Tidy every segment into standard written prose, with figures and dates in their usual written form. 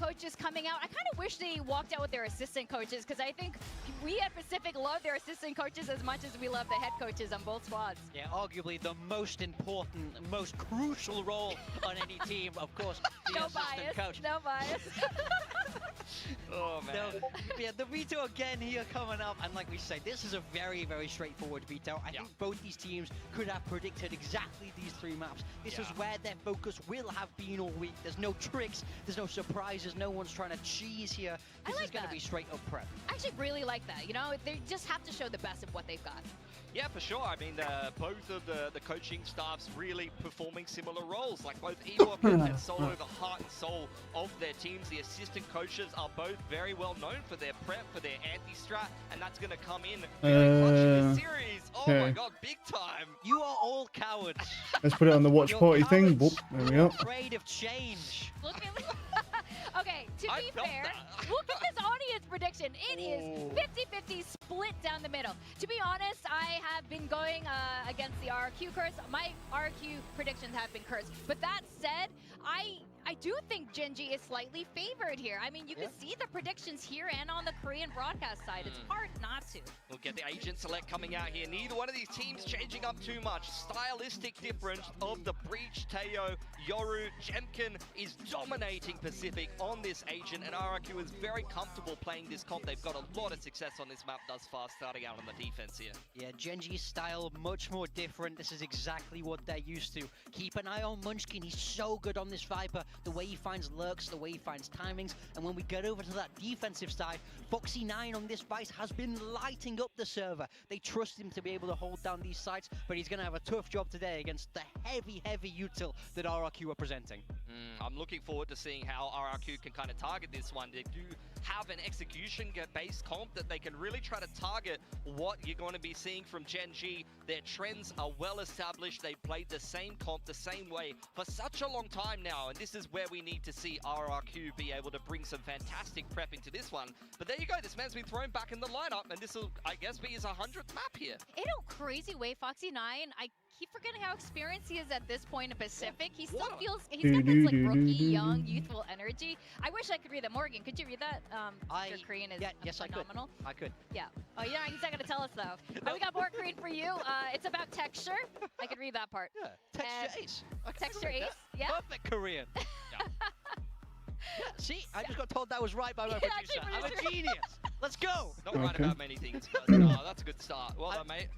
coaches coming out. I kind of wish they walked out with their assistant coaches, because I think we at Pacific love their assistant coaches as much as we love the head coaches on both squads. Yeah, arguably the most important, most crucial role on any team, of course, the No assistant bias, coach. no bias. Oh, man. No, yeah, the veto again here coming up, and like we say, this is a very, very straightforward veto. I think both these teams could have predicted exactly these 3 maps. This is where their focus will have been all week. There's no tricks, there's no surprises, no one's trying to cheese here. This is going to be straight up prep. I actually really like that. You know, they just have to show the best of what they've got. Yeah, for sure. I mean, both of the coaching staffs really performing similar roles. Like both Ewok and Solo, the heart and soul of their teams. The assistant coaches are both very well known for their prep, for their anti-strat, and that's going to come in very clutch in this series. Oh my god, big time. You are all cowards. Let's put it on the watch You're party thing. cowards. Whoop, there we You're go. afraid of change. Look at Okay, to I be felt fair, that. look at this audience prediction. It is 50-50 split down the middle. To be honest, I have been going against the RRQ curse. My RRQ predictions have been cursed. But that said, I do think GENG is slightly favored here. I mean, you can see the predictions here and on the Korean broadcast side. It's hard not to. We'll get the agent select coming out here. Neither one of these teams changing up too much. Stylistic difference of the Breach, Teo, Yoru. Jemkin is dominating Pacific on this agent, and RRQ is very comfortable playing this comp. They've got a lot of success on this map thus far, starting out on the defense here. Yeah, GENG's style much more different. This is exactly what they're used to. Keep an eye on Munchkin. He's so good on this Viper. The way he finds lurks, the way he finds timings. And when we get over to that defensive side, Foxy9 on this Vice has been lighting up the server. They trust him to be able to hold down these sites, but he's going to have a tough job today against the heavy util that RRQ are presenting. I'm looking forward to seeing how RRQ can kind of target this one. They do have an execution-based comp that they can really try to target what you're going to be seeing from GENG. Their trends are well established. They've played the same comp the same way for such a long time now, and this is where we need to see RRQ be able to bring some fantastic prep into this one. But there you go, this man's been thrown back in the lineup, and this will, I guess, be his 100th map here. In a crazy way, Foxy9, I keep forgetting how experienced he is at this point in Pacific. He still feels, he's got this like rookie, young, youthful energy. I wish I could read that. Morgan, could you read that? Your Korean is yes, phenomenal. I could. Yeah. Oh, yeah, he's not going to tell us though. We got more Korean for you. It's about texture. I could read that part. Yeah, texture ace. Texture ace, yeah. Perfect Korean. Yeah, see, I just got told that was right by my producer. I'm a genius. Let's go. Not right about many things, but no, that's a good start. Well done, mate.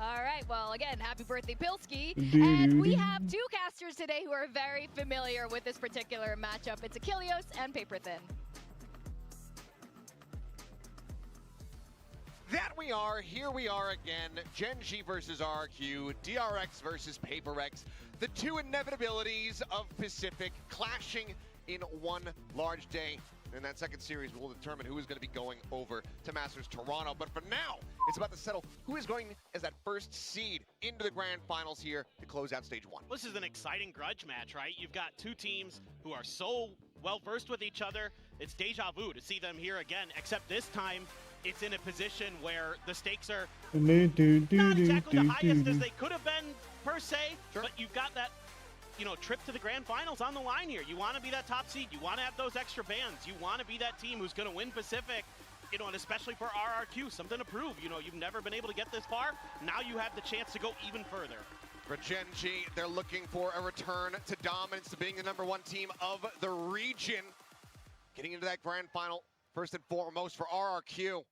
All right, well, again, happy birthday, Pilski. And we have 2 casters today who are very familiar with this particular matchup. It's Achilles and Paper Thin. That we are, here we are again. GENG versus RRQ, DRX versus PRX. The 2 inevitabilities of Pacific clashing in one large day. And that second series will determine who is going to be going over to Masters Toronto. But for now, it's about to settle who is going as that first seed into the grand finals here to close out stage 1. This is an exciting grudge match, right? You've got 2 teams who are so well versed with each other. It's deja vu to see them here again, except this time it's in a position where the stakes are not exactly the highest as they could have been per se, but you've got that trip to the grand finals on the line here. You want to be that top seed. You want to have those extra bans. You want to be that team who's going to win Pacific, and especially for RRQ, something to prove. You've never been able to get this far. Now you have the chance to go even further. For GENG, they're looking for a return to dominance, to being the #1 team of the region. Getting into that grand final, first and foremost for RRQ.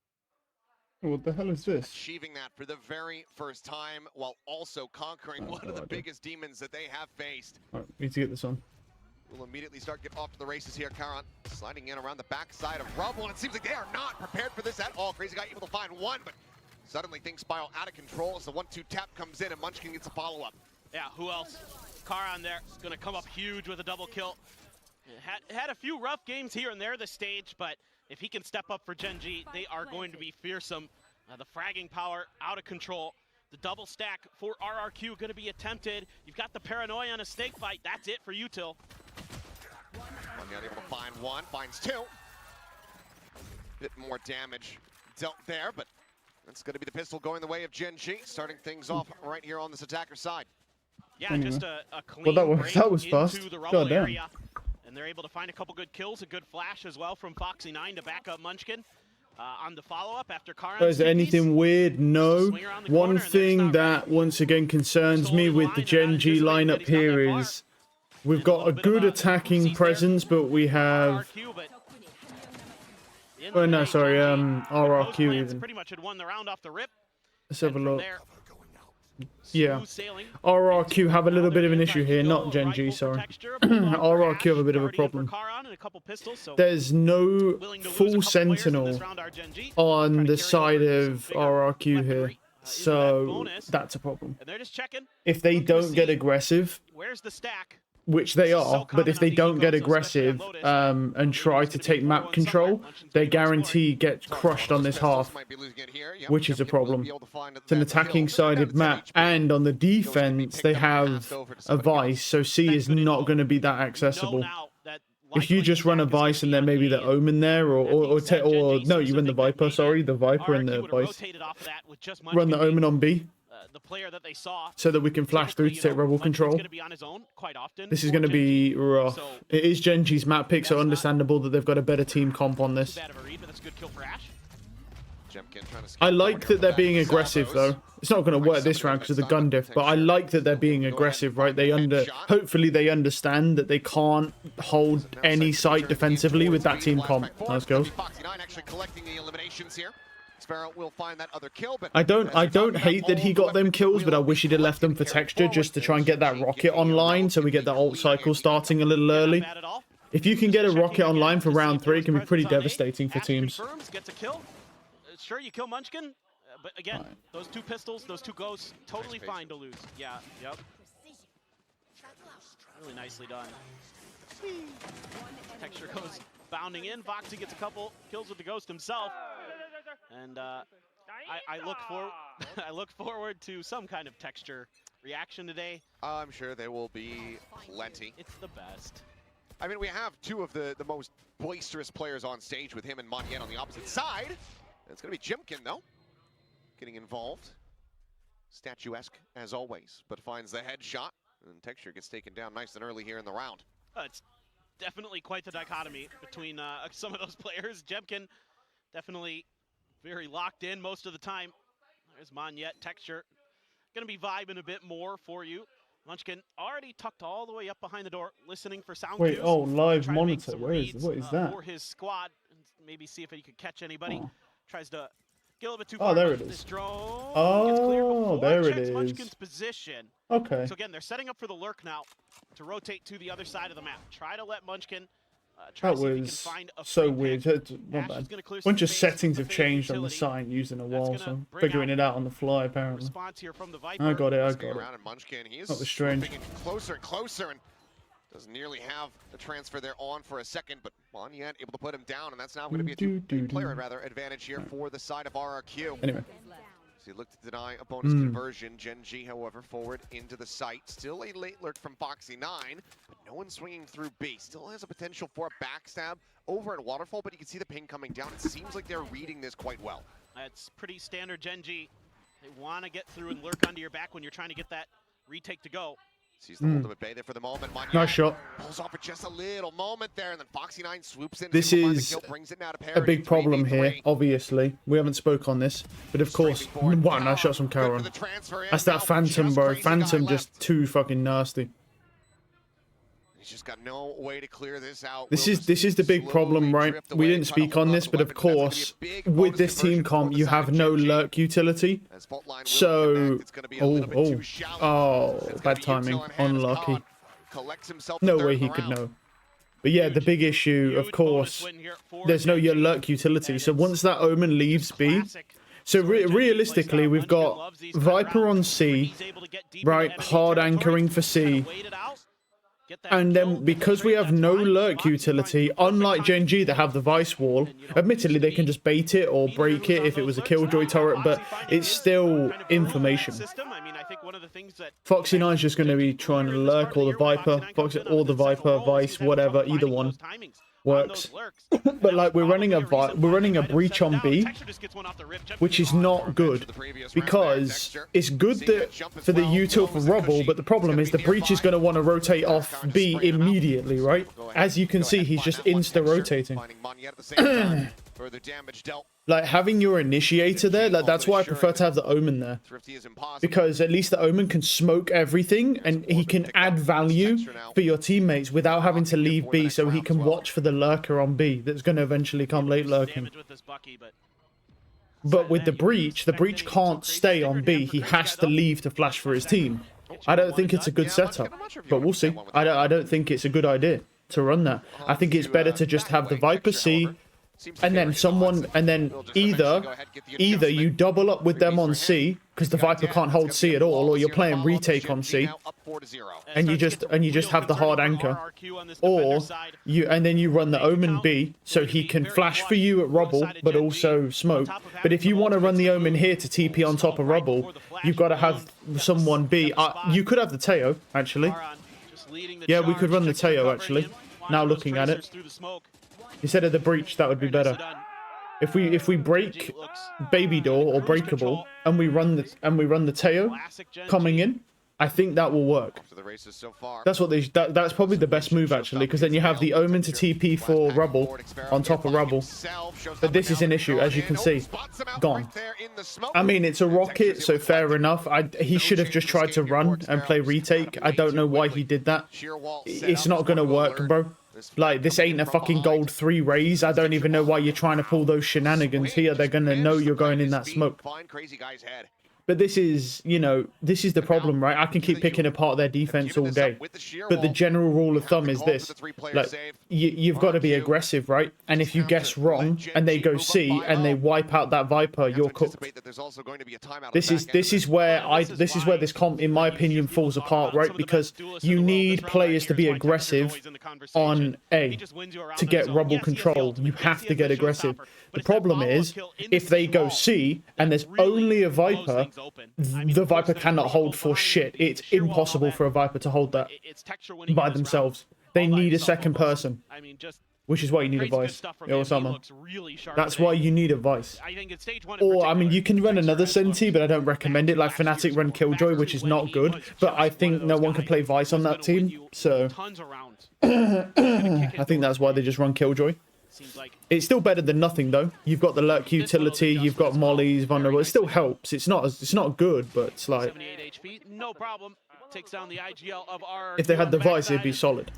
What the hell is this? Achieving that for the very first time, while also conquering one of the biggest demons that they have faced. Alright, need to get this on. We'll immediately start getting off to the races here. Karan sliding in around the backside of Rubble, and it seems like they are not prepared for this at all. Crazy Guy able to find one, but suddenly things spiral out of control as the 1-2 tap comes in and Munchkin gets a follow-up. Yeah, who else? Karan there is going to come up huge with a double kill. Had a few rough games here and there this stage, but if he can step up for GENG, they are going to be fearsome. The fragging power out of control. The double stack for RRQ going to be attempted. You've got the paranoia on a snake fight. That's it for util. One not able to find one, finds 2. Bit more damage dealt there, but that's going to be the pistol going the way of GENG, starting things off right here on this attacker side. Yeah, just a clean Well, that was break fast. into the Rubble area. And they're able to find a couple good kills, a good flash as well from Foxy9 to back up Munchkin. On the follow-up after Karan. Is there anything weird? No. One thing that once again concerns me with the Gen G lineup here is we've got a good attacking presence, but we have... Oh no, sorry, RRQ even. Pretty much had won the round off the rip. Let's have a look. Yeah, RRQ have a little bit of an issue here, not Gen G, sorry. RRQ have a bit of a problem. There's no full Sentinel on the side of RRQ here, so that's a problem. If they don't get aggressive, which they are, but if they don't get aggressive and try to take map control, they guarantee get crushed on this half, which is a problem. It's an attacking sided map, and on the defense they have a Vice, so C is not going to be that accessible. If you just run a Vice and then maybe the Omen there, or no, you run the Viper, sorry, the Viper and the Vice. Run the Omen on B. So that we can flash through to take rebel control. This is going to be rough. It is Gen G's map pick, so understandable that they've got a better team comp on this. I like that they're being aggressive, though. It's not going to work this round because of the gun diff, but I like that they're being aggressive, right? Hopefully they understand that they can't hold any site defensively with that team comp. Nice goals. Will find that other kill, but I don't hate that he got them kills, but I wish he'd have left them for texture just to try and get that rocket online so we get the ult cycle starting a little early. If you can get a rocket online for round 3, it can be pretty devastating for teams. Sure, you kill Munchkin, but again, those two pistols, those two ghosts, totally fine to lose. Yeah, yep. Really nicely done. Texture goes bounding in. Foxy gets a couple kills with the ghost himself. And I look forward to some kind of texture reaction today. I'm sure there will be plenty. It's the best. I mean, we have two of the most boisterous players on stage with him and Montiel on the opposite side. It's going to be Jimkin, though, getting involved. Statuesque, as always, but finds the headshot. And Texture gets taken down nice and early here in the round. It's definitely quite the dichotomy between some of those players. Jemkin definitely very locked in most of the time. There's Monyet, Texture. Gonna be vibing a bit more for you. Munchkin already tucked all the way up behind the door, listening for sound cues. Wait, oh, live monitor. What is that? For his squad, maybe see if he could catch anybody. Tries to get a little bit too far. Oh, there it is. This drone Oh, there it is. Munchkin's position. Okay. So again, they're setting up for the lurk now to rotate to the other side of the map. Try to let Munchkin. That was so weird. Not bad. A bunch of settings have changed on the site using a wall, so I'm figuring it out on the fly, apparently. I got it, I got it. That was strange. Closer and closer, and doesn't nearly have the transfer there on for a second, but Monyet able to put him down, and that's now going to be a two-player advantage here for the side of RRQ. Anyway. So he looked to deny a bonus conversion. Gen G, however, forward into the site. Still a late lurk from Foxy9, but no one swinging through B. Still has a potential for a backstab over at Waterfall, but you can see the ping coming down. It seems like they're reading this quite well. It's pretty standard Gen G. They want to get through and lurk onto your back when you're trying to get that retake to go. Sees the ultimate bay there for the moment. Nice shot. Pulls off for just a little moment there, and then Foxy9 swoops in. This is a big problem here, obviously. We haven't spoke on this, but of course, wow, nice shots from Karan. That's that Phantom, bro. Phantom just too fucking nasty. He's just got no way to clear this out. This is the big problem, right? We didn't speak on this, but of course, with this team comp, you have no lurk utility. So, oh, bad timing, unlucky. No way he could know. But yeah, the big issue, of course, there's no lurk utility. So once that Omen leaves B, so realistically, we've got Viper on C, right? Hard anchoring for C. And then because we have no lurk utility, unlike Gen G that have the Vice wall, admittedly they can just bait it or break it if it was a Killjoy turret, but it's still information. Foxy9 is just going to be trying to lurk or the Viper, or the Viper, Vice, whatever, either one. works. But like we're running a breach on B, which is not good, because it's good that for the util for rubble, but the problem is the breach is going to want to rotate off B immediately, right? As you can see, he's just insta rotating. Like having your initiator there, like that's why I prefer to have the Omen there, because at least the Omen can smoke everything and he can add value for your teammates without having to leave B, so he can watch for the lurker on B that's going to eventually come late lurking. But with the breach can't stay on B. He has to leave to flash for his team. I don't think it's a good setup, but we'll see. I don't think it's a good idea to run that. I think it's better to just have the Viper C, and then either you double up with them on C, because the Viper can't hold C at all, or you're playing retake on C, and you just have the hard anchor, or you run the Omen B, so he can flash for you at rubble, but also smoke. But if you want to run the Omen here to TP on top of rubble, you've got to have someone B. You could have the Teo, actually. Yeah, we could run the Teo, actually. Now looking at it. Instead of the breach, that would be better. If we break baby door or breakable and we run the Teo coming in, I think that will work. That's what that's probably the best move actually, because then you have the Omen to TP for rubble on top of rubble. But this is an issue, as you can see. Gone. I mean, it's a rocket, so fair enough. He should have just tried to run and play retake. I don't know why he did that. It's not gonna work, bro. Like, this ain't a fucking gold 3 raise. I don't even know why you're trying to pull those shenanigans here. They're gonna know you're going in that smoke. But this is, you know, this is the problem, right? I can keep picking apart their defense all day. But the general rule of thumb is this. Like, you've got to be aggressive, right? And if you guess wrong and they go C and they wipe out that Viper, you're cooked. This is where this comp, in my opinion, falls apart, right? Because you need players to be aggressive on A to get rubble control. You have to get aggressive. The problem is, if they go C and there's only a Viper, the Viper cannot hold for shit. It's impossible for a Viper to hold that by themselves. They need a second person, which is why you need a Vice or someone. That's why you need a Vice. Or, I mean, you can run another Senti, but I don't recommend it. Like Fnatic run Killjoy, which is not good, but I think no one can play Vice on that team, so I think that's why they just run Killjoy. It's still better than nothing, though. You've got the lurk utility, you've got mollies, vulnerable. It still helps. It's not good, but it's like, if they had the Vice, it'd be solid.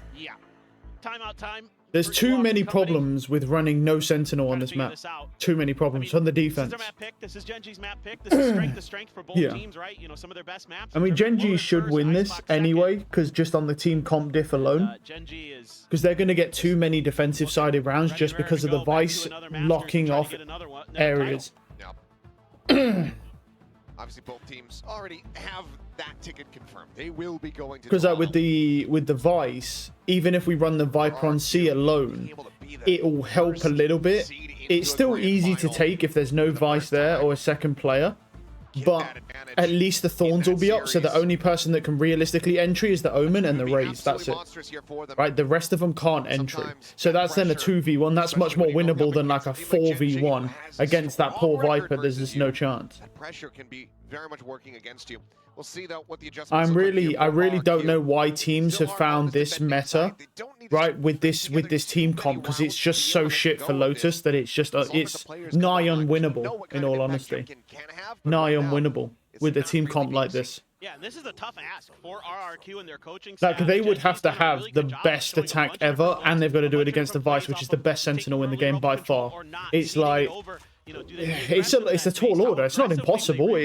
There's too many problems with running no Sentinel on this map. Too many problems on the defense. This is Genji's map pick. This is strength to strength for both teams, right? You know, some of their best maps. I mean, Genji should win this anyway, because just on the team comp diff alone. Because they're going to get too many defensive-sided rounds just because of the Vice locking off areas. Obviously, both teams already have that ticket confirmed. They will be going to. Because with the Vice, even if we run the Viper on C alone, it'll help a little bit. It's still easy to take if there's no Vice there or a second player, but at least the Thorns will be up, so the only person that can realistically entry is the Omen and the Raze. That's it. Right, the rest of them can't entry. So that's then a 2v1. That's much more winnable than like a 4v1 against that poor Viper. There's just no chance. That pressure can be very much working against you. We'll see though what the adjustments I really don't know why teams have found this meta, right, with this team comp, because it's just so shit for Lotus that it's just it's nigh unwinnable, in all honesty. Nigh unwinnable with a team comp like this. Yeah, this is a tough ask for RRQ and their coaching staff. Like, they would have to have the best attack ever, and they've got to do it against the Vice, which is the best Sentinel in the game by far. It's like, it's a tall order. It's not impossible.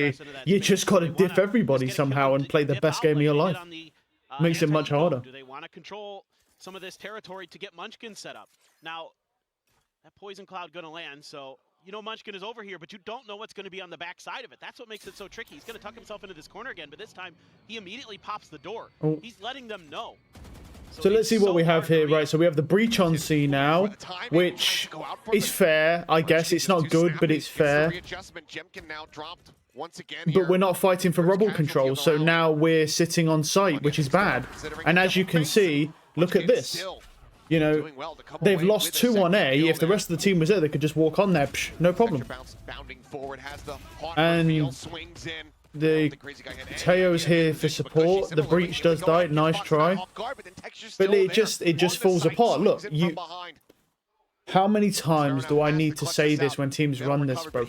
You just got to diff everybody somehow and play the best game of your life. Makes it much harder. Do they want to control some of this territory to get Munchkin set up? Now, that Poison Cloud going to land, so you know Munchkin is over here, but you don't know what's going to be on the back side of it. That's what makes it so tricky. He's going to tuck himself into this corner again, but this time he immediately pops the door. Oh. He's letting them know. So let's see what we have here, right? So we have the breach on C now, which is fair, I guess. It's not good, but it's fair. But we're not fighting for rubble control, so now we're sitting on site, which is bad. And as you can see, look at this. You know, doing well to come they've away lost with a 2 on second A. kill If the there. rest of the team was there, they could just walk on there. Psh, no problem. Extra bounce, bounding forward, has the hot And reveal, swings in. The Teo's here for support. The breach does die. Nice try. But it just falls apart. Look, how many times do I need to say this when teams run this, bro?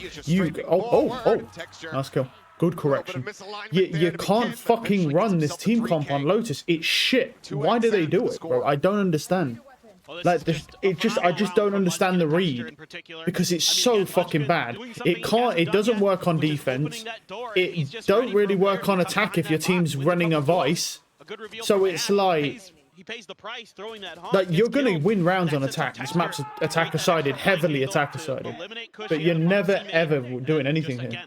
Nice kill. Good correction. You can't fucking run this team comp on Lotus. It's shit. Why do they do it, bro? I don't understand. Like, I just don't understand the read, because it's so fucking bad. It doesn't work on defense. It don't really work on attack if your team's running a vice. So it's like you're gonna win rounds on attack. This map's attacker-sided, heavily attacker-sided. But you're never ever doing anything here.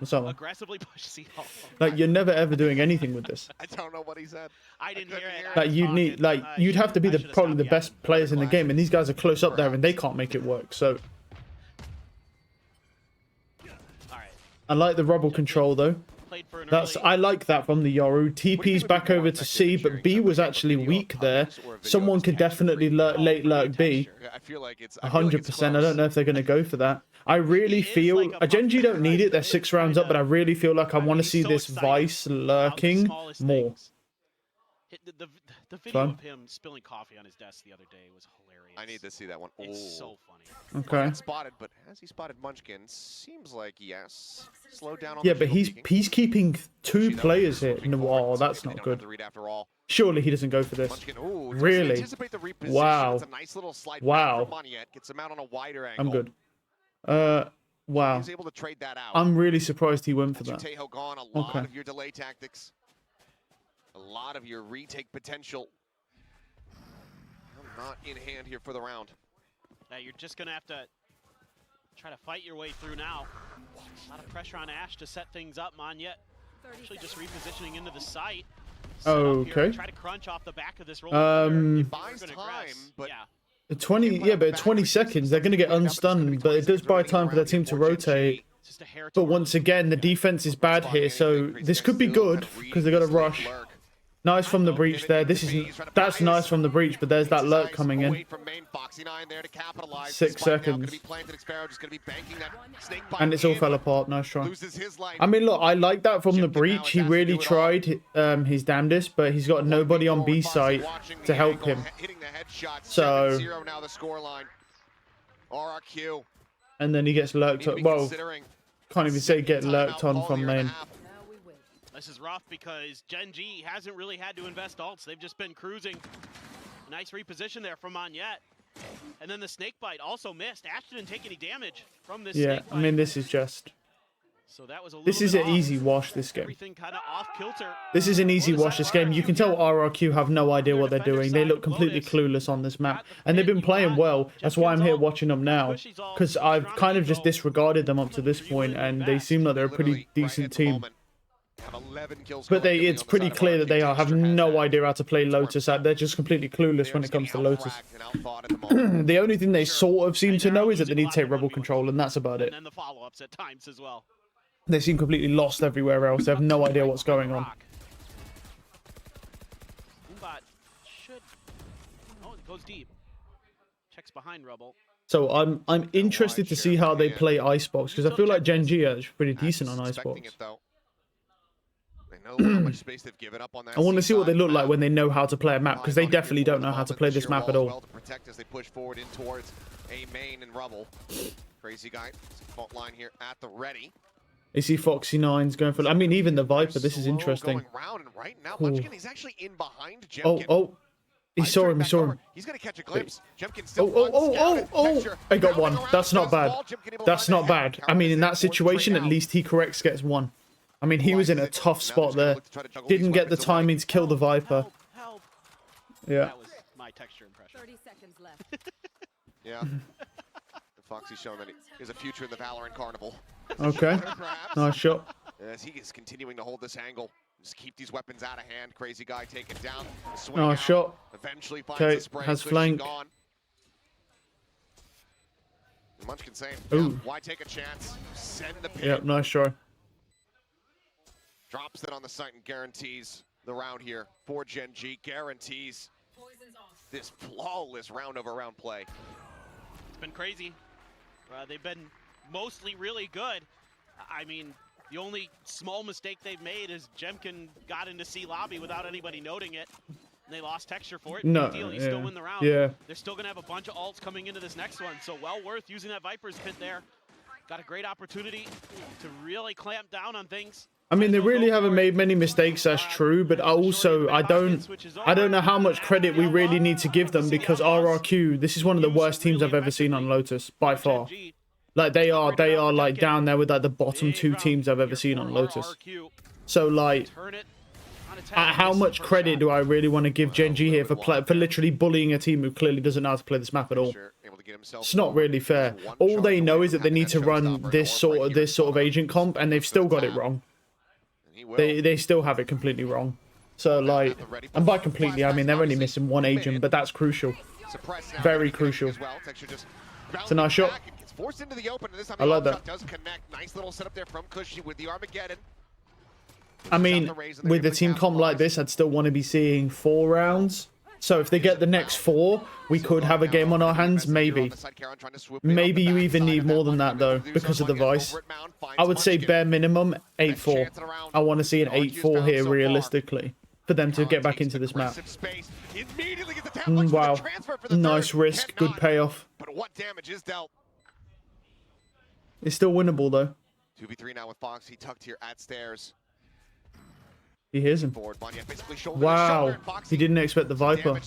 Like, you're never ever doing anything with this. I don't know what he said. I didn't hear it. Like, you'd have to be probably the best players in the game, and these guys are close up there, and they can't make it work. So, I like the rubble control though. I like that from the Yoru. TP's back over to C, but B was actually weak there. Someone could definitely late lurk B. 100%. I don't know if they're going to go for that. I really feel... GENG don't need it. They're 6 rounds up, but I really feel like I want to see this Vice lurking more. The video of him spilling coffee on his desk the other day was hilarious. I need to see that one. It's so funny. Okay. Spotted, but has he spotted Munchkin? Seems like yes. Slow down on yeah, but he's keeping 2 players here. No, that's not good. Surely he doesn't go for this. Really? Wow. Wow. I'm good. Wow. He's able to trade that out. I'm really surprised he went for that. Gone, a lot of your delay tactics. A lot of your retake potential. Not in hand here for the round. Now you're just going to have to try to fight your way through now. A lot of pressure on Ash to set things up. Monyet actually just repositioning into the site. Okay. Try to crunch off the back of this roll. Buys time, but yeah. 20 seconds, they're going to get unstunned, but it does buy time for their team to rotate. But once again, the defense is bad here, so this could be good because they got a rush. Nice from the breach there. That's nice from the breach, but there's that lurk coming in. 6 seconds. And it's all fell apart. Nice try. I mean, look, I like that from the breach. He really tried his damnedest, but he's got nobody on B site to help him. So... And then he gets lurked on. Well, can't even say get lurked on from main. This is rough because GENG hasn't really had to invest ults. They've just been cruising. Nice reposition there from Monyet. And then the snake bite also missed. Ash didn't take any damage from this snake bite. I mean, this is just... So that was a this is an easy wash, this game. Everything kind of off kilter. This is an easy wash, this game. You can tell RRQ have no idea what they're doing. They look completely clueless on this map. And they've been playing well. That's why I'm here watching them now. Because I've kind of just disregarded them up to this point, and they seem like they're a pretty decent team. But it's pretty clear that they have no idea how to play Lotus. They're just completely clueless when it comes to Lotus. The only thing they sort of seem to know is that they need to take rebel control, and that's about it. And the follow-ups at times as well. They seem completely lost everywhere else. They have no idea what's going on. Oh, it goes deep. Checks behind Rebel. So I'm interested to see how they play Icebox, because I feel like GENG is pretty decent on Icebox. How much space they've given up on that. I want to see what they look like when they know how to play a map, because they definitely don't know how to play this map at all. Protect as they push forward in towards a main and Rubble. Crazy guy, fault line here at the ready. You see Foxy 9's going for... I mean, even the Viper, this is interesting. Right now, Munchkin, he's actually in behind Jemkin. Oh. He saw him, He's going to catch a glimpse. Jemkin still I got one. That's not bad. That's not bad. I mean, in that situation, at least he corrects gets one. I mean, he was in a tough spot there. Didn't get the timing to kill the Viper. Yeah. That was my texture impression. 30 seconds left. Yeah. Foxy's showing that he has a future in the Valorant Carnival. Okay. Nice shot. As he is continuing to hold this angle. Just keep these weapons out of hand. Crazy guy taken down. Nice shot. Eventually finds the spray. Has flank. Munchkin saying, why take a chance? Send the pin. Yep, nice try. Drops that on the site and guarantees the round here for GENG. Guarantees. Poison's off. this flawless round over round play. It's been crazy. They've been mostly really good. I mean, the only small mistake they've made is Jemkin got into C lobby without anybody noting it. And they lost texture for it. No, Big deal. You still win the round. Yeah. They're still going to have a bunch of ults coming into this next one. So well worth using that Viper's Pit there. Got a great opportunity to really clamp down on things. I mean, they really haven't made many mistakes, that's true, but also I don't know how much credit we really need to give them, because RRQ, this is one of the worst teams I've ever seen on Lotus, by far. Like, they are like down there with like the bottom 2 teams I've ever seen on Lotus. So like, how much credit do I really want to give GENG here for literally bullying a team who clearly doesn't know how to play this map at all? It's not really fair. All they know is that they need to run this sort of agent comp, and they've still got it wrong. They still have it completely wrong. So like, and by completely I mean they're only missing 1 agent, but that's crucial. Very crucial. It's a nice shot. I like that. Nice little setup there from Cushy with the Armageddon. I mean, with a team comp like this, I'd still want to be seeing 4 rounds. So if they get the next 4, we could have a game on our hands, maybe. Maybe you even need more than that, though, because of the Vice. I would say bare minimum 8-4. I want to see an 8-4 here, realistically, for them to get back into this map. Wow. Nice risk, good payoff. But what damage is dealt? It's still winnable, though. 2v3 now with Fox. He tucked here at stairs. He hears him. Wow, he didn't expect the Viper.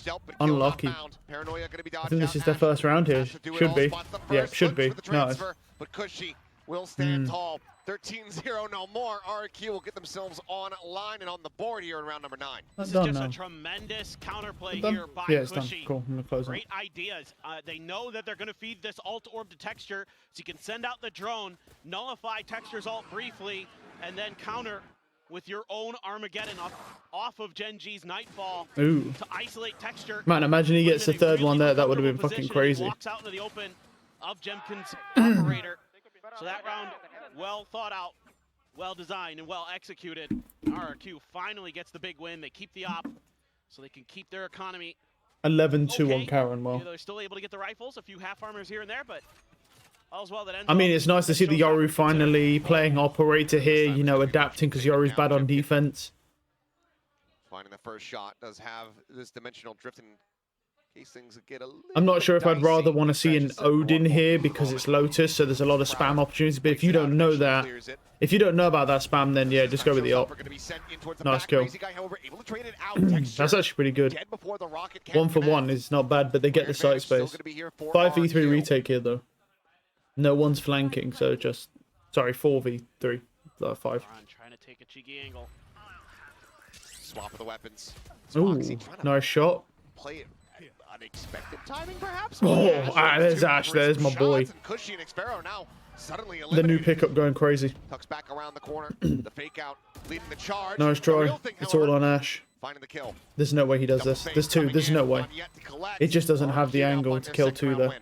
Unlucky. I think this is their first round here. Should be. Yeah, should be. Nice. But Cushy will stand tall. 13-0, no more. RRQ will get themselves online and on the board here in round number 9. This is just a tremendous counterplay here by it's done. Cushy. Cool. I'm gonna close Great ideas. They know that they're going to feed this ult orb to texture, so you can send out the drone, nullify texture's ult briefly, and then counter with your own Armageddon off of GENG's Nightfall to isolate texture. Man, imagine he gets the 3rd one there. That would have been fucking crazy. Walks out into the open of Jemkin's operator. So that round, well thought out, well designed, and well executed. RRQ finally gets the big win. They keep the op, so they can keep their economy. 11-2 on Karen. Well, they're still able to get the rifles, a few half armors here and there, but all's well that ends. I mean, it's nice to see the Yoru finally playing operator here, you know, adapting, because Yoru's bad on defense. Finding the first shot does have this dimensional drift in case things get a little I'm not sure if I'd rather want to see an Odin here because it's Lotus, so there's a lot of spam opportunities, but if you don't know that, if you don't know about that spam, then yeah, just go with the op. Nice kill. That's actually pretty good. 1 for 1 is not bad, but they get the site space. 5v3 retake here, though. No one's flanking, so just... Sorry, 4v3. 5. Trying to take a cheeky angle. Swap of the weapons. Ooh, nice shot. Play it. Unexpected timing, perhaps? Oh, there's Ash. There's my boy. The new pickup going crazy. Tucks back around the corner. The fake out, leading the charge. Nice try. It's all on Ash. Finding the kill. There's no way he does this. There's 2. There's no way. It just doesn't have the angle to kill 2 there.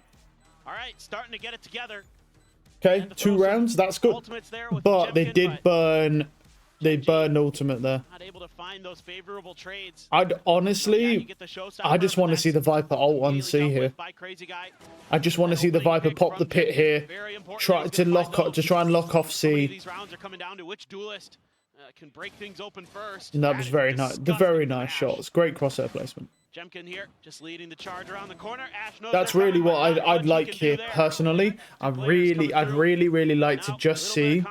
All right, starting to get it together. Okay, 2 rounds. That's good. But they did burn. They burned ultimate there. Not able to find those favorable trades. I'd honestly, I just want to see the Viper ult on C here. I just want to see the Viper pop the pit here, try and lock off C. These rounds are coming down to which duelist can break things open first. And that was very nice. The very nice shots. Great crosshair placement. Jemkin here, just leading the charge around the corner. Ash knows that's really what I'd like here personally. I'd really like to just see.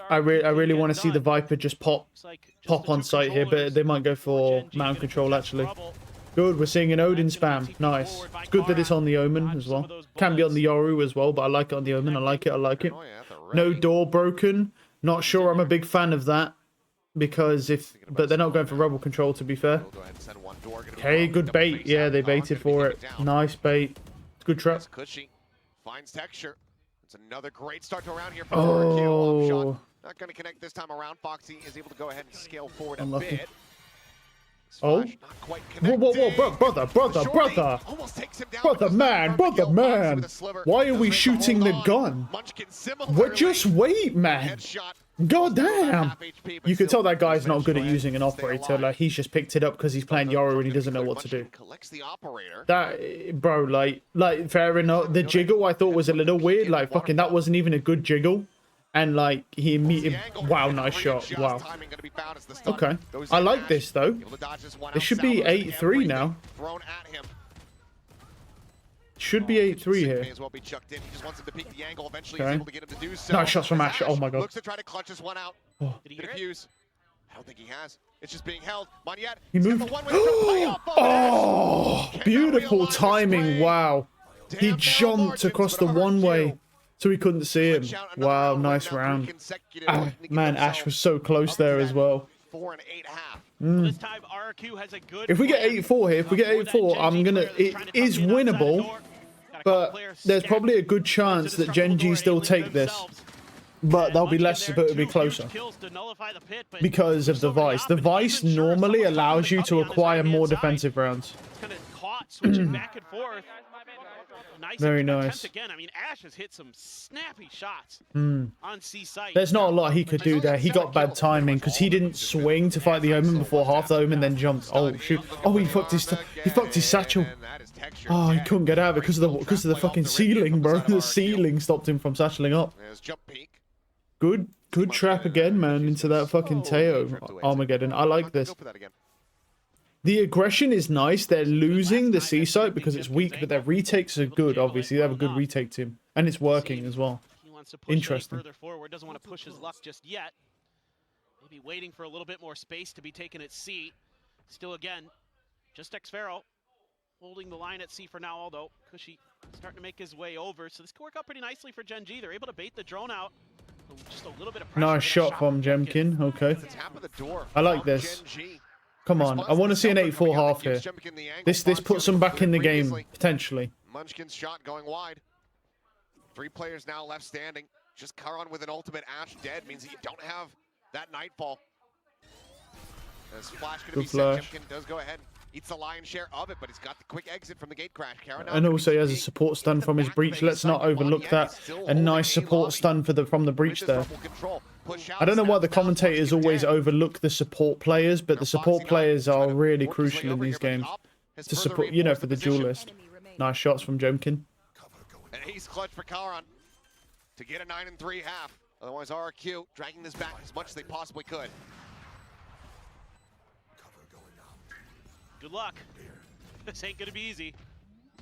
I really want to see the Viper just pop on site here, but they might go for mountain control actually. Good, we're seeing an Odin spam. Nice. It's good that it's on the Omen as well. Can be on the Yoru as well, but I like it on the Omen. I like it. No door broken. Not sure I'm a big fan of that. Because but they're not going for rebel control, to be fair. Okay, good bait. Yeah, they baited for it. Nice bait. Good trap. Finds texture. It's another great start to a round here for RRQ. Not going to connect this time around. Foxy is able to go ahead and scale forward a bit. Oh. Whoa, brother. Brother, man. Why are we shooting the gun? What? Just wait, man. God damn. You can tell that guy's not good at using an operator. Like, he's just picked it up because he's playing Yoru and he doesn't know what to do. That, bro, like, fair enough. The jiggle I thought was a little weird. Like, fucking, that wasn't even a good jiggle. And, like, he immediately... Wow, nice shot. Wow. Okay. I like this, though. It should be 8-3 now. Should be 8-3 here. Okay. Nice shots from Ash. Oh, my God. Looks to try to clutch this one out. Oh. Did he defuse? I don't think he has. It's just being held. Monyet. He moved. Oh, beautiful timing. Wow. He jumped across the one-way. So he couldn't see him. Wow, nice round. Man, Ash was so close there as well. This time, RRQ has a good if we get 8-4 here, if we get 8-4, I'm gonna... It is winnable, but there's probably a good chance that GENG still take this. But there'll be less, but it'll be closer. Because of the Vice. The Vice normally allows you to acquire more defensive rounds. Switching back and forth. Very nice. Again. I mean, Ash has hit some snappy shots on C site. There's not a lot he could do there. He got bad timing because he didn't swing to fight the Omen before half the Omen, then jumped. Oh shoot! Oh, he fucked his satchel. Oh, he couldn't get out because of the fucking ceiling, bro. The ceiling stopped him from satcheling up. Good trap again, man, into that fucking Teo Armageddon. I like this. The aggression is nice. They're losing the C site because it's weak, but their retakes are good, obviously. They have a good retake team. And it's working as well. Interesting. Further forward, doesn't want to push his luck just yet. Maybe waiting for a little bit more space to be taken at C. Still, again, just Xfero holding the line at C for now, although Cushy starting to make his way over. So this could work out pretty nicely for GENG. They're able to bait the drone out. Just a little bit of pressure. Nice shot from Jemkin. Okay. I like this. Come on, I want to see an 8-4 half here. This puts them back in the game, potentially. Munchkin's shot going wide. 3 players now left standing. Just Karan with an ultimate. Ash dead means that you don't have that Nightfall. As Flash going to be set, Jemkin does go ahead. Eats the lion's share of it, but he's got the quick exit from the gate crash. And also he has a support stun from his breach. Let's not overlook that. A nice support stun from the breach there. I don't know why the commentators always overlook the support players, but the support players are really crucial in these games. To support, you know, for the duelist. Nice shots from Jemkin. An ace clutch for Karan to get a 9-3 half. Otherwise, RRQ dragging this back as much as they possibly could. Good luck. This ain't gonna be easy.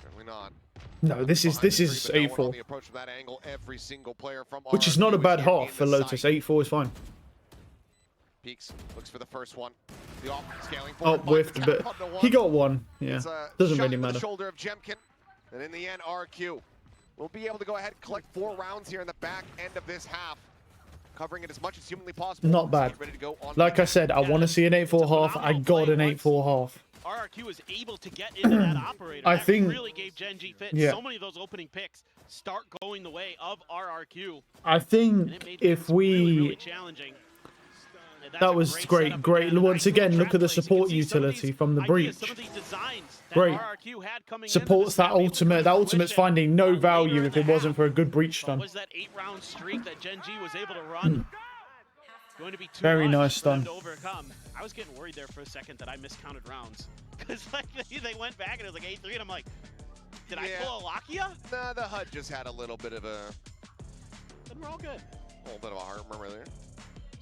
Certainly not. No, this is 8-4. Which is not a bad half for Lotus. 8-4 is fine. Peaks looks for the first one. The scaling whiffed, but he got one. Yeah, doesn't really matter. Shoulder of Jemkin, and in the end, RRQ will be able to go ahead and collect 4 rounds here in the back end of this half, covering it as much as humanly possible. Not bad. Like I said, I want to see an 8-4 half. I got an 8-4 half. RRQ was able to get into that operator. I think really gave GENG fit. Yeah. So many of those opening picks start going the way of RRQ. I think if we really challenging. That was great. Once again, look at the support utility from the breach. Great. Supports that ultimate. That ultimate's finding no value if it wasn't for a good breach stun. Was that 8-round streak that GENG was able to run? Going to be too very nice stun. To overcome. I was getting worried there for a second that I miscounted rounds because like they went back and it was like 8-3 and I'm like, did I pull a Lakia? Nah, the HUD just had a little bit of a. Then we're all good. A little bit of a heart murmur there.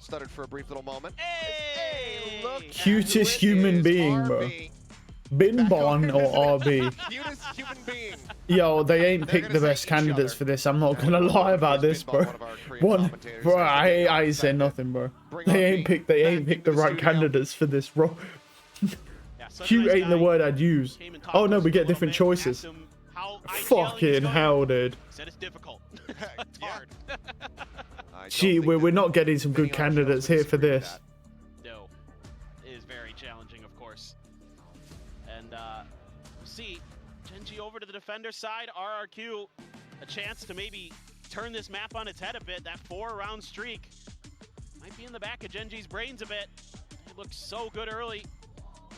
Stuttered for a brief little moment. Hey, look. Cutest human being, bro. Binbon or RB. Cutest human being. Yo, they ain't picked the best candidates for this. I'm not gonna lie about this, bro. Bro, I ain't saying nothing, bro. They ain't picked the right candidates for this, bro. Cute ain't the word I'd use. Oh no, we get different choices. Fucking hell, dude. Said it's difficult. It's hard. Gee, we're not getting some good candidates here for this. No, it is very challenging, of course. And see, GENG over to the defender side. RRQ, a chance to maybe turn this map on its head a bit. That 4-round streak might be in the back of GENG's brains a bit. It looked so good early.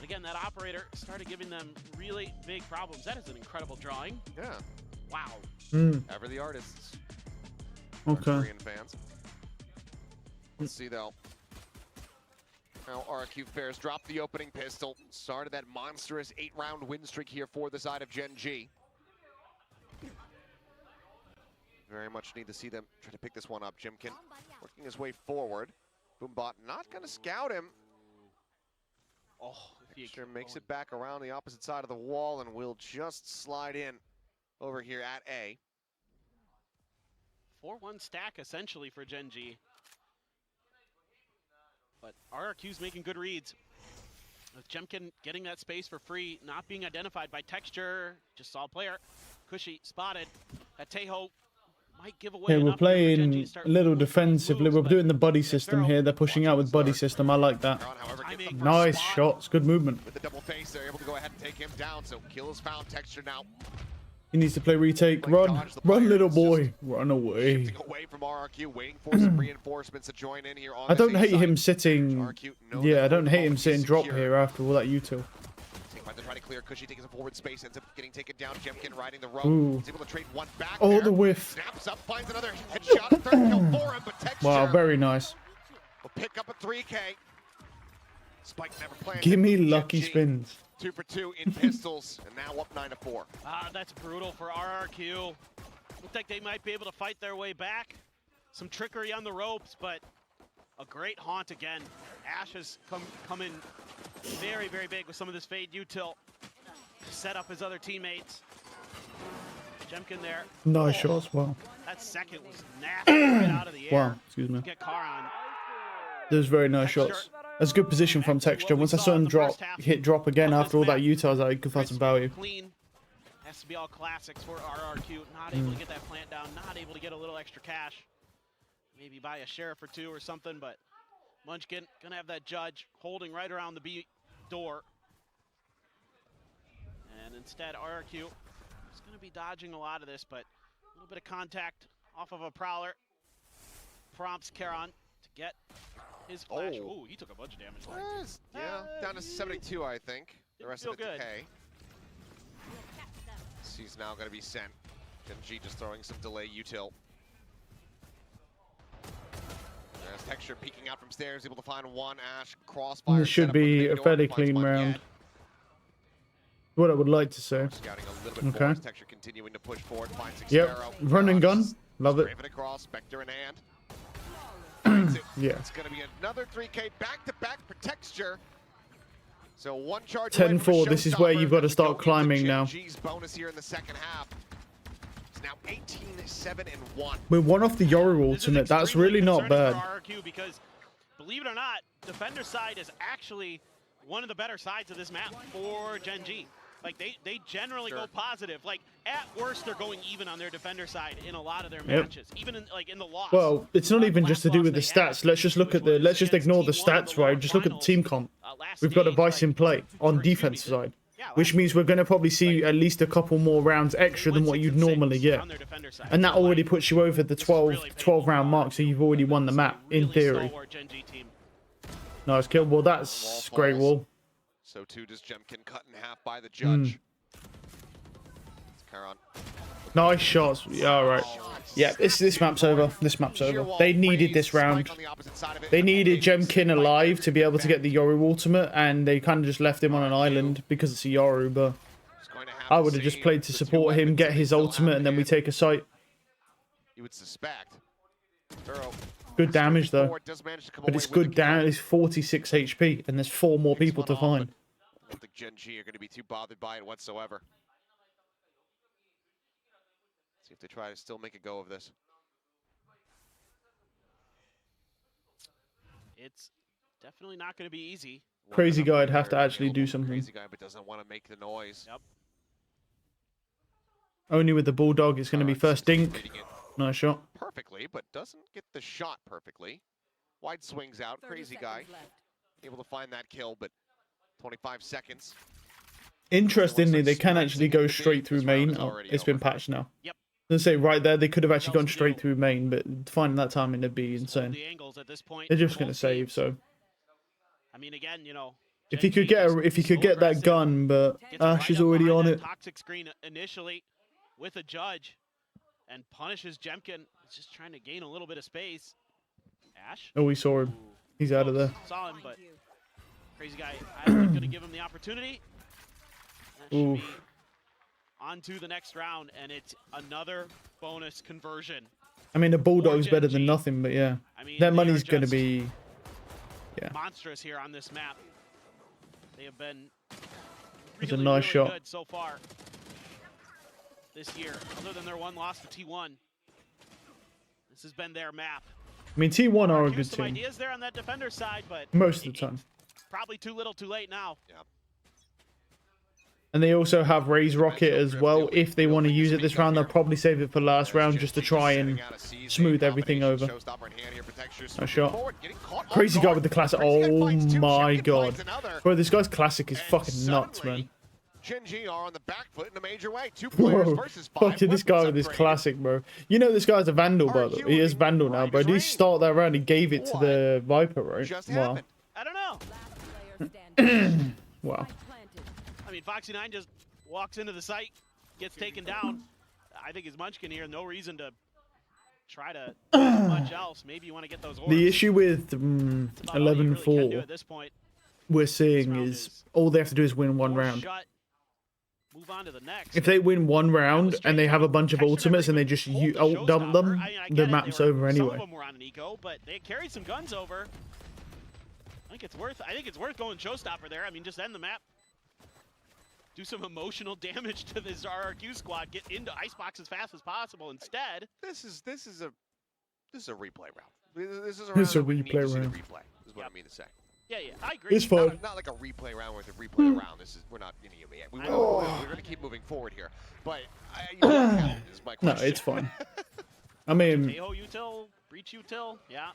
But again, that operator started giving them really big problems. That is an incredible drawing. Yeah. Wow. Ever the artists. Okay. Korean fans. Let's see though. Now RRQ Fairs dropped the opening pistol. Started that monstrous 8-round win streak here for the side of GENG. Very much need to see them try to pick this one up. Jimkin working his way forward. Boombot not going to scout him. Oh, Sure makes it back around the opposite side of the wall and will just slide in over here at A. 4-1 stack essentially for GENG. But RRQ's making good reads. With Jemkin getting that space for free, not being identified by texture. Just saw a player. Cushy spotted. That Tejo might give away. Yeah, we're playing a little defensively. We're doing the buddy system here. They're pushing out with buddy system. I like that. Nice shots. Good movement. With the double face, they're able to go ahead and take him down. So kill is found. Texture now. He needs to play retake. Run. Run, little boy. Run away. Shifting away from RRQ, waiting for some reinforcements to join in here on I don't hate him side. sitting. Yeah, I don't hate him sitting drop here after all that util. They're trying to clear. Cushy taking some forward space, ends up getting taken down. Jemkin riding the rope. Ooh. He's able to trade one back. Oh, there. the whiff. Snaps up, finds another headshot. Third kill for him, but Texture Wow, very nice. will pick up a 3K. Spike never planned. Give me lucky spins. 2 for 2 in pistols, and now up 9-4. That's brutal for RRQ. Looked like they might be able to fight their way back. Some trickery on the ropes, but a great haunt again. Ash has come in very, very big with some of this fade util to set up his other teammates. Jemkin there. Nice shots. Wow. That second was nasty right out of the air. Wow. Excuse me. Get Karan. Those very nice shots. That's a good position from texture. Once I saw him drop, hit drop again after all that util, I was like, he could find some value. Clean. Has to be all classics for RRQ. Not able to get that plant down. Not able to get a little extra cash. Maybe buy a sheriff or two or something, but Munchkin gonna have that judge holding right around the B door. And instead, RRQ is gonna be dodging a lot of this, but a little bit of contact off of a prowler prompts Karan to get his flash. Oh, he took a bunch of damage. Yeah, down to 72, I think. The rest of it good. decay. He's now going to be sent. GENG just throwing some delay util. There's Texture peeking out from stairs, able to find one. Ash crossfire. This should be a fairly clean round. What I would like to say. Scouting a little bit forward. Texture continuing to push forward. Finds Yep. Run and gun. Love it. Driven across. Spectre in hand. Yeah. It's going to be another 3K back-to-back for Texture. So one charge 10-4. This is where you've got to start climbing now. GENG's bonus here in the second half. It's now 18-7-1. We're one off the Yoru ultimate. That's really not bad. RRQ because, believe it or not, defender side is actually one of the better sides of this map for GENG. Like they generally go positive. Like at worst, they're going even on their defender side in a lot of their matches, even in in the loss. Well, it's not even just to do with the stats. Let's just look at the. Let's just ignore the stats, right? Just look at the team comp. We've got a Vice in play on defense side, which means we're going to probably see at least a couple more rounds extra than what you'd normally get, and that already puts you over the 12 round mark. So you've already won the map in theory. Nice kill. Well, that's great wall. So too does Jemkin, cut in half by the judge. It's Karan. Nice shots. Yeah, all right. Yeah, this map's over. This map's over. They needed this round. They needed Jemkin alive to be able to get the Yoru ultimate, and they kind of just left him on an island because it's a Yoru, but I would have just played to support him, get his ultimate, and then we take a site. You would suspect. Good damage, though. But it's good down. It's 46 HP, and there's 4 more people to find. I don't think GENG are going to be too bothered by it whatsoever. See if they try to still make a go of this. It's definitely not going to be easy. Crazy guy'd have to actually do something. Crazy guy, but doesn't want to make the noise. Yep. Only with the Bulldog, it's going to be first dink. Nice shot. Perfectly, but doesn't get the shot perfectly. Wide swings out. Crazy guy. Able to find that kill, but 25 seconds. Interestingly, they can actually go straight through main. Oh, it's been patched now. Yep. Let's say right there, they could have actually gone straight through main, but finding that timing would be insane. The angles at this point. They're just going to save, so. I mean, again, you know, If he could get that gun, but Ash is already on it. Toxic screen initially with a judge and punishes Jemkin. He's just trying to gain a little bit of space. Ash. Oh, we saw him. He's out of there. Saw him, but Crazy Guy going to give him the opportunity. That should be on to the next round, and it's another bonus conversion. I mean, the Bulldog's better than nothing, but yeah. I mean, that money's going to be monstrous here on this map. They have been it's a nice shot good so far this year, other than their one loss to T1. This has been their map. I mean, T1 are a good some team. Ideas there on that defender side, but most of the time. Probably too little, too late now. Yep. And they also have Raise Rocket as well. If they want to use it this round, they'll probably save it for last round just to try and smooth everything over. Nice shot. Crazy Guy with the classic. Oh my god. Bro, this guy's classic is fucking nuts, man. GENG are on the back foot in a major way. 2 players versus 5. Fuck this guy with his classic, bro. You know this guy's a Vandal, by the way. He is Vandal now, bro. Did he start that round? He gave it to the Viper, right? Wow. I don't know. Wow. I mean, Foxy9 just walks into the site, gets taken down. I think his Munchkin here, no reason to try to do much else. Maybe you want to get those orbs. The issue with 11-4 we're seeing is all they have to do is win one round. Move on to the next. If they win one round and they have a bunch of ultimates and they just ult dump them, the map's over anyway. Some of them were on an eco, but they carried some guns over. I think it's worth going Showstopper there. I mean, just end the map. Do some emotional damage to this RRQ squad. Get into Icebox as fast as possible. Instead, this is a replay round. This is a replay round. Replay is what I mean to say. Yeah, I agree. It's fun. Not like a replay round with a replay round. This is we're not. We're going to keep moving forward here. But is my question. No, it's fine. I mean, Tahoe util, breach util, yeah.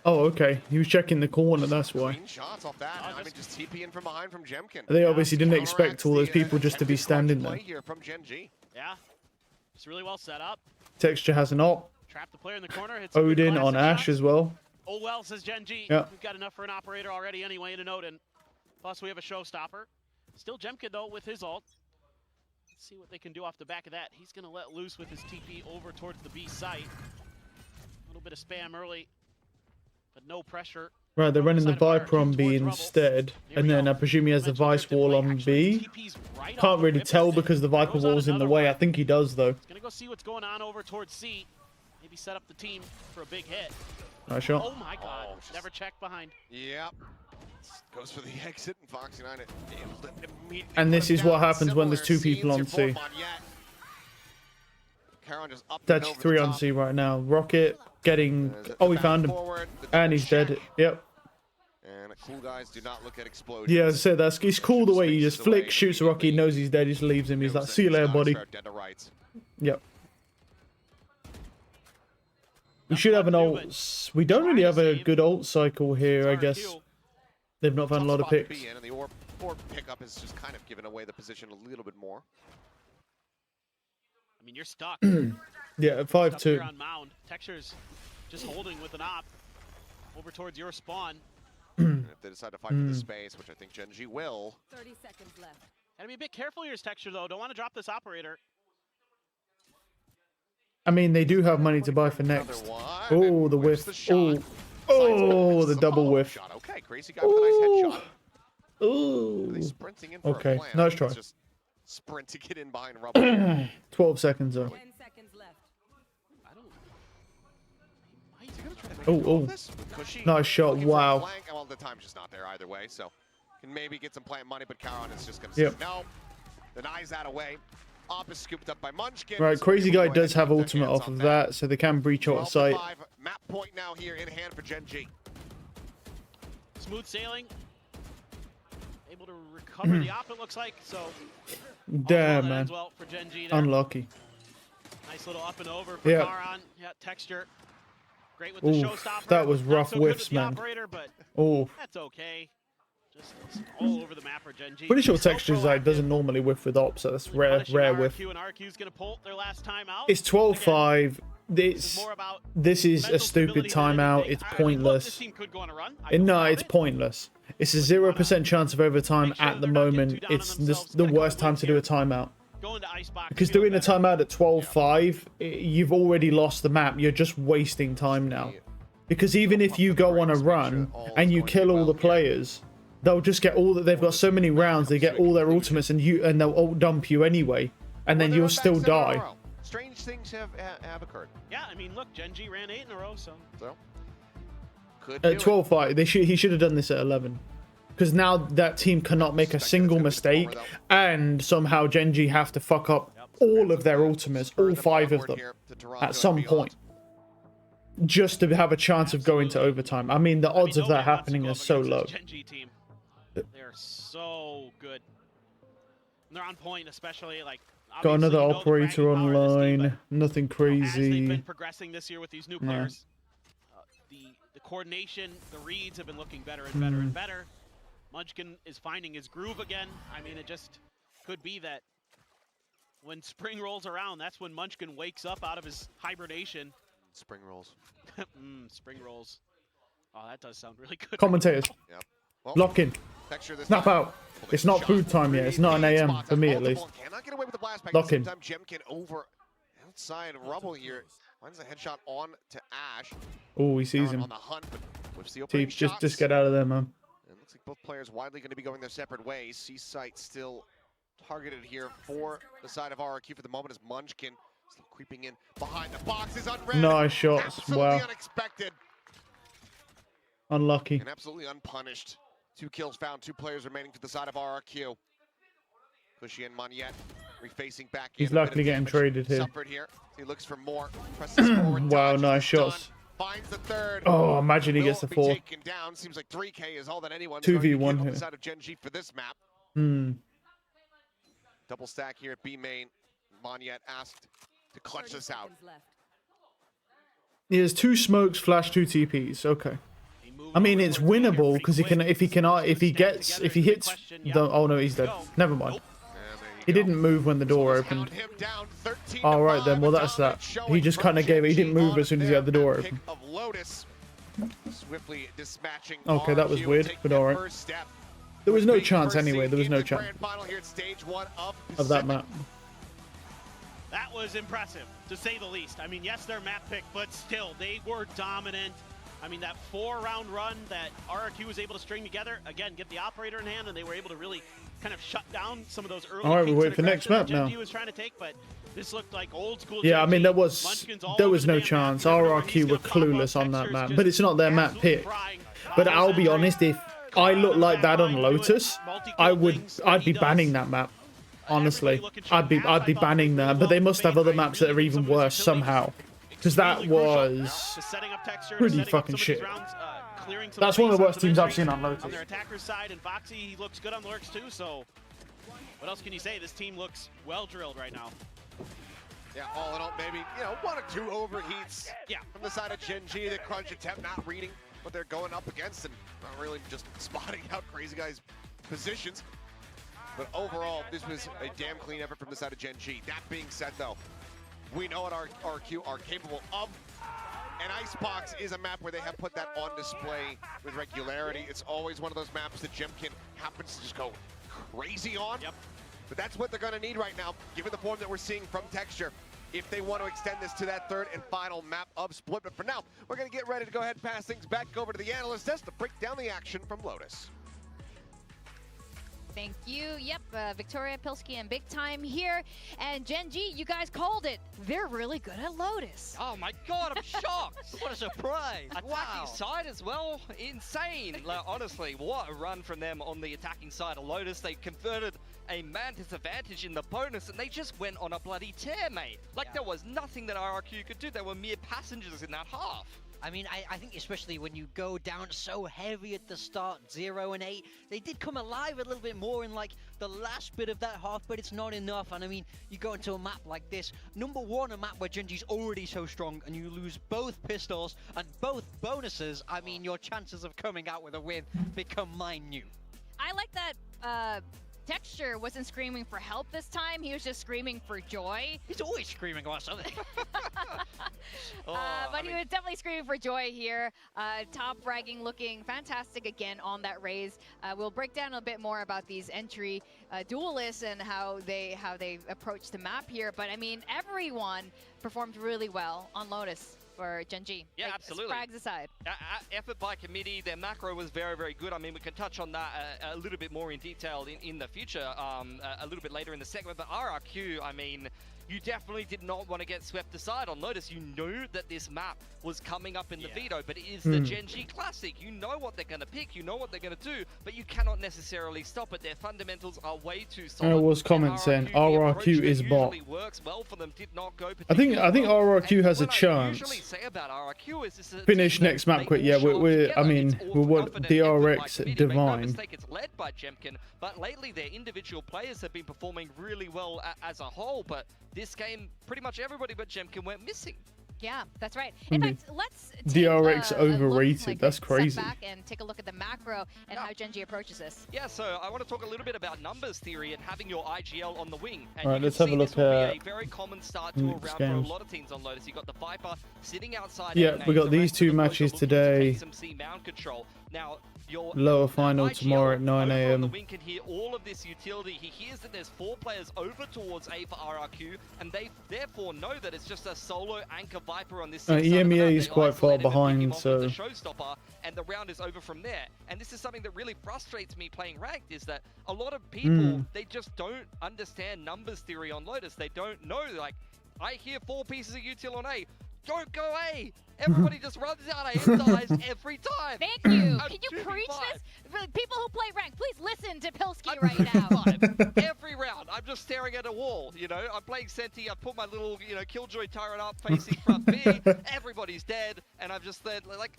Oh, okay. He was checking the corner, that's why. Shots off that. I mean, just TPing from behind from Jemkin. They obviously didn't expect all those people just to be standing there. Here from GENG. Yeah, it's really well set up. Texture has an ult. Trap the player in the corner. Odin on Ash as well. Oh well, says GENG. Yeah. We've got enough for an operator already anyway in an Odin. Plus we have a Showstopper. Still Jemkin though with his ult. Let's see what they can do off the back of that. He's gonna let loose with his TP over towards the B site. A little bit of spam early, but no pressure. Right, they're running the Viper on B instead, and then I presume he has the Vice Wall on B. Can't really tell because the Viper Wall's in the way. I think he does though. He's gonna go see what's going on over towards C. Maybe set up the team for a big hit. Nice shot. Oh my god, never checked behind. Yep. Goes for the exit, and Foxy9 immediately. And this is what happens when there's 2 people on C. That's 3 on C right now. Rocket getting... Oh, we found him. And he's dead. Yep. And cool guys do not look at explosions. Yeah, as I said, he's cool the way he just flicks, shoots Rocky, knows he's dead, just leaves him. He's like, see you later, buddy. Yep. We should have an ult. We don't really have a good ult cycle here, I guess. They've not found a lot of picks. And the orb pickup has just kind of given away the position a little bit more. I mean, you're stuck. Yeah, 5-2. On mound. Texture's just holding with an op over towards your spawn. If they decide to fight for the space, which I think GENG will. 30 seconds left. Gotta be a bit careful here, Texture, though. Don't want to drop this operator. I mean, they do have money to buy for next. Oh, the whiff. Oh, the double whiff. Okay, Crazy Guy with a nice headshot. Oh. Okay, nice try. Just sprint to get in behind rubber. 12 seconds though. 10 seconds left. Oh. Nice shot. Wow. Well, the time's just not there either way, so can maybe get some plant money, but Charon is just going to say no. Denies that away. Op is scooped up by Munchkin. Right, Crazy Guy does have ultimate off of that, so they can breach out of sight. Map point now here in hand for GENG. Smooth sailing. Able to recover the op, it looks like. So damn, man. Well for GENG Unlucky. Nice little up and over for Charon. Yeah, Texture. Great with the Showstopper. That was rough so whiffs, man. Oh. That's okay. Just all over the map for GENG. Pretty sure Texture's like doesn't normally whiff with ops, so that's rare whiff. RRQ's gonna pull their last time out. It's 12-5. This is a stupid timeout. It's pointless. This team could go on a run. No, it's pointless. It's a 0% chance of overtime at the moment. It's the worst time to do a timeout. Because doing a timeout at 12-5, you've already lost the map. You're just wasting time now. Because even if you go on a run and you kill all the players, they'll just get all that. They've got so many rounds. They get all their ultimates, and they'll ult dump you anyway, and then you'll still die. Strange things have occurred. Yeah, I mean, look, GENG ran 8 in a row, so could At 12-5, he should have done this at 11. Because now that team cannot make a single mistake, and somehow GENG have to fuck up all of their ultimates, all 5 of them, at some point, just to have a chance of going to overtime. I mean, the odds of that happening are so low. They're so good. And they're on point, especially like. Got another operator online. Nothing crazy. As they've been progressing this year with these new players, the coordination, the reads have been looking better and better and better. Munchkin is finding his groove again. I mean, it just could be that when spring rolls around, that's when Munchkin wakes up out of his hibernation. Spring rolls. Spring rolls. Oh, that does sound really good. Commentators. Yep. Well, lock in. Snap out. It's not food time yet. It's not an AM for me, at least. Cannot get away with the blast back. Lock in. Gemkin over outside rubble here. Finds a headshot on to Ash. Oh, he sees him. On the hunt, but with the opening Teep, just get out of there, man. It looks like both players widely going to be going their separate ways. C-Site still targeted here for the side of RRQ for the moment as Munchkin still creeping in behind the boxes. Nice shots. Absolutely wow. Unexpected. Unlucky. And absolutely unpunished. 2 kills found, 2 players remaining to the side of RRQ. Cushy and Moniette refacing back in. He's likely getting traded here. Suffered here. He looks for more. Presses forward. Wow, nice shots. Finds the third. Oh, imagine he gets the 4. Taken down. Seems like 3K is all that anyone's 2v1 on here. the side of GENG for this map. Double stack here at B main. Moniette asked to clutch this out. He has 2 smokes, flash 2 TPs. Okay. I mean, it's winnable because he hits the. Oh no, he's dead. Never mind. He didn't move when the door opened. All right then. Well, that's that. He just kind of gave it. He didn't move as soon as he had the door open. Okay, that was weird, but all right. There was no chance anyway. There was no chance of that map. That was impressive, to say the least. I mean, yes, they're map pick, but still, they were dominant. I mean, that 4-round run that RRQ was able to string together, again, get the operator in hand, and they were able to really kind of shut down some of those early. All right, we wait for next map now. Was trying to take, but this looked like old school. Yeah, I mean, there was no chance. RRQ were clueless on that map, but it's not their map pick. But I'll be honest, if I looked like that on Lotus, I'd be banning that map. Honestly, I'd be banning that. But they must have other maps that are even worse somehow. Because that was pretty fucking shit. That's one of the worst teams I've seen on Lotus. On their attacker's side, and Foxy, he looks good on the lurks too, so what else can you say? This team looks well drilled right now. Yeah, all in all, maybe, 1 or 2 overheats from the side of GENG. The crunch attempt not reading what they're going up against and not really just spotting out Crazy Guy's positions. But overall, this was a damn clean effort from the side of GENG. That being said, though, we know what RRQ are capable of. And Icebox is a map where they have put that on display with regularity. It's always one of those maps that Gemkin happens to just go crazy on. Yep. But that's what they're going to need right now, given the form that we're seeing from Texture, if they want to extend this to that 3rd and final map of Split. But for now, we're going to get ready to go ahead and pass things back over to the analyst desk to break down the action from Lotus. Thank you. Yep, Victoria, Pilsky, and Big Time here. And GENG, you guys called it. They're really good at Lotus. Oh my god, I'm shocked. What a surprise. Attacking side as well, insane. Like, honestly, what a run from them on the attacking side of Lotus. They converted a man disadvantage in the bonus, and they just went on a bloody tear, mate. Like, there was nothing that RRQ could do. They were mere passengers in that half. I mean, I think especially when you go down so heavy at the start, 0 and 8, they did come alive a little bit more in like the last bit of that half, but it's not enough. And I mean, you go into a map like this, number 1, a map where GENG's already so strong, and you lose both pistols and both bonuses. I mean, your chances of coming out with a win become minute. I like that Texture wasn't screaming for help this time. He was just screaming for joy. He's always screaming about something. But he was definitely screaming for joy here. Top fragging looking fantastic again on that raise. We'll break down a bit more about these entry duelists and how they approach the map here. But I mean, everyone performed really well on Lotus for GENG. Yeah, like, absolutely. Frags aside. Effort by committee, their macro was very, very good. I mean, we can touch on that a little bit more in detail in the future, a little bit later in the segment. But RRQ, I mean, you definitely did not want to get swept aside on Lotus. You knew that this map was coming up in the veto, but it is the GENG Classic. You know what they're going to pick, you know what they're going to do, but you cannot necessarily stop it. Their fundamentals are way too solid. There was comments saying RRQ is bot. Works well for them, did not go I think RRQ has a chance. Say about RRQ is this Finish next map quick. Yeah, I mean, we're what DRX Divine. It's led by Jemkin, but lately their individual players have been performing really well as a whole. But this game, pretty much everybody but Jemkin went missing. Yeah, that's right. In fact, let's take DRX overrated. Like that's crazy. Step back and take a look at the macro and how GENG approaches this. Yeah, so I want to talk a little bit about numbers theory and having your IGL on the wing. And all right, let's have a look at a very common start to a round for a lot of teams on Lotus. You got the Viper sitting outside. Yeah, we got these two matches today. Now, your lower final tomorrow at 9 AM. The wing can hear all of this utility. He hears that there's 4 players over towards A for RRQ, and they therefore know that it's just a solo anchor Viper on this. EMEA is quite far behind, so showstopper, and the round is over from there. And this is something that really frustrates me playing ranked, is that a lot of people they just don't understand numbers theory on Lotus. They don't know, like, I hear 4 pieces of util on A. Don't go A. Everybody just runs out A and dies every time. Thank you. Can you preach this? People who play rank, please listen to Pilsky right now. Every round, I'm just staring at a wall. You know, I'm playing Senti. I put my little, Killjoy turret up facing front B. Everybody's dead, and I'm just there like.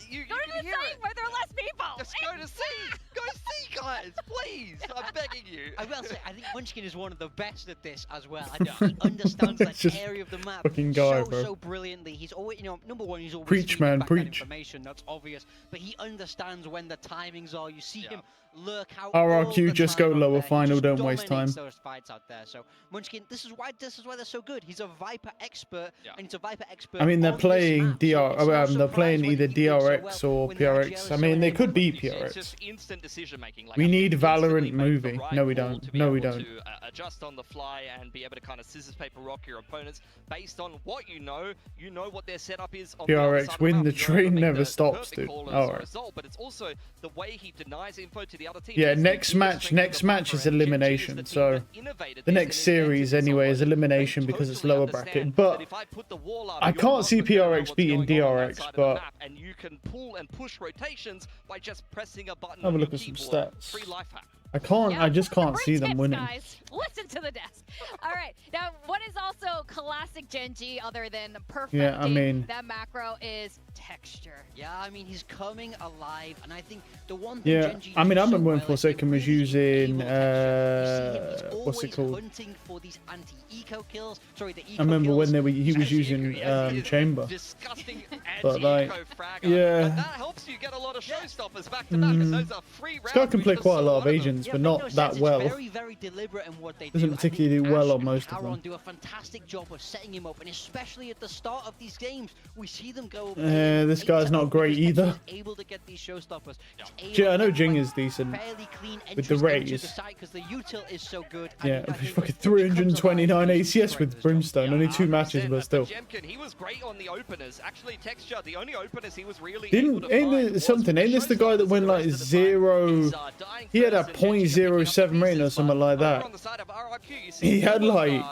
You go to the site where there are less people. Just go to C. Go see, guys, please. I'm begging you. I will say, I think Munchkin is one of the best at this as well. I know he understands that area of the map so brilliantly. He's always, number one, he's always preach, man, preach. Information that's obvious, but he understands when the timings are. You see him lurk out. RRQ just go lower final. Don't waste time. Those fights out there. So Munchkin, this is why they're so good. He's a Viper expert, and he's a Viper expert. I mean, they're playing they're playing either DRX or PRX. I mean, they could be PRX. It's just instant decision making. We need Valorant moving. No, we don't. No, we don't. To adjust on the fly and be able to kind of scissors paper rock your opponents based on what you know. You know what their setup is. On PRX win. The train never stops, dude. All right. But it's also the way he denies info to the other team. Yeah, next match is elimination. So the next series anyway is elimination because it's lower bracket. But I can't see PRX beating DRX. But and you can pull and push rotations by just pressing a button. Have a look at some stats. Free life hack. I just can't see them winning. Guys. Listen to the desk. All right. Now, what is also classic GENG other than perfect? Yeah, I mean, that macro is texture. Yeah, I mean, he's coming alive, and I think the one thing GENG I mean, I remember when Forsaken was using what's it called? Hunting for these anti-eco kills. Sorry, the eco I remember kills. when he was using Chamber. Disgusting but like, yeah, but that helps you get a lot of showstoppers back to back, and those are free rounds. This guy can play quite a lot of agents, but not that well. Very deliberate in what they doesn't particularly do well on most of them. Do a fantastic job of setting him up, and especially at the start of these games, we see them go. This guy's not great either. Able to get these showstoppers. I know Jing is decent with the raise. Because the util is so good. Yeah, fucking 329 ACS with Brimstone. Only 2 matches, but still. He was great on the openers. Actually, Texture, the only openers he was really ain't this the guy that went like 0? He had a 0.07 rating or something like that. He had like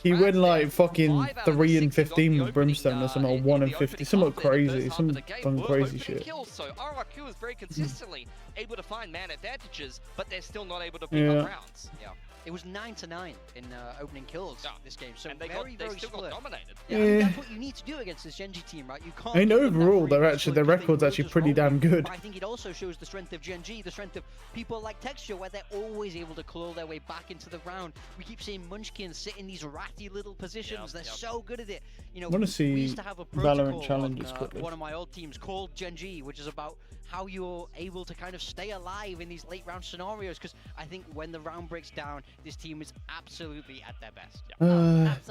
he went like fucking 3 and 15 with Brimstone or something, or 1 and 50, something crazy, some fun crazy shit. So RRQ is very consistently able to find man advantages, but they're still not able to pick up rounds. Yeah. It was 9-9 in opening kills this game, so and they very still got dominated. Yeah, I mean, that's what you need to do against this GENG team, right? You can't. I mean, give them that overall, free their record's will actually just pretty roll damn you. good. But I think it also shows the strength of GENG, the strength of people like Texture, where they're always able to claw their way back into the round. We keep seeing Munchkin sit in these ratty little positions. They're so good at it. You know, I want to see we used to have a Valorant protocol challenges on, quickly. one of my old teams called GENG, which is about how you're able to kind of stay alive in these late round scenarios, because I think when the round breaks down, this team is absolutely at their best.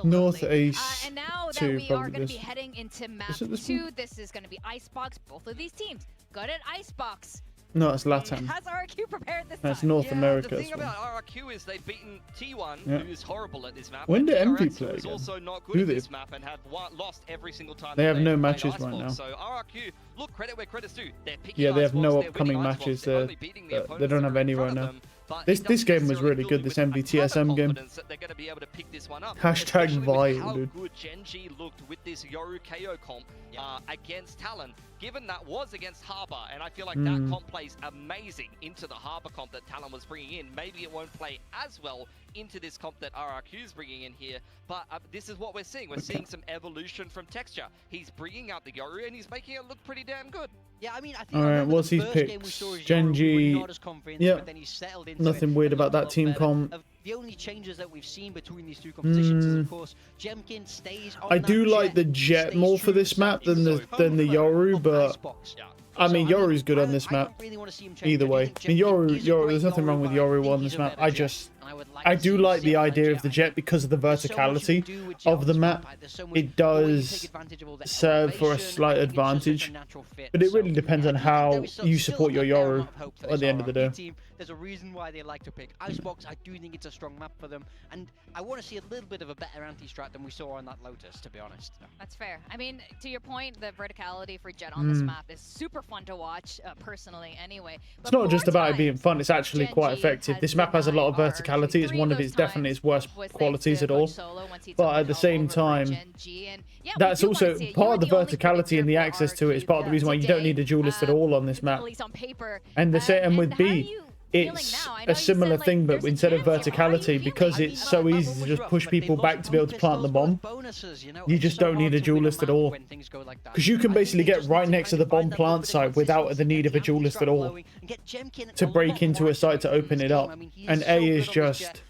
North Ace. And now that 2, we are probably going to be this. heading into map Is it this 2, one? this is going to be Icebox. Both of these teams good at Icebox. No, it's Latam. Has RRQ prepared this That's time? North America. The as thing well. about RRQ is they've beaten T1, Yeah. who is horrible at this map. When and did MP DRX, play who is again? also not Do good at they? this map and have lost every single time. They that have they've no played matches Icebox. right now. So RRQ, look, credit where credit's due. They're picking Yeah, they have Icebox, no they're upcoming winning matches. Icebox, they're only beating the They opponents don't that have are any in right front of now. them, but This it doesn't game was necessarily really fill good, you this with a ton of MVTSM game. confidence that they're going to be able to pick this one up. Hashtag Especially with vile, how dude. good GENG looked with this Yoru KO comp against Talon, given that was against Harbor, and I feel like that comp plays amazing into the Harbor comp that Talon was bringing in. Maybe it won't play as well into this comp that RRQ is bringing in here, but this is what we're seeing. We're seeing some evolution from Texture. He's bringing out the Yoru, and he's making it look pretty damn good. Yeah, I mean, I think Alright, what's his picks? GENG. Yeah. Nothing weird about that team comp. The only changes that we've seen between these two competitions is, of course, Jemkin stays on I that do like jet, the Jet stays more for true this to map than the himself. Yoru, but Icebox. I mean, So, Yoru's good on this I map. don't really want to see him change. Either I do way, think I mean, Jemkin is a great there's nothing wrong with but I Yoru think on he's this a map. better I jet, and would like I to do see like the him idea jet. of the Jet because of the There's so much you verticality can do with Jet of on the this map. There's so much It more you can does take advantage of all the serve for a elevation. slight I think it's just advantage, such a natural fit. but it really So, depends yeah, on I think how there is you still support your a fair Yoru amount of hope for at this the end of the RRQ day. team. There's a reason why they like to pick Icebox. I do think it's a strong map for them, and I want to see a little bit of a better anti-strat than we saw on that Lotus, to be honest. That's fair. I mean, to your point, the verticality for Jet on this map is super fun to watch, personally, anyway. It's not just about it being fun, it's actually quite effective. This map has a lot of verticality. It's one of its definitely its worst qualities at all. But at the same time, that's also part of the verticality and the access to it is part of the reason why you don't need a duelist at all on this map. And the same with B. It's a similar thing, but instead of verticality, because it's so easy to just push people back to be able to plant the bomb, you just don't need a duelist at all. Because you can basically get right next to the bomb plant site without the need of a duelist at all to break into a site to open it up. And A is just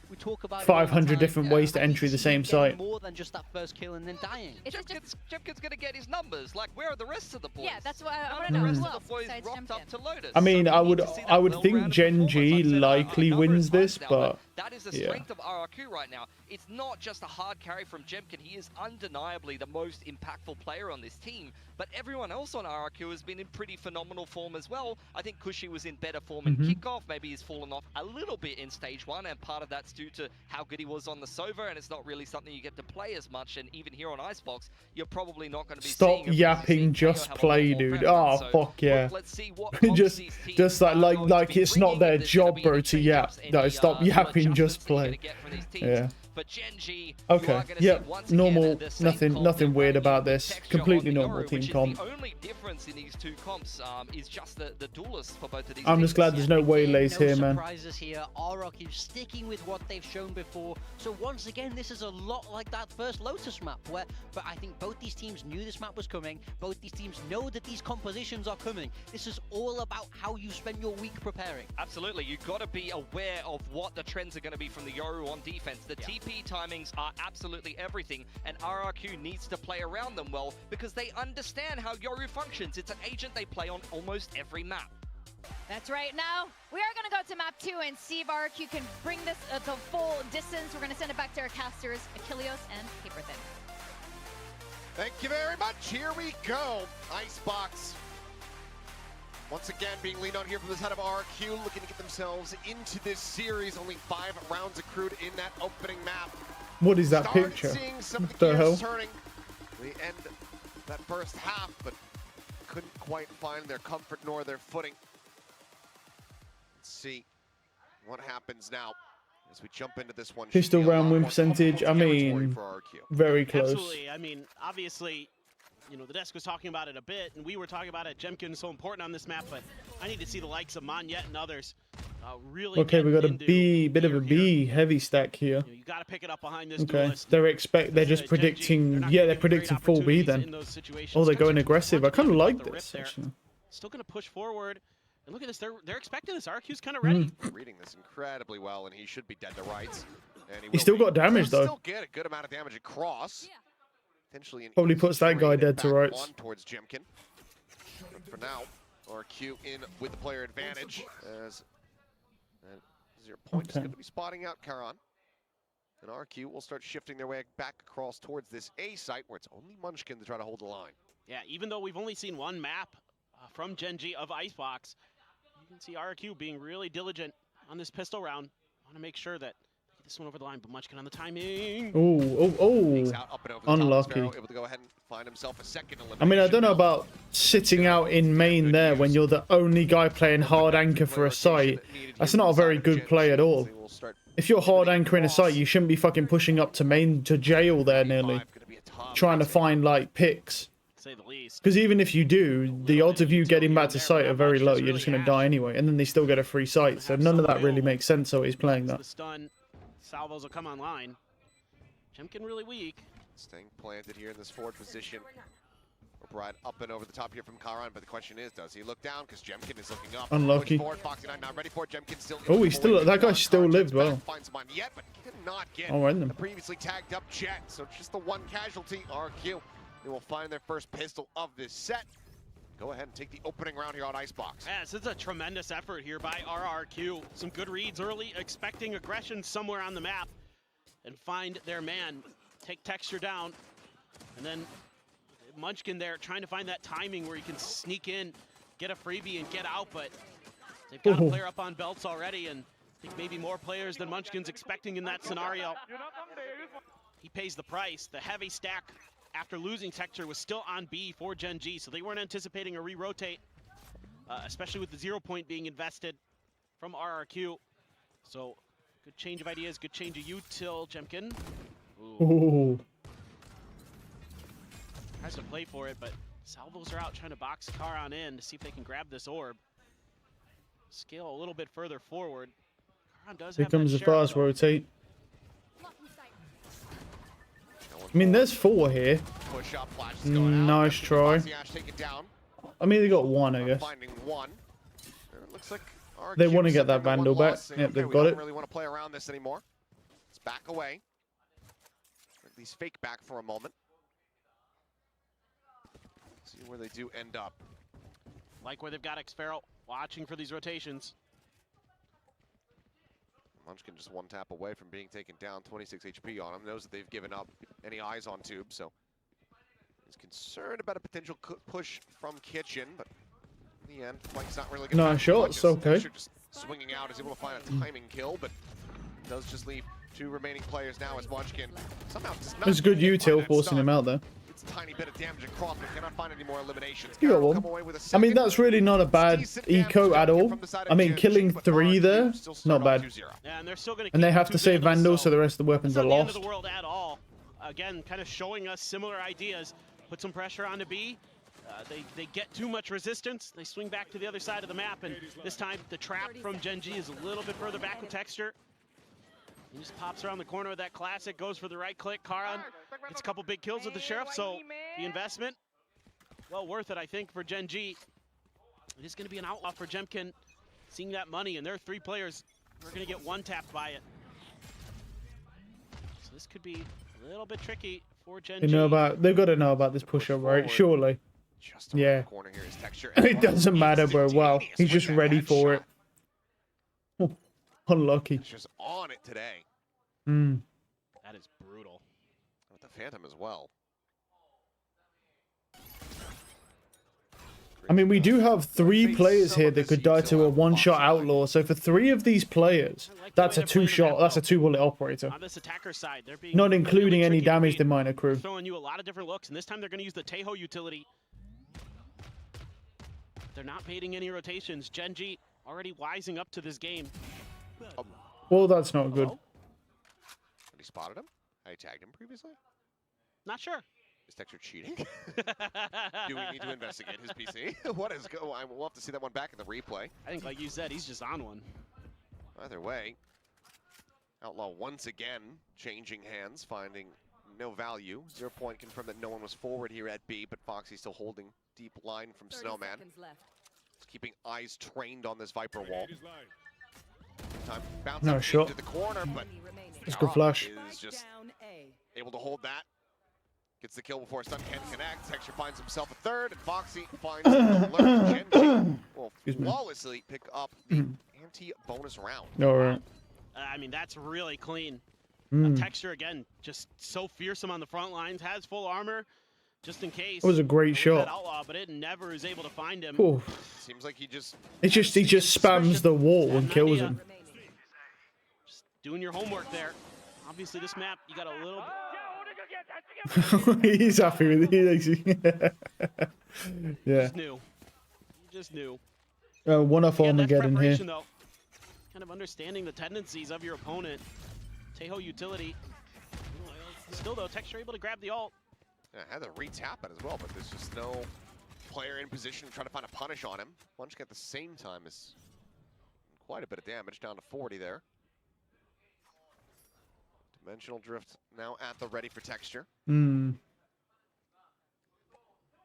500 different ways to enter the same site. More than just that first kill and then dying. Jemkin's going to get his numbers. Like, where are the rest of the boys? Yeah, that's what I want The to know rest as of well. the boys besides rocked up Jemkin. to Lotus. I mean, So I we would need to see that think well-rounded GENG performance. I've said that likely a number of wins this, times now, but that is the yeah. strength of RRQ right now. It's not just a hard carry from Jemkin. He is undeniably the most impactful player on this team. But everyone else on RRQ has been in pretty phenomenal form as well. I think Cushy was in better form in kickoff. Maybe he's fallen off a little bit in stage 1, and part of that's due to how good he was on the Sova, and it's not really something you get to play as much. And even here on Icebox, you're probably not going to be stop seeing yapping, just play, dude. Oh, fuck yeah. Let's see what just like it's not their job, bro, to yap. No, stop yapping, just play. Yeah. But GENG, okay, yep, normal, nothing weird about this. Completely normal team comp. The only difference in these two comps is just the duelists for both of these I'm just glad there's no waylays here, man. Surprises here. RRQ sticking with what they've shown before. So once again, this is a lot like that first Lotus map, but I think both these teams knew this map was coming. Both these teams know that these compositions are coming. This is all about how you spend your week preparing. Absolutely, you've got to be aware of what the trends are going to be from the Yoru on defense. The TP timings are absolutely everything, and RRQ needs to play around them well because they understand how Yoru functions. It's an agent they play on almost every map. That's right. Now, we are going to go to map 2 and see if RRQ can bring this to full distance. We're going to send it back to our casters, Achilleos and Paper Thin. Thank you very much. Here we go. Icebox. Once again, being leaned on here from the side of RRQ, looking to get themselves into this series. Only 5 rounds accrued in that opening map. What is that Started picture? Seeing some of What the the gears hell? turning. We end that first half, but couldn't quite find their comfort nor their footing. Let's see what happens now as we jump into this one. Pistol Should be a round lot win more percentage, I comfortable territory mean, for RRQ. very close. Absolutely. I mean, obviously, you know, the desk was talking about it a bit, and we were talking about it. Jemkin is so important on this map, but I need to see the likes of Monyet and others really. Okay, we got a bit of a B heavy stack here. You got to pick it up behind this. Okay, duelist. they're just predicting. Yeah, they're predicting full B then. Oh, they're going aggressive. I kind of like this actually. Still going to push forward. And look at this. They're expecting this. RRQ's kind of ready. Reading this incredibly well, and he should be dead to rights. And He still got damage though. Still get a good amount of damage across. Potentially Probably puts that guy dead to rights. Towards Jemkin. But for now, RRQ in with the player advantage as 0 point is going to be spotting out Karan. And RRQ will start shifting their way back across towards this A site where it's only Munchkin to try to hold the line. Yeah, even though we've only seen one map from GENG of Icebox, you can see RRQ being really diligent on this pistol round. Want to make sure that they get this one over the line, but Munchkin on the timing. Unlucky. Able to go ahead and find himself a second elimination. I mean, I don't know about sitting out in main there when you're the only guy playing hard anchor for a site. That's not a very good play at all. If you're hard anchoring a site, you shouldn't be fucking pushing up to main to jail there nearly. Trying to find like picks. Because even if you do, the odds of you getting back to site are very low. You're just going to die anyway. And then they still get a free site. So none of that really makes sense how he's playing that. The stun salvos will come online. Jemkin really weak. Staying planted here in this forward position. Right up and over the top here from Karan, but the question is, does he look down? Because Jemkin is looking up. Unlucky. Foxy9 not ready for it. Jemkin still. Oh, he's still. That guy still lived well. Finds him on yet, but cannot get the previously tagged up Jet. So just the one casualty. RRQ. They will find their first pistol of this set. Go ahead and take the opening round here on Icebox. Yeah, this is a tremendous effort here by RRQ. Some good reads early, expecting aggression somewhere on the map, and find their man. Take texture down, and then Munchkin there trying to find that timing where he can sneak in, get a freebie, and get out, but they've got a player up on belts already, and I think maybe more players than Munchkin's expecting in that scenario. He pays the price. The heavy stack after losing texture was still on B for GENG, so they weren't anticipating a re-rotate, especially with the 0 point being invested from RRQ. So good change of ideas, good change of util, Jemkin. Ooh. Tries to play for it, but salvos are out trying to box Karan in to see if they can grab this orb. Scale a little bit further forward. Karan does Here have comes that the sheriff, fast rotate. I mean, there's 4 here. Nice try. I mean, they got 1, I guess. They want to get that Vandal back. Yep, they've got it. Really want to play around this anymore. Let's back away. Or at least fake back for a moment. See where they do end up. Like where they've got Xferal watching for these rotations. Munchkin just one tap away from being taken down, 26 HP on him. Knows that they've given up any eyes on Tube, so he's concerned about a potential push from Kitchen, but in the end, Mike's not really going to. No shots, okay. Just swinging out, is able to find a timing kill, but does just leave 2 remaining players now as Munchkin somehow does not. It's good util forcing him out there. It's a tiny bit of damage across, but cannot find any more eliminations. You got 1. I mean, that's really not a bad eco at all. I mean, killing 3 there, not bad. Yeah, and they're still going to. And they have to save Vandal, so the rest of the weapons are lost. Not the end of the world at all. Again, kind of showing us similar ideas. Put some pressure on to B. They get too much resistance. They swing back to the other side of the map, and this time the trap from GENG is a little bit further back with texture. He just pops around the corner with that classic, goes for the right click. Karan gets a couple big kills with the sheriff, so the investment, well worth it, I think, for GENG. It is going to be an outlaw for Jemkin, seeing that money, and there are 3 players who are going to get one tapped by it. So this could be a little bit tricky for GENG. They've got to know about this push-up, right? Surely. Yeah. It doesn't matter, bro. Wow, he's just ready for it. Oh, unlucky. He's just on it today. That is brutal. With the Phantom as well. I mean, we do have 3 players here that could die to a one-shot outlaw. So for 3 of these players, that's a 2-shot. That's a 2-bullet operator. On this attacker side, they're being not including any damage they might accrue. Throwing you a lot of different looks, and this time they're going to use the Tejo utility. They're not baiting any rotations. GENG already wising up to this game. Well, that's not good. Had he spotted him? Had he tagged him previously? Not sure. Is Texture cheating? Do we need to investigate his PC? What is go? We'll have to see that one back in the replay. I think, like you said, he's just on one. Either way, Outlaw once again changing hands, finding no value. 0 point confirmed that no one was forward here at B, but Foxy still holding deep line from 30 Snowman. seconds left. Just keeping eyes trained on this Viper wall. Time bounce No up shot. into the corner, but Enemy remaining. Let's go flash. is just Down A. able to hold that. Gets the kill before Stun can connect. Texture finds himself a third, and Foxy finds the alert. Genji will flawlessly pick up the anti-bonus round. All right. I mean, that's really clean. Mm. Texture, again, just so fearsome on the front lines. Has full armor, just in case. It was a great shot. That Outlaw, but it never is able to find him. Ooh. Seems like he just He just spams the wall and kills him. Remaining. Just doing your homework there. Obviously, this map, you got a little bit. He's happy with it. Yeah. Just knew. You just knew. One off Again, that's Armageddon here. preparation, though. Kind of understanding the tendencies of your opponent. Teho utility. Still, though, Texture able to grab the ult. yeah, had to re-tap it as well, but there's just no player in position to try to find a punish on him. Punch at the same time is quite a bit of damage, down to 40 there. Dimensional Drift now at the ready for Texture. Hmm.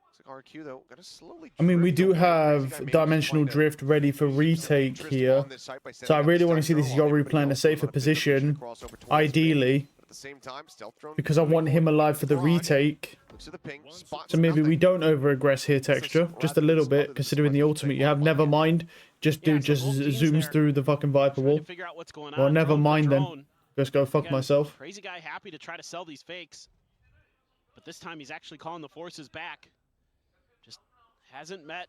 Looks like RRQ though, gonna slowly. I mean, we drift do away. Crazy guy have maybe Dimensional just Drift ready for retake drift here. on this site by So I sending up really the want to see Stealth this Drone. Yoru playing a Also safer wanna pick up position, across over towards the ideally, mid. But at the same time, Stealth Drone because I want him alive for the retake. looks at the ping, spots So maybe we nothing. don't over-aggress here, Texture. Just a little bit, considering the ultimate you have. Never mind. Just Yeah, dude so just both teams zooms there through the fucking Viper Trying wall. to figure out what's going Well, on. never Drone for mind then. drone. Just go fuck Again, myself. Crazy guy happy to try to sell these fakes. But this time he's actually calling the forces back. Just hasn't met.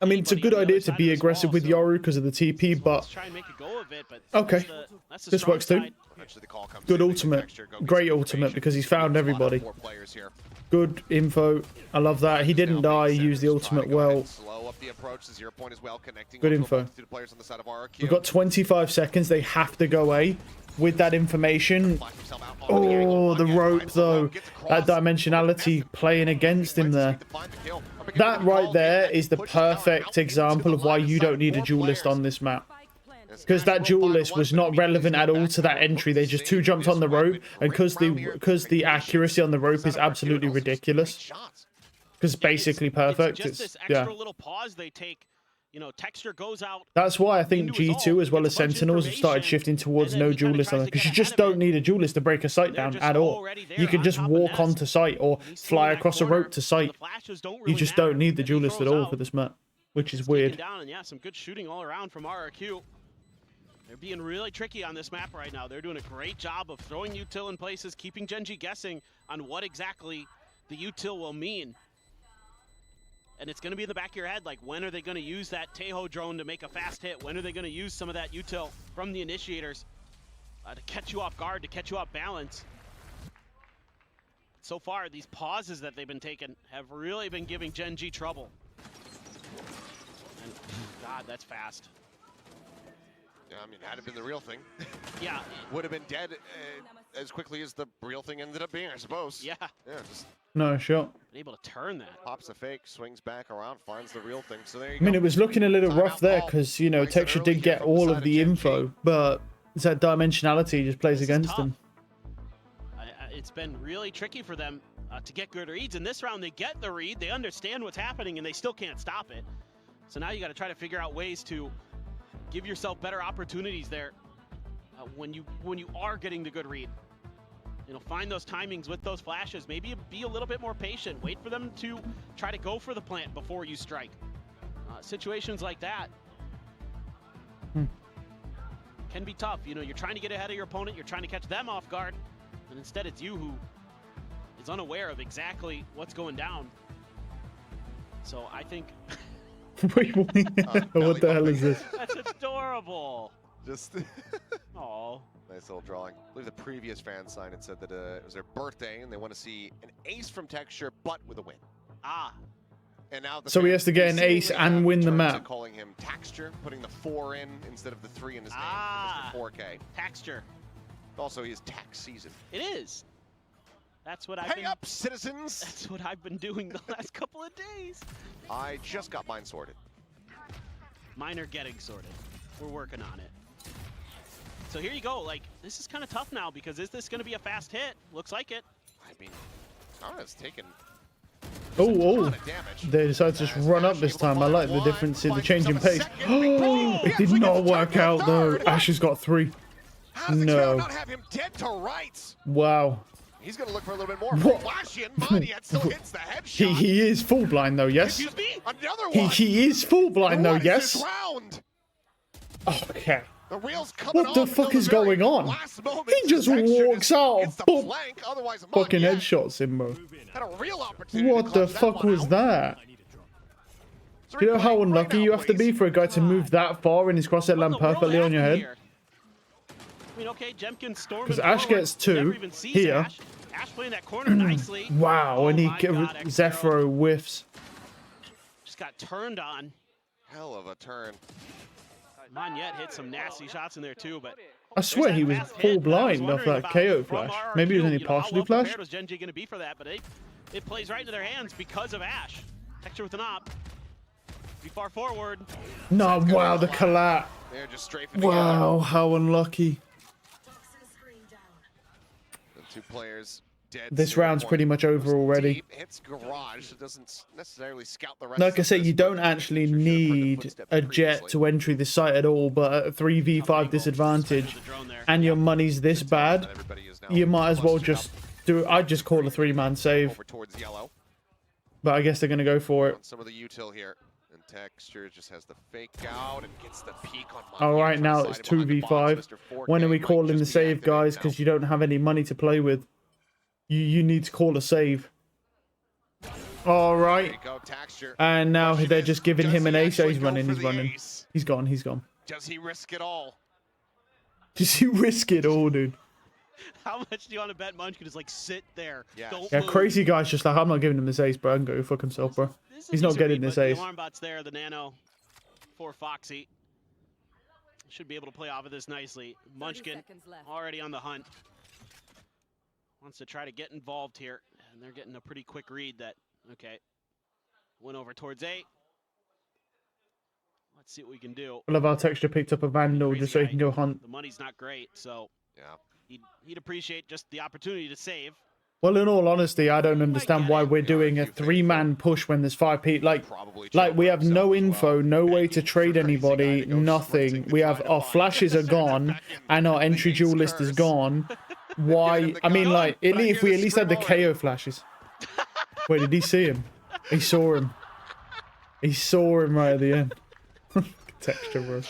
I mean, it's a anybody good on the other idea to side be of this aggressive wall, with so- Yoru because of the TP, so but let's try and make a go of it, but Okay. that's the This strong works too. side. Eventually the call comes good in, ultimate. Texture, go get Great some ultimate information. because he's found Spot on everybody. 4 players here. Good info. I love that. He didn't die. He used the ultimate well. Slow up the approach. The 0 point as well, connecting Good onto a info. multitude of players on the side of RRQ. We've got 25 seconds. They have to go A with that information. Flash himself out on the angle. Oh, the Again, rope finds the low, though. gets That across. dimensionality playing against him there. That right there is the perfect example of why you don't need a duelist on this map. Because that duelist was not relevant at all to that entry. They just two jumped on the rope, and because the accuracy on the rope is absolutely ridiculous. Because basically perfect. It's just this It's, extra yeah. little pause they take. You know, Texture goes out. That's why I think into his G2 ult, as well as gets a bunch of Sentinels have started information, shifting towards and then no he kinda duelist on tries it. to Because get you just ahead of don't it. need a duelist to break a site They're down just at all. already there You can on just top of walk Nest. onto site or And he's seeing fly that across a corner, rope to site. the flashes don't You really just matter, don't need the and he duelist at throws all out. for this map, which is Taken weird. down, and yeah, some good shooting all around from RRQ. They're being really tricky on this map right now. They're doing a great job of throwing util in places, keeping Genji guessing on what exactly the util will mean. And it's going to be in the back of your head, like, when are they going to use that Teho drone to make a fast hit? When are they going to use some of that util from the initiators to catch you off guard, to catch you off balance? So far, these pauses that they've been taking have really been giving Genji trouble. And, God, that's fast. Yeah, I mean, had it been the real thing, Yeah, would have been dead as quickly as the real thing ended up being, I suppose. yeah. Yeah, just No shot. Been able to turn that. pops a fake, swings back around, finds the real thing. So there you I mean, go. it was looking a little rough there because, you know, Like I said Texture earlier, did get from the all side of of the Gen G. info, but it's that dimensionality just plays This is against tough. them. It's been really tricky for them to get good reads. In this round, they get the read, they understand what's happening, and they still can't stop it. So now you got to try to figure out ways to give yourself better opportunities there when you are getting the good read. You know, find those timings with those flashes. Maybe be a little bit more patient. Wait for them to try to go for the plant before you strike. Situations like that can be tough. You know, you're trying to get ahead of your opponent. You're trying to catch them off guard. And instead it's you who is unaware of exactly what's going down. So I think Wait, what the hell is this? that's adorable. Just Oh, nice little drawing. I believe the previous fan sign had said that it was their birthday and they want to see an ace from Texture, but with a win. ah, And now the So he fans has to get an ace seemingly and have win the turned to map. calling him Texture, putting the 4 in instead of the 3 in his name Ah. for Mr. 4K. texture. Also, he is tax season. It is. That's what I've Pay been. up, citizens! That's what I've been doing the last couple of days. I just got mine sorted. Mine are getting sorted. We're working on it. So here you go. Like, this is kind of tough now because is this going to be a fast hit? Looks like it. I mean, Zara's taken Oh, they decided to just run up this time. I like the difference in the change in pace. Oh, it did not work out though. Ash has got 3. No. Not have him dead to rights. Wow. He's gonna look for a little bit more. What? Flashy and Mani still hits the headshot. He is full blind though, yes? Excuse me? Another one. He is full blind though, What is yes? this round? Okay. The wheels coming What the off fuck until is the very going on? last moment. He just Texture walks out. gets the Boom. flank, otherwise Fucking Mani headshots him, bro. had a real opportunity What to the clutch that fuck one was out. that? Do you know how unlucky you have to be for a guy to move that far and his crosshair land perfectly on your head? I mean, okay, Jemkin storming. Because Ash gets 2 here. Ash playing that corner nicely. Wow, and he my God, Zephyro whiffs. Just got turned on. Hell of a turn. Monyet hit some nasty shots in there too, but I swear he was full blind off that KO flash. Maybe he was only partially flashed. How was Gen G going to be for that? But it plays right into their hands because of Ash. Texture with an op. Be far forward. No, wow, the collat. They're just strafing Wow, how unlucky. The 2 players dead. This round's pretty much over already. Hits garage. It doesn't necessarily scout the rest. Like I said, you don't actually need a jet to entry the site at all, but at a 3v5 disadvantage, and your money's this bad, you might as well just do it. I'd just call a 3-man save. Over towards yellow. But I guess they're going to go for it. Some of the util here. And Texture just has the fake out and gets the peak on Mani. All right, now it's 2v5. When are we calling the save, guys? Because you don't have any money to play with. You need to call a save. All right. And now they're just giving him an ace. Oh, he's running, he's running. He's gone, he's gone. Does he risk it all? Does he risk it all, dude? How much do you want to bet Munchkin just like sit there? Yeah. Don't Yeah, move. crazy guy's just like, I'm not giving him this ace, bro. I can go fuck himself, bro. He's not getting this ace. The alarm bot's there, the nano for Foxy. Should be able to play off of this nicely. Munchkin already on the hunt. Wants to try to get involved here. And they're getting a pretty quick read that, okay, went over towards A. Let's see what we can do. I love how Texture picked up a Vandal just so he can go hunt. The money's not great, so yeah, he'd appreciate just the opportunity to save. Well, in all honesty, I don't understand why we're doing a 3-man push when there's 5 people. Like we have no info, no way to trade anybody, nothing. We have our flashes are gone and our entry duel list is gone. Why? I mean, like, if we at least had the KO flashes. Wait, did he see him? He saw him. He saw him right at the end. Texture, bro.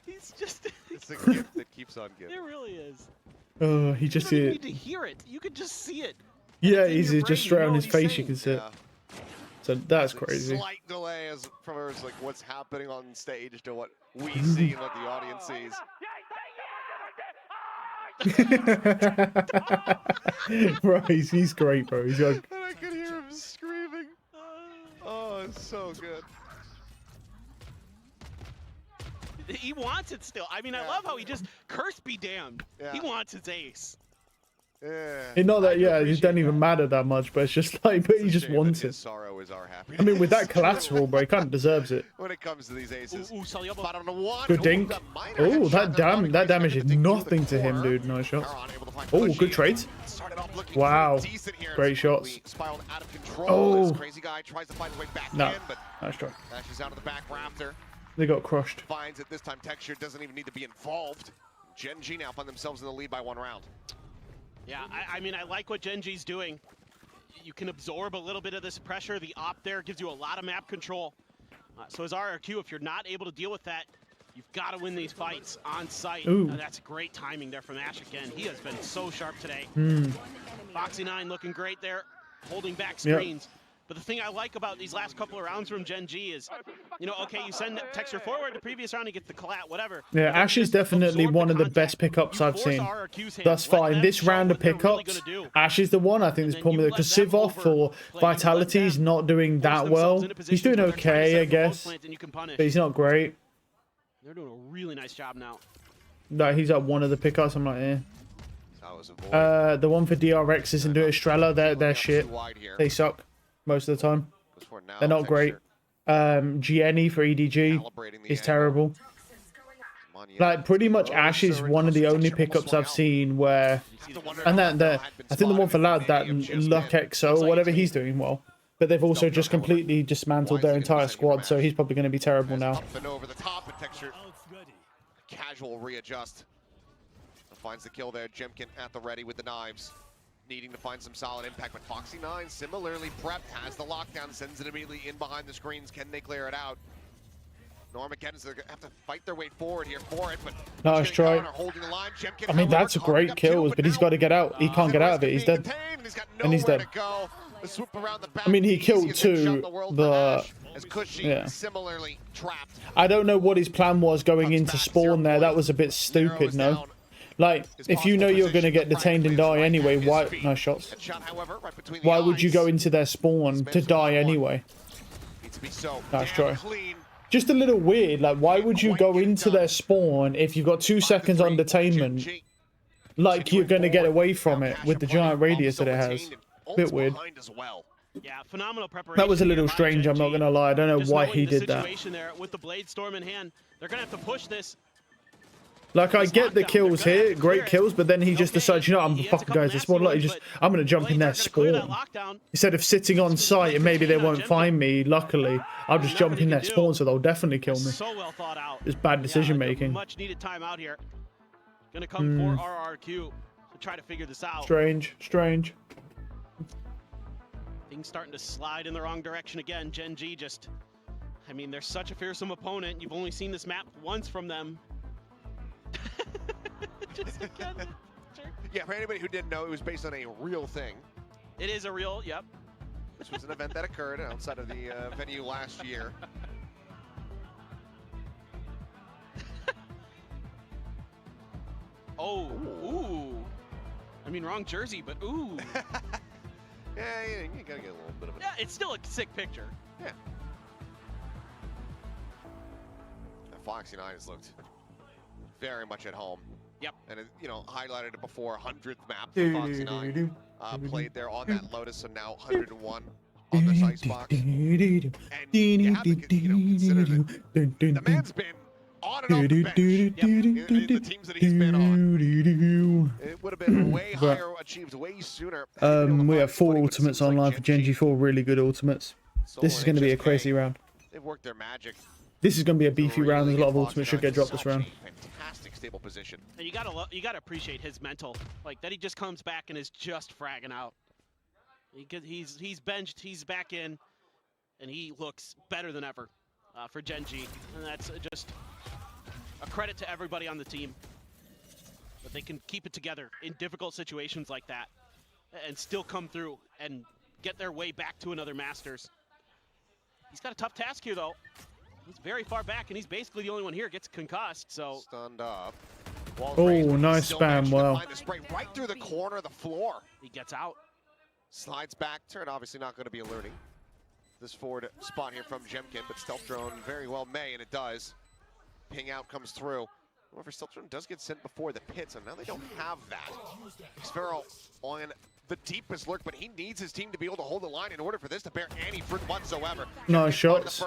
He's just... It's a gift that keeps on giving. It really is. Oh, he just You see don't it. need to hear it. You could just see it. Yeah, It's in he's your just brain. straight You on know his what he's face. You saying. can see it. Yeah. So that's A crazy. slight delay as from like what's happening on stage to what we see and what the audience sees. Bro, he's great, bro. He's got. And I could hear him screaming. Oh, it's so good. He wants it still. I mean, I love how he just curse be damned. Yeah. He wants his ace. Yeah. It's not that, yeah, it doesn't even matter that much, but it's just like, but he just wants it. Sorrow is our happiness. I mean, with that collateral, bro, he kind of deserves it. When it comes to these aces. Ooh, Saliaba. Spot on the one. Good dink. Ooh, minor Oh, headshot that damage to did the nothing to him, corner. dude. Nice shots. Caron able to find Oh, Bushy. good trades. Started off looking Wow. pretty decent here. Great shots. We spiraled out of control. Oh. This crazy guy tries to find his way back No. in, but Nice try. dashes out of the back rafter. They got crushed. Finds it this time. Texture doesn't even need to be involved. Gen G now find themselves in the lead by 1 round. Yeah, I mean, I like what Gen G's doing. You can absorb a little bit of this pressure. The op there gives you a lot of map control. So as RRQ, if you're not able to deal with that, you've got to win these fights on site. Ooh. That's great timing there from Ash again. He has been so sharp today. Hmm. Foxy9 looking great there, holding back screens. But the thing I like about these last couple of rounds from Gen G is, you know, okay, you send Texture forward, the previous round, you get the collat, whatever. Yeah, Ash is definitely one of the best pickups I've seen thus far. In this round of pickups, Ash is the one. I think there's probably because Sivov or Vitality is not doing that well. He's doing okay, I guess, but he's not great. They're doing a really nice job now. No, he's at one of the pickups. I'm like, eh. That was a void. The one for DRX isn't doing Estrella. They're shit. Too wide here. They suck most of the time. Goes for it now. They're not great. Texture GNE for EDG calibrating the is angle. terrible. Like, pretty much Ash is one of the only pickups I've seen where... And then I think the one for Loud, that Luck XO, or whatever, he's doing well. But they've also just completely dismantled their entire squad, so he's probably going to be terrible now. Over the top, and Texture casual readjust. Finds the kill there. Jemkin at the ready with the knives. Needing to find some solid impact, but Foxy9 similarly prepped, has the lockdown, sends it immediately in behind the screens. Can they clear it out? Normageddon's going to have to fight their way forward here for it, but nice try. I mean, that's a great kill, but he's got to get out. He can't get out of it. He's dead. And he's dead. I mean, he killed two, but yeah. I don't know what his plan was going into spawn there. That was a bit stupid, no? Like, if you know you're going to get detained and die anyway, why... Nice shots. Why would you go into their spawn to die anyway? Nice try. Just a little weird. Like, why would you go into their spawn if you've got 2 seconds on detainment? Like, you're going to get away from it with the giant radius that it has. Bit weird. Yeah, phenomenal preparation. That was a little strange, I'm not going to lie. I don't know why he did that. There, with the Blade Storm in hand, they're going to have to push this. Like, I get the kills here, great kills, but then he just decides, you know, I'm fucking guys, this spawn, like, I'm going to jump in their spawn. Instead of sitting on site and maybe they won't find me, luckily, I'll just jump in their spawn, so they'll definitely kill me. It's bad decision making. Much needed time out here. Going to come for RRQ to try to figure this out. Strange. Things starting to slide in the wrong direction again. GENG just, I mean, they're such a fearsome opponent. You've only seen this map once from them. Just again, sure. Yeah, for anybody who didn't know, it was based on a real thing. It is a real, yep. This was an event that occurred outside of the venue last year. Oh, ooh. I mean, wrong jersey, but ooh. Yeah, you gotta get a little bit of it. Yeah, it's still a sick picture. Yeah. Foxy9 has looked very much at home. Yep. And it, you know, highlighted it before, 100th map for Foxy9. Played there on that Lotus, so now 101 on this icebox. And you have to, you know, consider that the man's been on and off the bench. Yep. The teams that he's been on. It would have been way higher, achieved way sooner. We have 4 ultimates online for GENG, 4 really good ultimates. This is going to be a crazy round. They've worked their magic. This is going to be a beefy round. There's a lot of ultimates should get dropped this round. Fantastic stable position. And you gotta appreciate his mental, like that he just comes back and is just fragging out. He's benched, he's back in, and he looks better than ever for GENG, and that's just a credit to everybody on the team that they can keep it together in difficult situations like that and still come through and get their way back to another Masters. He's got a tough task here though. He's very far back, and he's basically the only one here gets concussed, so... Stunned up. Oh, nice spam, wow. Right through the corner of the floor. He gets out. Slides back, turn obviously not going to be alerting this forward spot here from Jemkin, but Stealth Drone very well may, and it does. Ping out comes through. However, Stealth Drone does get sent before the pits, and now they don't have that. Sparrow on the deepest lurk, but he needs his team to be able to hold the line in order for this to bear any fruit whatsoever. Nice shots.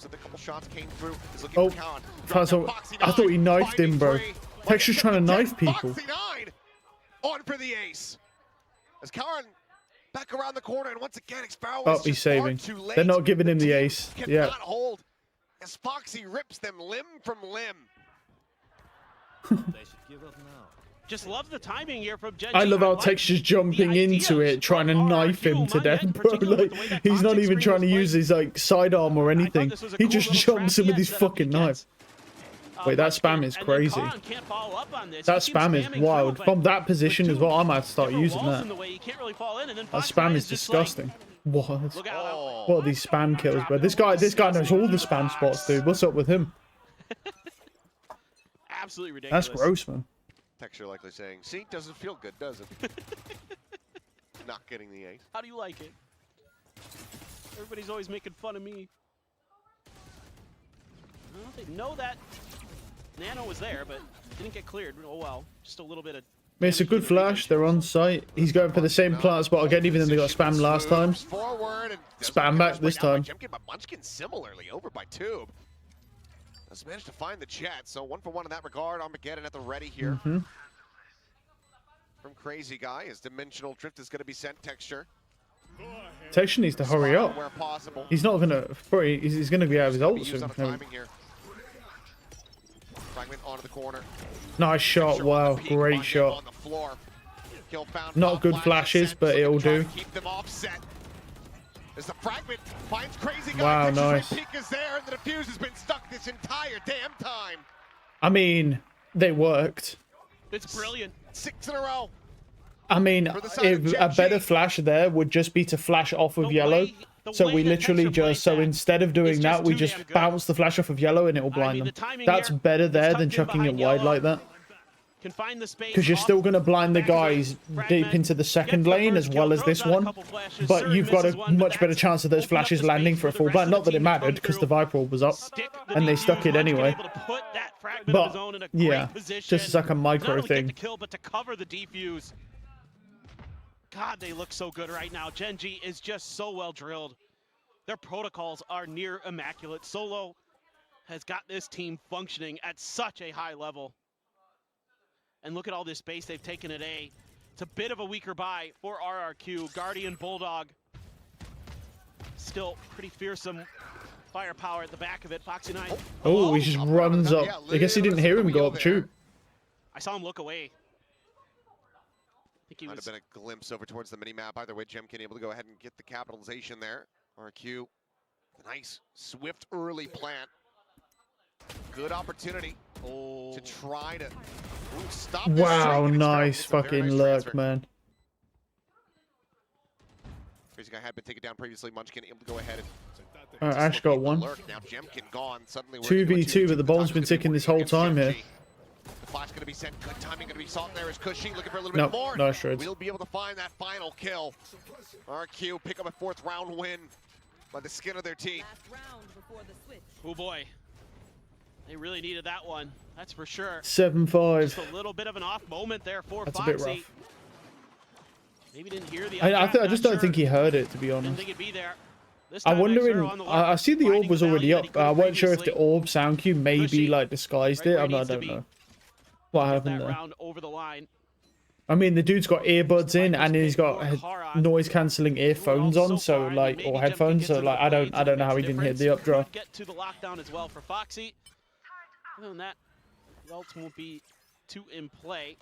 A couple shots came through. Oh, I thought he knifed him, bro. Texture's trying to knife people. Foxy9 on for the ace. As Karen back around the corner, and once again, Sparrow is he's saving. They're not giving him the ace. Yeah. Cannot hold as Foxy rips them limb from limb. They should give up now. Just love the timing here from GENG. I love how Texture's jumping into it, trying to knife him to death, bro. Like, he's not even trying to use his, like, sidearm or anything. He just jumps in with his fucking knife. Wait, that spam is crazy. That spam is wild. From that position as well, I might start using that. That spam is disgusting. What? What are these spam kills, bro? This guy knows all the spam spots, dude. What's up with him? Absolutely ridiculous. That's gross, man. Texture likely saying, see, doesn't feel good, does it? Not getting the ace. How do you like it? Everybody's always making fun of me. Well, they know that Nano was there, but didn't get cleared. Oh well, just a little bit of... It's a good flash. They're on site. He's going for the same plant spot again, even though they got spammed last time. Spam back this time. Munchkin similarly over by Tube. Has managed to find the jet, so 1 for 1 in that regard. Armageddon at the ready here. Mm-hmm. From Crazy Guy, his dimensional drift is going to be sent. Texture. Texture needs to hurry up. Where possible. He's not gonna. He's gonna be out of his ult soon. Fragment onto the corner. Nice shot. Wow, great shot. Not good flashes, but it'll do. Keep them offset. As the fragment finds Crazy Guy. Wow, nice. Peak is there, and the defuse has been stuck this entire damn time. I mean, they worked. It's brilliant. 6 in a row. I mean, if a better flash there would just be to flash off of yellow. So we literally just, so instead of doing that, we just bounce the flash off of yellow and it'll blind them. That's better there than chucking it wide like that. Because you're still going to blind the guys deep into the second lane as well as this one. But you've got a much better chance of those flashes landing for a full blind. Not that it mattered because the Viper orb was up and they stuck it anyway. But yeah, just as like a micro thing. God, they look so good right now. GENG is just so well drilled. Their protocols are near immaculate. Solo has got this team functioning at such a high level. And look at all this space they've taken at A. It's a bit of a weaker buy for RRQ. Guardian Bulldog, still pretty fearsome firepower at the back of it. Foxy 9. Oh, he just runs up. I guess he didn't hear him go up tube. I saw him look away. Might have been a glimpse over towards the mini-map. Either way, GEMG able to go ahead and get the capitalization there. RRQ, nice, swift early plant. Good opportunity to try to stop this. Wow, nice fucking lurk, man. Crazy Guy had been taken down previously. Munchkin able to go ahead and Ash got one. Now GEMG gone. Suddenly 2v2, but the bomb's been ticking this whole time here. The flash going to be sent. Good timing going to be sought there. Is Cushy looking for a little bit more? No shreds. We'll be able to find that final kill. RRQ pick up a 4th round win by the skin of their teeth. Oh boy, they really needed that one. That's for sure. 7-5. Just a little bit of an off moment there for That's Foxy. a bit rough. Maybe didn't hear the. I just don't think he heard it, to be honest. Didn't think it'd be there. I'm wondering. I see the orb was already up. I wasn't sure if the orb sound cue maybe like disguised it. I don't know. What happened there? Over the line. I mean, the dude's got earbuds in and he's got noise cancelling earphones on, so like, or headphones. So like, I don't know how he didn't hit the updraw. Get to the lockdown as well for Foxy. Other than that, the ults won't be too in play.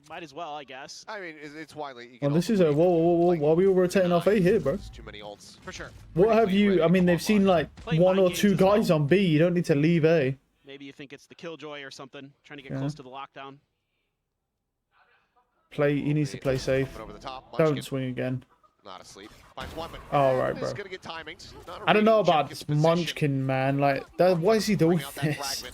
Might as well, I guess. I mean, it's widely. Well, this is a whoa. Why are we all rotating off A here, bro? Too many ults for sure. What have you? I mean, they've seen like 1 or 2 guys on B. You don't need to leave A. Maybe you think it's the Killjoy or something, trying to get close to the lockdown. He needs to play safe. Over the top. Don't swing again. Not asleep. Finds one, but all right, bro. Gonna get timings. I don't know about this Munchkin, man. Like, why is he doing this?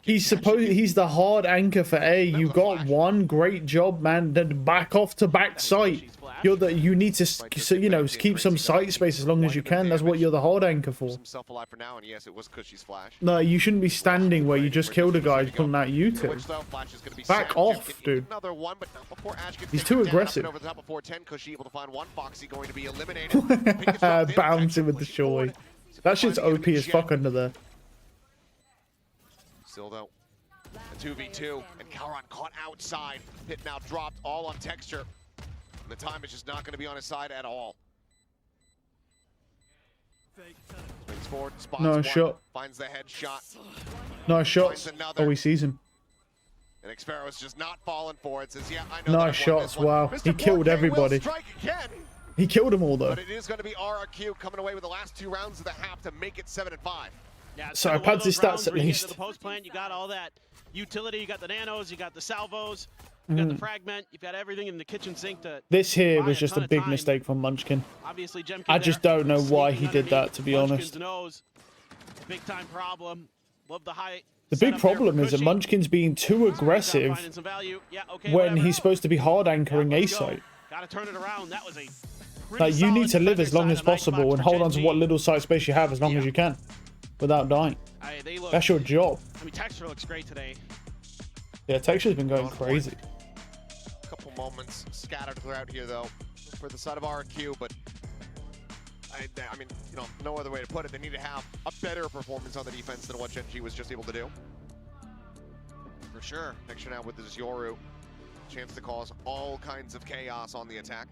He's the hard anchor for A. You got one, great job, man. Then back off to back site. You need to keep some site space as long as you can. That's what you're the hard anchor for. No, you shouldn't be standing where you just killed a guy pulling out U-turn. Back off, dude. He's too aggressive. Bouncing with the showy. That shit's OP as fuck under there. Still though, a 2v2, and Calron caught outside. Hit now dropped, all on Texture. And the time is just not going to be on his side at all. Swings forward, spots nice shot. Finds the headshot. Nice shots. Oh, he sees him. And Xpero's just not falling for it. Says, yeah, I know. Nice shots. Wow, he killed everybody. He killed them all though. But it is going to be RRQ coming away with the last 2 rounds of the half to make it 7-5. Yeah, so pads his stats at least. The post plant, you got all that utility, you got the nanos, you got the salvos, you got the fragment, you've got everything in the kitchen sink to. This here was just a big mistake from Munchkin. Obviously, I just don't know why he did that, to be honest. Big time problem. Love the high. The big problem is that Munchkin's being too aggressive when he's supposed to be hard anchoring A site. Gotta turn it around. That was a. Like, you need to live as long as possible and hold on to what little site space you have as long as you can. Without dying. That's your job. I mean, Texture looks great today. Yeah, Texture's been going crazy. A couple moments scattered throughout here, though, for the side of RRQ, but I mean, you know, no other way to put it. They need to have a better performance on the defense than what GENG was just able to do. For sure. Next now with this Yoru. Chance to cause all kinds of chaos on the attack.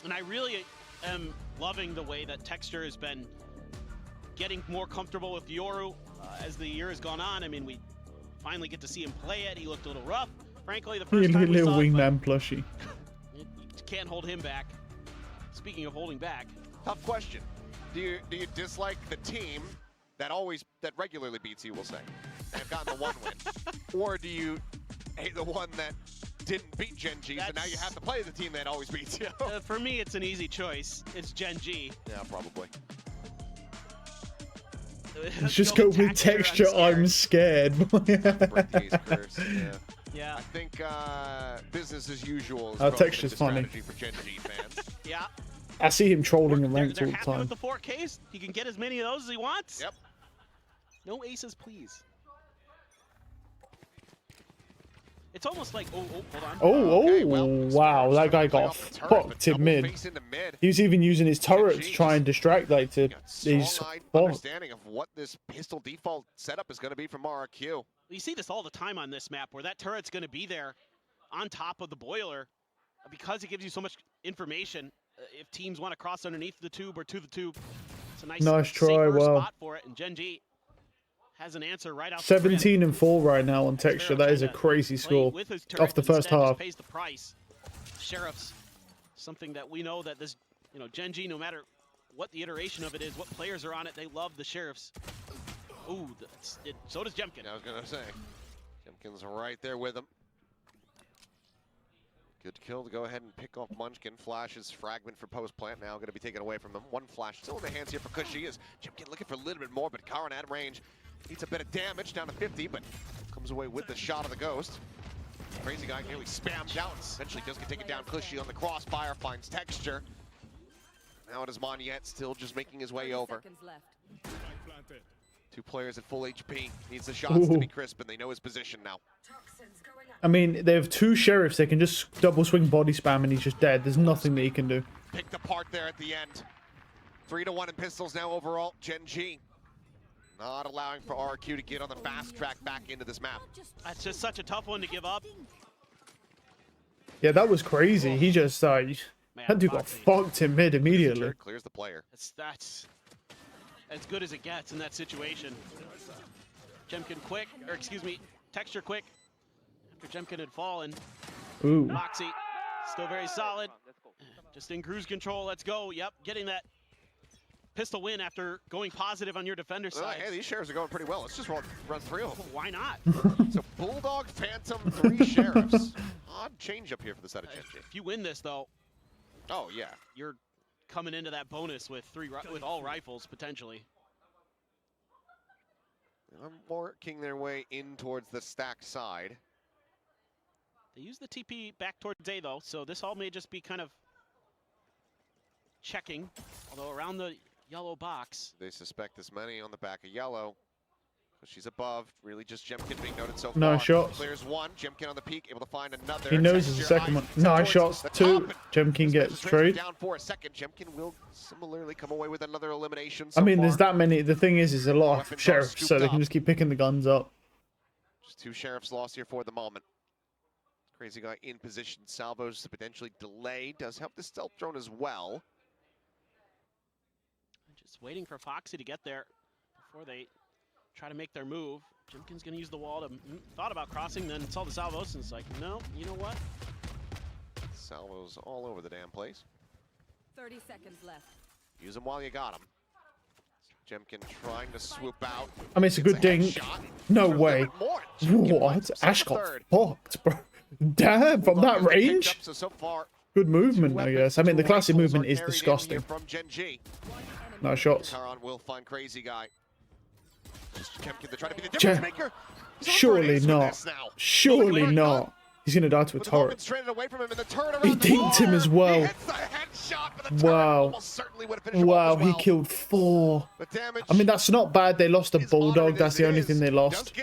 And I really am loving the way that Texture has been getting more comfortable with Yoru as the year has gone on. I mean, we finally get to see him play it. He looked a little rough, frankly, the first time we little saw it, wingman plushie. you can't hold him back. Speaking of holding back, Tough question. Do you dislike the team that regularly beats you, we'll say, and have gotten the one win, or do you hate the one that didn't beat GENG, so now you have to play the team that always beats you? for me, it's an easy choice. It's GENG. Yeah, probably. Let's just go with Texture. I'm scared. Curse, yeah. Yeah. I think business as usual is Texture's the funny. strategy for GENG fans. Yeah. I see him trolling the ranks They're all the happy time. with the 4Ks. He can get as many of those as he wants. Yep. No aces, please. It's almost like, hold on. Okay, well, Wow, that guy trying to play got off the turret, fucked but in double mid. face into mid. He was even using his turret to try and distract, like, to Got these strong-eyed fucked. understanding of what this pistol default setup is going to be from RRQ. You see this all the time on this map, where that turret's going to be there on top of the boiler because it gives you so much information. If teams want to cross underneath the tube or to the tube, it's a nice try, safer wow. spot for it. And GENG has an answer right out. 17 and 4 right now on Texture. That is a crazy score off the first half. Pays the price. Sheriffs, something that we know that this, you know, GENG, no matter what the iteration of it is, what players are on it, they love the Sheriffs. Ooh, so does Jemkin. I was going to say, Jemkin's right there with him. Good kill to go ahead and pick off Munchkin. Flash's fragment for post plant now going to be taken away from him. One flash still in the hands here for Cushy. Is Jemkin looking for a little bit more, but Karan at range needs a bit of damage down to 50, but comes away with the shot of the Ghost. Crazy guy nearly spammed out. Eventually does get taken down. Cushy on the crossfire, finds Texture. Now it is Moniette still just making his way over. Two players at full HP. Needs the shots to be crisp, and they know his position now. I mean, they have two Sheriffs. They can just double swing body spam and he's just dead. There's nothing that he can do. Picked apart there at the end. 3-1 in pistols now overall. GENG not allowing for RRQ to get on the fast track back into this map. That's just such a tough one to give up. Yeah, that was crazy. He just, that dude got fucked in mid immediately. Clears the player. That's as good as it gets in that situation. Jemkin quick, or excuse me, Texture quick. After Jemkin had fallen. Ooh. Moxie, still very solid. Just in cruise control, let's go. Yep, getting that pistol win after going positive on your defender side. Hey, these Sheriffs are going pretty well. Let's just run through them. Why not? So Bulldog, Phantom, 3 Sheriffs. Odd change up here for the side of GENG. If you win this, though, oh yeah, you're coming into that bonus with all rifles potentially. I'm working their way in towards the stack side. They use the TP back towards A though, so this all may just be kind of checking. Although around the yellow box, They suspect this many on the back of yellow. She's above. Really just Jemkin being noted so far. Nice shots. Clears one. Jemkin on the peak, able to find another. He knows there's a second one. Nice shots. 2. Jemkin gets trade. Down for a second. Jemkin will similarly come away with another elimination. I mean, there's that many. The thing is a lot of Sheriffs, so they can just keep picking the guns up. Just 2 Sheriffs lost here for the moment. Crazy guy in position. Salvos to potentially delay. Does help the stealth drone as well. just waiting for Foxy to get there before they try to make their move. Jemkin's going to use the wall to thought about crossing, then saw the salvos and it's like, no, you know what? Salvos all over the damn place. 30 seconds left. Use them while you got them. Jemkin trying to swoop out. I mean, it's a good ding. No way. What? Ash got fucked, bro. Damn, from that range? Good movement, I guess. I mean, the classic movement is disgusting. Nice shots. Karan will find Crazy Guy. Jemkin to try to be the difference maker. Surely not. Surely not. He's gonna die to a turret. He dinked him as well. Wow. Wow, he killed 4. I mean, that's not bad. They lost a Bulldog. That's the only thing they lost.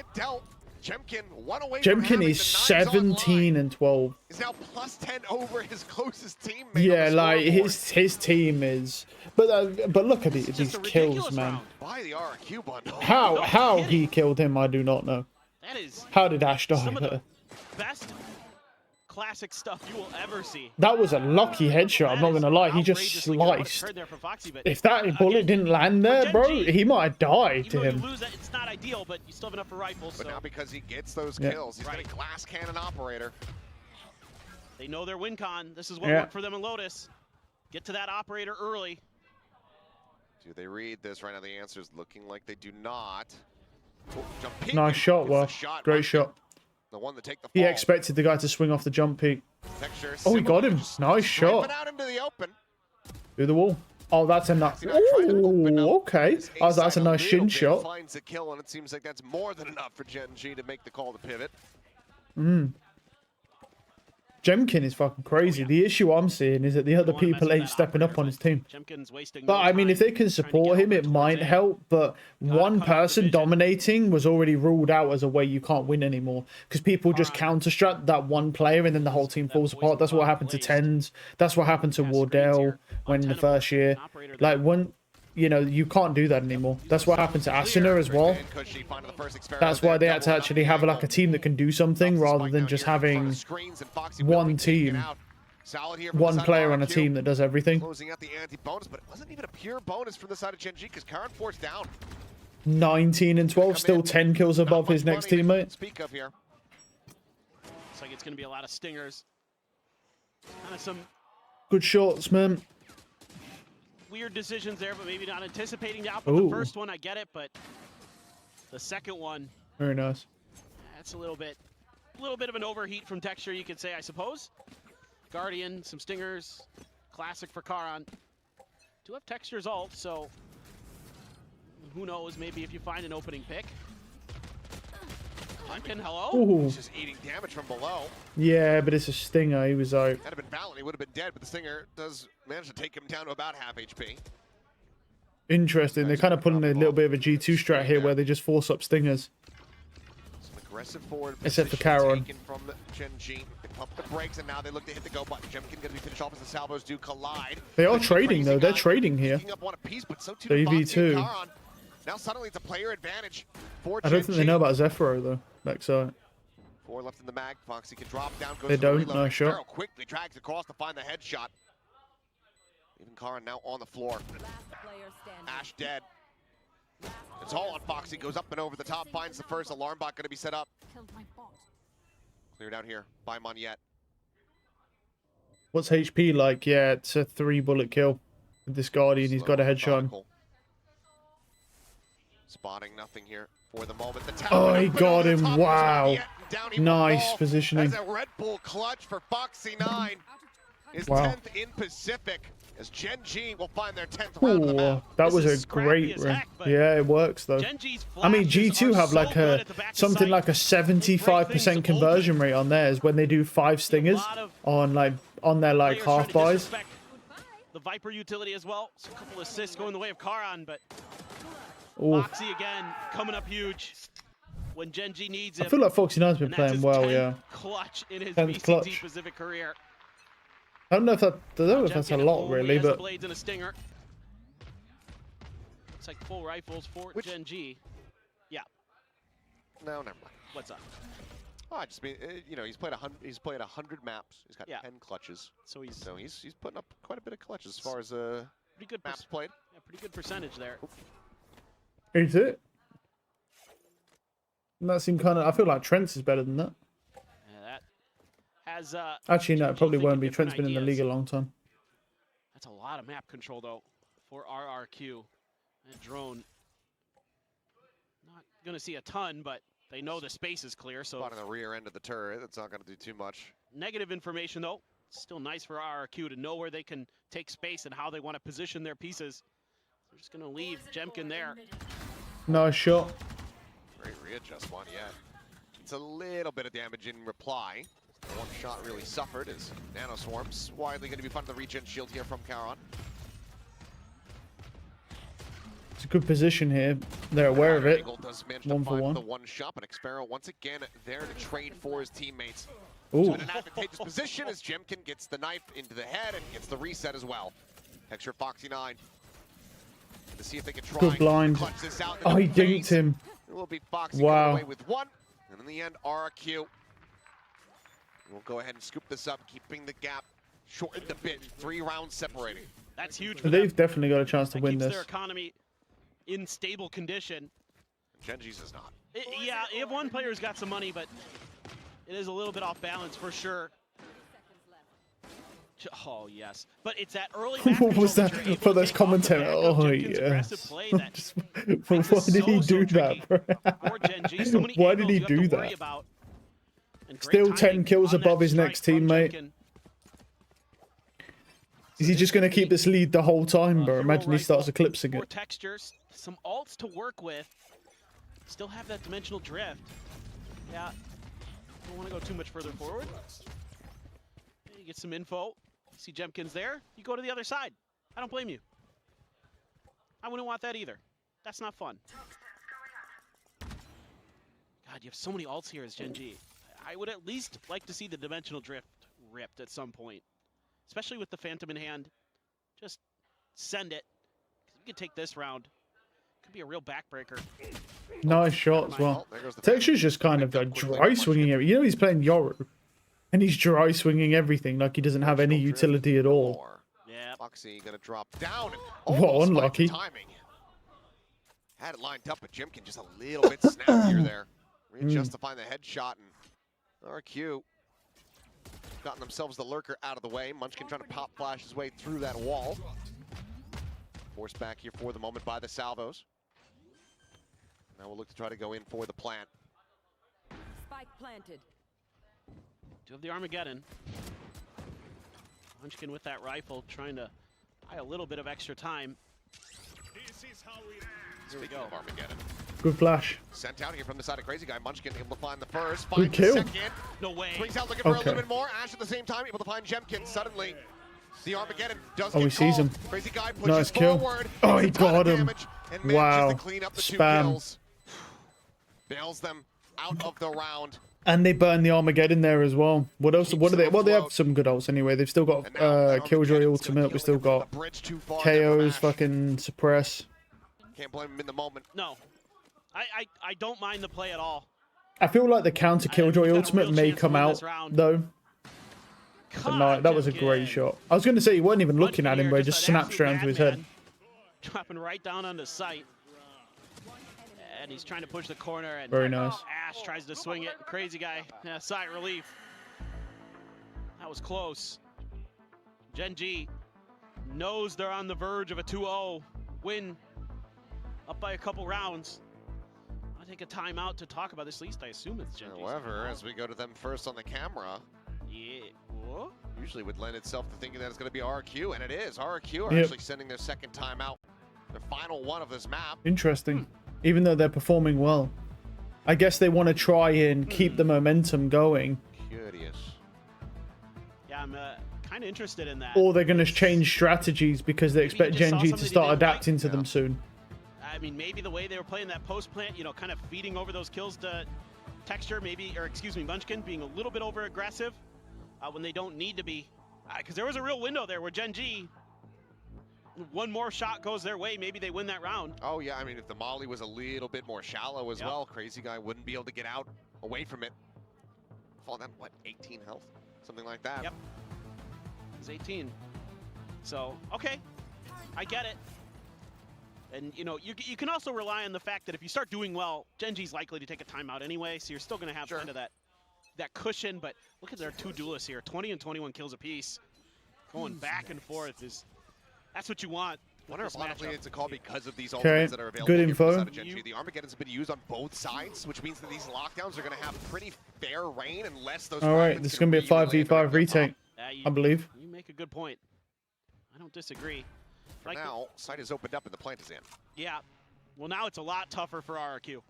Jemkin, one away Jemkin from is 17 and 12. He's now plus 10 over his closest teammate. Yeah, like his team is. But look at these kills, man. By the RRQ bundle. How he killed him, I do not know. That is How did Ash die some of there? the best classic stuff you will ever see. That was a lucky headshot. I'm not gonna lie. He just sliced. If that bullet didn't land there, bro, he might have died to him. You lose that, it's not ideal, but you still have enough for rifles. But so. now because he gets those kills, he's got a glass cannon operator. They know their win con. This is what worked for them in Lotus. Get to that operator early. Do they read this right now? The answer is looking like they do not. Oh, Nice shot, well, great shot. The one to take the fall. He expected the guy to swing off the jump peak. Texture, Oh, he got him. Nice shot. out into the open. Through the wall. Oh, that's a nice. Ooh, okay. That's a nice shin shot. Finds a kill, and it seems like that's more than enough for GENG to make the call to pivot. Jemkin is fucking crazy. The issue I'm seeing is that the other people ain't stepping up on his team. But I mean, if they can support him, it might help. But one person dominating was already ruled out as a way you can't win anymore. Because people just counter-strat that one player and then the whole team falls apart. That's what happened to Tens. That's what happened to Wardell when in the first year. Like, when... You know, you can't do that anymore. That's what happened to Asuna as well. That's why they had to actually have like a team that can do something rather than just having one team, one player on a team that does everything. Closing out the anti-bonus, but it wasn't even a pure bonus from the side of GENG because Karan forced down. 19 and 12, still 10 kills above his next teammate. Speak of here. Looks like it's going to be a lot of stingers. Kind of some good shots, man. Weird decisions there, but maybe not anticipating the output. The first one, I get it, but the second one, very nice. That's a little bit of an overheat from Texture, you could say, I suppose. Guardian, some stingers, classic for Karan. Do have Texture's ult, so who knows? Maybe if you find an opening pick. Duncan, hello. Ooh. He's just eating damage from below. Yeah, but it's a stinger. He was out. Had it been Valiant, he would have been dead, but the stinger does manage to take him down to about half HP. Interesting. They're kind of putting a little bit of a G2 strat here where they just force up stingers. Some aggressive forward except for Karan. From the GENG. They pump the brakes, and now they look to hit the go button. Jemkin going to be finished off as the salvos do collide. They are trading, though. They're trading here. Up one apiece, but so too the EV2. Now suddenly it's a player advantage for I don't think they know about Zephyro, though. Backside. 4 left in the mag. Foxy can drop down. Goes they to don't. The Nice shot. Sparrow quickly drags across to find the headshot. Even Karan now on the floor. Ash dead. It's all on Foxy. Goes up and over the top. Finds the first alarm bot going to be set up. Cleared out here by Monyet. What's HP like? Yeah, it's a 3-bullet kill. With this Guardian, he's got a headshot. Spotting nothing here for the moment. Oh, he got him. Wow. Nice positioning. As a Red Bull clutch for Foxy 9. His 10th in Pacific. As GENG will find their 10th round of the map. That was a great run. Yeah, it works though. I mean, G2 have like something like a 75% conversion rate on theirs when they do 5 stingers on their like half buys. The Viper utility as well. So a couple assists going the way of Karan, but Foxy again coming up huge when GENG needs him. I feel like Foxy 9's been playing well, yeah. Clutch in his BCT Pacific career. I don't know if that's a lot really, but blades and a stinger. Looks like full rifles for GENG. Yeah. No, never mind. What's up? Oh, I just mean, you know, he's played 100 maps. He's got 10 clutches. So he's putting up quite a bit of clutches as far as pretty good maps played. Yeah, pretty good percentage there. Is it? And that seemed kind of. I feel like Trent's is better than that. Yeah, that has. Actually, no, it probably won't be. Trent's been in the league a long time. That's a lot of map control though for RRQ. And drone. Not gonna see a ton, but they know the space is clear. So on the rear end of the turret, that's not gonna do too much. Negative information though. Still nice for RRQ to know where they can take space and how they want to position their pieces. They're just gonna leave Jemkin there. Nice shot. Great readjust one, yeah. It's a little bit of damage in reply. The one shot really suffered as Nano Swarms widely going to be fun to the regen shield here from Karan. It's a good position here. They're aware of it. Eagle does manage One to for find one. the one shot, but Xpero once again there to trade for his teammates. Ooh. So in an advantageous position as Jemkin gets the knife into the head and gets the reset as well. Texture Foxy 9 to see if they can try Good blind. and clutch this out. Oh, he dinked him. It will be Foxy Wow. coming away with one, and in the end, RRQ will go ahead and scoop this up, keeping the gap shortened a bit. 3 rounds separating. That's huge for They've them. definitely got a chance to That win keeps this. their economy in stable condition. Genji's is not. Yeah, if one player's got some money, but it is a little bit off balance for sure. Oh yes, but it's that early. What was that for those commentary? Oh yes. Why did he do that, bro? Why did he do that? Still 10 kills above his next teammate. Is he just going to keep this lead the whole time, bro? Imagine he starts eclipsing it. Textures, some alts to work with. Still have that dimensional drift. Yeah, don't want to go too much further forward. You get some info. See Jemkin's there. You go to the other side. I don't blame you. I wouldn't want that either. That's not fun. God, you have so many alts here as GENG. I would at least like to see the dimensional drift ripped at some point. Especially with the Phantom in hand. Just send it. You can take this round. Could be a real backbreaker. Nice shot as well. Texture's just kind of like dry swinging it. You know he's playing Yoru. And he's dry swinging everything like he doesn't have any utility at all. Yeah. Foxy gonna drop down. Whoa, unlucky. Timing. Had it lined up, but Jemkin just a little bit snappier there. Readjust to find the headshot, and RRQ gotten themselves the lurker out of the way. Munchkin trying to pop flash his way through that wall. Forced back here for the moment by the salvos. Now we'll look to try to go in for the plant. Spike planted. Do have the Armageddon. Munchkin with that rifle, trying to buy a little bit of extra time. Here we go. Of Armageddon. Good flash. Sent out here from the side of Crazy Guy. Munchkin able to find the first, Good find the kill. second. No way. Brings out looking for a little bit more. Ash at the same time able to find Jemkin. Suddenly, the Armageddon does get he sees him. Crazy Guy pushes Nice kill. forward. Oh, he Takes a ton of got him. damage and Wow. manages to clean up the 2 Spam. kills. Bails them out of the round. And they burn the Armageddon there as well. What else? What do they? Well, they have some good ults anyway. They've still got Killjoy ultimate. We still got KOs, fucking suppress. Can't blame him in the moment. No. I don't mind the play at all. I feel like the counter Killjoy ultimate may come out though. But no, that was a great shot. I was going to say you weren't even looking at him, but he just snapped straight into his head. Dropping right down on the sight. And he's trying to push the corner, and Very nice. Ash tries to swing it. Crazy Guy, yeah, sigh of relief. That was close. GENG knows they're on the verge of a 2-0 win, up by a couple rounds. I'll take a timeout to talk about this. At least I assume it's GENG. However, as we go to them first on the camera, yeah, what? usually would lend itself to thinking that it's going to be RRQ, and it is. RRQ are actually sending their second timeout, their final one of this map. Interesting. Even though they're performing well. I guess they want to try and keep the momentum going. Curious. Yeah, I'm kind of interested in that. Or they're going to change strategies because they expect GENG to start adapting to them soon. I mean, maybe the way they were playing that post plant, you know, kind of feeding over those kills to Texture, maybe, or excuse me, Munchkin being a little bit over aggressive when they don't need to be. Because there was a real window there where GENG, one more shot goes their way, maybe they win that round. Oh yeah, I mean, if the molly was a little bit more shallow as well, Crazy Guy wouldn't be able to get out away from it. Fall down, what, 18 health? Something like that. Yep. It's 18. So, okay, I get it. And, you know, you can also rely on the fact that if you start doing well, GENG's likely to take a timeout anyway, so you're still going to have kind of that cushion. But look at their 2 duelists here, 20 and 21 kills apiece. Going back and forth is... That's what you want. I wonder if honestly it's a call because of these Okay, ultimates that are available. good here info. from the side of GENG. The Armageddon's been used on both sides, which means that these lockdowns are going to have pretty fair reign unless those. All right, this is going to be a 5v5 retake, I believe. You make a good point. I don't disagree. For now, site is opened up and the plant is in. Yeah. Well, now it's a lot tougher for RRQ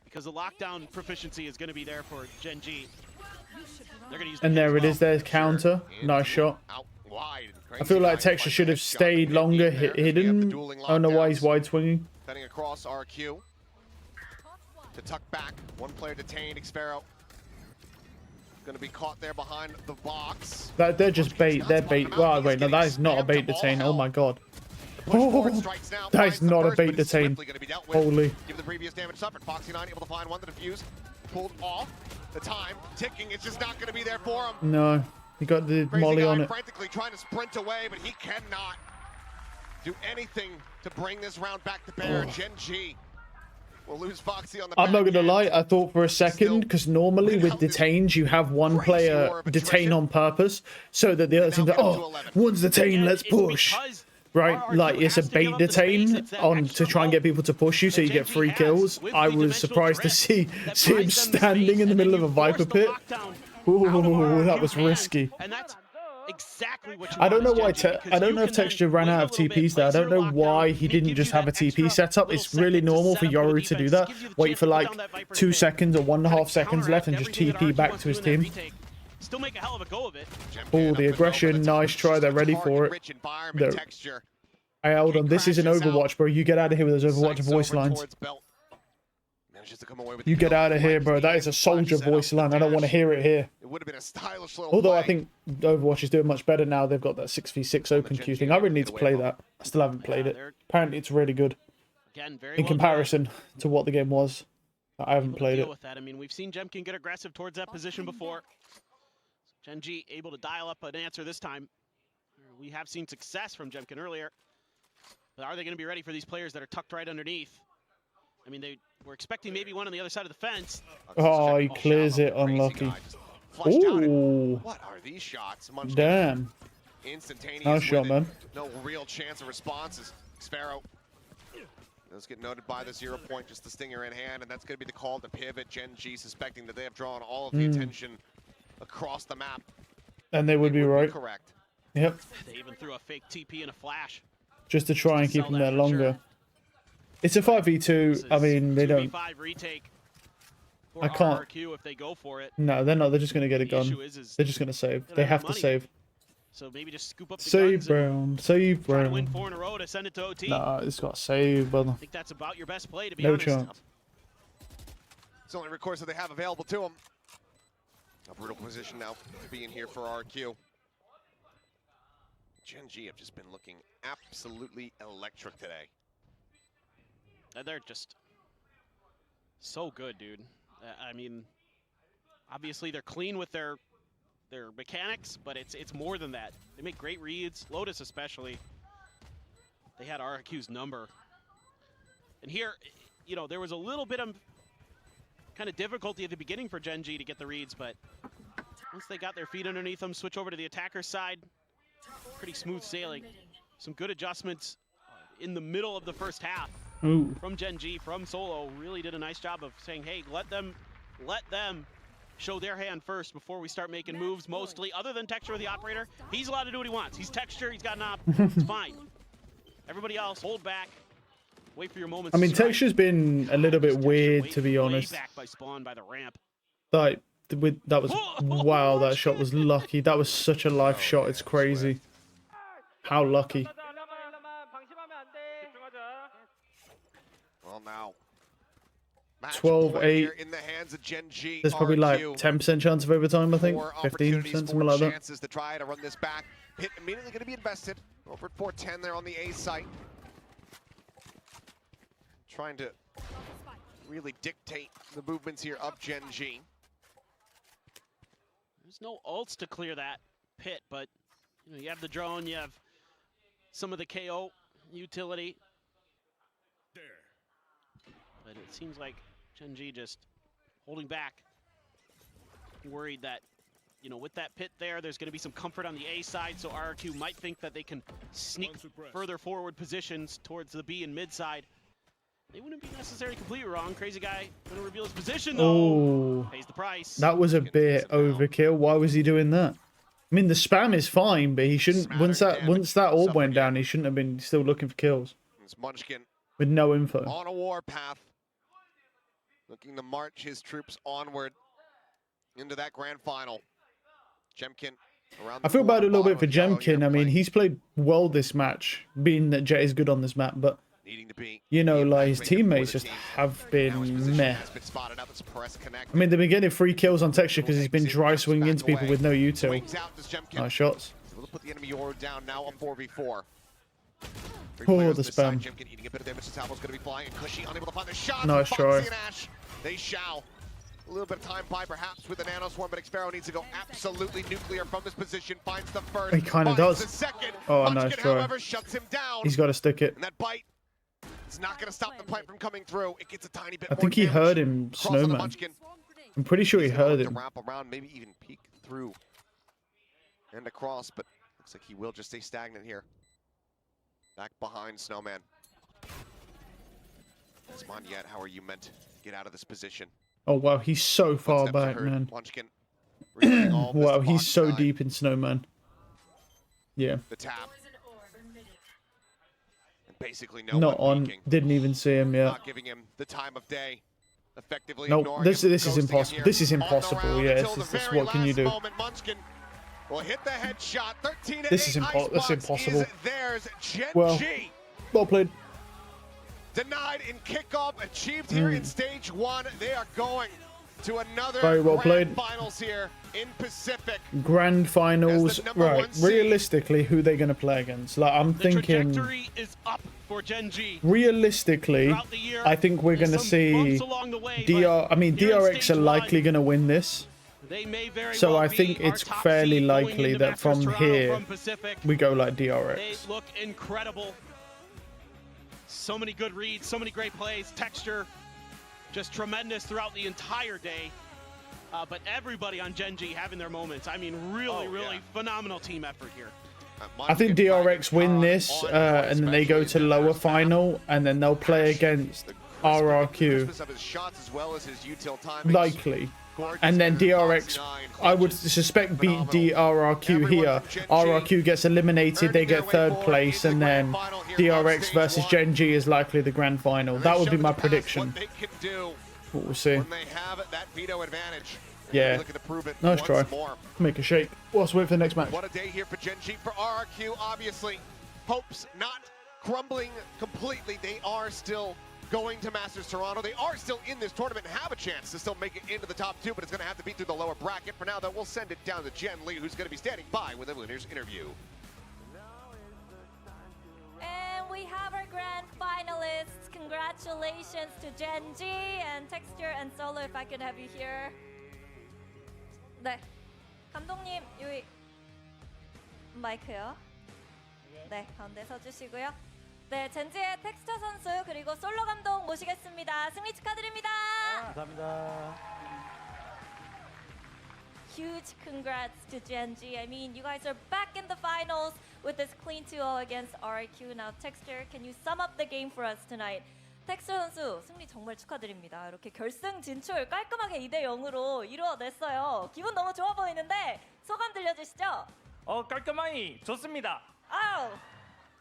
because the lockdown proficiency is going to be there for GENG. They're going to use. And there it is. There's counter. Nice shot. Out wide. I feel like Texture should have stayed longer hidden. I don't know why he's wide swinging. Cutting across RRQ. To tuck back. One player detained. Xfero. Going to be caught there behind the box. They're just bait. They're bait. Wow, wait, no, that is not a bait detain. Oh my god. Oh, that is not a bait detain. Holy. Give the previous damage suffered. Foxy9 able to find one to defuse. Pulled off. The time ticking. It's just not going to be there for him. No. He got the molly on it. Frantically trying to sprint away, but he cannot do anything to bring this round back to bear. GENG will lose Foxy on the I'm not going to end. lie, I thought for a second, because normally with detains, you have one player detain on purpose, so that the other team's like, oh, one's detained, let's push. Right, like it's a bait detain on to try and get people to push you so you get free kills. I was surprised to see him standing in the middle of a Viper pit. Ooh, that was risky. And that's exactly what you I don't know why. want, I don't know if Texture ran out of TPs there. I don't know why he didn't just have a TP set up. It's really normal for Yoru to do that. Wait for like 2 seconds or 1.5 seconds left and just TP back to his team. Still make a hell of a go of it. Oh, the aggression. Nice try. They're ready for it. Hey, hold on. This is an Overwatch, bro. You get out of here with those Overwatch voice lines. You get out of here, bro. That is a soldier voice line. I don't want to hear it here. It would have been a stylish little Although play. I think Overwatch is doing much better now. They've got that 6v6 open queue thing. I really need to play that. I still haven't played it. Apparently, it's really good in comparison to what the game was. I haven't played it. With that. I mean, we've seen Jemkin get aggressive towards that position before. GENG able to dial up an answer this time. We have seen success from Jemkin earlier. But are they going to be ready for these players that are tucked right underneath? I mean, they were expecting maybe one on the other side of the fence. Oh, he clears it. Unlucky. Ooh. What are these shots? Damn. Instantaneous. Nice shot, man. No real chance of responses. Xfero does get noted by the 0 point, just the stinger in hand, and that's going to be the call to pivot. GENG suspecting that they have drawn all of the attention across the map. And they would be right. Correct. Yep. They even threw a fake TP and a flash. Just to try and keep them there longer. It's a 5v2. I mean, they don't. Retake for I can't. RRQ if they go for it. No, they're not. They're just going to get a gun. They're just going to save. They have to save. So maybe just scoop up the Save Brown. Save Brown. Try to win Brown. 4 in a row to send it to OT. Nah, it's got save, brother. I think that's about your best play, to be No honest. chance. It's the only recourse that they have available to them. A brutal position now to be in here for RRQ. GENG have just been looking absolutely electric today. And they're just so good, dude. I mean, obviously they're clean with their mechanics, but it's more than that. They make great reads. Lotus especially. They had RRQ's number. And here, you know, there was a little bit of kind of difficulty at the beginning for GENG to get the reads, but once they got their feet underneath them, switch over to the attacker's side, pretty smooth sailing. Some good adjustments in the middle of the first half. Ooh. From GENG, from Solo, really did a nice job of saying, hey, let them show their hand first before we start making moves. Mostly, other than Texture or the operator, he's allowed to do what he wants. He's Texture, he's got an op, it's fine. Everybody else, hold back, wait for your moments. I mean, Texture's been a little bit weird, to be honest. Back by spawn by the ramp. Like, that was wow. That shot was lucky. That was such a life shot. It's crazy. How lucky. Well, now 12-8. in the hands of GENG. There's probably like RRQ. 10% chance of overtime, I think. 15%, something like that. Chances to try to run this back. Pit immediately going to be invested. Over at 410 there on the A site. Trying to really dictate the movements here of GENG. There's no ults to clear that pit, but you know, you have the drone, you have some of the KO utility. But it seems like GENG just holding back. Worried that, you know, with that pit there, there's going to be some comfort on the A side, so RRQ might think that they can sneak further forward positions towards the B and mid side. They wouldn't be necessarily completely wrong. Crazy guy going to reveal his position, though. Pays the price. That was a bit overkill. Why was he doing that? I mean, the spam is fine, but he shouldn't. Once that orb went down, he shouldn't have been still looking for kills. It's Munchkin with no info. On a warpath, looking to march his troops onward into that grand final. Jemkin I feel bad a little bit for Jemkin. I mean, he's played well this match, being that Jet is good on this map, but you know, like his teammates just have been meh. I mean, they've been getting free kills on Texture because he's been dry swinging into people with no util. Nice shots. Put the enemy Yoru down now on 4v4. Oh, the spam. Nice try. They shall. A little bit of time by perhaps with the Nano Swarm, but Xpero needs to go absolutely nuclear from this position. Finds the first. He kind of does. The second. Oh, nice try. However, shuts him down. He's got to stick it. And that bite, it's not going to stop the plant from coming through. It gets a tiny bit I think he heard him, Snowman. I'm pretty sure he heard him. Wrap around, maybe even peek through and across, but looks like he will just stay stagnant here. Back behind Snowman. Yet, how are you meant to get out of this position? Oh wow, he's so far back, man. Wow, he's so deep in Snowman. Yeah. The tap. And basically not on. Peeking. Didn't even see him yet. Not giving him the time of day. Effectively nope. This is impossible. This is impossible. Yeah. What can you do? Will hit the headshot. 13 to this is impossible. Well played. Denied in kickoff, achieved here in stage 1. They are going to another very well grand finals here in Pacific. Grand finals, right? Realistically, who they're going to play against? Like I'm thinking. The trajectory is up for GENG. Realistically, I think we're going to see DRX are likely going to win this. So I think it's fairly likely that from here we go like DRX. They look incredible. So many good reads, so many great plays. Texture, just tremendous throughout the entire day. But everybody on GENG having their moments. I mean, really phenomenal team effort here. I think DRX win this, and then they go to lower final, and then they'll play against RRQ. Likely. And then DRX, I would suspect, beat DRRQ here. RRQ gets eliminated, they get 3rd place, and then DRX versus GENG is likely the grand final. That would be my prediction. But we'll see. Yeah, nice try. Make a shake. Let's wait for the next match. What a day here for GENG, for RRQ, obviously. Hopes not crumbling completely. They are still going to Masters Toronto. They are still in this tournament and have a chance to still make it into the top 2, but it's going to have to be through the lower bracket. For now, though, we'll send it down to Jen Lee, who's going to be standing by with the winners interview. And we have our grand finalists. Congratulations to GENG and Texture and Solo, if I could have you here. 네, 감독님 여기 마이크요. 네, 가운데 서주시고요. 네, 젠지의 텍스처 선수 그리고 솔로 감독 모시겠습니다. 승리 축하드립니다. 감사합니다. Huge congrats to GENG. I mean, you guys are back in the finals with this clean 2-0 against RRQ. Now, Texture, can you sum up the game for us tonight? 텍스처 선수 승리 정말 축하드립니다. 이렇게 결승 진출 깔끔하게 2대0으로 이루어냈어요. 기분 너무 좋아 보이는데 소감 들려주시죠. 깔끔하니 좋습니다. Oh.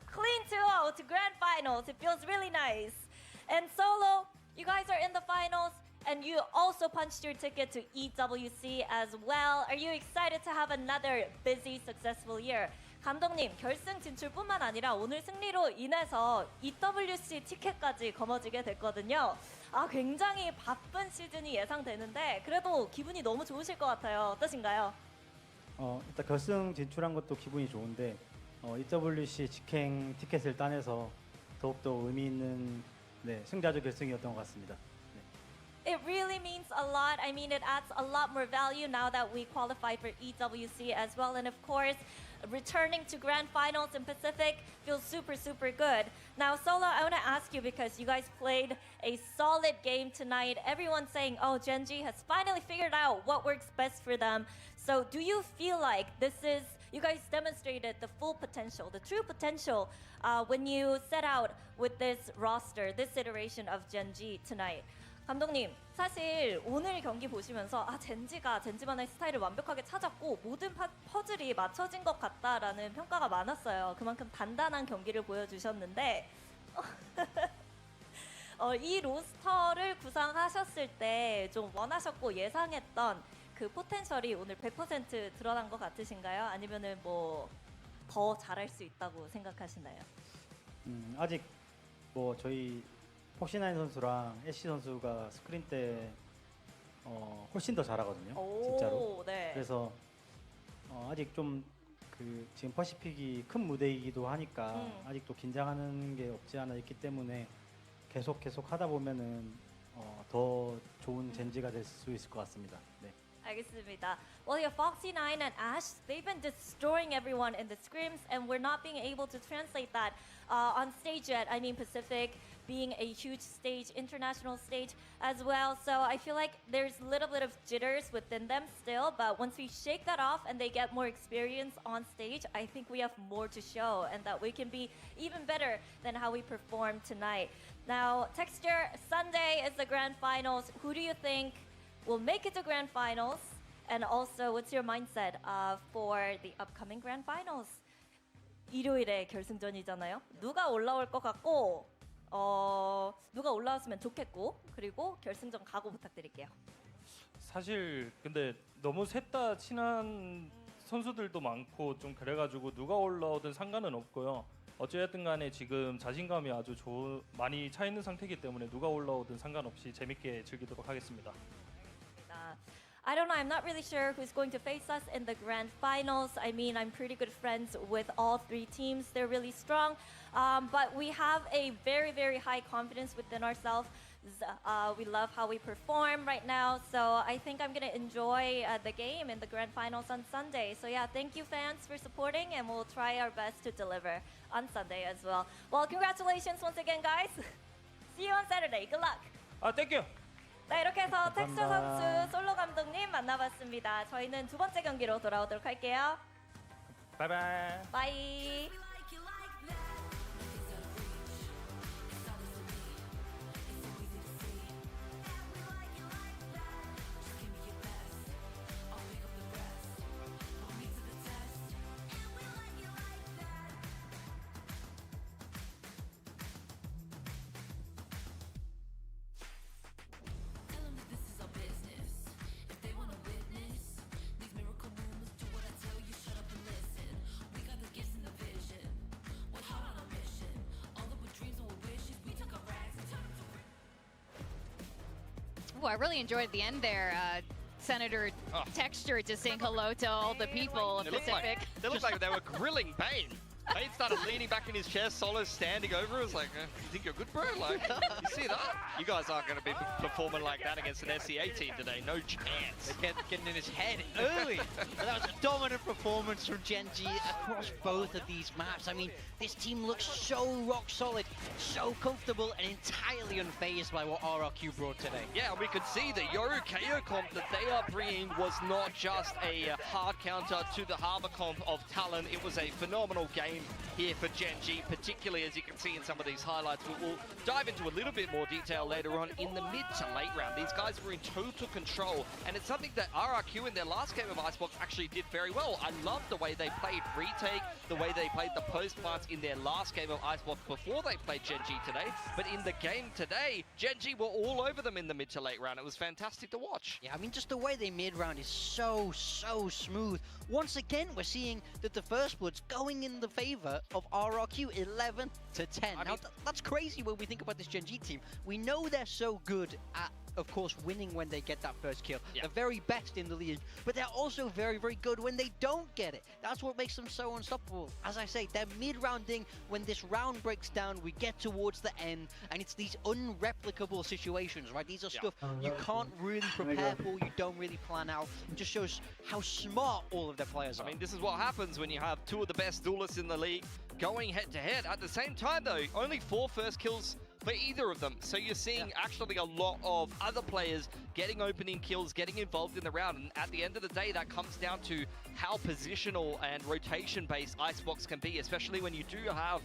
Clean 2-0 to grand finals. It feels really nice. And Solo, you guys are in the finals, and you also punched your ticket to EWC as well. Are you excited to have another busy, successful year? 감독님, 결승 진출뿐만 아니라 오늘 승리로 인해서 EWC 티켓까지 거머쥐게 됐거든요. 굉장히 바쁜 시즌이 예상되는데 그래도 기분이 너무 좋으실 것 같아요. 어떠신가요? 일단 결승 진출한 것도 기분이 좋은데 EWC 직행 티켓을 따내서 더욱더 의미 있는 승자조 결승이었던 것 같습니다. It really means a lot. I mean, it adds a lot more value now that we qualify for EWC as well. And of course, returning to grand finals in Pacific feels super, super good. Now, Solo, I want to ask you because you guys played a solid game tonight. Everyone's saying, oh, GENG has finally figured out what works best for them. So do you feel like you guys demonstrated the full potential, the true potential when you set out with this roster, this iteration of GENG tonight? 감독님, 사실 오늘 경기 보시면서 젠지만의 스타일을 완벽하게 찾았고 모든 퍼즐이 맞춰진 것 같다라는 평가가 많았어요. 그만큼 단단한 경기를 보여주셨는데 이 로스터를 구상하셨을 때 좀 원하셨고 예상했던 그 포텐셜이 오늘 100% 드러난 것 같으신가요? 아니면은 뭐 더 잘할 수 있다고 생각하시나요? 아직 뭐 저희 폭신나인 선수랑 애쉬 선수가 스크린 때 훨씬 더 잘하거든요. 진짜로. 네. 그래서 아직 좀 그 지금 퍼시픽이 큰 무대이기도 하니까 아직도 긴장하는 게 없지 않아 있기 때문에 계속 하다 보면은 더 좋은 젠지가 될 수 있을 것 같습니다. 네. 알겠습니다. Well, yeah, Foxy9 and Ash, they've been destroying everyone in the scrims, and we're not being able to translate that on stage yet. I mean, Pacific being a huge stage, international stage as well. So I feel like there's a little bit of jitters within them still, but once we shake that off and they get more experience on stage, I think we have more to show and that we can be even better than how we performed tonight. Now, Texture, Sunday is the grand finals. Who do you think will make it to grand finals? And also, what's your mindset for the upcoming grand finals? 일요일에 결승전이잖아요. 누가 올라올 것 같고, 누가 올라왔으면 좋겠고, 그리고 결승전 각오 부탁드릴게요. 사실 근데 너무 셋 다 친한 선수들도 많고 좀 그래가지고 누가 올라오든 상관은 없고요. 어쨌든 간에 지금 자신감이 아주 많이 차 있는 상태이기 때문에 누가 올라오든 상관없이 재밌게 즐기도록 하겠습니다. I don't know, I'm not really sure who's going to face us in the grand finals. I mean, I'm pretty good friends with all three teams. They're really strong. But we have a very, very high confidence within ourselves. We love how we perform right now. So I think I'm going to enjoy the game in the grand finals on Sunday. So yeah, thank you fans for supporting, and we'll try our best to deliver on Sunday as well. Well, congratulations once again, guys. See you on Saturday. Good luck. Thank you. 네, 이렇게 해서 텍스처 선수 솔로 감독님 만나봤습니다. 저희는 두 번째 경기로 돌아오도록 할게요. 바이바이. 바이. Ooh, I really enjoyed the end there. Senator Texture just saying hello to all the people of Pacific. They looked like they were grilling Bane. Bane started leaning back in his chair, Solo's standing over. It was like, you think you're good, bro? Like, you see that? You guys aren't going to be performing like that against an SEA team today. No chance. They're getting in his head early. That was a dominant performance from GENG across both of these maps. I mean, this team looks so rock solid, so comfortable, and entirely unfazed by what RRQ brought today. Yeah, we could see the Yoru KO comp that they are bringing was not just a hard counter to the Harbor comp of Talon. It was a phenomenal game here for GENG, particularly as you can see in some of these highlights. We'll dive into a little bit more detail later on in the mid to late round. These guys were in total control, and it's something that RRQ in their last game of Icebox actually did very well. I love the way they played retake, the way they played the post plants in their last game of Icebox before they played GENG today. But in the game today, GENG were all over them in the mid to late round. It was fantastic to watch. Yeah, I mean, just the way they mid round is so smooth. Once again, we're seeing that the First Blood's going in the favor of RRQ 11 to 10. Now, that's crazy when we think about this GENG team. We know they're so good at, of course, winning when they get that first kill. Yeah. The very best in the league, but they're also very good when they don't get it. That's what makes them so unstoppable. As I say, they're mid-rounding. When this round breaks down, we get towards the end, and it's these unreplicable situations, right? These are stuff you can't really prepare for, you don't really plan out. It just shows how smart all of their players are. I mean, this is what happens when you have two of the best duelists in the league going head-to-head. At the same time, though, only 4 first kills for either of them. So you're seeing actually a lot of other players getting opening kills, getting involved in the round. And at the end of the day, that comes down to how positional and rotation-based Icebox can be, especially when you do have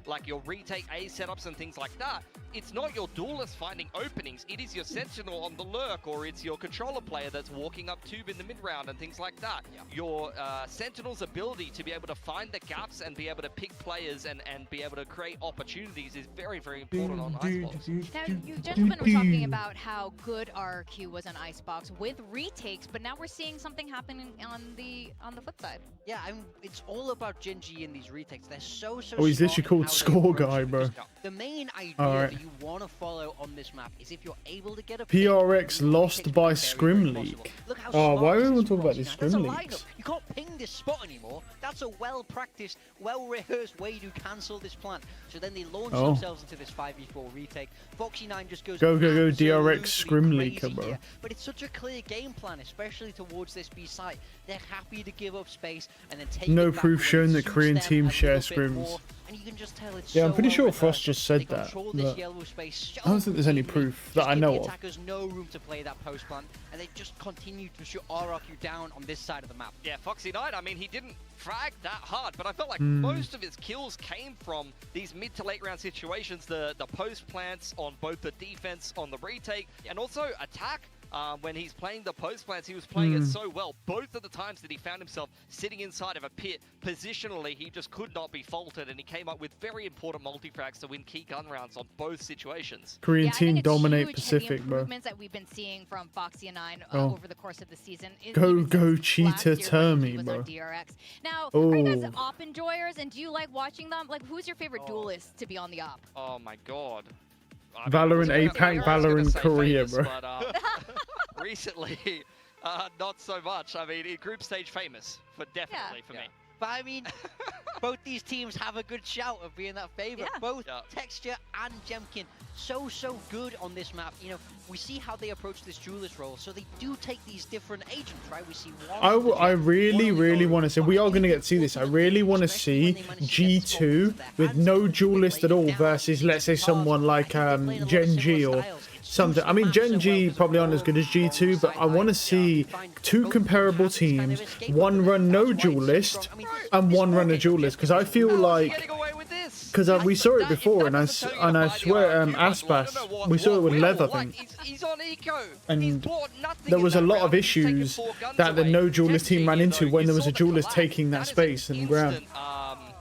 like your retake A setups and things like that. It's not your duelist finding openings, it is your sentinel on the lurk, or it's your controller player that's walking up tube in the mid-round and things like that. Your sentinel's ability to be able to find the gaps and be able to pick players and be able to create opportunities is very important one on Icebox. Now, you gentlemen were talking about how good RRQ was on Icebox with retakes, but now we're seeing something happening on the flip side. Yeah, it's all about GENG in these retakes. They're so Oh, he's smart literally in called how they Score approach Guy, it. bro. The main idea Alright. that you want to follow on this map is if you're able to get a PRX pick, lost pick by very, Scrim very possible. League. Look how Oh, smart why this would we is talk about from these Foxy9. That's Scrim a Leagues? lineup. You can't ping this spot anymore. That's a well-practiced, well-rehearsed way to cancel this plant. So then they launch themselves into this 5v4 retake. Foxy9 just goes Go, DRX absolutely Scrim crazy Leaker, bro. here. But it's such a clear game plan, especially towards this B site. They're happy to give up space and then take No it back proof when it showing that suits Korean them teams a share little bit scrims. more. And you can just tell it's Yeah, I'm so pretty sure well Frost rehearsed. just said They that, control this but yellow space so I don't think there's any completely, proof that just I give know the of. attackers no room to play that post plant, and they just continue to shoot RRQ down on this side of the map. Yeah, Foxy9, I mean, he didn't frag that hard, but I felt like most of his kills came from these mid to late round situations, the post plants on both the defense, on the retake, and also attack. When he's playing the post plants, he was playing it so well. Both of the times that he found himself sitting inside of a pit, positionally, he just could not be faulted, and he came up with very important multi-frags to win key gun rounds on both situations. Korean team dominate huge, Pacific, the bro. improvements that we've been seeing from Foxy9 over the course of the season. Go Cheetah Termy, bro. DRX. Now, are you guys op enjoyers, and do you like watching them? Like, who's your favorite duelist to be on the op? Oh my god. Valorant APAC, Valorant Korea, famous, bro. But, recently, not so much. I mean, in group stage, famous, but definitely for me. But I mean, both these teams have a good shout of being that favorite. Both Texture and Jemkin so good on this map. You know, we see how they approach this duelist role, so they do take these different agents, right? We see one. I really want to see. We are going to get to see this. I really want to see G2 with no duelist at all versus, let's say, someone like GENG or something. I mean, GENG probably aren't as good as G2, but I want to see two comparable teams, one run no duelist and one run a duelist, because I feel like, because we saw it before, and I swear Aspas, we saw it with Lev, I think, and there was a lot of issues that the no duelist team ran into when there was a duelist taking that space and ground.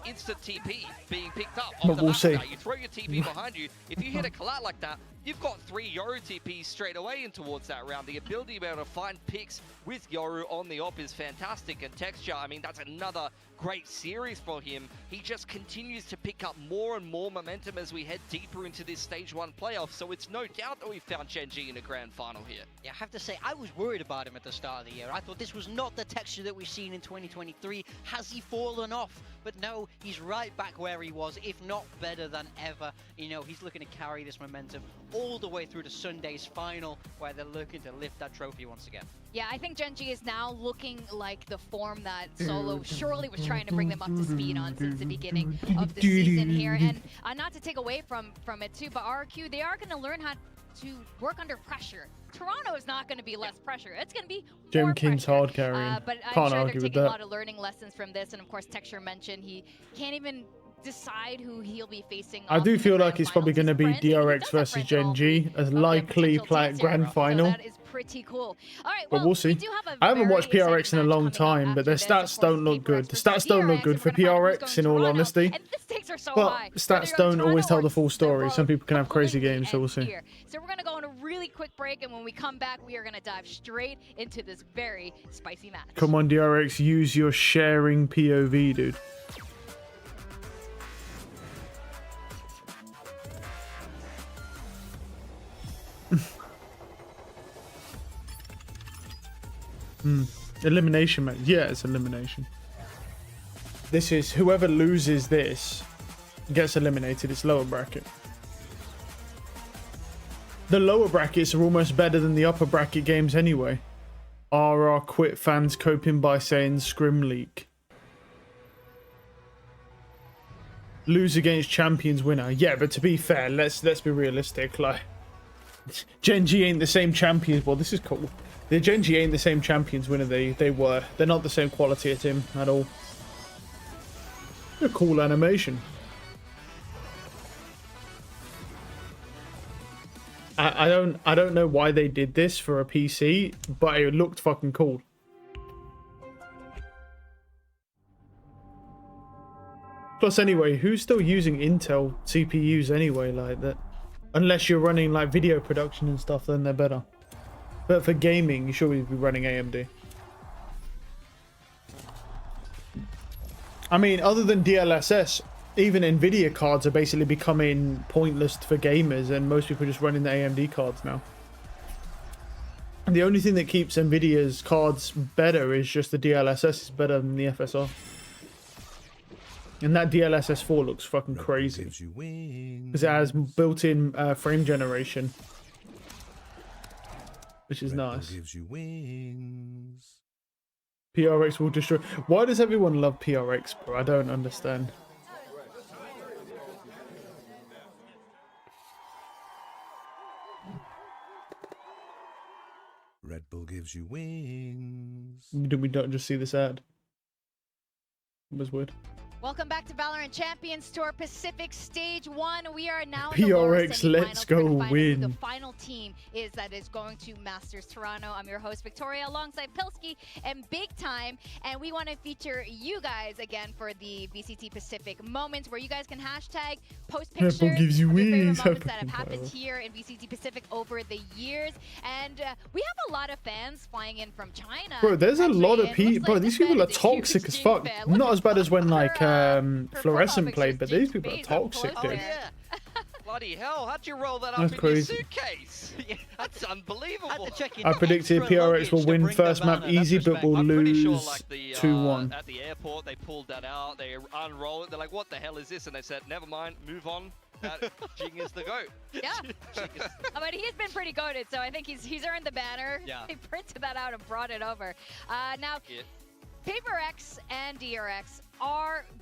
Instant TP being picked up. But we'll see. You throw your TP behind you. If you hit a collat like that, you've got 3 Yoru TPs straight away in towards that round. The ability to be able to find picks with Yoru on the op is fantastic. And Texture, I mean, that's another great series for him. He just continues to pick up more and more momentum as we head deeper into this stage 1 playoff. So it's no doubt that we found GENG in a grand final here. Yeah, I have to say, I was worried about him at the start of the year. I thought this was not the Texture that we've seen in 2023. Has he fallen off? But no, he's right back where he was, if not better than ever. You know, he's looking to carry this momentum all the way through to Sunday's final, where they're looking to lift that trophy once again. Yeah, I think GENG is now looking like the form that Solo surely was trying to bring them up to speed on since the beginning of the season here. And not to take away from it too, but RRQ, they are going to learn how to work under pressure. Toronto is not going to be less pressure. It's going to be more Jemkin's pressure. hard carrying. But I'm Can't sure argue they're with taking a that. lot of learning lessons from this. And of course, Texture mentioned he can't even decide who he'll be facing. I do feel like it's probably going to be DRX versus GENG as likely grand final. So that is pretty cool. All right, But we'll see. I haven't watched PRX in a long time, but their stats don't look good. The stats don't look good for PRX, in all honesty. But stats don't always tell the full story. Some people can have crazy games, so we'll see. So we're going to go on a really quick break, and when we come back, we are going to dive straight into this very spicy match. Come on, DRX, use your sharing POV, dude. Elimination match. Yeah, it's elimination. This is whoever loses this gets eliminated. It's lower bracket. The lower brackets are almost better than the upper bracket games anyway. RR quit fans coping by saying Scrim League. Lose against champions winner. Yeah, but to be fair, let's be realistic. Like, GENG ain't the same champions. Well, this is cool. The GENG ain't the same champions winner they were. They're not the same quality as him at all. A cool animation. I don't know why they did this for a PC, but it looked fucking cool. Plus, anyway, who's still using Intel CPUs anyway like that? Unless you're running like video production and stuff, then they're better. But for gaming, you should be running AMD. I mean, other than DLSS, even NVIDIA cards are basically becoming pointless for gamers, and most people are just running the AMD cards now. And the only thing that keeps NVIDIA's cards better is just the DLSS is better than the FSR. And that DLSS 4 looks fucking crazy. Because it has built-in frame generation. Which is nice. PRX will destroy. Why does everyone love PRX, bro? I don't understand. Red Bull gives you wings. We don't just see this ad. It was weird. Welcome back to Valorant Champions Tour Pacific Stage 1. We are now in PRX, the let's go win. The final team is going to Masters Toronto. I'm your host, Victoria, alongside Pilsky and Big Time. And we want to feature you guys again for the VCT Pacific moments, where you guys can hashtag, post pictures of gives you your favorite wings. moments that have happened here in VCT Pacific over the years. And we have a lot of fans flying in from China. Bro, there's a lot of people. Bro, like these this people man are is a huge toxic as Jing fuck. fan. Not as bad as when like Fluorescent pictures, played, but these Jing's people are face up toxic, close dude. there. Yeah. Bloody hell, how'd you roll that up That's in crazy. your suitcase? That's unbelievable. Had to check in I predicted extra PRX will luggage to win bring first the map banner. easy, That's but will I'm pretty sure lose like the 2-1. at the airport they pulled that out, they unroll it, they're like, what the hell is this? And they said, never mind, move on. Jing is the GOAT. Yeah. I mean, he's been pretty goated, so I think he's earned the banner. Yeah. He printed that out and brought it over. Now, Yeah. PRX and DRX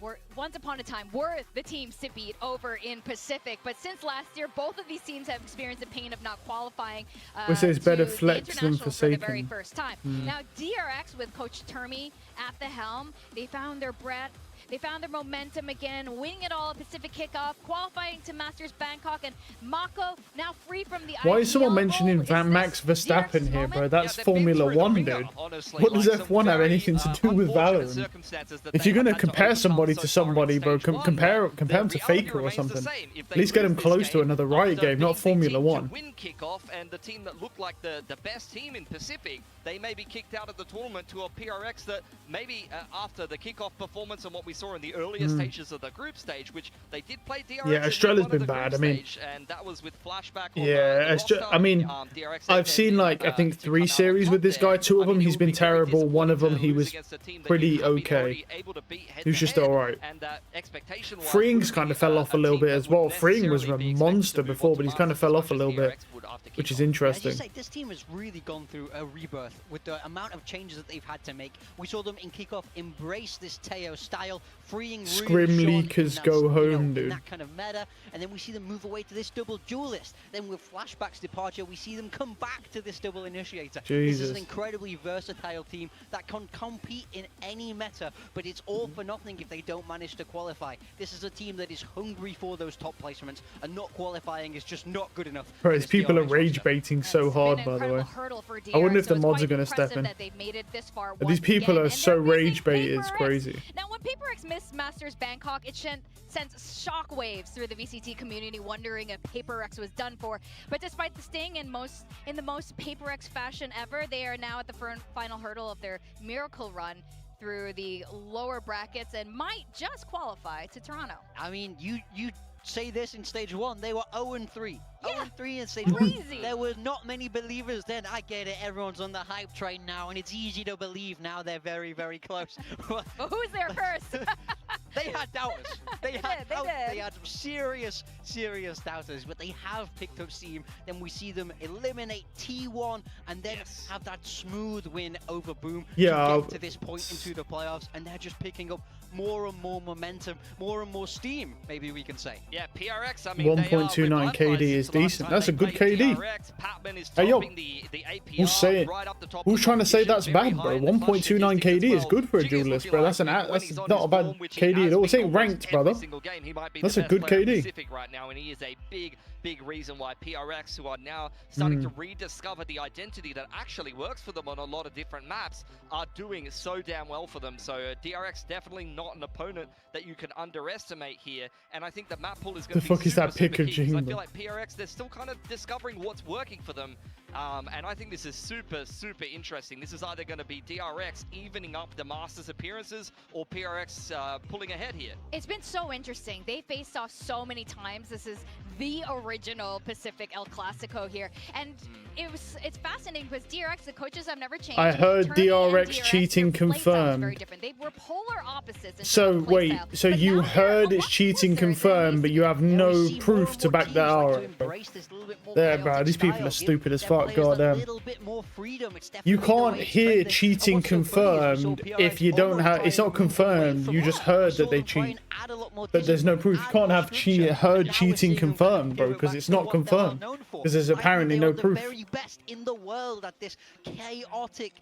were once upon a time the teams to beat over in Pacific, but since last year, both of these teams have experienced the pain of not qualifying Which is to better the flex than international for the very Forsaken. first time. Now, DRX with Coach Termi at the helm, they found their breath. They found their momentum again, winning it all at Pacific Kickoff, qualifying to Masters Bangkok, and Mako now free from the Why is someone IPL mentioning role. Is Max this Verstappen DRX's here, bro? moment? That's they've been Formula through the 1, ringer, dude. honestly. What does Like, some F1 have very, anything to do with unfortunate Valorant? circumstances that If they you're have gonna had to compare overcome somebody so to far in somebody, bro, stage one, compare but them the to reality Faker or remains the something. same. If At they least get lose them this close to game another riot after game, not being the Formula team 1. to win kickoff and the team that looked like the best team in Pacific, they may be kicked out of the tournament to a PRX that maybe after the kickoff performance and what we saw in the earlier stages of the group stage, which they did play DRX. Yeah, Australia's in one been of the bad. group I mean, stage, and that was with flashback. On yeah, I mean, DRX I've seen like I think 3 series with this guy. 2 of them he's been terrible. 1 of them he was pretty okay. He was just alright. Freeing's kind of fell off a little bit as well. Freeing was a monster before, but he's kind of fell off a little bit, which is interesting. As you say, this team has really gone through a rebirth with the amount of changes that they've had to make. We saw them in kickoff embrace this Teo style, freeing Scrim really leakers go home, dude. that kind of meta, and then we see them move away to this double duelist. Then with Flashback's departure, we see them come back to this double initiator. Jesus. This is an incredibly versatile team that can compete in any meta, but it's all for nothing if they don't manage to qualify. This is a team that is hungry for those top placements, and not qualifying is just not good enough. Bro, these people are rage baiting so hard, by the way. I wonder if the mods are going to step in. These people are so rage bait, it's crazy. Now, when PRX missed Masters Bangkok, it sent shockwaves through the VCT community, wondering if PRX was done for. But despite the sting in the most PRX fashion ever, they are now at the final hurdle of their miracle run through the lower brackets and might just qualify to Toronto. I mean, you say this in stage 1, they were 0-3. Yeah, 0-3 in stage 1. crazy. There were not many believers then. I get it, everyone's on the hype train now, and it's easy to believe now they're very, very close. But who's there first? They had doubters. They had did. They had some serious doubters, but they have picked up steam. Then we see them eliminate T1 and then have that smooth win over Boom to get to this point into the playoffs, and they're just picking up more and more momentum, more and more steam, maybe we can say. Yeah, PRX, I mean, 1.29 KD is decent. That's a good KD. Hey, yo, who's saying? Who's trying to say that's bad, bro? 1.29 KD is good for a duelist, bro. That's not a bad KD at all. It's ain't ranked, brother. That's a good KD. Right now, and he is a big reason why PRX, who are now starting to rediscover the identity that actually works for them on a lot of different maps, are doing so damn well for them. So DRX definitely not not an opponent that you can underestimate here. And I think the map pool is going to be The fuck is that super pick of key, 'cause I Jing, feel bro? like PRX, they're still kind of discovering what's working for them. And I think this is super interesting. This is either going to be DRX evening up the Masters appearances or PRX pulling ahead here. It's been so interesting. They faced off so many times. This is the original Pacific El Clasico here. And it's fascinating because DRX, the coaches have never changed. I heard Tourney and DRX cheating their play style is confirmed. very different. They were polar opposites in So terms of play wait, style. so But you now they're heard a it's lot cheating closer than confirmed, but you have Yeah, we no see more proof and to more back teams that like out. to embrace this little bit more There, bro, chaotic these people style, are stupid give as their fuck, players a goddamn. little bit more freedom. It's You definitely the can't way it's hear trending. cheating And what's so funny is we saw confirmed PRX if you don't almost have. try It's and not move away confirmed. from You that. just We heard saw that they them try cheat. and add a lot more But there's no discipline, proof. You add can't more have structure. heard And now we're cheating seeing them confirmed, bro, give it because back it's to not what they are confirmed. known for. Because there's I think apparently they no are proof. the very best in the world at this chaotic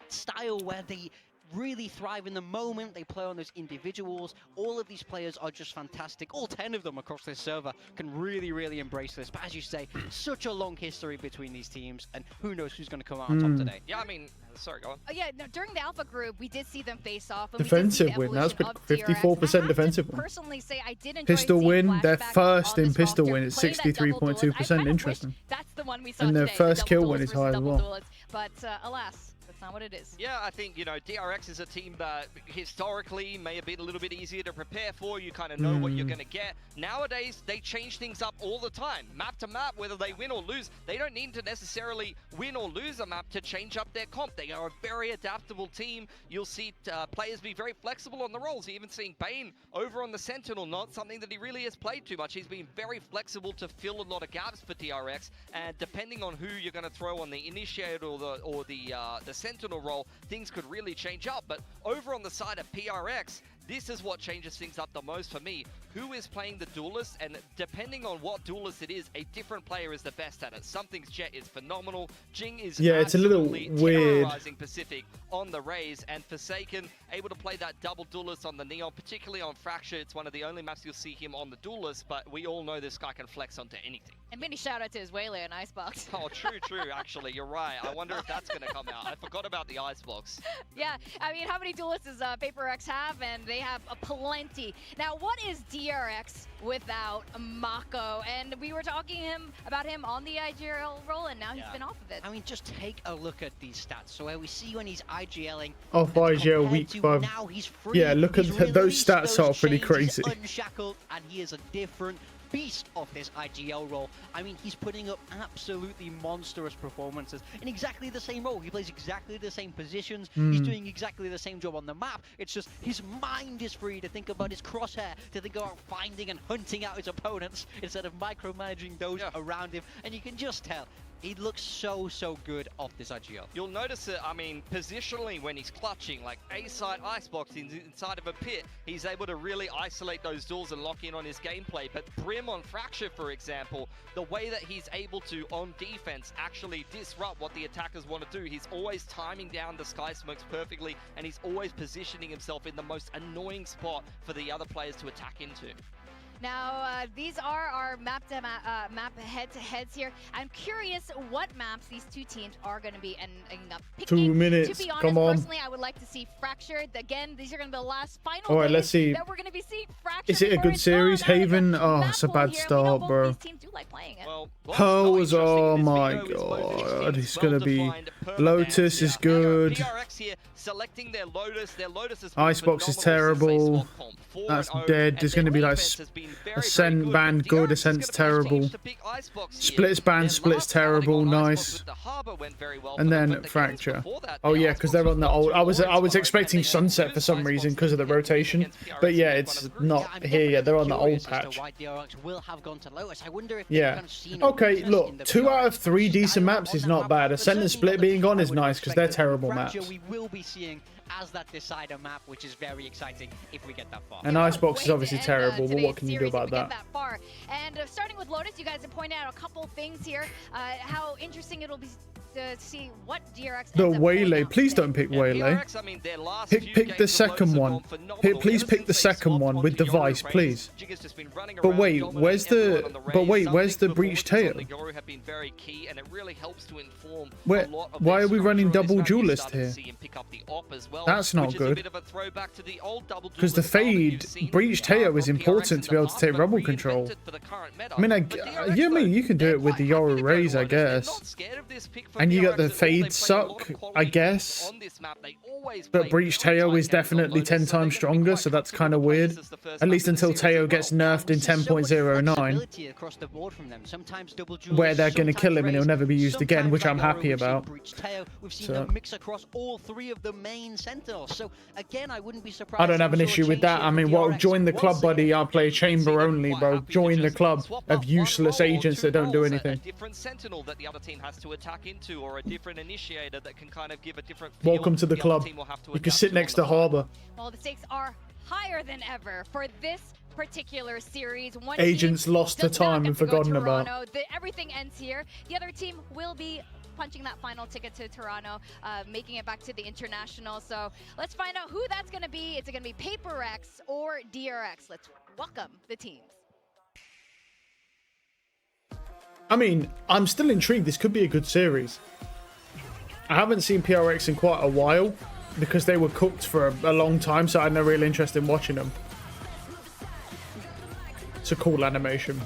style where they really thrive in the moment. They play on those individuals. All of these players are just fantastic. All 10 of them across this server can really embrace this. But as you say, such a long history between these teams, and who knows who's going to come out on top today. Yeah, I mean, sorry, go on. Oh yeah, no, during the Alpha group, we did see them face off. And Defensive we did see the win, that's evolution pretty- of DRX. 54% I have defensive to win. personally say I did enjoy Pistol seeing win, they're Flashback first on in this pistol roster win. It's play that double 63.2%. duelist. I kind of Interesting. wish that's the one we saw And their today, first the kill double win duelist is high as versus well. double duelist. But alas, that's not what it is. Yeah, I think, you know, DRX is a team that historically may have been a little bit easier to prepare for. You kind of know what you're going to get. Nowadays, they change things up all the time. Map to map, whether they win or lose, they don't need to necessarily win or lose a map to change up their comp. They are a very adaptable team. You'll see players be very flexible on the roles. You're even seeing Bane over on the Sentinel, not something that he really has played too much. He's been very flexible to fill a lot of gaps for DRX, and depending on who you're going to throw on the Initiator or the Sentinel role, things could really change up. But over on the side of PRX, this is what changes things up the most for me. Who is playing the duelist, and depending on what duelist it is, a different player is the best at it. Something's Jet is phenomenal. Jing is Yeah, it's a little absolutely weird. terrorizing Pacific on the Rays, and Forsaken able to play that double duelist on the Neon, particularly on Fracture. It's one of the only maps you'll see him on the duelist, but we all know this guy can flex onto anything. And many shout out to his Waylay and Icebox. Oh, true, actually, you're right. I wonder if that's going to come out. I forgot about the Icebox. Yeah, I mean, how many duelists does PaperX have? And they have plenty. Now, what is DRX without Mako? And we were talking about him on the IGL role, and now he's been off of it. I mean, just take a look at these stats. So where we see when he's IGLing, Off IGL week 5. now he's free. Yeah, look at He's those released stats those are pretty chains, crazy. He's unshackled, and he is a different beast of this IGL role. I mean, he's putting up absolutely monstrous performances in exactly the same role. He plays exactly the same positions. He's doing exactly the same job on the map. It's just his mind is free to think about his crosshair, to think about finding and hunting out his opponents instead of micromanaging those around him. And you can just tell he looks so good off this IGL. You'll notice it, I mean, positionally when he's clutching, like A-side Icebox inside of a pit, he's able to really isolate those duels and lock in on his gameplay. But Brim on Fracture, for example, the way that he's able to, on defense, actually disrupt what the attackers want to do, he's always timing down the Sky Smokes perfectly, and he's always positioning himself in the most annoying spot for the other players to attack into. Now, these are our map head-to-heads here. I'm curious what maps these two teams are going to be ending up picking. 2 minutes, To be honest, come on. personally, I would like to see Fracture. Again, these are going to be the last final All right, days let's see. that we're going to be seeing Fracture. Is it a before good it's series? gone. Now we got Haven? the Oh, map it's a pool bad here. We know start, both bro. these teams do like playing it. Well, Pose, oh my god, it's gonna be Lotus is good. PRX here selecting their Lotus. Their Lotus is Icebox is terrible. That's dead. There's gonna be like Ascent ban good, Ascent's terrible. Splits ban, Splits terrible, nice. And then Fracture. Oh yeah, because they're on the old. I was expecting Sunset for some reason because of the rotation, but yeah, it's not here yet. They're on the old patch. Yeah. Okay, look, 2 out of 3 decent maps is not bad. Ascent and Split being gone is nice because they're terrible maps. We will be seeing as that decider map, which is very exciting if we get that far. And Icebox is obviously terrible, but what can you do about that? And starting with Lotus, you guys have pointed out a couple things here. How interesting it'll be to see what DRX. The Waylay. Please don't pick Waylay. PRX, I mean, their last Pick the second one. Please pick the second one with device, please. But wait, where's the Breach Tail? Why are we running double duelist here? That's not good. Because the Fade Breach Tail is important to be able to take rebel control. I mean, you can do it with the Yoru Rays, I guess. And you got the Fade Suck, I guess. But Breach Teo is definitely 10 times stronger, so that's kind of weird. At least until Teo gets nerfed in 10.09. Where they're going to kill him and he'll never be used again, which I'm happy about. So. I don't have an issue with that. I mean, well, join the club, buddy. I'll play chamber only, bro. Join the club of useless agents that don't do anything. A different sentinel that the other team has to attack into, or a different initiator that can kind of give a different feel. Welcome to the club. You can sit next to Harbor. Well, the stakes are higher than ever for this particular series. One agents lost to time and forgotten about. Everything ends here. The other team will be punching that final ticket to Toronto, making it back to the international. So let's find out who that's going to be. Is it going to be PRX or DRX? Let's welcome the teams. I mean, I'm still intrigued. This could be a good series. I haven't seen PRX in quite a while because they were cooked for a long time, so I had no real interest in watching them. It's a cool animation.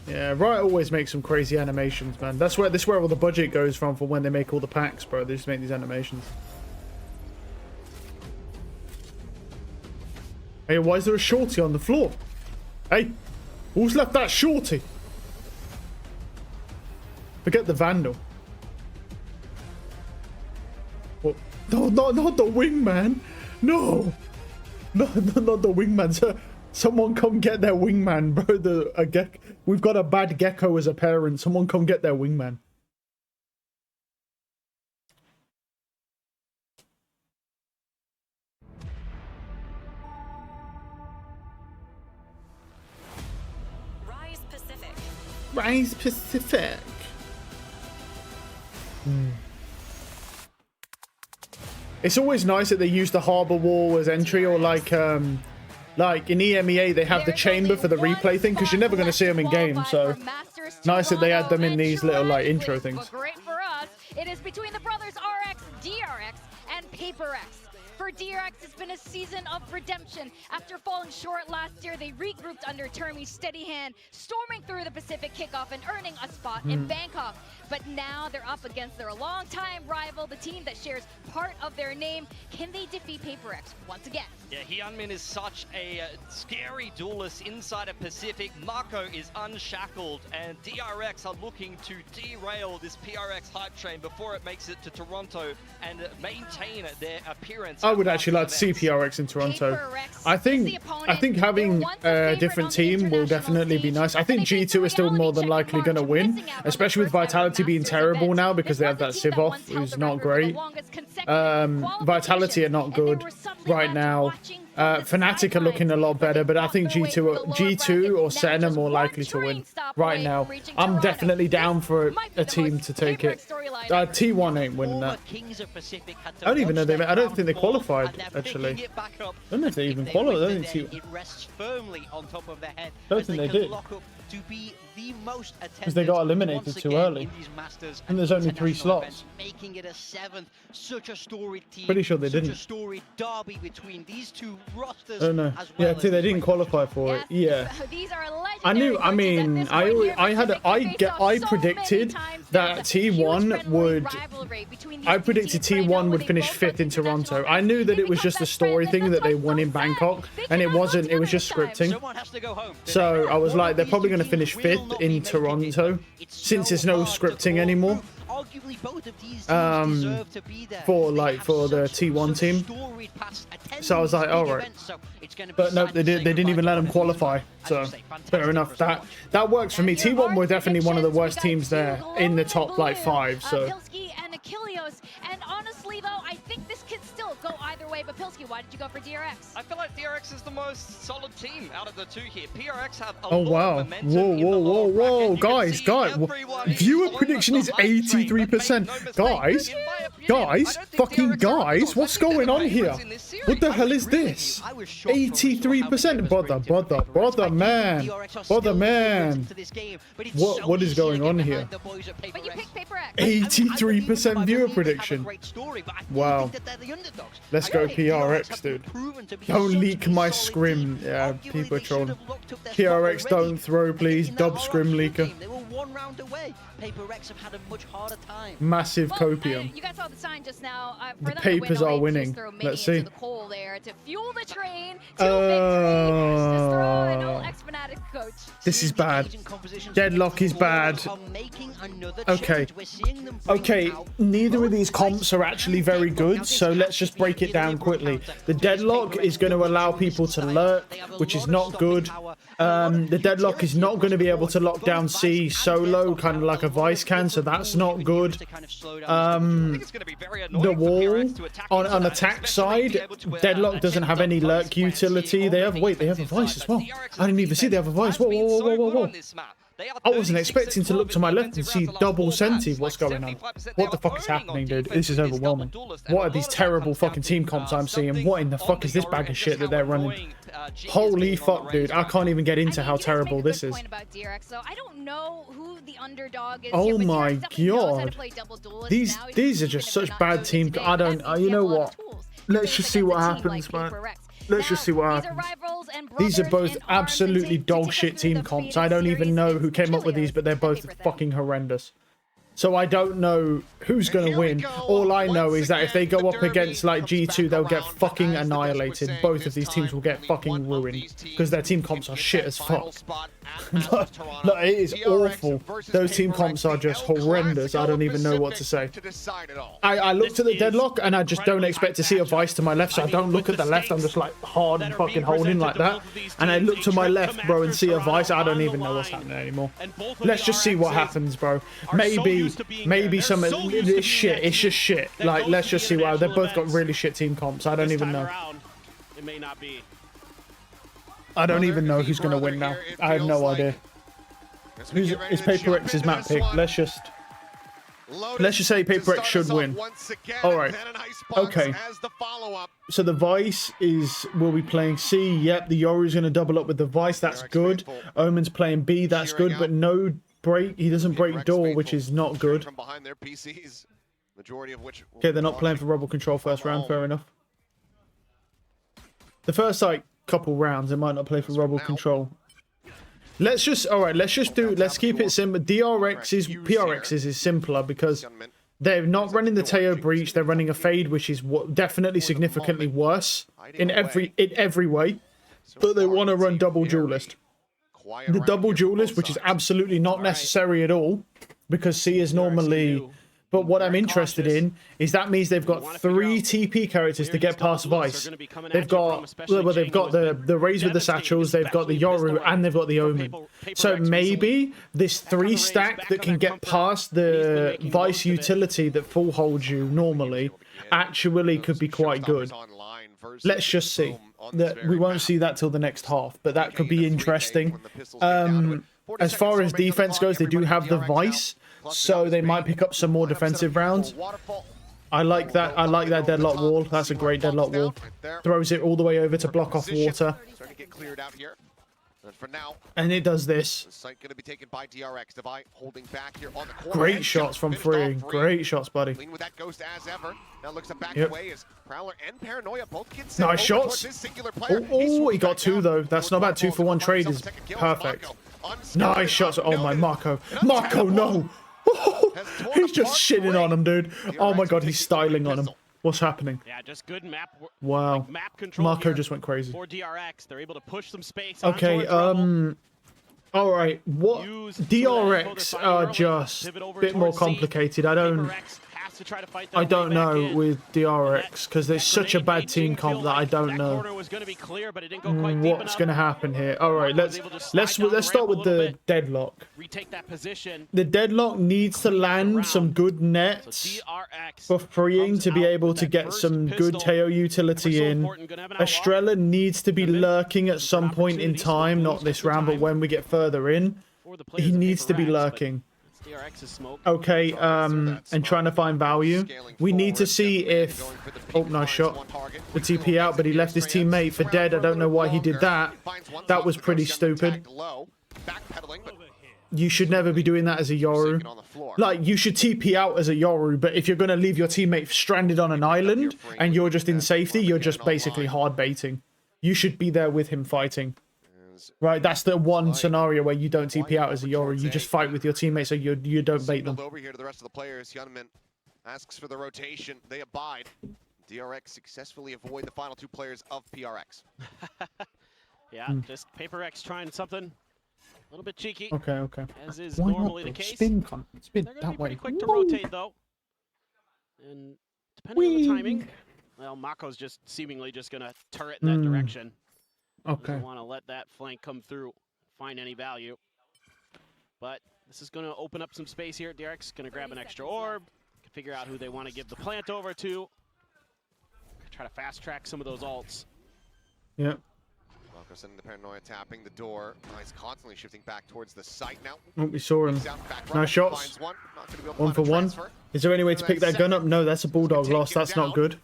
Yeah, Riot always makes some crazy animations, man. This is where all the budget goes from for when they make all the packs, bro. They just make these animations. Hey, why is there a shorty on the floor? Hey, who's left that shorty? Forget the Vandal. What? No, not the wingman. No, not the wingman. Sir, someone come get their wingman, bro. We've got a bad gecko as a parent. Someone come get their wingman. Rise Pacific. It's always nice that they use the harbor wall as entry, or like in EMEA they have the chamber for the replay thing, because you're never going to see them in game. So nice that they add them in these little like intro things. Great for us. It is between the brothers RX, DRX, and PRX. For DRX, it's been a season of redemption. After falling short last year, they regrouped under Termi's steady hand, storming through the Pacific kickoff and earning a spot in Bangkok. But now they're up against their longtime rival, the team that shares part of their name. Can they defeat PRX once again? Yeah, Hyunmin is such a scary duelist inside of Pacific. Mako is unshackled, and DRX are looking to derail this PRX hype train before it makes it to Toronto and maintain their appearance. I would actually like to see PRX in Toronto. I think having a different team will definitely be nice. I think G2 is still more than likely going to win, especially with Vitality being terrible now because they have that Civ off, who's not great. Vitality are not good right now. Fnatic are looking a lot better, but I think G2 or Sen are more likely to win right now. I'm definitely down for a team to take it. T1 ain't winning that. I don't even know I don't think they qualified, actually. I don't know if they even qualified. I don't think they did. Because they got eliminated too early. And there's only 3 slots. Making it a 7th. Such a storied team. Pretty sure they didn't. Such a storied derby between these two rosters. I don't know. Yeah, they didn't qualify for it. Yeah. I knew. I mean, I predicted that T1 would. I predicted T1 would finish 5th in Toronto. I knew that it was just a story thing that they won in Bangkok, and it wasn't. It was just scripting. So I was like, they're probably going to finish 5th in Toronto, since there's no scripting anymore. For the T1 team. So I was like, all right. But no, they didn't even let them qualify. So fair enough. That works for me. T1 were definitely one of the worst teams there in the top like 5. So. And honestly, though, I think this could still still go either way. But Pilsky, why did you go for DRX? I feel like DRX is the most solid team out of the two here. PRX have a Oh lot wow. of momentum in the lower Whoa. bracket. You Guys. can see everyone is Viewer on prediction the is hype train, but make 83%. no mistake, Guys. in my opinion, I Guys. don't think Fucking DRX are guys. underdogs. What's I think going they're on the here? favorites in this series. What the hell is agree with this? you. I was shocked when we saw how many 83%. members bring to Brother, man. DRX are Brother, still man. favourites into this game, but it's What so is easy to going get on behind here? the boys at But you PRX. picked PRX. 83% viewer prediction. Wow. Let's go PRX, dude. Don't leak my scrim. Yeah, people are trolling. PRX don't throw, please. Dub scrim leaker. They were 1 round away. PRX have had a much harder time. Massive copium. You guys saw the sign just now. For The them to Papers win, are all they winning. just throw minions Let's see. to the coal there to fuel the train to victory. Just throw an old X-Fanatic coach. This is bad. Deadlock is bad. Okay. Okay, neither of these comps are actually very good, so let's just break it down quickly. The Deadlock is going to allow people to lurk, which is not good. The Deadlock is not going to be able to lock down C solo, kind of like a Vice can, so that's not good. The wall on attack side, Deadlock doesn't have any lurk utility. They have a Vice as well. I didn't even see they have a Vice. Whoa. I wasn't expecting to look to my left and see double Senti. What's going on? What the fuck is happening, dude? This is overwhelming. What are these terrible fucking team comps I'm seeing? What in the fuck is this bag of shit that they're running? Holy fuck, dude. I can't even get into how terrible this is. I don't know who the underdog is. Oh my god. These are just such bad team. I don't, you know what? Let's just see what happens, man. Let's just see what happens. These are both absolutely dog shit team comps. I don't even know who came up with these, but they're both fucking horrendous. So I don't know who's going to win. All I know is that if they go up against like G2, they'll get fucking annihilated. Both of these teams will get fucking ruined because their team comps are shit as fuck. Look, it is awful. Those team comps are just horrendous. I don't even know what to say. I looked at the Deadlock and I just don't expect to see a Vice to my left, so I don't look at the left. I'm just like hard and fucking holding like that. And I look to my left, bro, and see a Vice. I don't even know what's happening anymore. Let's just see what happens, bro. Maybe some it's shit. It's just shit. Like, let's just see why they've both got really shit team comps. I don't even know. I don't even know who's gonna win now. I have no idea. Is PRX's map pick? Let's just say PRX should win. All right. Okay. So the Vice will be playing C. Yep. The Yoru's gonna double up with the Vice. That's good. Omen's playing B. That's good. But no break. He doesn't break door, which is not good. Okay, they're not playing for Rebel Control first round. Fair enough. The first like couple rounds, they might not play for Rebel Control. Let's keep it simple. PRX's is simpler because they're not running the Teo Breach. They're running a Fade, which is definitely significantly worse in every way. But they want to run double duelist. The double duelist, which is absolutely not necessary at all, because C is normally. But what I'm interested in is that means they've got 3 TP characters to get past Vice. They've got the Raze with the satchels, they've got the Yoru, and they've got the Omen. So maybe this 3 stack that can get past the Vice utility that full holds you normally actually could be quite good. Let's just see. We won't see that till the next half, but that could be interesting. As far as defense goes, they do have the Vice, so they might pick up some more defensive rounds. I like that. I like that deadlock wall. That's a great deadlock wall. Throws it all the way over to block off water. And it does this. Great shots from Free. Great shots, buddy. Yep. Nice shots. Oh, he got 2 though. That's not bad. 2 for 1 trade is perfect. Nice shots. Oh my, Marco. Marco, no. He's just shitting on him, dude. Oh my god, he's styling on him. What's happening? Yeah, just good map. Wow. Like map control. Marco just went crazy. For DRX, they're able to push some space. Okay, all right. What DRX are just a bit more complicated. I don't. wants to try to fight their I way don't back know in. with DRX because there's such a Grenade bad made team Jing feel comp that I like don't that know corner was gonna be clear, but it didn't go quite deep what's enough. going to happen here. All right, Marco was able to slide let's down the start ramp a with little the bit, deadlock. retake that position. The deadlock needs to land some good So nets DRX for freeing comes to be out able with to that get first some good pistol. Teo Ever utility so in. important, gonna have an outlaw. Estrella needs to be Come in, lurking at some good point in opportunities for time, Blues not to this take round, but time. when we get further in, For the he players of needs to be PRX, but lurking. it's DRX's smoke. Okay, and trying to find value. We need to see if... Oh, nice shot. The TP out, but he left his teammate for dead. I don't know why he did that. That was pretty stupid. You should never be doing that as a Yoru. Like, you should TP out as a Yoru, but if you're going to leave your teammate stranded on an island and you're just in safety, you're just basically hard baiting. You should be there with him fighting. Right, that's the one scenario where you don't TP out as a Yoru. You just fight with your teammates so you don't bait them. Over here to the rest of the players. Hyunmin asks for the rotation. They abide. DRX successfully avoid the final two players of PRX. Yeah, just PRX trying something a little bit cheeky. Okay. As is Why normally not, the bro? case. Spin They're going to that be way. pretty quick to rotate, though. And depending on the timing, well, Mako's just seemingly just going to turret in that direction. Okay. Doesn't want to let that flank come through, find any value. But this is going to open up some space here. DRX is going to grab an extra orb, figure out who they want to give the plant over to. Try to fast track some of those ults. Yeah. Marco sending the paranoia, tapping the door. He's constantly shifting back towards the site now. Oh, we saw him. Nice shots. One for one. Is there any way to pick that gun up? No, that's a Bulldog loss. That's not good.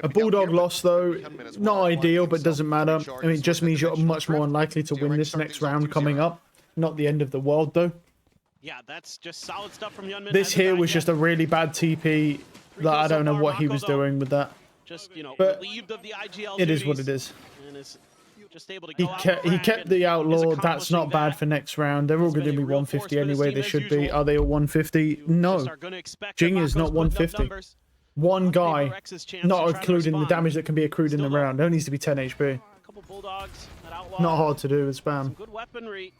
A Bulldog loss, though, not ideal, but doesn't matter. I mean, it just means you're much more unlikely to win this next round coming up. Not the end of the world, though. Yeah, that's just solid stuff from Hyunmin. This here was just a really bad TP. That I don't know what he was doing with that. Just, you know, but relieved of the IGL it is what it is. And is just able to He go kept the Outlaw. That's not bad for next round. They're all going to be 150 anyway. They should be. Are they all 150? No. Jing is not 150. One guy, not including the damage that can be accrued in the round. It only needs to be 10 HP. Couple Bulldogs, that Outlaw. Not hard to do with spam. Some good weaponry.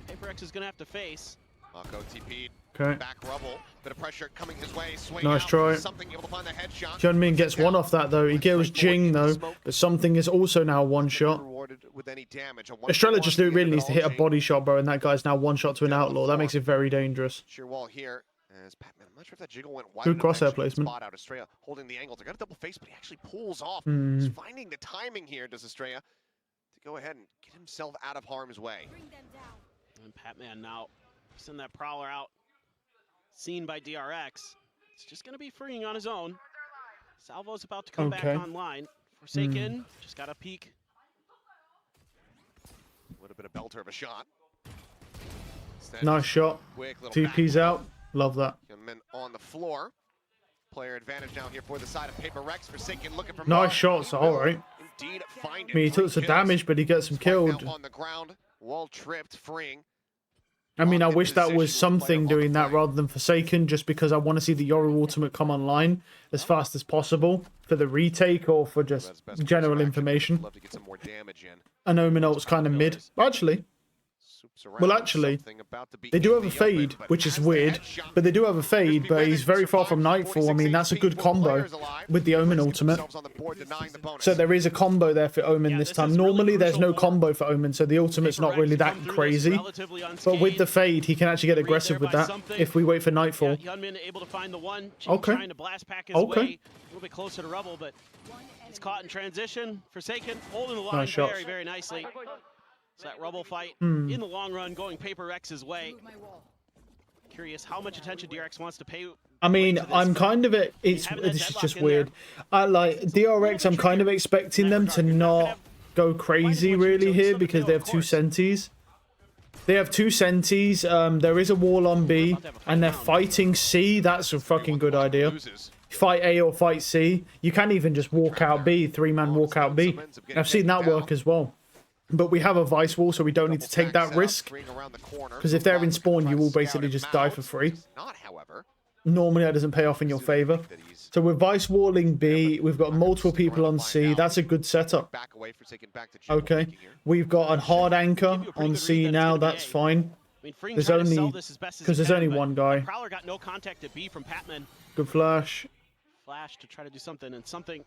PRX is going to have to face. Mako TP'd. Okay. Back rubble. Bit of pressure coming his way. Swing Nice out. try. Something able to find the headshot. Hyunmin gets one off that though. He kills Jing though, but something is also now one shot. Estrella just really needs to hit a body shot, bro, and that guy's now one shot to an Outlaw. That makes it very dangerous. Sheer wall here. As Batman, I'm not sure if that jiggle went wide. Good crosshair placement. Spot out Estrella holding the angle. They got a double face, but he actually pulls off. He's finding the timing here, does Estrella, to go ahead and get himself out of harm's way. And Batman now send that Prowler out. Seen by DRX. It's just going to be freeing on his own. Salvo's about to come back online. Forsaken, just got a peek. A little bit of belter of a shot. Nice shot. TP's out. Love that. On the floor. Player advantage now here for the side of PRX. Forsaken looking for nice shots. All right. Indeed, find it. I mean, he took some damage, but he gets him killed. On the ground, wall tripped, freeing. I mean, I wish that was something doing that rather than Forsaken, just because I want to see the Yoru ultimate come online as fast as possible for the retake or for just general information. And Omen ult's kind of mid. Actually, well, actually, they do have a fade, which is weird, but they do have a fade, but he's very far from Nightfall. I mean, that's a good combo with the Omen ultimate. So there is a combo there for Omen this time. Normally, there's no combo for Omen, so the ultimate's not really that crazy. But with the fade, he can actually get aggressive with that if we wait for Nightfall. Okay. Okay. A little bit closer to Rubble, but it's caught in transition. Forsaken holding the line very, very nicely. So that Rubble fight in the long run going PRX's way. Curious how much attention DRX wants to pay. I mean, I'm kind of this is just weird. I like DRX. I'm kind of expecting them to not go crazy really here because they have two sentis. They have two sentis. There is a wall on B, and they're fighting C. That's a fucking good idea. Fight A or fight C. You can even just walk out B, three-man walk out B. I've seen that work as well. But we have a Vice Wall, so we don't need to take that risk. Because if they're in spawn, you will basically just die for free. Normally, that doesn't pay off in your favor. So we're Vice Walling B. We've got multiple people on C. That's a good setup. Okay. We've got a hard anchor on C now. That's fine. I mean, Freeing There's trying only to sell this as best as because he there's can, only but one guy. Prowler got no contact at B from Patman. Good flash. Flash to try to do something, and something.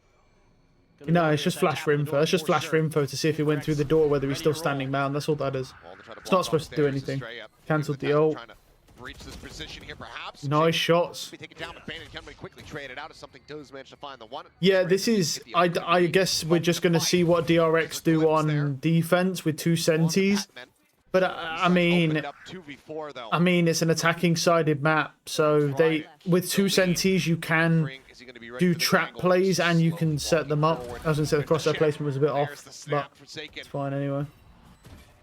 No, it's just flash for info. It's just flash for info to see if he went through the door, whether he's still standing man. That's all that is. It's not supposed to do anything. Cancelled the ult. Reach this position here, perhaps. Nice shots. Yeah, this is. I guess we're just going to see what DRX do on defense with 2 sentis. But I mean, it's an attacking sided map, so they with 2 sentis you can do trap plays and you can set them up. I was going to say the crosshair placement was a bit off, but it's fine anyway.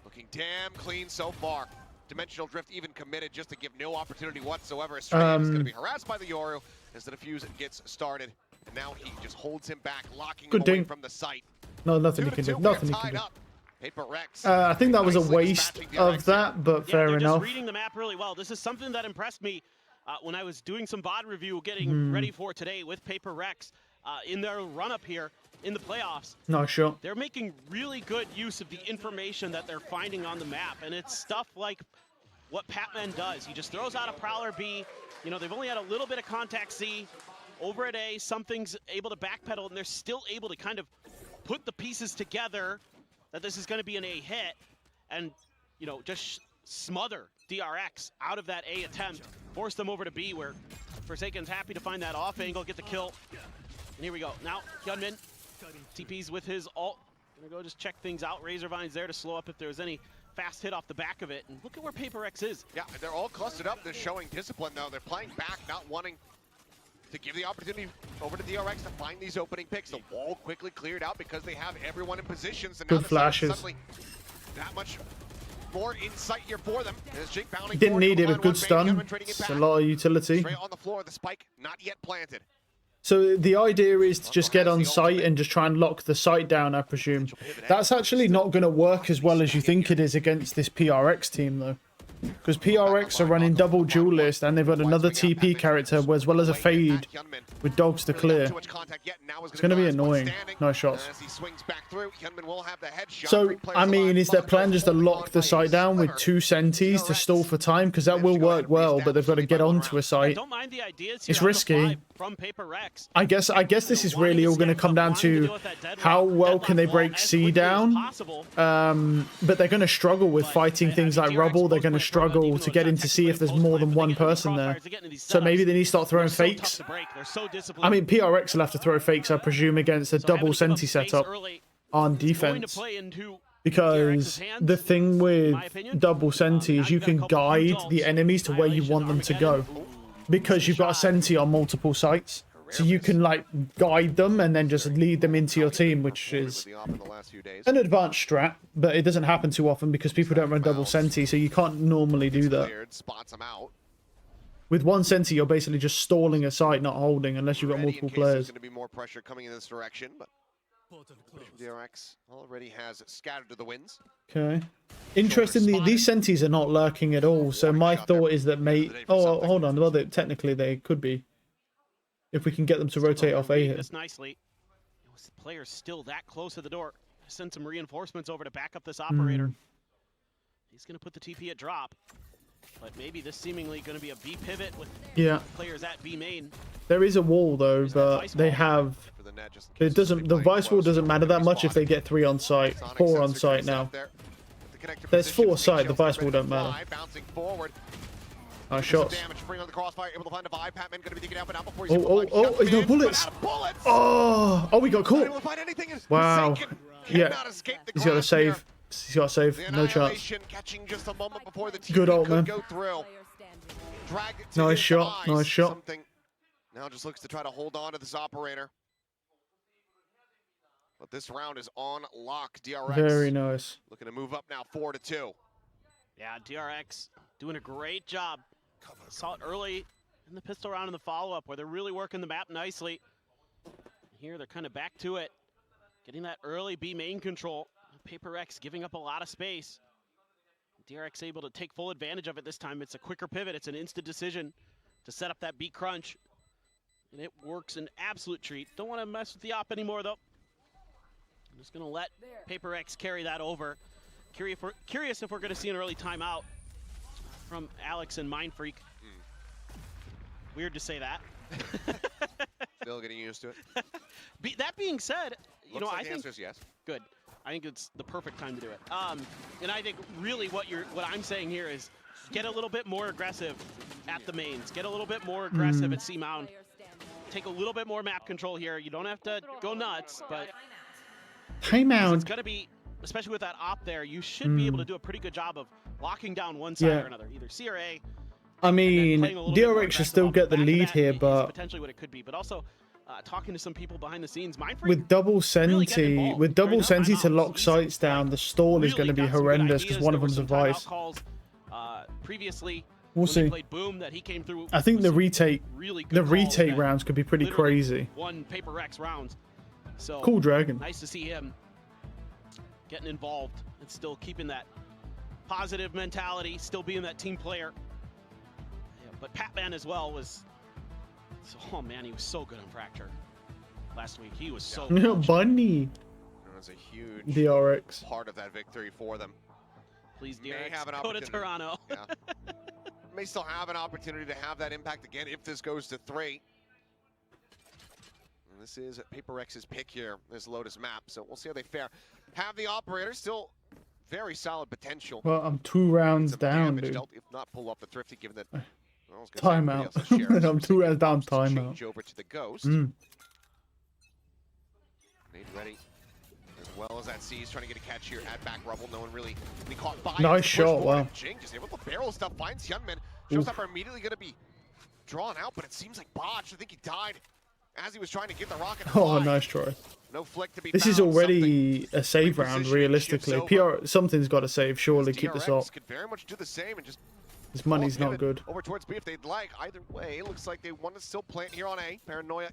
Looking damn clean so far. Dimensional Drift even committed just to give no opportunity whatsoever. Estrella is going to be harassed by the Yoru as the defuse gets started. And now he just holds him back, locking him away from the site. No, nothing he can do. Nothing he can do. PRX. I think that was a waste of that, but fair enough. Just reading the map really well. This is something that impressed me when I was doing some VOD review, getting ready for today with PRX in their run-up here in the playoffs. Nice shot. They're making really good use of the information that they're finding on the map, and it's stuff like what Patman does. He just throws out a Prowler B. You know, they've only had a little bit of contact C. Over at A, something's able to backpedal, and they're still able to kind of put the pieces together that this is going to be an A hit, and, you know, just smother DRX out of that A attempt, force them over to B, where Forsaken's happy to find that off angle, get the kill. And here we go. Now, Gunman TP's with his ult. Gonna go just check things out. Razorvine's there to slow up if there's any fast hit off the back of it. And look at where PRX is. Yeah, they're all clustered up. They're showing discipline, though. They're playing back, not wanting to give the opportunity over to DRX to find these opening picks. The wall quickly cleared out because they have everyone in positions. And good flashes. Suddenly, that much more insight here for them. Didn't need it with good stun. It's a lot of utility. Straight on the floor, the spike not yet planted. So the idea is to just get on site and just try and lock the site down, I presume. That's actually not going to work as well as you think it is against this PRX team, though. Because PRX are running double duelist and they've got another TP character as well as a fade with dogs to clear. It's going to be annoying. Nice shots. So, I mean, is their plan just to lock the site down with 2 sentis to stall for time? Because that will work well, but they've got to get onto a site. It's risky. I guess this is really all going to come down to how well can they break C down. But they're going to struggle with fighting things like rubble. They're going to struggle to get in to see if there's more than one person there. So maybe they need to start throwing fakes. I mean, PRX will have to throw fakes, I presume, against a double senti setup on defense. Because the thing with double senti is you can guide the enemies to where you want them to go. Because you've got a senti on multiple sites. So you can, like, guide them and then just lead them into your team, which is an advanced strat, but it doesn't happen too often because people don't run double senti, so you can't normally do that. With 1 senti, you're basically just stalling a site, not holding, unless you've got multiple players. There's going to be more pressure coming in this direction, but DRX already has scattered to the winds. Okay. Interestingly, these sentis are not lurking at all, so my thought is that oh, hold on. Well, technically they could be. If we can get them to rotate off A here. This nicely. The player's still that close to the door. Send some reinforcements over to back up this operator. He's going to put the TP at drop. But maybe this seemingly going to be a B pivot with players at B main. There is a wall though, but they have. It doesn't. The vice wall doesn't matter that much if they get 3 on site, 4 on site now. There's 4 site. The vice wall don't matter. Nice shots. Oh, he's no bullets. Oh, we got caught. Wow. Yeah. He's got a save. He's got a save. No chance. Good ult, man. Nice shot. Nice shot. Now just looks to try to hold on to this operator. But this round is on lock. DRX. Very nice. Looking to move up now 4-2. Yeah, DRX doing a great job. Saw it early in the pistol round in the follow-up where they're really working the map nicely. Here they're kind of back to it. Getting that early B main control. PRX giving up a lot of space. DRX able to take full advantage of it this time. It's a quicker pivot. It's an instant decision to set up that B crunch. And it works an absolute treat. Don't want to mess with the op anymore though. I'm just going to let PRX carry that over. Curious if we're going to see an early timeout. from Alex and Mind Freak. Weird to say that. Still getting used to it. That being said, you know, Looks like I the think answer is yes. good. I think it's the perfect time to do it. And I think really what I'm saying here is get a little bit more aggressive at the mains. Get a little bit more aggressive at C Mound. Take a little bit more map control here. You don't have to go nuts, but Timeout. it's going to be, especially with that op there, you should be able to do a pretty good job of locking down one side or another, either C or A. I mean, DRX should still get the lead here, but potentially what it could be, but also talking to some people behind the scenes. with double Senti, to lock sites down, the stall is going to be horrendous because one of them's a Vice. Previously, we'll see. Boom, that he came through. I think the retake rounds could be pretty crazy. One PRX rounds. So cool Dragon. Nice to see him getting involved and still keeping that positive mentality, still being that team player. Yeah, but Patman as well was. Oh man, he was so good on Fracture last week. He was so good. Bunny. It was a huge DRX part of that victory for them. Please, DRX, go to Toronto. Yeah. May still have an opportunity to have that impact again if this goes to 3. And this is PRX's pick here, this Lotus map, so we'll see how they fare. Have the operator still very solid potential. Well, I'm 2 rounds down, dude. If not pull up the Thrifty, given that timeout. I'm 2 rounds down. Timeout. Change over to the Ghost. Made ready. As well as that C's trying to get a catch here at back rubble. No one really caught by. Nice shot, wow. GENG just able to barrel stuff, finds Hyunmin. Showstopper immediately going to be drawn out, but it seems like botched. I think he died as he was trying to get the rocket to fly. Oh, nice try. No flick to be This is already a save round, realistically. Something's got to save, surely. Keep this up. Could very much do the same and just this money's not good. Over towards B if they'd like. Either way, it looks like they want to still plant here on A. Paranoia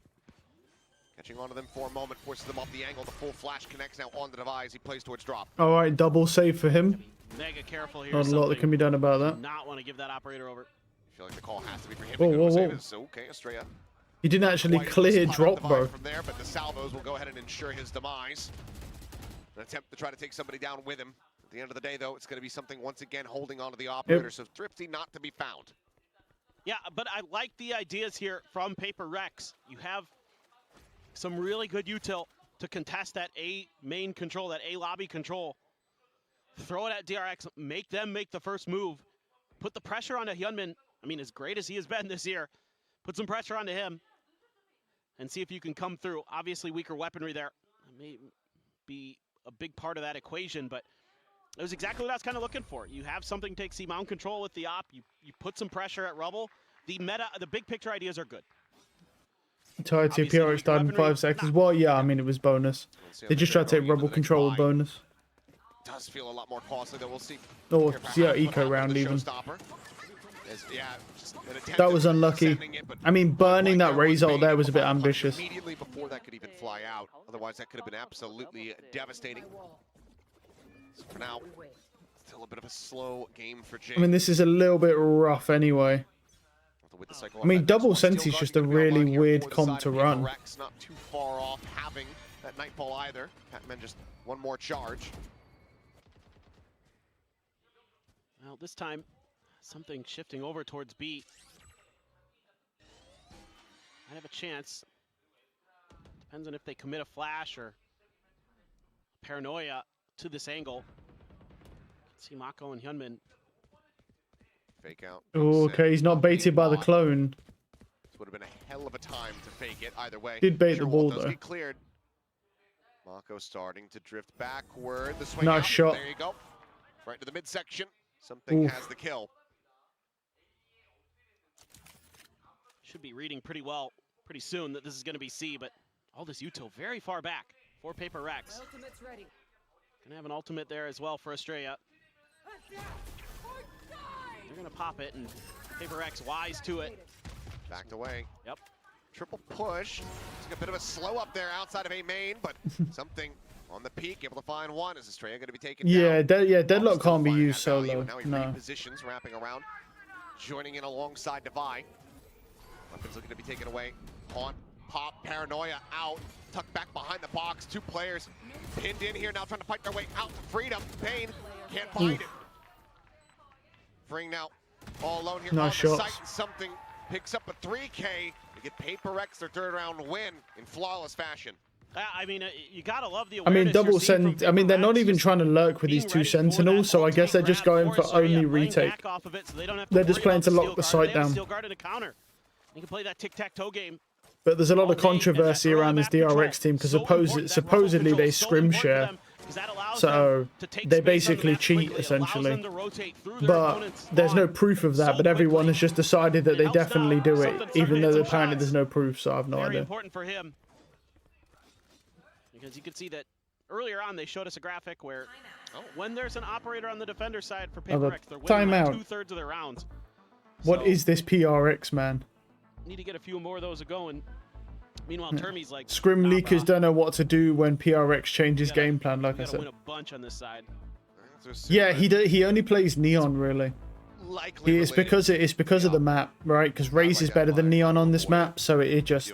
catching onto them for a moment, forces them off the angle. The full flash connects now on the device. He plays towards drop. All right, double save for him. Mega careful here. Not a lot that can be done about that. Not want to give that operator over. I feel like the call has to be for him. Whoa. Okay, Estrella. He didn't actually clear drop, bro. From there, but the salvos will go ahead and ensure his demise. An attempt to try to take somebody down with him. At the end of the day, though, it's going to be something once again holding onto the operator. So Thrifty not to be found. Yeah, but I like the ideas here from PRX. You have some really good util to contest that A main control, that A lobby control. Throw it at DRX, make them make the first move. Put the pressure onto Hyunmin. I mean, as great as he has been this year, put some pressure onto him and see if you can come through. Obviously, weaker weaponry there may be a big part of that equation, but it was exactly what I was kind of looking for. You have something to take C-mount control with the op. You put some pressure at Rubble. The big picture ideas are good. Entirety of PRX died in 5 seconds. Well, yeah, I mean, it was bonus. They just tried to take Rubble control with bonus. Does feel a lot more costly, though. We'll see. Or, yeah, eco round even. That was unlucky. I mean, burning that Razor there was a bit ambitious. Immediately before that could even fly out. Otherwise, that could have been absolutely devastating. So for now, still a bit of a slow game for GENG. I mean, this is a little bit rough anyway. I mean, double Senti's just a really weird comp to run. Not too far off having that Nightfall either. Patman just one more charge. Well, this time, something shifting over towards B. Might have a chance. Depends on if they commit a flash or Paranoia to this angle. See Mako and Hyunmin. Fake out. Oh, okay, he's not baited by the clone. This would have been a hell of a time to fake it either way. Did bait the ball though. Get cleared. Mako starting to drift backward. The swing nice out. Shot. There you go. Right to the midsection. Something has the kill. Should be reading pretty well pretty soon that this is going to be C, but all this util very far back for PRX. Ultimate's ready. Gonna have an ultimate there as well for Estrella. They're gonna pop it, and PRX wise to it. Backed away. Yep. Triple push. It's a bit of a slow up there outside of A main, but something on the peak, able to find one. Is Estrella going to be taken down? Yeah, Deadlock can't be used solo. Now he repositions, wrapping around, joining in alongside Devi. Weapons looking to be taken away. Haunt, pop, Paranoia out, tucked back behind the box. 2 players pinned in here, now trying to fight their way out to freedom. Pain can't find it. Freeing now all alone here Nice on the shots. site, and something picks up a 3K. They get PRX their third round win in flawless fashion. I mean, you gotta love the I mean, awareness double you're seeing from send. I mean, they're not PRX, even just trying to lurk with these being two ready for that sentinels, so I guess they're just ultimate going for grab force, only playing retake. back off of it so they don't have to They're just worry playing about to the lock steel the guard. site They have a down. steel guard and a counter. You can play that tic-tac-toe game. But there's a lot all of day, and that controversy early around this map control, DRX team because so important. That supposedly control they is so scrim important for share, them, 'cause that allows so them to take they space on the basically map cheat quickly. It allows essentially. them to rotate through their But opponent's there's no spawn proof of that. so But everyone quickly. has just decided that It they helps definitely them. do it, Something even certain, though some apparently there's shots. no proof. So I have no Very idea. important for him. Because you can see that earlier on they showed us a graphic where when there's an operator on the defender side for Oh, the PRX, they're winning like timeout. 2/3 of their rounds. What So, is this PRX, man? need to get a few more of those going. Meanwhile, Termy's like Scrim nah, leakers brah. don't know what to do when PRX changes We gotta- game plan, like We I gotta win said. a bunch on this side. Yeah, he only plays Neon really. Likely It's because of the map, right? Because Raze is better than Neon on this map, so it just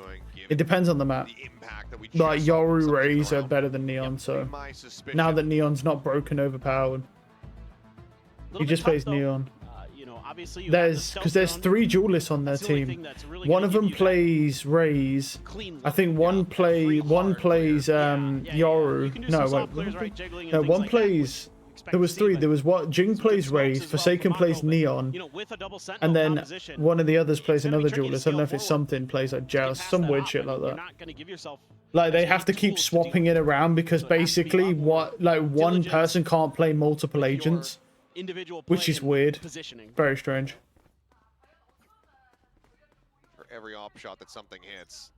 depends on the map. the impact that we Like just saw from Yoru something Raze are around. better than Neon, so My suspicion. now that Neon's not broken overpowered, he Little just bit plays tough, though. Neon. You know, obviously you have the There's stealth because there's zone. 3 duelists on their That's the only team. thing that's really One gonna of give them you that plays Raze. clean I look. think one plays You Yoru. can do No, some wait. soft players, right, jiggling and No, things one like that, plays. which you expect There was to see, 3. but There was what? Jing some good plays smokes Raze. as well Forsaken from plays Mako, but, Neon. you know, with a double And sentinel then composition, one of the others plays it's gonna be another tricky to duelist. I don't know if scale it's forward. something plays like to get Joust, past some that weird op, shit and like you're that. not gonna give yourself Like they as have to many keep tools to swapping deal it around because So it has to be a basically lot more one diligence person can't play multiple with your agents, individual which play is and weird. positioning. Very strange. For every op shot that something hits.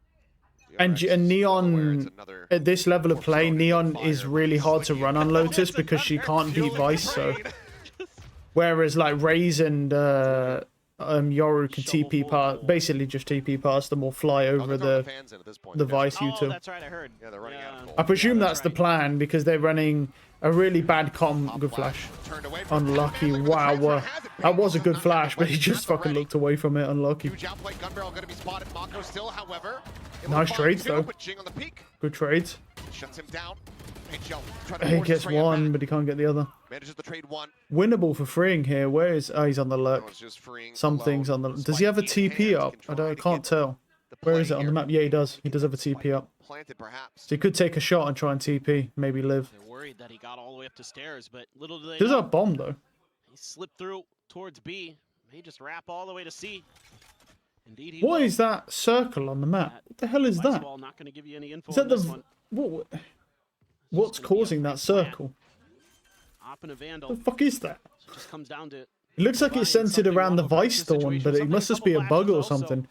And DRX is well aware it's Neon another at this level of play, cornerstone Neon fire is among really hard to Slinky run and on Pebble. Lotus because she can't beat Fueling Vice. So brain. whereas like Raze and Yoru can Shovel TP full past, goal. basically just TP past them or fly Oh, over they're throwing the fans in at this point. the Guys. Vice Oh, U2. that's right, I heard. Yeah, they're running out of gold. I presume Yeah, that's that's the plan because they're running a really bad Pop good flash. Turned away from Unlucky. Handling with the Wow, transfer, has it. that was a Bates good not flash, but he ready, just not fucking ready. looked away from it. Unlucky. Huge outplay. Gun barrel going to be spotted. Mako still, however. able to Nice find trades, 2, though. But Jing on the peak Good trades. shuts him down. HL trying to He force gets his way out one, back. but he can't get the other. Manages the trade 1. Winnable for freeing here. Where is? Oh, he's on the That lurk. one's just freeing Some alone. things on the. Does Despite he have a Ian TP Hands up? can try I to can't get tell. the Where play is it on the here. map? Yeah, he does. He does have a TP up. Planted perhaps. So he could take a shot and try and TP, maybe live. They're worried that he got all the way up to stairs, but little do they Does know, have a bomb though. he slipped through towards B. May just wrap all the way to C. Indeed, he What will. is that circle on the map? What the hell is Vice that? Wall not going to give you any info Is that on this the? one. What? What's gonna be a causing that free plant. circle? Op and a The Vandal. fuck is that? So it just comes down to It looks like it's Ryan, centered something around the wrong with Vice the Thorn, situation, but it something must a just be a couple bug or flashes also. something.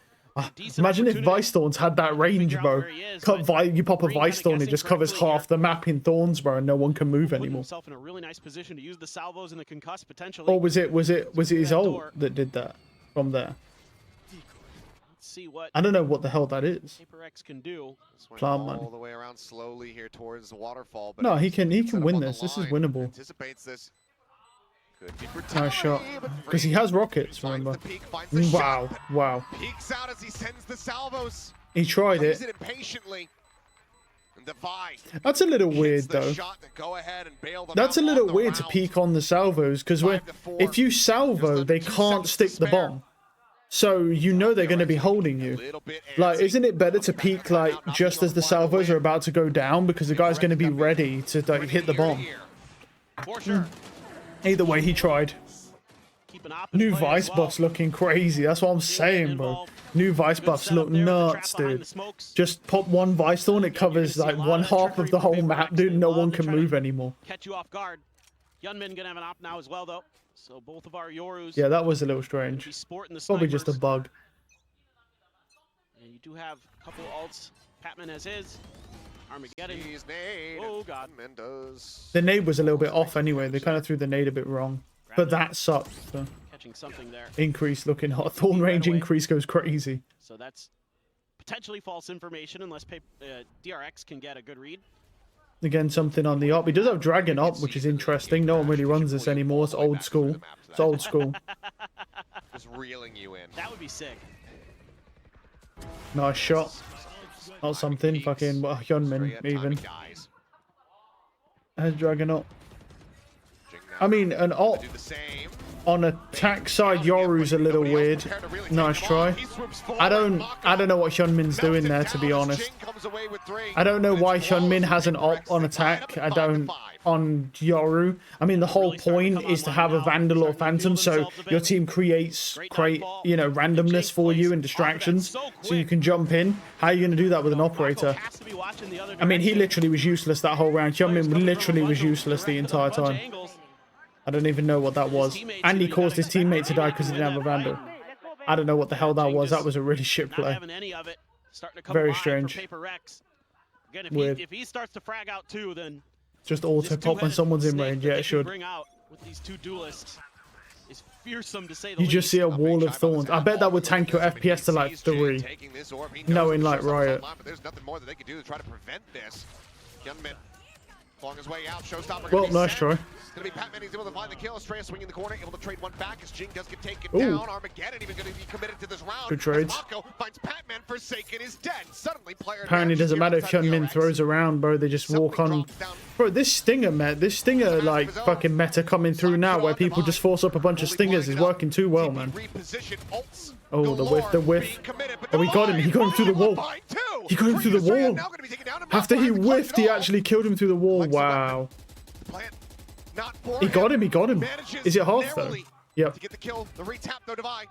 Decent Imagine if opportunity. Vice Thorns had that range, Figure out bro. where he is, but You pop a Green Vice kinda Thorn, it guessing just covers correctly half here. the map in Thorns, bro, and no one can move Putting anymore. himself in a really nice position to use the salvos and the concuss potentially. Or was it his That ult door. that did that from there? Let's see what I don't know what the hell that is. PRX can do. Swing Plant all money. the way around slowly here towards the waterfall. But No, he it's can set up win on the this. This is line. winnable. Anticipates this. Could be Nice shot. brutality, but Because he free. has rockets, Finds remember? the peak, finds the Wow, shot, wow. peeks out as he sends the salvos. He tried Plays it. it impatiently. And Divide That's a little hits weird, the though. shot to go ahead and bail them That's a out little on the weird to round. peek on the salvos, because 5 to 4. if you salvo, Just they under 2 can't seconds stick to the spare. bomb. So you know they're going to be holding A you. little bit Like, antsy. isn't it better to peek, like, just as the salvos are about to go down, because the guy's going to be ready to, like, hit the bomb? For sure. Either way, he tried. Keep an op in New play as Vice well. buffs looking crazy. That's what I'm saying, bro. New Vice Good buffs setup look there with the trap nuts, behind dude. the smokes. Just pop one Vice Thorn, it covers, see a like, lot one of that half of trickery the from whole map, PRX. dude. They No love one to can try to move anymore. Catch you off guard. Yunmin gonna have an op now as well, though. So both of our Yorus Yeah, that was a little gonna strange. be sporting the Probably just a snipers. bug. And you do have a couple ults. Patman has his. Armageddon. He's nade. Oh, God. Mendoz. The nade was a little bit off anyway. They kind of threw the nade a bit wrong. But that sucked. So. Catching something there. Increase looking hot. Thorn range away. increase goes crazy. So that's potentially false information unless DRX can get a good read. Again, something on the op. He does have Dragon op, which is interesting. No one really runs this anymore. It's old school. It's old school. Just reeling you in. That would be sick. Nice shot. Not something. Fucking Hyunmin, even. Has Dragon op. I mean, an op. Do the same. On attack side, Yoru's a little weird. Nice try. I don't know what Hyunmin's doing there, to be honest. I don't know why Hyunmin has an op on attack. I don't on Yoru. I mean, the whole point is to have a Vandal or Phantom, so your team creates randomness for you and distractions, so you can jump in. How are you going to do that with an operator? I mean, he literally was useless that whole round. Hyunmin literally was useless the entire time. I don't even know what that was. And he caused his teammate to die because he didn't have a Vandal. I don't know what the hell that was. That was a really shit play. Very strange. Weird. If he starts to frag out too, then just auto pop when someone's in range. Yeah, it should. With these two duelists is fearsome to say the least. You just see a wall of thorns. I bet that would tank your FPS to like 3. Knowing like Riot. There's nothing more that they can do to try to prevent this. Hyunmin long his way out. Showstopper. Well, nice try. Gonna be Patman. He's able to find the kill. Estrella swinging in the corner, able to trade one back as Jing does get taken down. Armageddon even gonna be committed to this round. Good trades. Mako finds Patman. Forsaken is dead. Suddenly, player. Apparently, doesn't matter if Hyunmin throws around, bro. They just walk on. Bro, this stinger like fucking meta coming through now, where people just force up a bunch of stingers, is working too well, man. Oh, the whiff. Oh, he got him. He got him through the wall. He got him through the wall. After he whiffed, he actually killed him through the wall. Wow. He got him. Is it half though? Yep.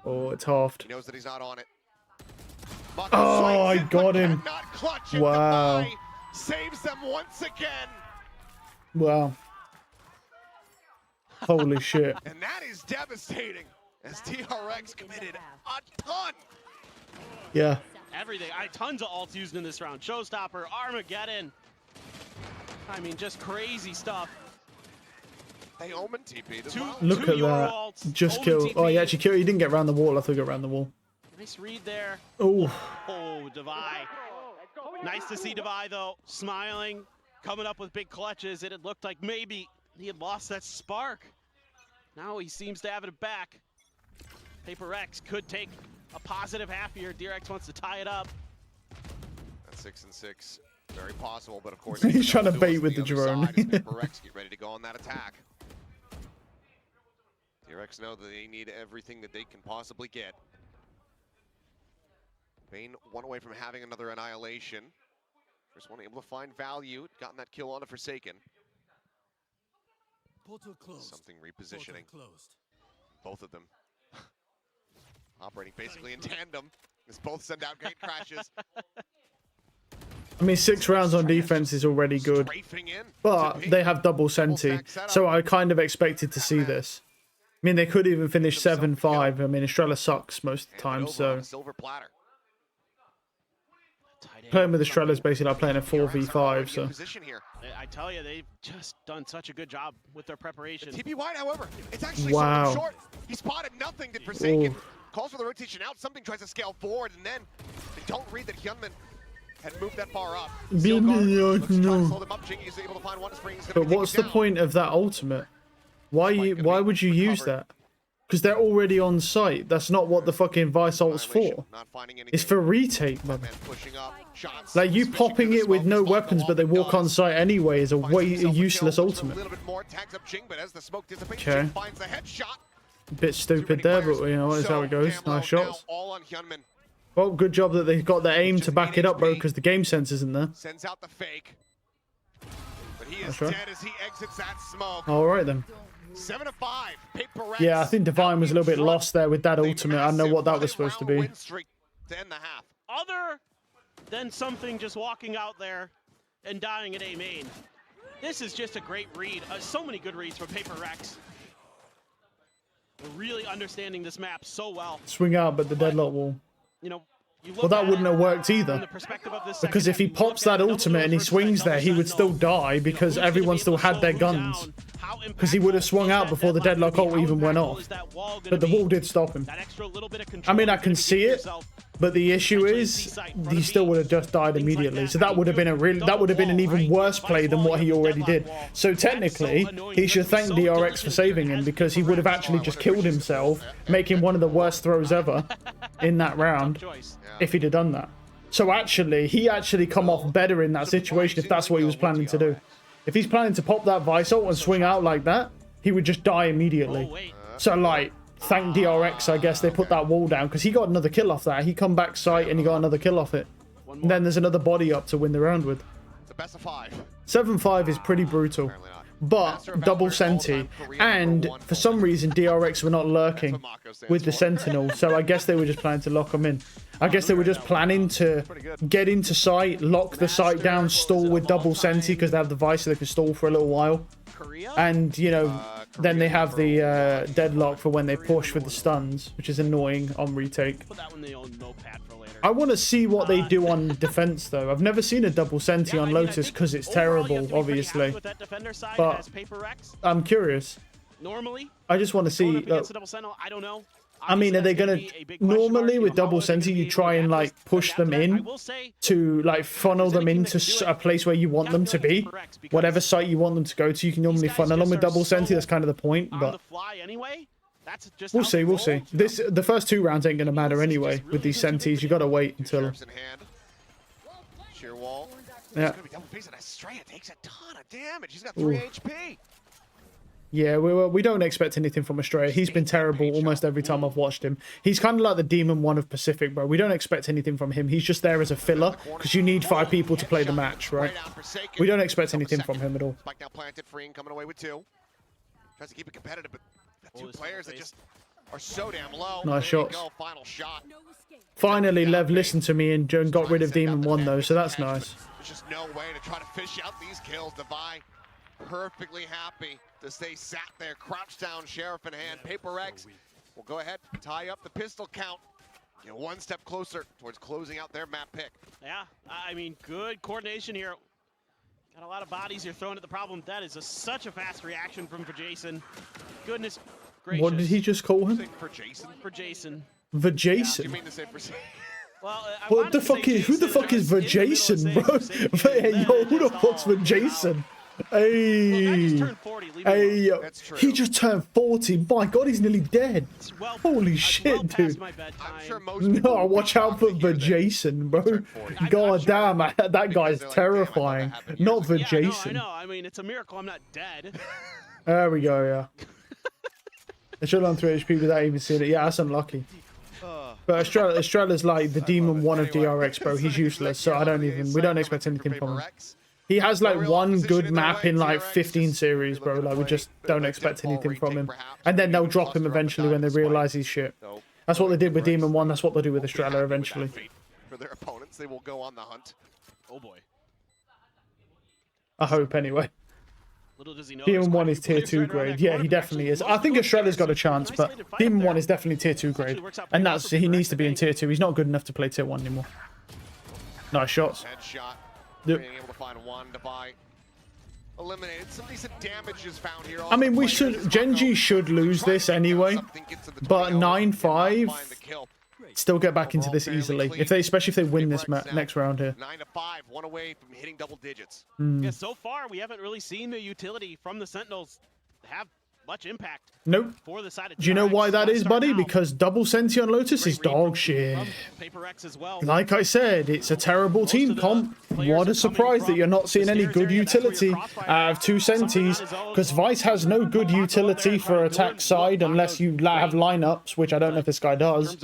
Oh, it's halved. He knows that he's not on it. Oh, I got him. Wow. Saves them once again. Wow. Holy shit. And that is devastating as DRX committed a ton. Yeah. Everything. Tons of ults used in this round. Showstopper, Armageddon. I mean, just crazy stuff. They omen TP. Look at that. Just killed. Oh, he actually killed. He didn't get around the wall. I think he got around the wall. Nice read there. Oh. Oh, Devi. Nice to see Devi, though, smiling, coming up with big clutches. It had looked like maybe he had lost that spark. Now he seems to have it back. PRX could take a positive half here. DRX wants to tie it up. That's 6-6. Very possible, but of course he's trying to bait with the drone. PRX get ready to go on that attack. DRX know that they need everything that they can possibly get. Bane one away from having another annihilation. First one able to find value. Gotten that kill on a Forsaken. Something repositioning. Both of them operating basically in tandem as both send out gate crashes. I mean, 6 rounds on defense is already good, but they have double Senti, so I kind of expected to see this. I mean, they could even finish 7-5. I mean, Estrella sucks most of the time, so playing with Estrella is basically like playing a 4v5. So I tell you, they've just done such a good job with their preparation. TP wide, however, it's actually short. He spotted nothing. Did Forsaken. Calls for the rotation out. Something tries to scale forward, and then they don't read that Hyunmin had moved that far up. But what's the point of that ultimate? Why would you use that? Because they're already on site. That's not what the fucking Vice ult's for. It's for retake, man. Like, you popping it with no weapons, but they walk on site anyway is a useless ultimate. Okay. A bit stupid there, but you know, that's how it goes. Nice shots. Well, good job that they got the aim to back it up, bro, because the game sense isn't there. Sends out the fake. But he is dead as he exits that smoke. All right then. 7-5. PRX. Yeah, I think Divine was a little bit lost there with that ultimate. I don't know what that was supposed to be. Other than something just walking out there and dying at A main, this is just a great read. So many good reads from PRX. They're really understanding this map so well. Swing out, but the deadlock wall. You know, well, that wouldn't have worked either. Because if he pops that ultimate and he swings there, he would still die because everyone still had their guns. Because he would have swung out before the deadlock ult even went off. But the wall did stop him. I mean, I can see it, but the issue is he still would have just died immediately. So that would have been an even worse play than what he already did. So technically, he should thank DRX for saving him because he would have actually just killed himself, making one of the worst throws ever in that round if he'd have done that. So actually, he actually come off better in that situation if that's what he was planning to do. If he's planning to pop that Vice ult and swing out like that, he would just die immediately. So, like, thank DRX, I guess they put that wall down because he got another kill off that. He come back site and he got another kill off it. And then there's another body up to win the round with. It's a best of 5. 7-5 is pretty brutal. But double Senti, and for some reason DRX were not lurking with the Sentinel, so I guess they were just planning to lock them in. I guess they were just planning to get into site, lock the site down, stall with double Senti because they have the Vice so they can stall for a little while. And, you know, then they have the deadlock for when they push with the stuns, which is annoying on retake. I want to see what they do on defense, though. I've never seen a double Senti on Lotus because it's terrible, obviously. But I'm curious. I just want to see. I don't know. I mean, are they going to... Normally, with double Senti, you try and, like, push them in to, like, funnel them into a place where you want them to be. Whatever site you want them to go to, you can normally funnel them with double Senti. That's kind of the point, but... We'll see, we'll see. The first 2 rounds ain't going to matter anyway with these Sentis. You got to wait until... Yeah. Takes a ton of damage. He's got 3 HP. Yeah, we don't expect anything from Estrella. He's been terrible almost every time I've watched him. He's kind of like the Demon 1 of Pacific, bro. We don't expect anything from him. He's just there as a filler because you need 5 people to play the match, right? We don't expect anything from him at all. Spike now planted, Freeing coming away with 2. Tries to keep it competitive, but 2 players that just are so damn low. Nice shots. Final shot. Finally, Lev listened to me and got rid of Demon 1, though, so that's nice. There's just no way to try to fish out these kills. Devi perfectly happy to stay sat there, crouched down, Sheriff in hand. PRX will go ahead, tie up the pistol count. Get 1 step closer towards closing out their map pick. Yeah, I mean, good coordination here. Got a lot of bodies you're throwing at the problem. That is such a fast reaction from Jason. Goodness gracious. What did he just call him? For Jason. For Jason. Jason? You mean to say for Well, what the fuck is... Who the fuck is Jason, bro? Yo, who the fuck's Jason? Hey, hey, yo. He just turned 40. My God, he's nearly dead. Holy shit, dude. No, watch out for Jason, bro. God damn, that guy's terrifying. Not for Jason. I know. I mean, it's a miracle I'm not dead. There we go, yeah. I should on 3 HP without even seeing it. Yeah, that's unlucky. But Estrella's like the Demon 1 of DRX, bro. He's useless, so we don't expect anything from him. He has like 1 good map in like 15 series, bro. Like we just don't expect anything from him. And then they'll drop him eventually when they realize he's shit. That's what they did with Demon 1. That's what they'll do with Estrella eventually. For their opponents, they will go on the hunt. Oh boy. I hope anyway. Demon 1 is tier 2 grade. Yeah, he definitely is. I think Estrella's got a chance, but Demon 1 is definitely tier 2 grade. And he needs to be in tier 2. He's not good enough to play tier 1 anymore. Nice shots. Headshot. Yep. Being able to find 1 Devi eliminated. Some decent damage is found here. I mean, GENG should lose this anyway, but 9-5 still get back into this easily. Especially if they win this next round here. 9-5, 1 away from hitting double digits. Yeah, so far we haven't really seen the utility from the Sentinels have much impact. Nope. For the side of Do you know why that is, buddy? Because double Senti on Lotus is dog shit. Like I said, it's a terrible team comp. What a surprise that you're not seeing any good utility out of 2 Sentis, because Vice has no good utility for attack side unless you have lineups, which I don't know if this guy does.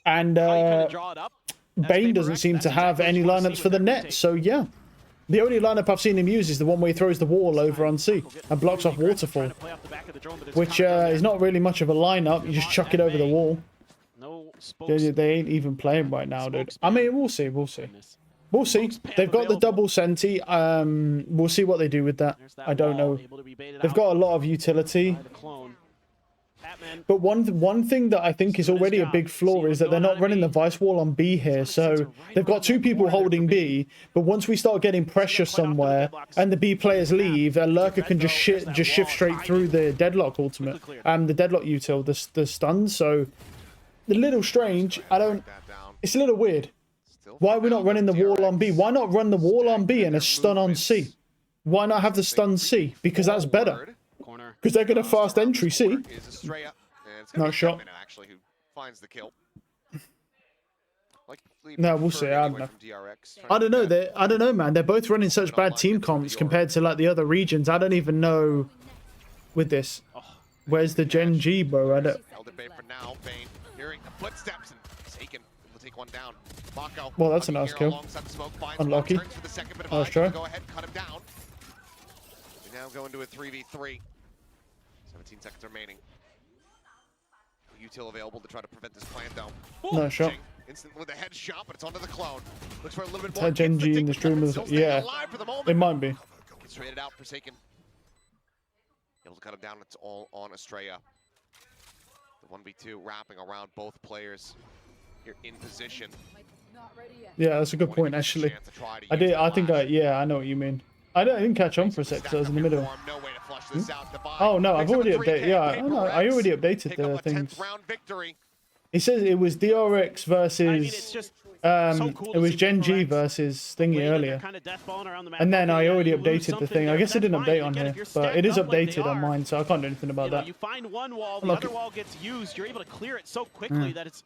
And Bane doesn't seem to have any lineups for the net, so yeah. The only lineup I've seen him use is the one where he throws the wall over on C and blocks off Waterfall, which is not really much of a lineup. You just chuck it over the wall. They ain't even playing right now, dude. I mean, we'll see. We'll see. We'll see. They've got the double Senti. We'll see what they do with that. I don't know. They've got a lot of utility. But one thing that I think is already a big flaw is that they're not running the Vice wall on B here. So they've got 2 people holding B, but once we start getting pressure somewhere and the B players leave, a lurker can just shift straight through the deadlock ultimate, the deadlock util, the stuns. So a little strange. It's a little weird. Why are we not running the wall on B? Why not run the wall on B and a stun on C? Why not have the stun C? Because that's better. Because they're going to fast entry, see? No shot. Actually, who finds the kill. No, we'll see. I don't know. I don't know, man. They're both running such bad team comps compared to like the other regions. I don't even know with this. Where's the Gen G, bro? I don't... Held at bay for now. Bane hearing the footsteps and taken. Will take one down. Mako. Well, that's a nice kill. Unlucky. Nice try. Go ahead, cut him down. We now go into a 3v3. 17 seconds remaining. Util available to try to prevent this plan though. Nice shot. Instant with a headshot, but it's onto the clone. Looks for a little bit more. Gen G in the streamers. Yeah, it might be. Gets traded out, Forsaken. Able to cut him down. It's all on Estrella. The 1v2 wrapping around both players here in position. Yeah, that's a good point actually. I know what you mean. I didn't catch on for a sec, so I was in the middle. Oh no, I've already updated. Yeah, I already updated the things. It says it was DRX versus it was Gen G versus thingy earlier, and then I already updated the thing. I guess it didn't update on here, but it is updated on mine, so I can't do anything about that. You find one wall, the other wall gets used. You're able to clear it so quickly that it's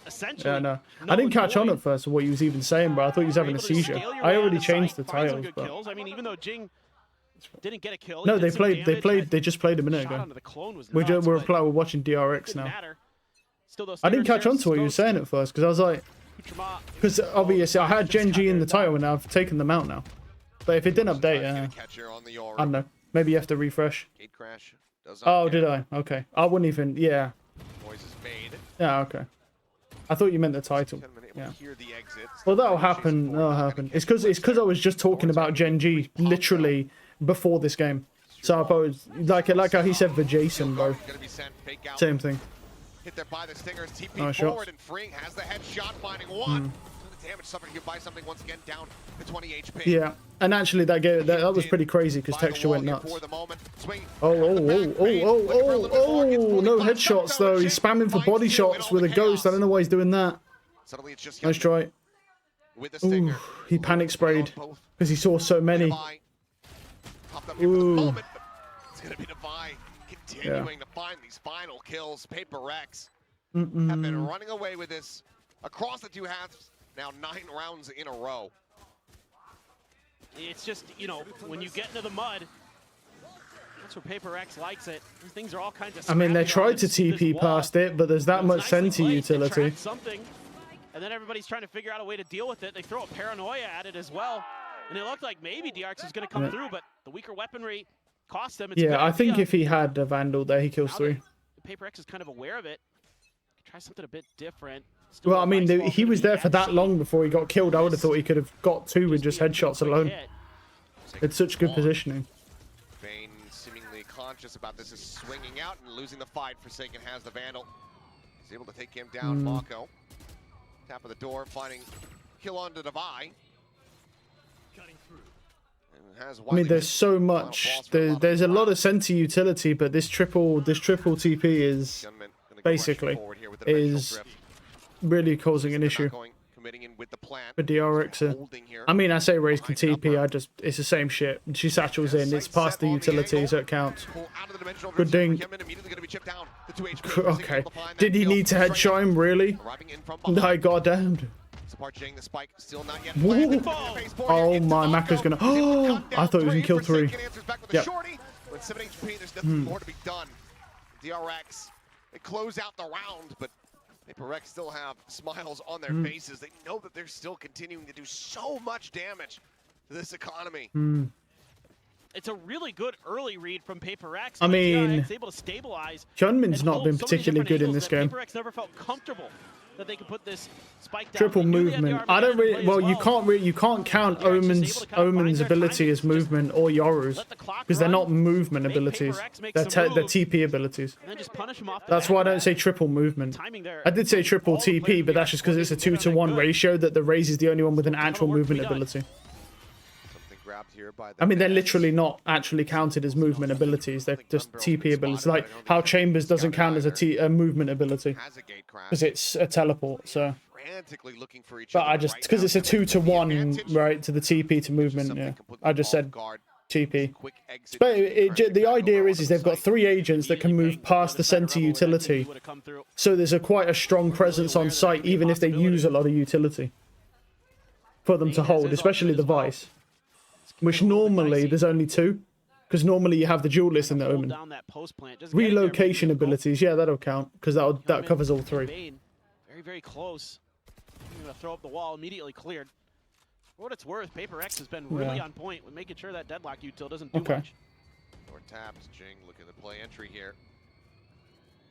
essentially. Yeah, no. I didn't catch on at first what he was even saying, bro. I thought he was having a seizure. I already changed the titles, but. I mean, even though GENG didn't get a kill. No, they just played a minute ago. We're watching DRX now. I didn't catch on to what you were saying at first because I was like, because obviously I had Gen G in the title and I've taken them out now. But if it didn't update, I don't know. Maybe you have to refresh. Oh, did I? Okay. I wouldn't even. Yeah. Yeah. Okay. I thought you meant the title. Yeah. Well, that'll happen. That'll happen. It's because I was just talking about Gen G literally before this game. So I suppose like how he said for Jason, bro. Same thing. Hit there by the Stingers, TP forward, and Freeing has the headshot, finding one. The damage suffered here by something once again down to 20 HP. Yeah, and actually that was pretty crazy because Texture went nuts. Oh, no headshots though. He's spamming for body shots with a ghost. I don't know why he's doing that. Nice try. Ooh, he panic sprayed because he saw so many. Ooh. It's gonna be Devi continuing to find these final kills. PRX have been running away with this across the two halves. Now 9 rounds in a row. It's just, you know, when you get into the mud, that's where PRX likes it. Things are all kinds of. I mean, they tried to TP past it, but there's that much center utility. Something, and then everybody's trying to figure out a way to deal with it. They throw a paranoia at it as well, and it looked like maybe DRX was going to come through, but the weaker weaponry cost them. I think if he had a Vandal there, he kills 3. PRX is kind of aware of it. Try something a bit different. Well, I mean, he was there for that long before he got killed. I would have thought he could have got 2 with just headshots alone. It's such good positioning. Bane seemingly conscious about this, is swinging out and losing the fight. Forsaken has the Vandal. He's able to take him down. Mako. Tap of the door, finding kill onto Devi. I mean, there's so much. There's a lot of center utility, but this triple TP is basically really causing an issue for DRX. I mean, I say Raze can TP. It's the same shit. She satchels in. It's past the utility, so it counts. Good ding. Okay. Did he need to headshot him? Really? No, goddamned. Oh my, Mako's gonna. Oh, I thought he was gonna kill 3. Yep. With 7 HP, there's nothing more to be done. DRX, they close out the round, but PRX still have smiles on their faces. They know that they're still continuing to do so much damage to this economy. It's a really good early read from PRX. I mean, able to stabilize. Hyunmin's not been particularly good in this game. PRX never felt comfortable that they could put this spike down. Triple movement. I don't really. Well, you can't count Omen's ability as movement or Yoru's because they're not movement abilities. They're TP abilities. That's why I don't say triple movement. I did say triple TP, but that's just because it's a 2-to-1 ratio that the Raze is the only one with an actual movement ability. I mean, they're literally not actually counted as movement abilities. They're just TP abilities. Like how Chambers doesn't count as a movement ability because it's a teleport. So, but I just because it's a 2-to-1, right, to the TP to movement. Yeah, I just said TP. But the idea is they've got 3 agents that can move past the center utility. So there's quite a strong presence on site, even if they use a lot of utility for them to hold, especially the Vice. Which normally there's only 2. Because normally you have the duelist in the Hold Omen. down that post plant. Just getting there, Relocation maybe abilities, yeah, that'll count. Because that Come covers in all three. main. Very, very close. I'm going to throw up the wall, immediately cleared. For what it's worth, PRX has been really on point with making sure that deadlock util doesn't do much. Or taps, Jing looking to play entry here.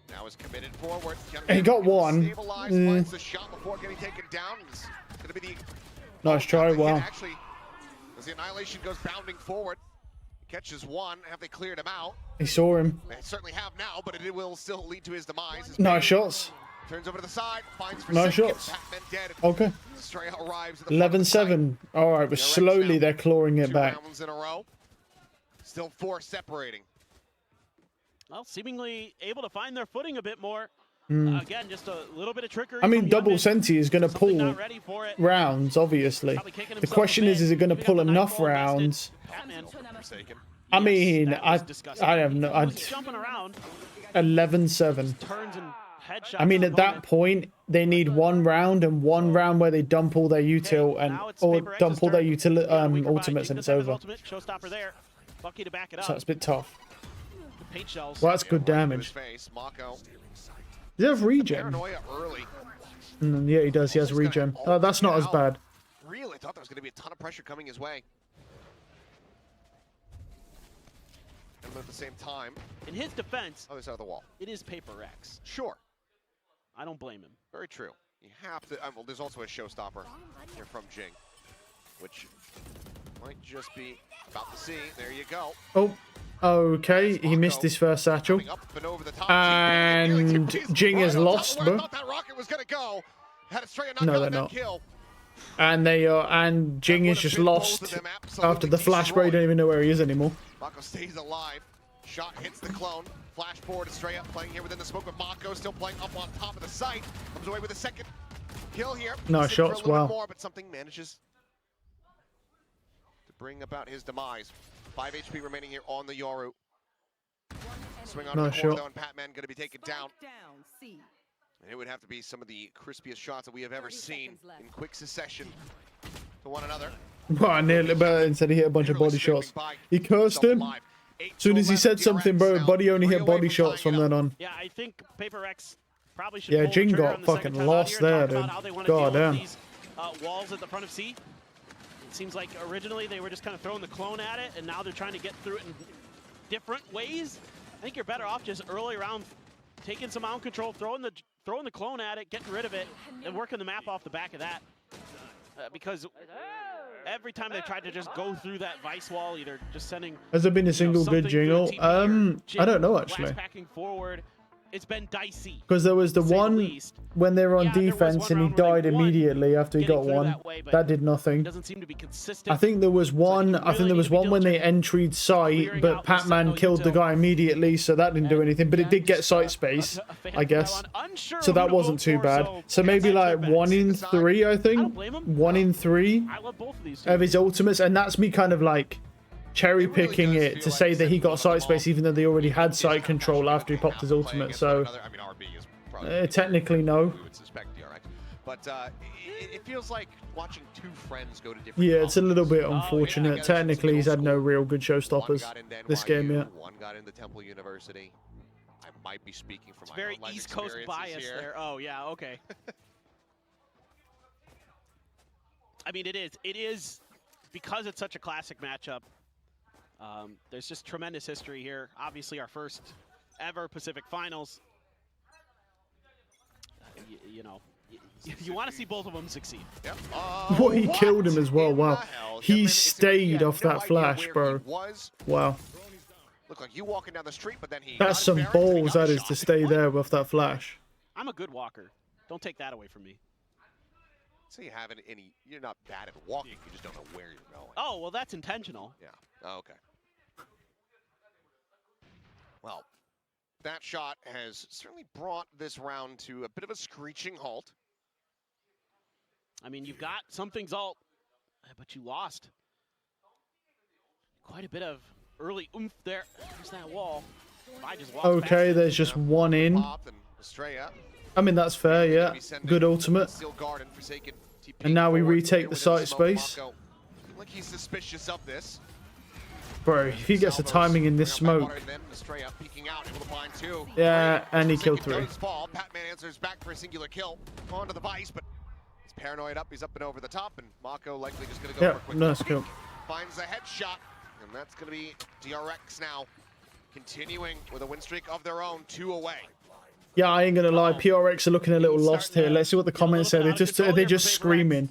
Now is committed forward. He got one. Finds the shot before getting taken down. It's going to be the... Nice try, wow. Actually, as the Annihilation goes bounding forward, catches one. Have they cleared him out? He saw him. They certainly have now, but it will still lead to his demise. Nice shots. Turns over to the side, finds for Nice second. shots. Pac-Man dead. Okay. Straight arrives at the 11-7. All right, but slowly they're clawing it back. 2 rounds in a row. Still 4 separating. Well, seemingly able to find their footing a bit more. Again, just a little bit of trickery. I mean, double Senti is going to pull not ready for it. rounds, obviously. The question is it going to pull enough rounds? I mean, I have no... Jumping around. 11-7. Turns and headshots. I mean, at that point, they need 1 round and 1 round where they dump all their util and or dump all their ultimates and it's over. Showstopper there. Bucky to back it up. So it's a bit tough. Paint shells. Well, that's good damage. Does he have regen? Early. Yeah, he does. He has regen. Oh, that's not as bad. Really thought there was going to be a ton of pressure coming his way. And at the same time, in his defense, other side of the wall, it is PRX. Sure. I don't blame him. Very true. You have to. Well, there's also a showstopper here from Jing, which might just be about to see. There you go. Oh, okay. He missed his first satchel. And Jing has lost, bro. That rocket was gonna go. Had a straight No, they're not. And they are. And Jing is just lost after the flash spray. Don't even know where he is anymore. Mako stays alive. Shot hits the clone. Flash forward, Estrella playing here within the smoke with Mako, still playing up on top of the site. Comes away with a second kill here. Nice shots, wow. More, but something manages to bring about his demise. 5 HP remaining here on the Yoru. Swing on the corner though, and Pac-Man going to be taken down. And it would have to be some of the crispiest shots that we have ever seen in quick succession to one another. Well, I nearly, but instead he hit a bunch of body shots. He cursed him. As soon as he said something, bro, Buddy only hit body shots from then on. Yeah, I think PRX probably should. Yeah, Jing got fucking lost there, dude. God damn. Walls at the front of C. It seems like originally they were just kind of throwing the clone at it, and now they're trying to get through it in different ways. I think you're better off just early around taking some out control, throwing the clone at it, getting rid of it, and working the map off the back of that. Because every time they tried to just go through that vice wall, either just sending... Has there been a single good jingle? I don't know, actually. Packing forward, it's been dicey. Because there was the one when they were on defense and he died immediately after he got one. That did nothing. Doesn't seem to be consistent. I think there was one. I think there was one when they entried site, but Pac-Man killed the guy immediately, so that didn't do anything. But it did get site space, I guess. So that wasn't too bad. So maybe like 1 in 3, I think. 1 in 3 of his ultimates, and that's me kind of like cherry picking it to say that he got site space even though they already had site control after he popped his ultimate. So technically no. We would suspect DRX, but it feels like watching 2 friends go to different. Yeah, it's a little bit unfortunate. Technically, he's had no real good showstoppers this game yet. One got into Temple University. I might be speaking from my very own life East Coast bias here. there. Oh yeah, okay. I mean, it is because it's such a classic matchup. There's just tremendous history here. Obviously, our first ever Pacific Finals. You know, you want to see both of them succeed. Yep. Well, he killed him as well. Wow. He stayed off that flash, bro. Wow. Look like you walking down the street, but then he. That's some balls, that is, to stay there with that flash. I'm a good walker. Don't take that away from me. So you haven't any. You're not bad at walking. You just don't know where you're going. Oh well, that's intentional. Yeah. Oh, okay. Well, that shot has certainly brought this round to a bit of a screeching halt. I mean, you've got something's alt, but you lost quite a bit of early oomph there. There's that wall. I just walked okay, past there's just one in. I mean, that's fair, yeah. Good ultimate. And now we retake the site space. Like he's suspicious of this. Bro, if he gets the timing in this smoke. Yeah, and he killed 3. Patman answers back for a singular kill onto the Vice, but he's paranoid up. He's up and over the top, and Mako likely just going to go for a quick nice kill. Finds the headshot, and that's going to be DRX now, continuing with a win streak of their own, 2 away. Yeah, I ain't gonna lie. PRX are looking a little lost here. Let's see what the comments say. They're just screaming.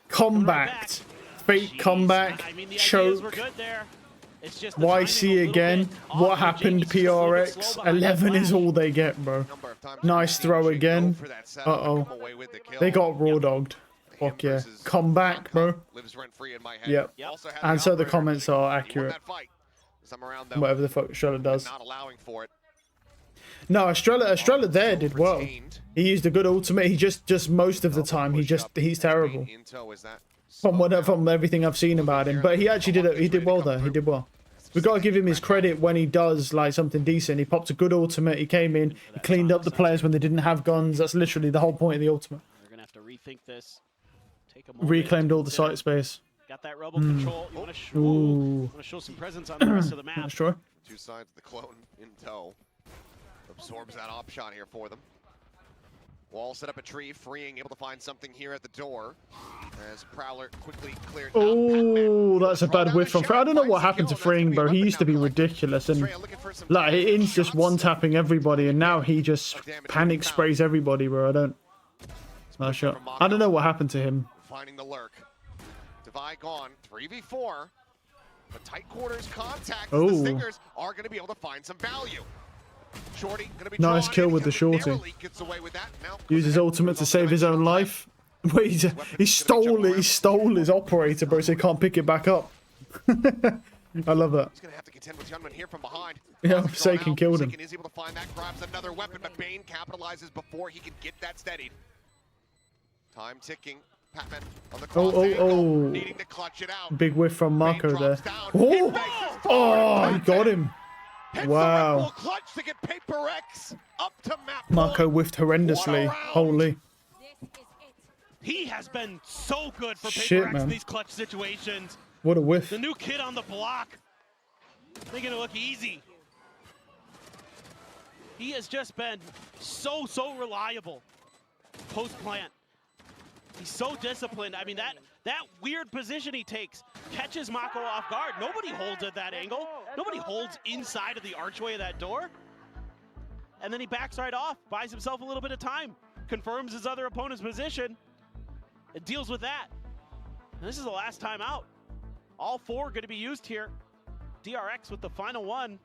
Comeback, fake comeback, choke. YC again. What happened, PRX? 11 is all they get, bro. Nice throw again. Uh-oh. They got raw dogged. Fuck yeah. Come back, bro. Yep. And so the comments are accurate. Whatever the fuck Estrella does. No, Estrella there did well. He used a good ultimate. He just most of the time he's terrible. From everything I've seen about him, but he actually did well there. He did well. We gotta give him his credit when he does like something decent. He popped a good ultimate. He came in, he cleaned up the players when they didn't have guns. That's literally the whole point of the ultimate. They're gonna have to rethink this. Take a moment. Reclaimed all the site space. Got that rebel control. You want to show some presence on the rest of the map. That's true. 2 sides of the clone in tow. Absorbs that op shot here for them. Wall set up a tree, freeing, able to find something here at the door. As Prowler quickly cleared. Oh, that's a bad whiff from Freeing. I don't know what happened to Freeing, bro. He used to be ridiculous, and like he's just one-tapping everybody, and now he just panic sprays everybody, bro. Not sure. I don't know what happened to him. Finding the lurk. Divide gone. 3v4. The tight quarters contact. The Stingers are going to be able to find some value. Shorty gonna be nice kill with the shorty. Uses ultimate to save his own life. Wait, he stole it. He stole his operator, bro, so he can't pick it back up. I love that. He's gonna have to contend with Hyunmin here from behind. Yeah, Forsaken killed him. Is able to find that, grabs another weapon, but Bane capitalizes before he can get that steadied. Time ticking. Patman on the cross angle, needing to clutch it out. Big whiff from Mako there. Oh, he got him. Wow. Clutch to get PRX up to map. Mako whiffed horrendously. Holy. He has been so good for PRX in these clutch situations. What a whiff. The new kid on the block. Making it look easy. He has just been so reliable post-plant. He's so disciplined. I mean, that weird position he takes catches Mako off guard. Nobody holds at that angle. Nobody holds inside of the archway of that door. And then he backs right off, buys himself a little bit of time, confirms his other opponent's position, and deals with that. And this is the last time out. All 4 going to be used here. DRX with the final one.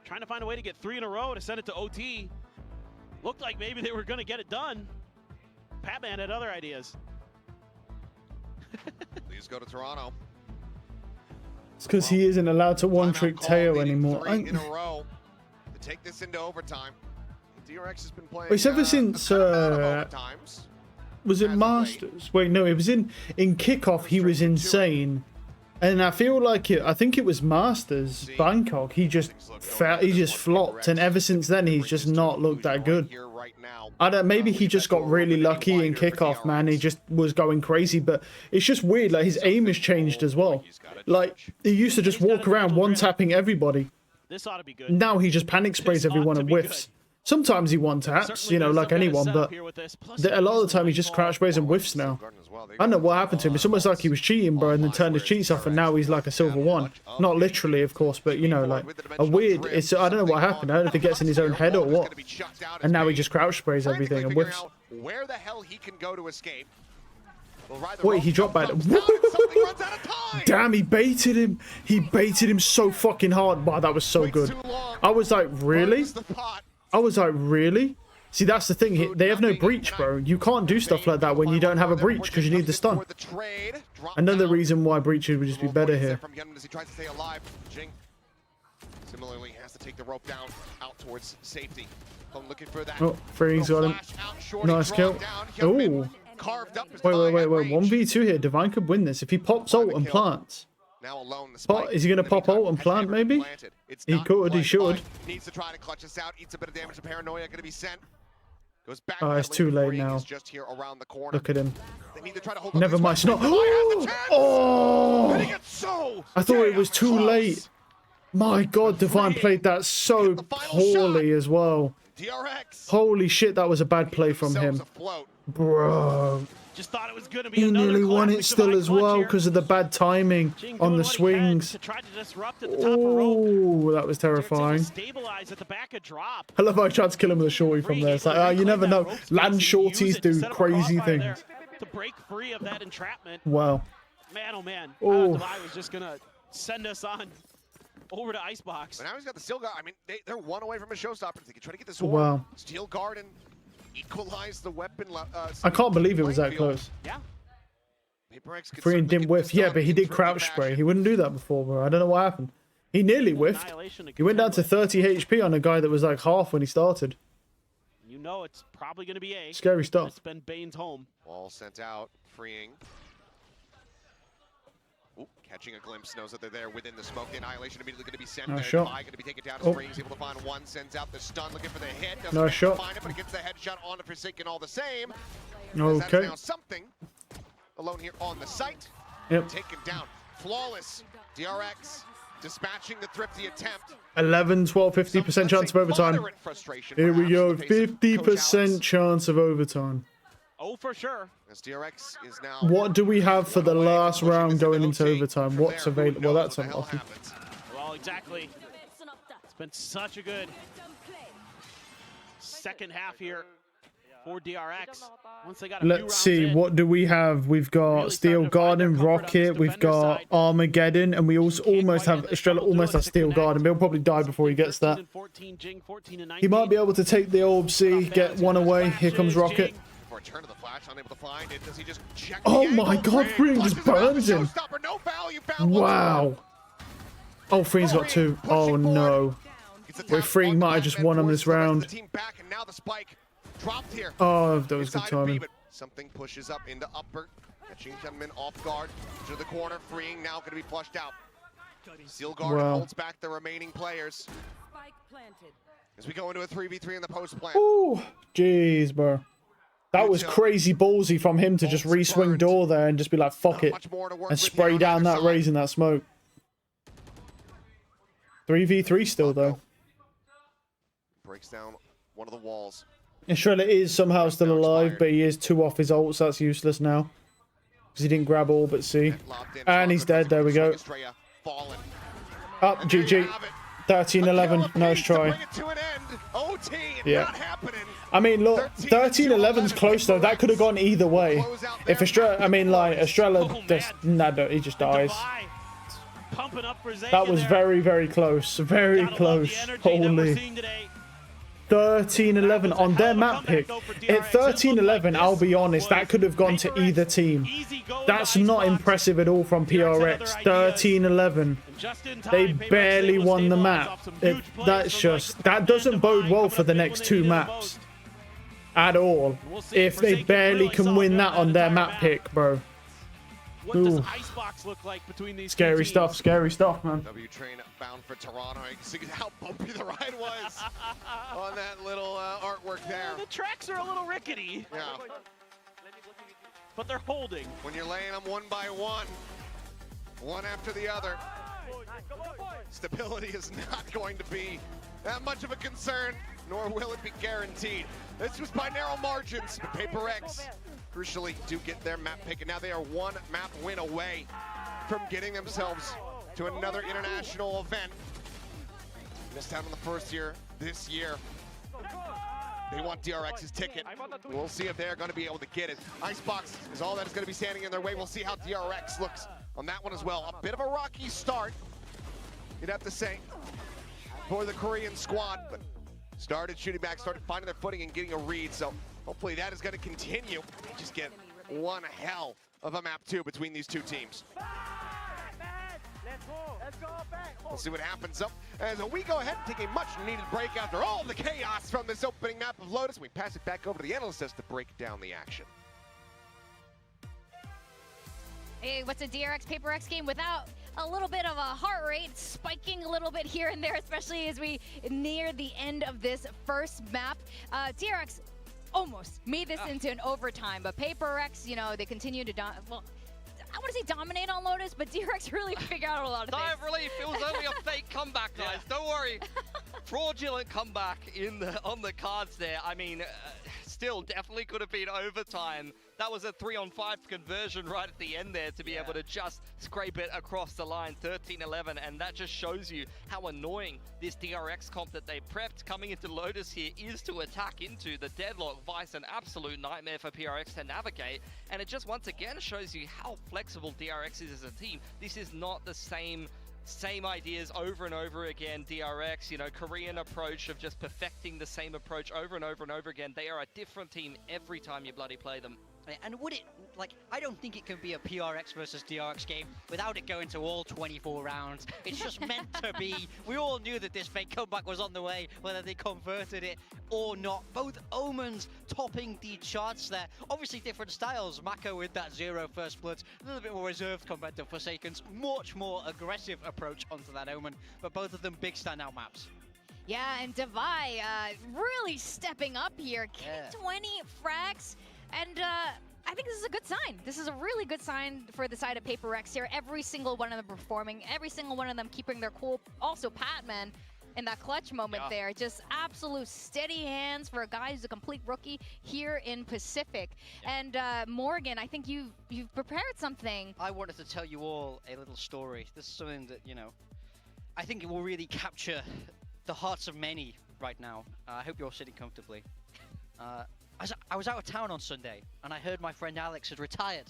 Trying to find a way to get 3 in a row to send it to OT. Looked like maybe they were going to get it done. Patman had other ideas. Please go to Toronto. It's because he isn't allowed to one-trick Teo anymore. 3 in a row to take this into overtime. DRX has been playing. It's ever since was it Masters? Wait, no, it was in kickoff. He was insane, and I feel like I think it was Masters Bangkok. He just flopped, and ever since then he's just not looked that good. I don't. Maybe he just got really lucky in kickoff, man. He just was going crazy, but it's just weird. Like his aim has changed as well. Like he used to just walk around one-tapping everybody. This ought to be good. Now he just panic sprays everyone and whiffs. Sometimes he one-taps, you know, like anyone, but a lot of the time he just crouch sprays and whiffs now. I don't know what happened to him. It's almost like he was cheating, bro, and then turned his cheats off, and now he's like a silver 1. Not literally, of course, but, you know, like a weird... I don't know what happened. I don't know if he gets in his own head or what. And now he just crouch sprays everything and whiffs. Where the hell he can go to escape. Wait, he dropped back. Damn, he baited him. He baited him so fucking hard. Wow, that was so good. I was like, really? I was like, really? See, that's the thing. They have no breach, bro. You can't do stuff like that when you don't have a breach because you need the stun. Another reason why breaches would just be better here. Similarly, has to take the rope down out towards safety. Looking for that. Oh, Freeing's got him. Nice kill. Oh. Wait. 1v2 here. Divine could win this if he pops ult and plants. Now alone, is he going to pop ult and plant, maybe? He could, he should. Needs to try to clutch us out, eats a bit of damage to Paranoia, going to be sent. Goes back. Oh, it's too late now. Just here around the corner. Look at him. They need to try to hold on Never to mind. this It's not. one. Has the chance! Oh! And he gets so I thought it was damn too close. late. My God, Divine played that so poorly as well. DRX. Holy shit, that was a bad play from him. Bro. Just thought it was going to be He another nearly won it classic still Divine as clutch well here. because of the bad timing Jing on doing the what he had swings. to try to disrupt at the top of rope. Oh, that was DRX terrifying. stabilize at the back of drop. I love how I tried to kill him with a shorty from there. It's like, oh, you never know. Land shorties do crazy things. To break free of that entrapment. Wow. Man, oh man. Oh. Divine was just going to send us on over to Icebox. But now he's got the Steel Guard. I mean, they're one away from a showstopper. They can try to get this one. Wow. Steel Garden equalize the weapon. I can't believe it was that close. Yeah. PRX could Free and certainly didn't get whiff. this Yeah, done but he in did tricky crouch spray. fashion. He wouldn't do that before, bro. I don't know what happened. He nearly whiffed. He went down to 30 HP on a guy that was like half when he started. You know it's probably going to be A. Scary stuff. It's been Bane's home. Ball sent out, freeing. Ooh, catching a glimpse, knows that they're there within the smoke. The Annihilation immediately going to be sent Nice there. shot. Going to be taken down. Oh. Springs able to find one, sends out the stun, looking for the hit. Doesn't Nice manage to shot. find it, but it gets the headshot on the Forsaken all the same. That Okay. is now something. Alone here on the site. Yep. Taken down. Flawless. DRX dispatching the thrifty attempt. 11, 12, 50% chance of overtime. Moderate frustration, Here we perhaps, go. in the face of Coach 50% Alex. chance of overtime. Oh, for sure. As DRX is now What do we have for the one away from last pushing round this going into into OT. overtime? From What's there, who available? Well, knows that's what the hell unlucky. happens. Well, exactly. It's been such a good second half here for DRX. Once they got a few Let's rounds see, in, what do we have? We've got Really Steel starting to find their Garden, comfort on Rocket, this we've defender got side. Armageddon, and we also almost have Estrella almost has Steel Garden. He'll probably die before he gets 13 that. and 14, Jing 14 and 19. He might be able to take the orb C, get one away. Here comes Rocket. Return to the flash, unable to find it. Does he just check Oh the my angle? God, Free Flushes just it out, burns him. showstopper, no foul, you found once Wow. more. Oh, Free's got two. Oh no. Gets a Wait, tap Free on the might have just Batman, won him forces this the rest of round. the team back, and now the spike dropped here. Oh, that was good Inside of B, timing. but something pushes up into upper, catching Gentleman off guard to the corner, freeing, now going to be flushed out. Steel Guard Wow. holds back the remaining players Spike planted. as we go into a 3v3 in the post plant. Ooh, jeez, bro. That was crazy ballsy from him to just re-swing door there and just be like, fuck it, Much more to work and with here spray on down either that side. raise in that smoke. 3v3 still, though. Breaks down one of the walls. Estrella is somehow still alive, but he is 2 off his ult, so that's useless now. Because he didn't grab all but C. Locked in. And he's dead, there we go. Estrella fallen. Up, And there you GG. have it. 13-11, nice To try. bring it to an end. OT, Yeah. not happening. I mean, look, 13-11's close, though. That could have gone either way. If Estrella, I mean, like, Estrella, just, nah, no, he just dies. Defy pumping up for Zay That was there. very, very close. Very Gotta love close. the energy that we're Holy. seeing today. 13-11 on their map pick. At 13-11, I'll be honest, that could have gone to either team. That's not impressive at all from PRX. 13-11. They barely won the map. That's just, that doesn't bode well for the next 2 maps. At all. If they barely can win that on their map pick, bro. What does Ooh. Icebox look like between these Scary two stuff, teams? scary stuff, man. W train bound for Toronto. You can see how bumpy the ride was on that little artwork there. The tracks are a little rickety, Yeah. but they're holding. When you're laying them one by one after the other, stability is not going to be that much of a concern, nor will it be guaranteed. This was by narrow margins, but PRX crucially do get their map pick, and now they are 1 map win away from getting themselves to another international event. Missed out on the first year this year. They want DRX's ticket. We'll see if they're going to be able to get it. Icebox is all that is going to be standing in their way. We'll see how DRX looks on that one as well. A bit of a rocky start, you'd have to say, for the Korean squad, but started shooting back, started finding their footing and getting a read. So hopefully that is going to continue. Just get one hell of a map 2 between these two teams. We'll see what happens up as we go ahead and take a much-needed break after all the chaos from this opening map of Lotus. We pass it back over to the analyst desk to break down the action. Hey, what's a DRX PRX game without a little bit of a heart rate spiking a little bit here and there, especially as we near the end of this first map. DRX almost made this into an overtime, but PRX, you know, they continue to well, I want to say dominate on Lotus, but DRX really figured out a lot of things. Sigh of relief, it was only a fake comeback, guys. Don't worry. Fraudulent comeback on the cards there. I mean, still definitely could have been overtime. That was a 3-on-5 conversion right at the end there to be able to just scrape it across the line, 13-11, and that just shows you how annoying this DRX comp that they prepped coming into Lotus here is to attack into. The deadlock vice, an absolute nightmare for PRX to navigate, and it just once again shows you how flexible DRX is as a team. This is not the same ideas over and over again. DRX, you know, Korean approach of just perfecting the same approach over and over and over again. They are a different team every time you bloody play them. And would it, like, I don't think it can be a PRX versus DRX game without it going to all 24 rounds. It's just meant to be. We all knew that this fake comeback was on the way, whether they converted it or not. Both Omens topping the charts there. Obviously different styles. Mako with that 0 first bloods, a little bit more reserved compared to Forsaken's. Much more aggressive approach onto that Omen, but both of them big standout maps. Yeah, and Divai really stepping up here. Getting 20 frags. And I think this is a good sign. This is a really good sign for the side of PRX here. Every single one of them performing, every single one of them keeping their cool. Also, Patman in that clutch moment there. Just absolute steady hands for a guy who's a complete rookie here in Pacific. And Morgan, I think you've prepared something. I wanted to tell you all a little story. This is something that, you know, I think it will really capture the hearts of many right now. I hope you're sitting comfortably. I was out of town on Sunday, and I heard my friend Alex had retired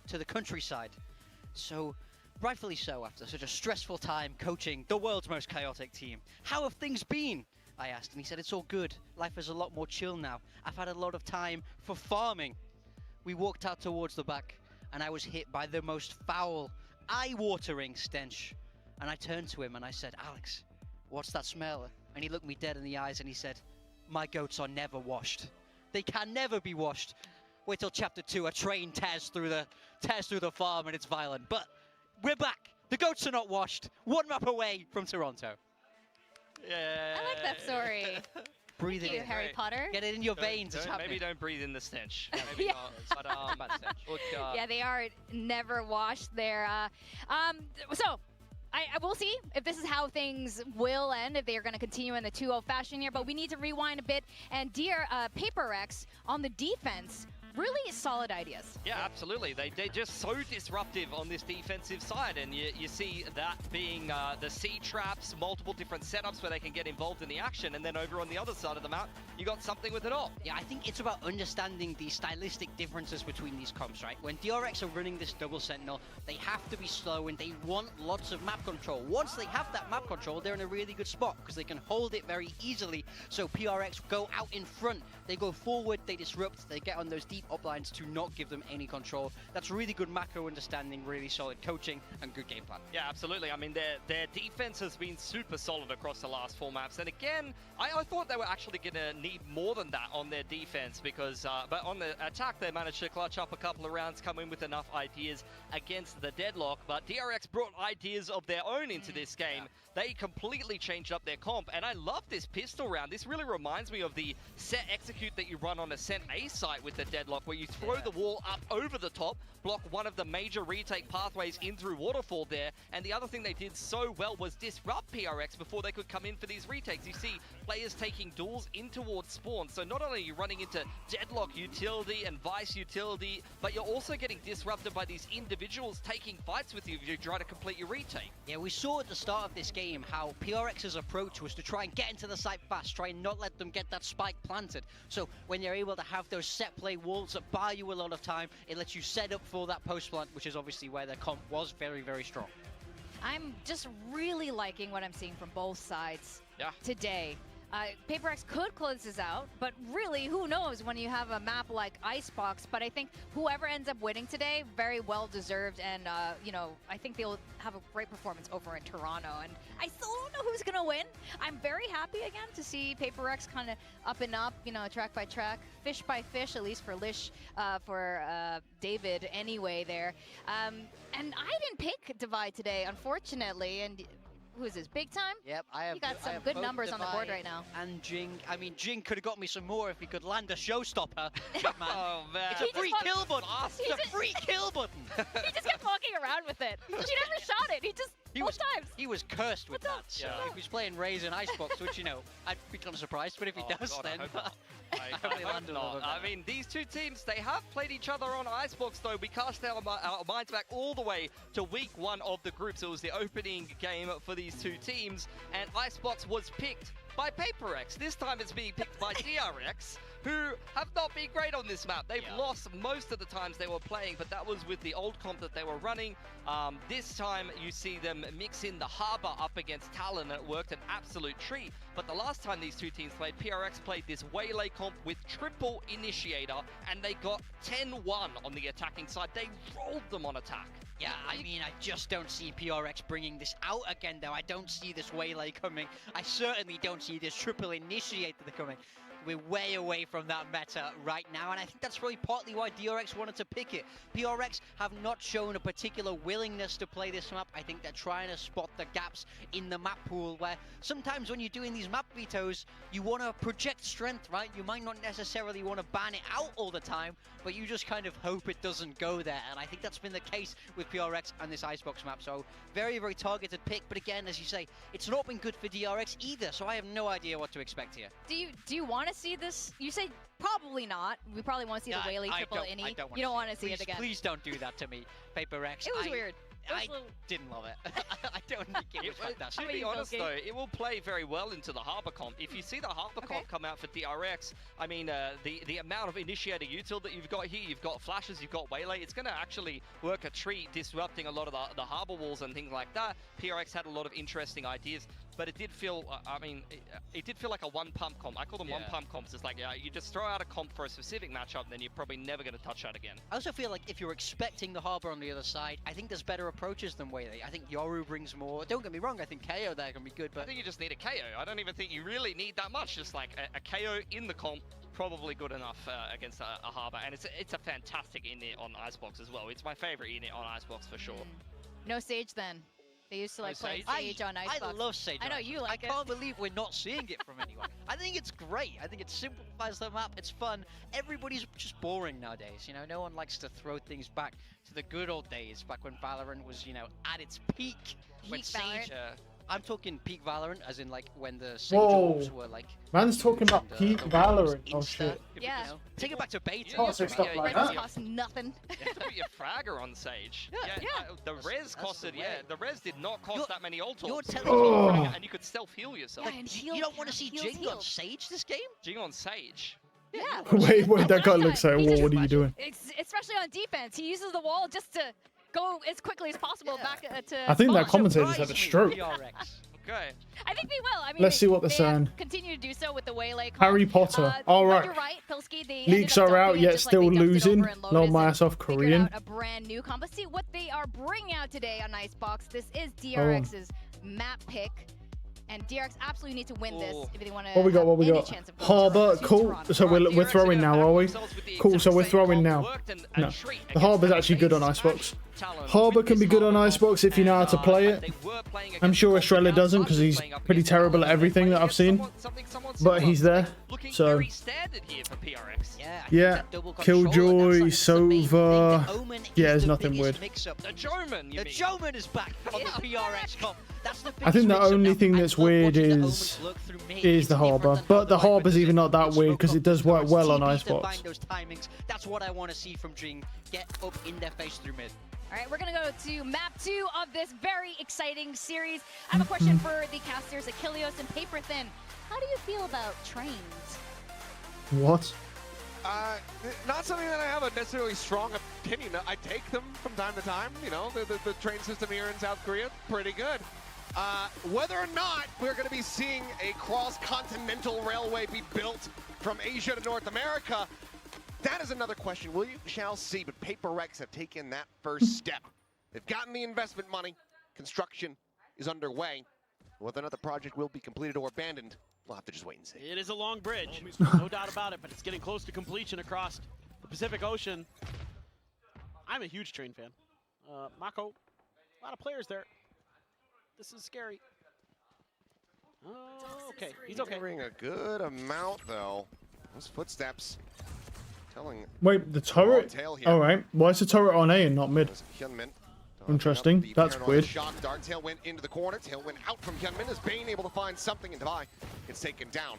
to the countryside. So, rightfully so, after such a stressful time coaching the world's most chaotic team. How have things been? I asked, and he said, it's all good. Life is a lot more chill now. I've had a lot of time for farming. We walked out towards the back, and I was hit by the most foul, eye-watering stench. And I turned to him, and I said, Alex, what's that smell? And he looked me dead in the eyes, and he said, my goats are never washed. They can never be washed. Wait till chapter 2, a train tears through the farm and it's violent. But we're back. The goats are not washed. One map away from Toronto. Yeah. I like that story. Breathe Thank it you, in. Harry Potter. Get it in your veins. It's happening. Maybe don't breathe in the stench. Maybe not. But bad stench. Look, yeah, they are never washed there. So. I will see if this is how things will end, if they are going to continue in the 2-0 fashion here, but we need to rewind a bit. And PRX on the defense, really solid ideas. Yeah, absolutely. They're just so disruptive on this defensive side, and you see that being the C traps, multiple different setups where they can get involved in the action, and then over on the other side of the map, you got something with it all. Yeah, I think it's about understanding the stylistic differences between these comps, right? When DRX are running this double sentinel, they have to be slow and they want lots of map control. Once they have that map control, they're in a really good spot because they can hold it very easily. So PRX go out in front, they go forward, they disrupt, they get on those deep uplines to not give them any control. That's really good macro understanding, really solid coaching, and good game plan. Yeah, absolutely. I mean, their defense has been super solid across the last 4 maps. And again, I thought they were actually going to need more than that on their defense because, but on the attack, they managed to clutch up a couple of rounds, come in with enough ideas against the deadlock. But DRX brought ideas of their own into this game. They completely changed up their comp, and I love this pistol round. This really reminds me of the set execute that you run on a set A site with the deadlock, where you throw the wall up over the top, block one of the major retake pathways in through Waterfall there, and the other thing they did so well was disrupt PRX before they could come in for these retakes. You see players taking duels in towards spawn, so not only are you running into deadlock utility and vice utility, but you're also getting disrupted by these individuals taking fights with you if you try to complete your retake. Yeah, we saw at the start of this game how PRX's approach was to try and get into the site fast, try and not let them get that spike planted. So when you're able to have those set play walls that buy you a lot of time, it lets you set up for that post plant, which is obviously where their comp was very, very strong. I'm just really liking what I'm seeing from both sides today. PRX could close this out, but really, who knows when you have a map like Icebox. But I think whoever ends up winning today, very well deserved, and you know, I think they'll have a great performance over in Toronto. And I still don't know who's gonna win. I'm very happy again to see PRX kind of up and up, you know, track by track, fish by fish, at least for Lish, for David anyway there. And I didn't pick Divide today, unfortunately, and Who is this? Big time? Yep, I have. You got I some have good both numbers on the board Divine right now. And Jing. I mean, Jing could have got me some more if he could land a showstopper. But man, Oh man, it's a free kill button. He It's a just- free kill button. He just kept walking around with it. He never shot it. He just both times. He was cursed with What's that. up? So Yeah. if he's playing Raze and Icebox, which you know, I'd become surprised. But if he Oh, does, God, I then hope not. I hope they I hope land a not. little bit I better. mean, these two teams, they have played each other on Icebox, though. We cast our minds back all the way to week 1 of the groups. It was the opening game for these two teams, and Icebox was picked by PRX. This time it's being picked by DRX, who have not been great on this map. They've lost most of the times they were playing, but that was with the old comp that they were running. This time you see them mix in the Harbor up against Talon, and it worked an absolute treat. But the last time these two teams played, PRX played this Waylay comp with triple Initiator, and they got 10-1 on the attacking side. They rolled them on attack. Yeah, I mean, I just don't see PRX bringing this out again, though. I don't see this Waylay coming. I certainly don't see this triple Initiator coming. We're way away from that meta right now, and I think that's probably partly why DRX wanted to pick it. PRX have not shown a particular willingness to play this map. I think they're trying to spot the gaps in the map pool, where sometimes when you're doing these map vetoes, you want to project strength, right? You might not necessarily want to ban it out all the time, but you just kind of hope it doesn't go there, and I think that's been the case with PRX and this Icebox map. So very, very targeted pick, but again, as you say, it's not been good for DRX either, so I have no idea what to expect here. Do you want to see this? You say probably not. We probably want to see the Waylay triple Innie. You don't want to see it again. Please don't do that to me, PRX. It was weird. I didn't love it. I don't think it was fantastic. To be honest, though, it will play very well into the Harbor comp. If you see the Harbor comp come out for DRX, I mean, the amount of Initiator util that you've got here, you've got flashes, you've got Waylay, it's going to actually work a treat, disrupting a lot of the Harbor walls and things like that. PRX had a lot of interesting ideas, but it did feel, I mean, it did feel like a one-pump comp. I call them one-pump comps. It's like, you just throw out a comp for a specific matchup, then you're probably never going to touch that again. I also feel like if you're expecting the Harbor on the other side, I think there's better approaches than Waylay. I think Yoru brings more. Don't get me wrong, I think KO there can be good, but I think you just need a KO. I don't even think you really need that much. Just like a KO in the comp, probably good enough against a Harbor. And it's a fantastic init on Icebox as well. It's my favorite init on Icebox for sure. No Sage then. They used to like play Sage on Icebox. I love Sage. I know you like it. I can't believe we're not seeing it from anyone. I think it's great. I think it simplifies the map. It's fun. Everybody's just boring nowadays. You know, no one likes to throw things back to the good old days, back when Valorant was, you know, at its peak. When Sage, I'm talking peak Valorant, as in like when the Sage orbs were like. Man's talking about peak Valorant. Oh shit. Yeah. You know, take it back to beta. Can't say stuff like that. Cost nothing. You have to put your fragger on Sage. Yeah. The res costed, the res did not cost that many ult You're ults. telling me, And you could self-heal yourself. Yeah, and you don't want to see Jing on Sage this game? Jing on Sage. Yeah. Wait, that guy looks like, whoa, what are you doing? Especially on defense, he uses the wall just to go as quickly as possible back to. I think that commentator just had a stroke. Okay. I think they will. I mean, Let's see what they're saying. Continue to do so with the Waylay. Harry Potter. All right. You're right, Pilsky. They Leaks ended up are out, dumping it yet just still like they dumped it losing. over in Low Lotus my and ass off figured Korean. out a brand new comp. Let's see what they are bringing out today on Icebox. This is DRX's map pick. And DRX absolutely need to win this if they want to. What we got? What we got? Harbor. Cool. So we're throwing now, are we? Cool. So we're throwing now. No, the Harbor's actually good on Icebox. Harbor can be good on Icebox if you know how to play it. I'm sure Estrella doesn't because he's pretty terrible at everything that I've seen. But he's there. So yeah, Killjoy, Sova. Yeah, there's nothing weird. The Joman is back on the PRX comp. I think the only thing that's weird is the Harbor, but the Harbor's even not that weird because it does work well on Icebox. Those timings, that's what I want to see from Jing. Get up in their face through mid. All right, we're going to go to map 2 of this very exciting series. I have a question for the casters, Achilleos and Paper Thin. How do you feel about trains? What? Not something that I have a necessarily strong opinion. I take them from time to time. You know, the train system here in South Korea, pretty good. Whether or not we're going to be seeing a cross-continental railway be built from Asia to North America, that is another question. We shall see, but PRX have taken that first step. They've gotten the investment money. Construction is underway. Whether or not the project will be completed or abandoned, we'll have to just wait and see. It is a long bridge, no doubt about it, but it's getting close to completion across the Pacific Ocean. I'm a huge train fan. Mako, a lot of players there. This is scary. Oh, okay. He's okay. Hearing a good amount, though. Those footsteps telling... Wait, the turret? Alright, why is the turret on A and not mid? Interesting, that's weird. Shock dart, Tail went into the corner, Tail went out from Hyunmin as Bane able to find something, and Devi gets taken down.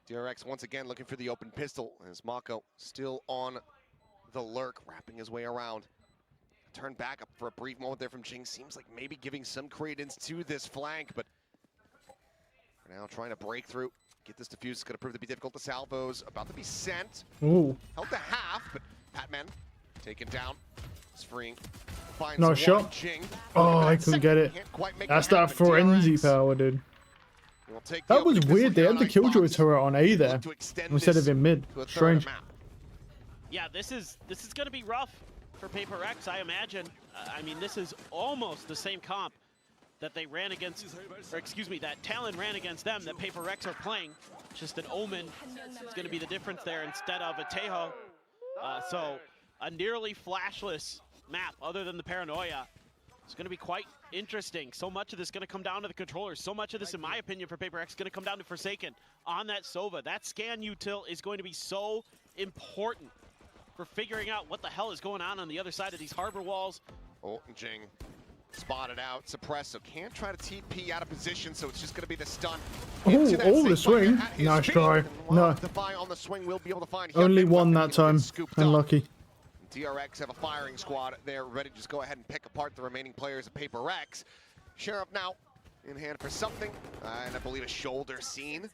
DRX once again looking for the open pistol, as Mako still on the lurk, wrapping his way around. Turn back up for a brief moment there from GENG. Seems like maybe giving some credence to this flank, but for now trying to break through. Get this defuse is going to prove to be difficult. The salvos about to be sent. Ooh. Held to half, but Patman taken down. It's freeing. Finds no shot. GENG. Oh, I couldn't get it. That's that frenzy power, dude. That was weird. They had the Killjoy turret on A there instead of in mid. Strange. Yeah, this is going to be rough for PRX, I imagine. I mean, this is almost the same comp that they ran against, or excuse me, that Talon ran against them, that PRX are playing. Just an Omen is going to be the difference there instead of a Tejo. So a nearly flashless map other than the Paranoia. It's going to be quite interesting. So much of this is going to come down to the controllers. So much of this, in my opinion, for PRX is going to come down to Forsaken on that Sova. That scan util is going to be so important for figuring out what the hell is going on the other side of these harbor walls. Oh, GENG spotted out, suppressed, so can't try to TP out of position, so it's just going to be the stun. Oh, the swing. Nice try. No. On the swing, we'll be able to find only one that time. Unlucky. DRX have a firing squad. They're ready to just go ahead and pick apart the remaining players of PRX. Sheriff now in hand for something, and I believe a shoulder scene.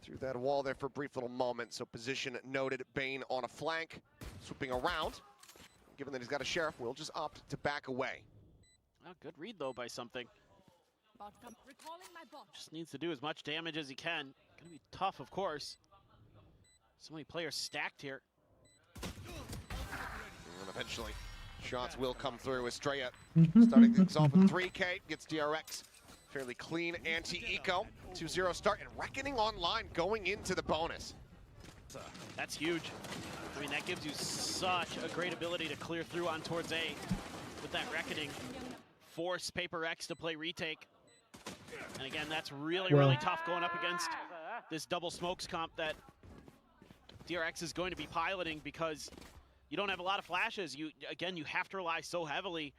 Through that wall there for a brief little moment, so position noted. Bane on a flank, swooping around. Given that he's got a Sheriff, we'll just opt to back away. Oh, good read, though, by something. Just needs to do as much damage as he can. Gonna be tough, of course. So many players stacked here. And eventually, shots will come through. Estrella starting things off with 3K, gets DRX. Fairly clean anti-eco. 2-0 start, and Reckoning online going into the bonus. That's huge. I mean, that gives you such a great ability to clear through on towards A with that Reckoning. Force PRX to play retake. And again, that's really tough going up against this double smokes comp that DRX is going to be piloting, because you don't have a lot of flashes. You have to rely so heavily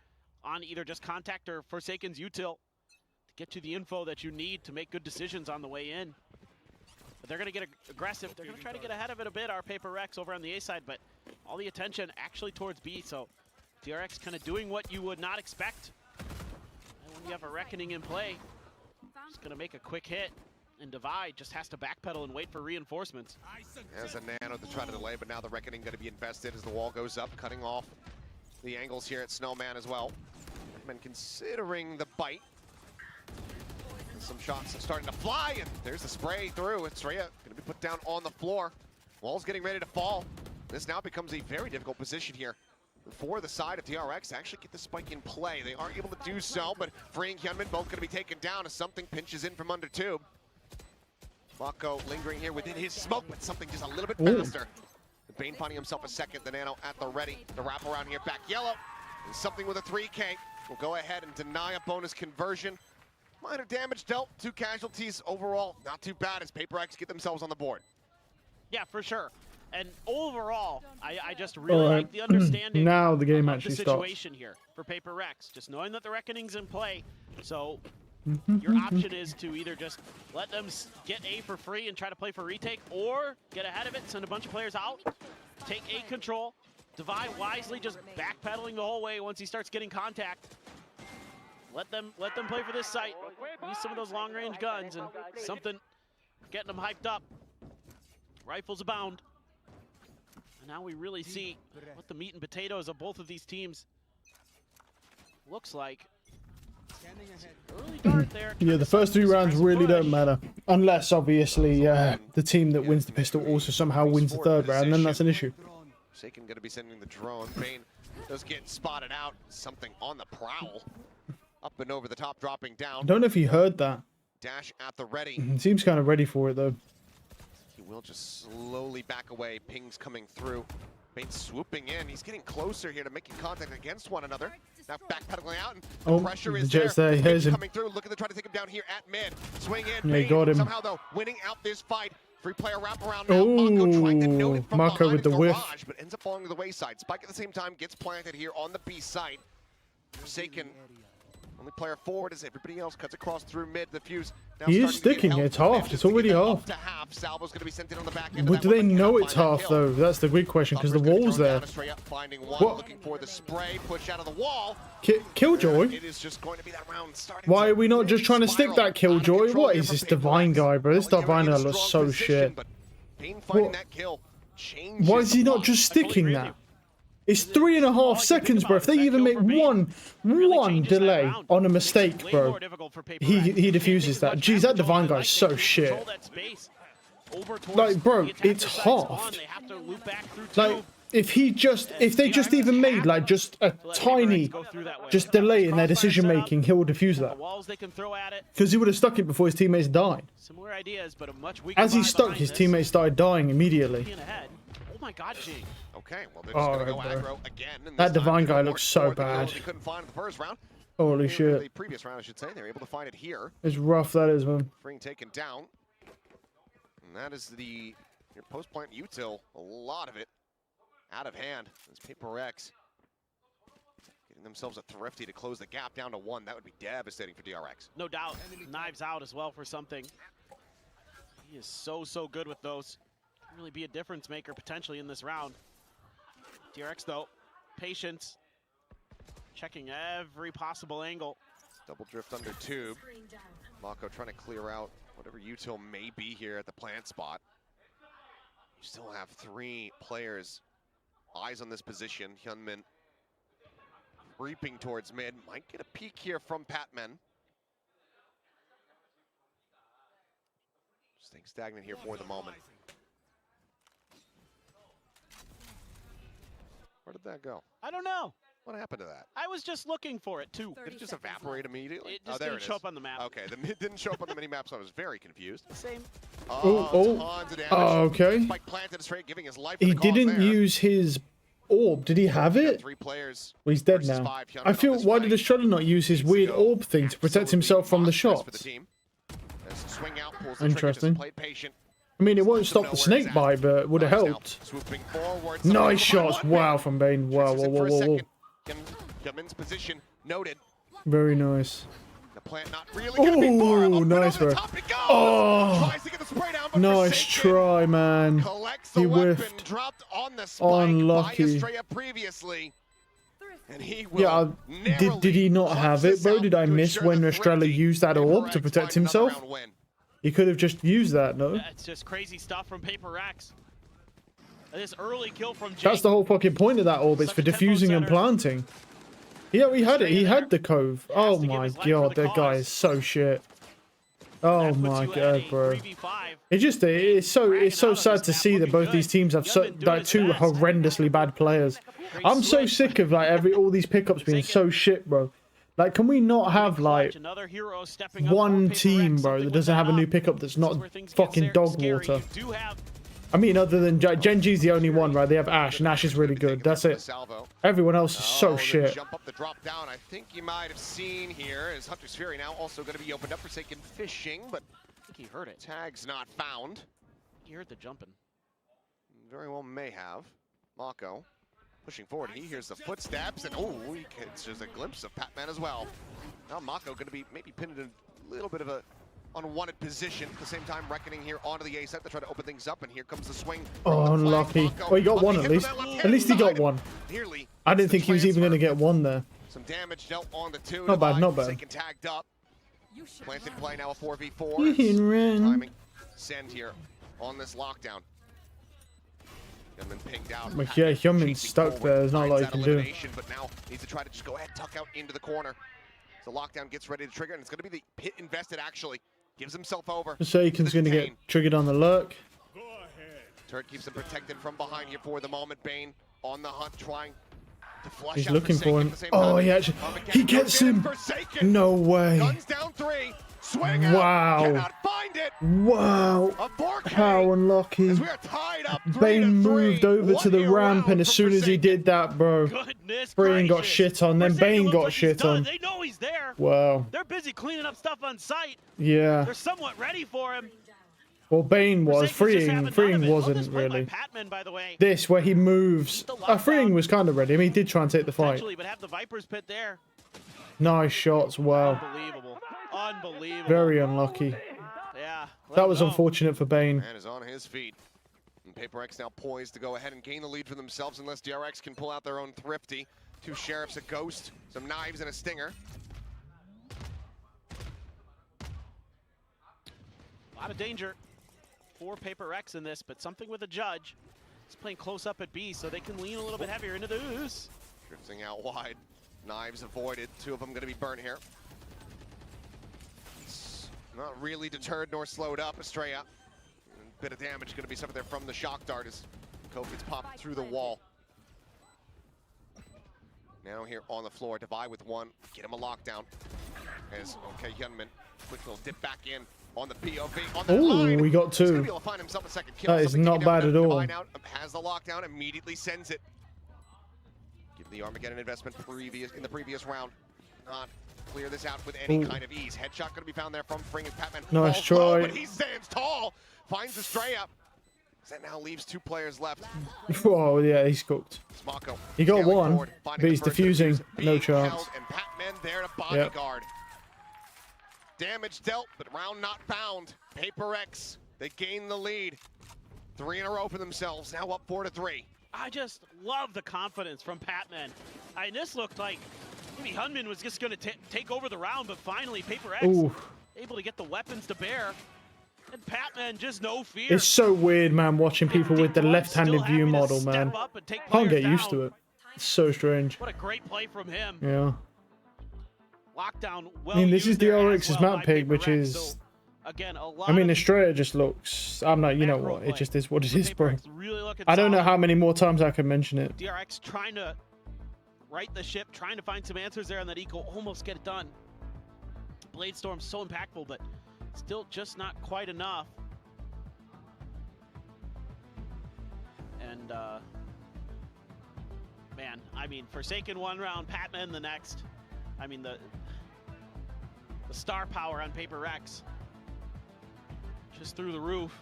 on either just Contact or Forsaken's util to get you the info that you need to make good decisions on the way in. But they're going to get aggressive. They're going to try to get ahead of it a bit, our PRX over on the A side, but all the attention actually towards B. So DRX kind of doing what you would not expect. And when you have a Reckoning in play, just going to make a quick hit. And Divide just has to backpedal and wait for reinforcements. As a Nano to try to delay, but now the Reckoning going to be invested as the wall goes up, cutting off the angles here at Snowman as well. And considering the bite. Some shots starting to fly, and there's the spray through. Estrella going to be put down on the floor. Wall's getting ready to fall. This now becomes a very difficult position here for the side of DRX to actually get the spike in play. They are able to do so, but Free and Hyunmin both going to be taken down as something pinches in from under tube. Mako lingering here within his smoke, but something just a little bit faster. Bane finding himself a second, the Nano at the ready. The wrap around here, back yellow. And something with a 3K will go ahead and deny a bonus conversion. Minor damage dealt, 2 casualties overall. Not too bad as PRX get themselves on the board. Yeah, for sure. And overall, I just really like the understanding now the game of actually the situation here for PRX. Just knowing that the Reckoning's in play. So your option is to either just let them get A for free and try to play for retake, or get ahead of it, send a bunch of players out, take A control, Divide wisely just backpedaling the whole way once he starts getting contact. Let them play for this site. Use some of those long-range guns and something getting them hyped up. Rifles abound. And now we really see what the meat and potatoes of both of these teams looks like. Early dart there. Yeah, the first 3 rounds really don't matter. Unless, obviously, the team that wins the pistol also somehow wins the 3rd round, then that's an issue. Forsaken going to be sending the drone. Bane does get spotted out. Something on the prowl. Up and over the top, dropping down. I don't know if he heard that. Dash at the ready. He seems kind of ready for it, though. He will just slowly back away. Pings coming through. Bane swooping in. He's getting closer here to making contact against one another. Now backpedaling out, and the pressure is Jet's there. there. Here's him. Coming through, looking to try to take him down here at mid. Swing in. Yeah, he Bane got him. somehow though winning out this fight. Three-player wraparound now. Mako trying to note it from Mako with the garage, whiff. but ends up falling to the wayside. Spike at the same time gets planted here on the B site. Forsaken. Only player forward as everybody else cuts across through mid. The fuse now He is starting to get sticking. help. It's half. It's already half. To half. Salvo's going to be sent in on the back end. But do they know it's half though? That's the big question because the wall's there. Finding one, What? looking for the spray, push out of the wall. Killjoy? It is just going to be that round starting. Why are we not just trying to stick that Killjoy? What is this Divine guy, bro? This Divine guy looks so shit. Finding that kill changes Why is he not just sticking that? It's 3.5 seconds, bro. If they even make one delay on a mistake, bro, he diffuses that. Jeez, that Divine guy's so shit. Like, bro, it's half. Like, if they just even made like just a tiny delay in their decision making, he will defuse that. Because he would have stuck it before his teammates died. As he stuck, his teammates started dying immediately. Oh my god, GENG. Okay, well they're just gonna go aggro again. And that Divine guy looks so bad. They couldn't find it the first round. Holy shit. The previous round, I should say, they were able to find it here. It's rough, that is, man. Freeing taken down. And that is your post-plant util. A lot of it out of hand. It's PRX getting themselves a thrifty to close the gap down to 1. That would be devastating for DRX. No doubt. Knives out as well for something. He is so good with those. Can really be a difference maker potentially in this round. DRX though, patience. Checking every possible angle. Double drift under tube. Mako trying to clear out whatever util may be here at the plant spot. You still have 3 players. Eyes on this position. Hyunmin creeping towards mid. Might get a peek here from Patman. Staying stagnant here for the moment. Where did that go? I don't know. What happened to that? I was just looking for it too. Did it just evaporate immediately? It just didn't show up on the map. Okay, it didn't show up on the mini-map, so I was very confused. Same. Okay. Spike planted straight, giving his life He didn't use his orb. Did he have it? 3 players. Well, he's dead now. I feel, why did Estrella not use his weird orb thing to protect himself from the shots? Interesting. I mean, it won't stop the snake bite, but it would have helped. Nice shots. Wow, from Bane. Wow, whoa. Position noted. Very nice. The plant not really oh, nice, bro. Oh, nice try, man. He whiffed. Unlucky. Yeah, did he not have it, bro? Did I miss when Estrella used that orb to protect himself? He could have just used that, no? That's just crazy stuff from PRX. This early kill from GENG. That's the whole fucking point of that orb. It's for diffusing and planting. Yeah, we had it. He had the cove. Oh my god, that guy is so shit. Oh my god, bro. It's so sad to see that both these teams have two horrendously bad players. I'm so sick of like all these pickups being so shit, bro. Like, can we not have like one team, bro, that doesn't have a new pickup that's not fucking dog water? I mean, other than GENG's the only one, right? They have Ash, and Ash is really good. That's it. Everyone else is so shit. Jump up the drop down. I think you might have seen here is Hunter's Fury now also going to be opened up for Forsaken fishing, but I think he heard it. Tag's not found. He heard the jumping. Very well may have. Mako pushing forward. He hears the footsteps, and oh, he gets just a glimpse of Patman as well. Now Mako going to be maybe pinned in a little bit of a unwanted position. At the same time, reckoning here onto the A side to try to open things up, and here comes the swing. Oh, unlucky. Oh, he got one at least. At least he got one. I didn't think he was even going to get one there. Some damage dealt on the 2. Not bad, not bad. Tagged up. Planted play now a 4v4. Timing send here on this lockdown. Hyunmin pinged out. Yeah, Hyunmin's stuck there. There's not a lot you can do. But now needs to try to just go ahead, tuck out into the corner. So lockdown gets ready to trigger, and it's going to be the pit invested actually. Gives himself over. Shaken's going to get triggered on the lurk. Turret keeps him protected from behind here for the moment. Bane on the hunt, trying to flush He's out looking for him. Oh, he gets him. No way. Guns down 3. Swing wow. out. Cannot find it. Wow. How unlucky. As we are tied up. Bane moved over to the ramp, and as soon as he did that, bro, Freeing got shit on. Then Bane got shit on. They know he's there. Wow. They're busy cleaning up stuff on site. Yeah. They're somewhat ready for him. Well, Bane was. Freeing wasn't really. Patman, by the way. This, where he moves. Freeing was kind of ready. I mean, he did try and take the fight. But have the Viper's Pit there. Nice shots. Wow. Unbelievable. Unbelievable. Very unlucky. Yeah. That was unfortunate for Bane. Man is on his feet. And PRX now poised to go ahead and gain the lead for themselves unless DRX can pull out their own thrifty. 2 sheriffs, a ghost, some knives, and a stinger. A lot of danger for PRX in this, but something with a judge. He's playing close up at B, so they can lean a little bit heavier into the ooze. Drifting out wide. Knives avoided. 2 of them going to be burnt here. It's not really deterred nor slowed up. Estrella. A bit of damage going to be suffered there from the shock dart as Cope gets popped through the wall. Now here on the floor, divide with 1. Get him a lockdown. As, okay, Yunman, quick little dip back in on the POV. On the line. We got He's gonna 2. be able to find himself a second kill. That is not bad at all. Out, has the lockdown, immediately sends it. Give the Armageddon investment in the previous round. Not clear this out with any kind of ease. Headshot going to be found there from Fring and Patman. Nice try. Low, but he stands tall. Finds Estrella. That now leaves 2 players left. Oh, yeah, he's cooked. Smocko He got 1, forward, but he's defusing. No chance. And Patman there to bodyguard. Damage dealt, but round not found. PRX, they gain the lead. 3 in a row for themselves, now up 4-3. I just love the confidence from Patman. This looked like maybe Hunman was just going to take over the round, but finally PRX able to get the weapons to bear. And Patman just no fear. It's so weird, man, watching people with the left-handed view model, man. Can't get used to it. It's so strange. What a great play from him. Yeah. Lockdown. I mean, this is DRX's map pick, which is... So, again, a lot I mean, Estrella just looks... I'm not... You know what? It just is what it is, bro. Really I don't know how many more times I can mention it. DRX trying to right the ship, trying to find some answers there on that eco, almost get it done. Bladestorm's so impactful, but still just not quite enough. And, man, I mean, Forsaken 1 round, Patman the next. I mean, the star power on PRX just through the roof.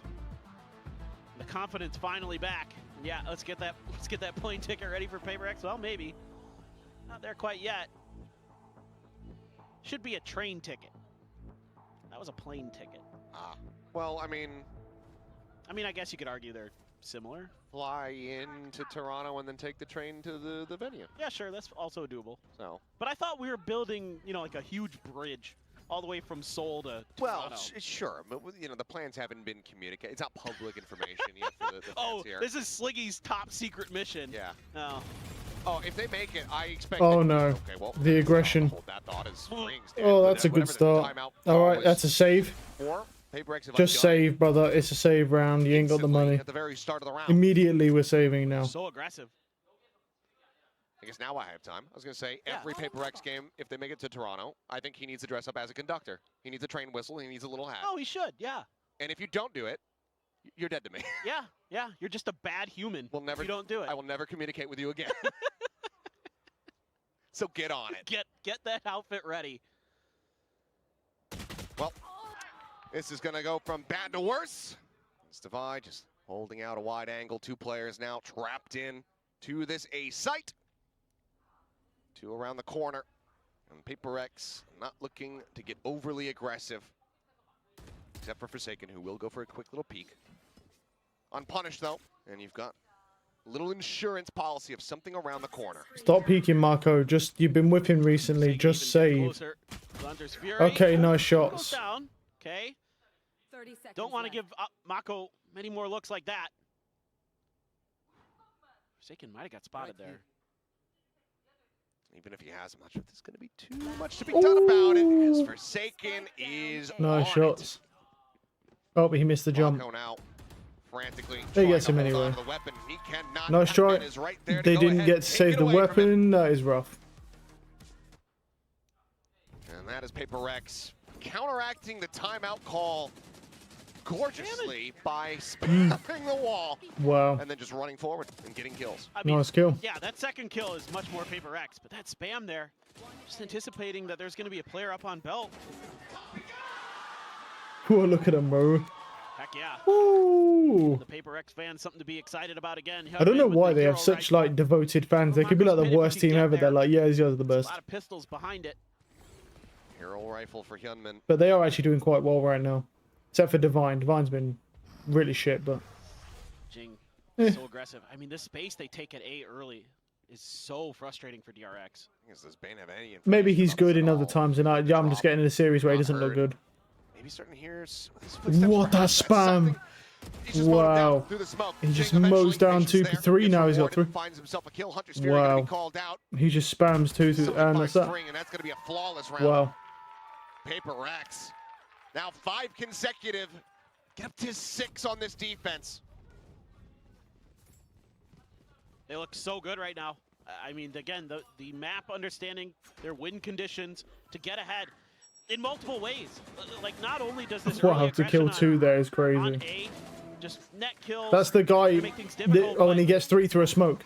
The confidence finally back. And yeah, let's get that plane ticket ready for PRX. Well, maybe not there quite yet. Should be a train ticket. That was a plane ticket. Well, I mean, I guess you could argue they're similar. Fly into Toronto and then take the train to the venue. Yeah, sure, that's also doable. So, but I thought we were building, like a huge bridge all the way from Seoul to Toronto. Well, sure, but the plans haven't been communicated. It's not public information yet for the fans here. This is Sliggy's top secret mission. Yeah. No. Oh, if they make it, I expect. Oh no! Okay, well, the aggression. Hold that thought as Oh, that's a good start. All right, that's a save. Just save, brother. It's a save round. You ain't got the money. At the very start of the round. Immediately, we're saving now. So aggressive. I guess now I have time. I was going to say, every PRX game, if they make it to Toronto, I think he needs to dress up as a conductor. He needs a train whistle. He needs a little hat. Oh, he should, yeah. And if you don't do it, you're dead to me. Yeah. You're just a bad human. We'll never, if you don't do it. I will never communicate with you again. So get on it. Get that outfit ready. Well, this is going to go from bad to worse. It's Divide just holding out a wide angle. 2 players now trapped in to this A site. 2 around the corner. And PRX not looking to get overly aggressive. Except for Forsaken, who will go for a quick little peek. Unpunished, though. And you've got a little insurance policy of something around the corner. Stop peeking, Marco. You've been whipping recently. Just save. Okay, nice shots. Down. Okay. 30 seconds Don't want to give Mako many more looks like that. Forsaken might have got spotted there. Even if he has, I'm not sure if there's going to be too much to be done about it, because Forsaken is nice shots. Oh, but he missed the jump. Now, frantically they gets him anyway. Nice try. They didn't get to save the weapon. That is rough. And that is PRX counteracting the timeout call gorgeously by spamming the wall. Wow. And then just running forward and getting kills. I mean, Nice kill. Yeah, that second kill is much more PRX, but that spam there, just anticipating that there's going to be a player up on belt. Oh, look at him, bro. Heck yeah. Ooh. The PRX fans, something to be excited about again. I don't know why they have such like devoted fans. They could be like the worst team ever. They're like, yeah, these guys are the best. A lot of pistols behind it. Hero rifle for Hyunmin. But they are actually doing quite well right now. Except for Divine. Divine's been really shit, but... Jing, so aggressive. I mean, this space they take at A early is so frustrating for DRX. Does Bane have any maybe he's good in other times, and I'm just getting in a series where he doesn't look good. Maybe starting to hear What a spam! Wow. He just mows down 2v3 now. He's got 3. Wow. He just spams 2 and that's that. And that's going to be a flawless round. Wow. PRX. Now 5 consecutive. Get up to 6 on this defense. They look so good right now. I mean, again, the map understanding their win conditions to get ahead in multiple ways. Like, not only does this wow, to kill 2 there is crazy. On A, just net kills, that's the guy. Oh, and he gets 3 through a smoke.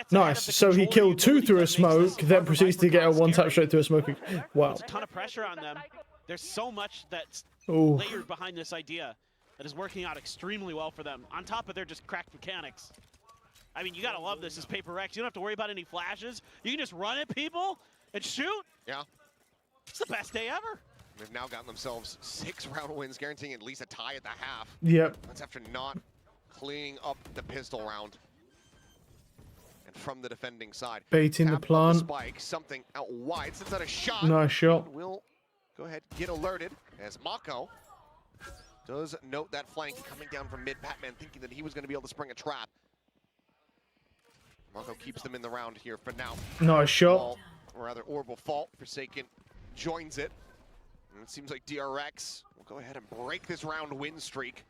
Nice. So he killed 2 through a smoke, then proceeds to get a 1-tap straight through a smoke. Wow. There's a ton of pressure on them. There's so much that's layered behind this idea that is working out extremely well for them. On top of their just cracked mechanics. I mean, you gotta love this as PRX. You don't have to worry about any flashes. You can just run at people and shoot. Yeah. It's the best day ever. They've now gotten themselves 6 round wins, guaranteeing at least a tie at the half. Yep. That's after not cleaning up the pistol round. And from the defending side. Baiting the plant. Spike, something out wide. Sends out a shot. Nice shot. Will go ahead, get alerted as Mako does note that flank coming down from mid. Batman thinking that he was going to be able to spring a trap. Mako keeps them in the round here for now. Nice shot. Or rather, Orb will fall. Forsaken joins it. And it seems like DRX will go ahead and break this round win streak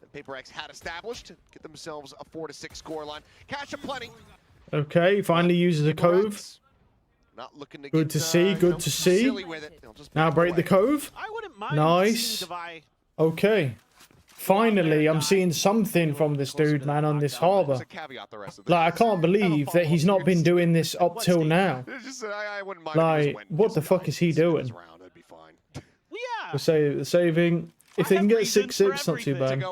that PRX had established. Get themselves a 4-6 scoreline. Cash aplenty. Okay, finally uses a cove. Not looking to good get, to see, good to see. Now break the cove. I wouldn't mind nice. Okay. Finally, I'm seeing something from this dude, man, on this harbor. Like, I can't believe that he's not been doing this up till now. Like, what the fuck is he doing? We're saving. If they can get 6-6, not too bad.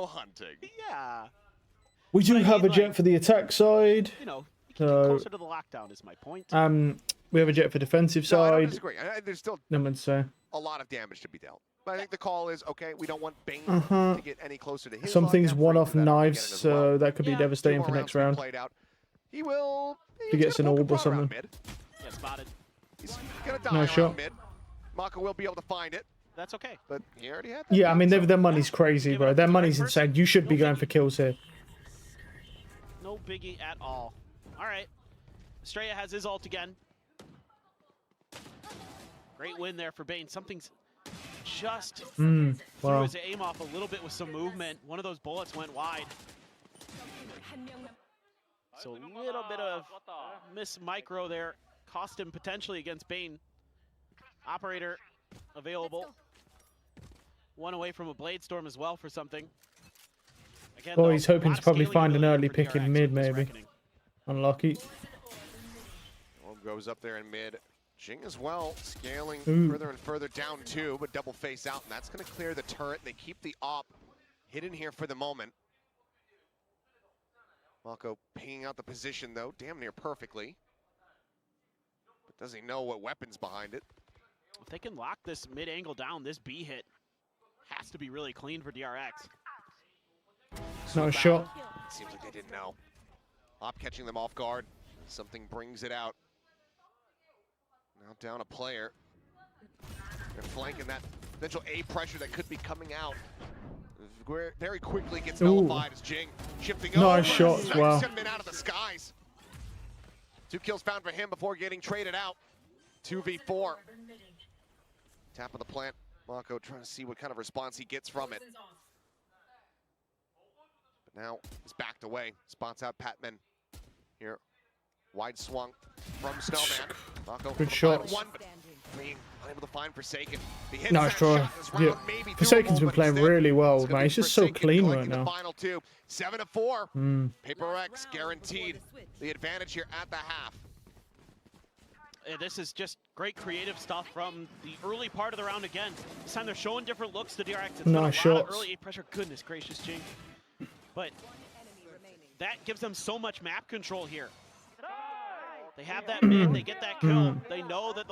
We do have a jet for the attack side. You know, closer to the lockdown is my point. We have a jet for defensive No, I don't side. disagree. There's still a lot of damage to be dealt. But I think the call is, okay, we don't want Bane to get any closer to his Something's lockdown. one-off Frankly, knives, that so that could be devastating for next round. He will. He gets an orb or something. Yeah, spotted. He's gonna die Nice shot. mid. Mako will be able to find it. That's okay. But he already had that. Yeah, I mean, their money's crazy, bro. Their money's insane. You should be going for kills here. No biggie at all. All right. Estrella has his ult again. Great win there for Bane. Something's just threw Wow. his aim off a little bit with some movement. One of those bullets went wide. So a little bit of miss micro there. Cost him potentially against Bane. Operator available. One away from a Blade Storm as well for something. Again, Well, though, he's hoping a lot to of probably scaling find an ability early for pick in DRX mid, with this maybe. Reckoning. Unlucky. Orb goes up there in mid. Jing as well, scaling Ooh. further and further down too, but double face out, and that's going to clear the turret. They keep the op hidden here for the moment. Mako pinging out the position though, damn near perfectly. But does he know what weapon's behind it? If they can lock this mid angle down, this B hit has to be really clean for DRX. Nice shot. Seems like they didn't know. Op catching them off guard. Something brings it out. Now down a player. They're flanking that potential A pressure that could be coming out. Very quickly gets nullified as Jing shifting over. Nice shots, wow. Him out of the skies. 2 kills found for him before getting traded out. 2v4. Tap of the plant. Mako trying to see what kind of response he gets from it. But now he's backed away. Spots out Patman here Wide swung from Snowman. Mako Good shot. one, but being unable to find Forsaken. Nice try. Yeah. Forsaken's been playing really well, man. He's just so clean right now. Final two, 7-4. PRX guaranteed the advantage here at the half. This is just great creative stuff from the early part of the round again. This time they're showing different looks to DRX. It's nice shots. Early pressure. Goodness gracious, Jing. But that gives them so much map control here. They have that mid, they get that kill. They know that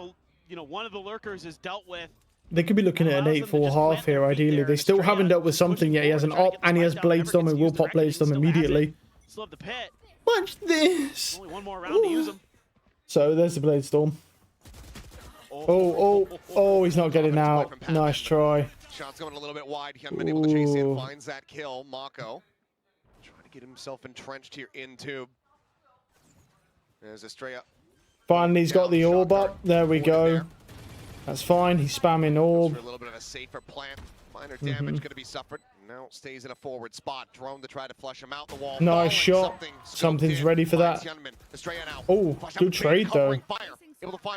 one of the lurkers is dealt with. They could be looking at an 8-4 half here, ideally. They still haven't dealt with something yet. He has an op and he has Bladestorm and will pop Bladestorm immediately. Still have the pit. Watch this. Only one more round to use him. So there's the Bladestorm. Oh, he's not getting out. Nice try. Shot's going a little bit wide. Hyunmin able to chase in, finds that kill. Mako trying to get himself entrenched here in tube. There's Estrella. Finally, he's got the orb up. There we go. That's fine. He's spamming orb. A little bit of a safer plant. Minor damage going to be suffered. Now stays in a forward spot. Drone to try to flush him out the wall. Nice shot. Something's ready for that. Oh, good trade though.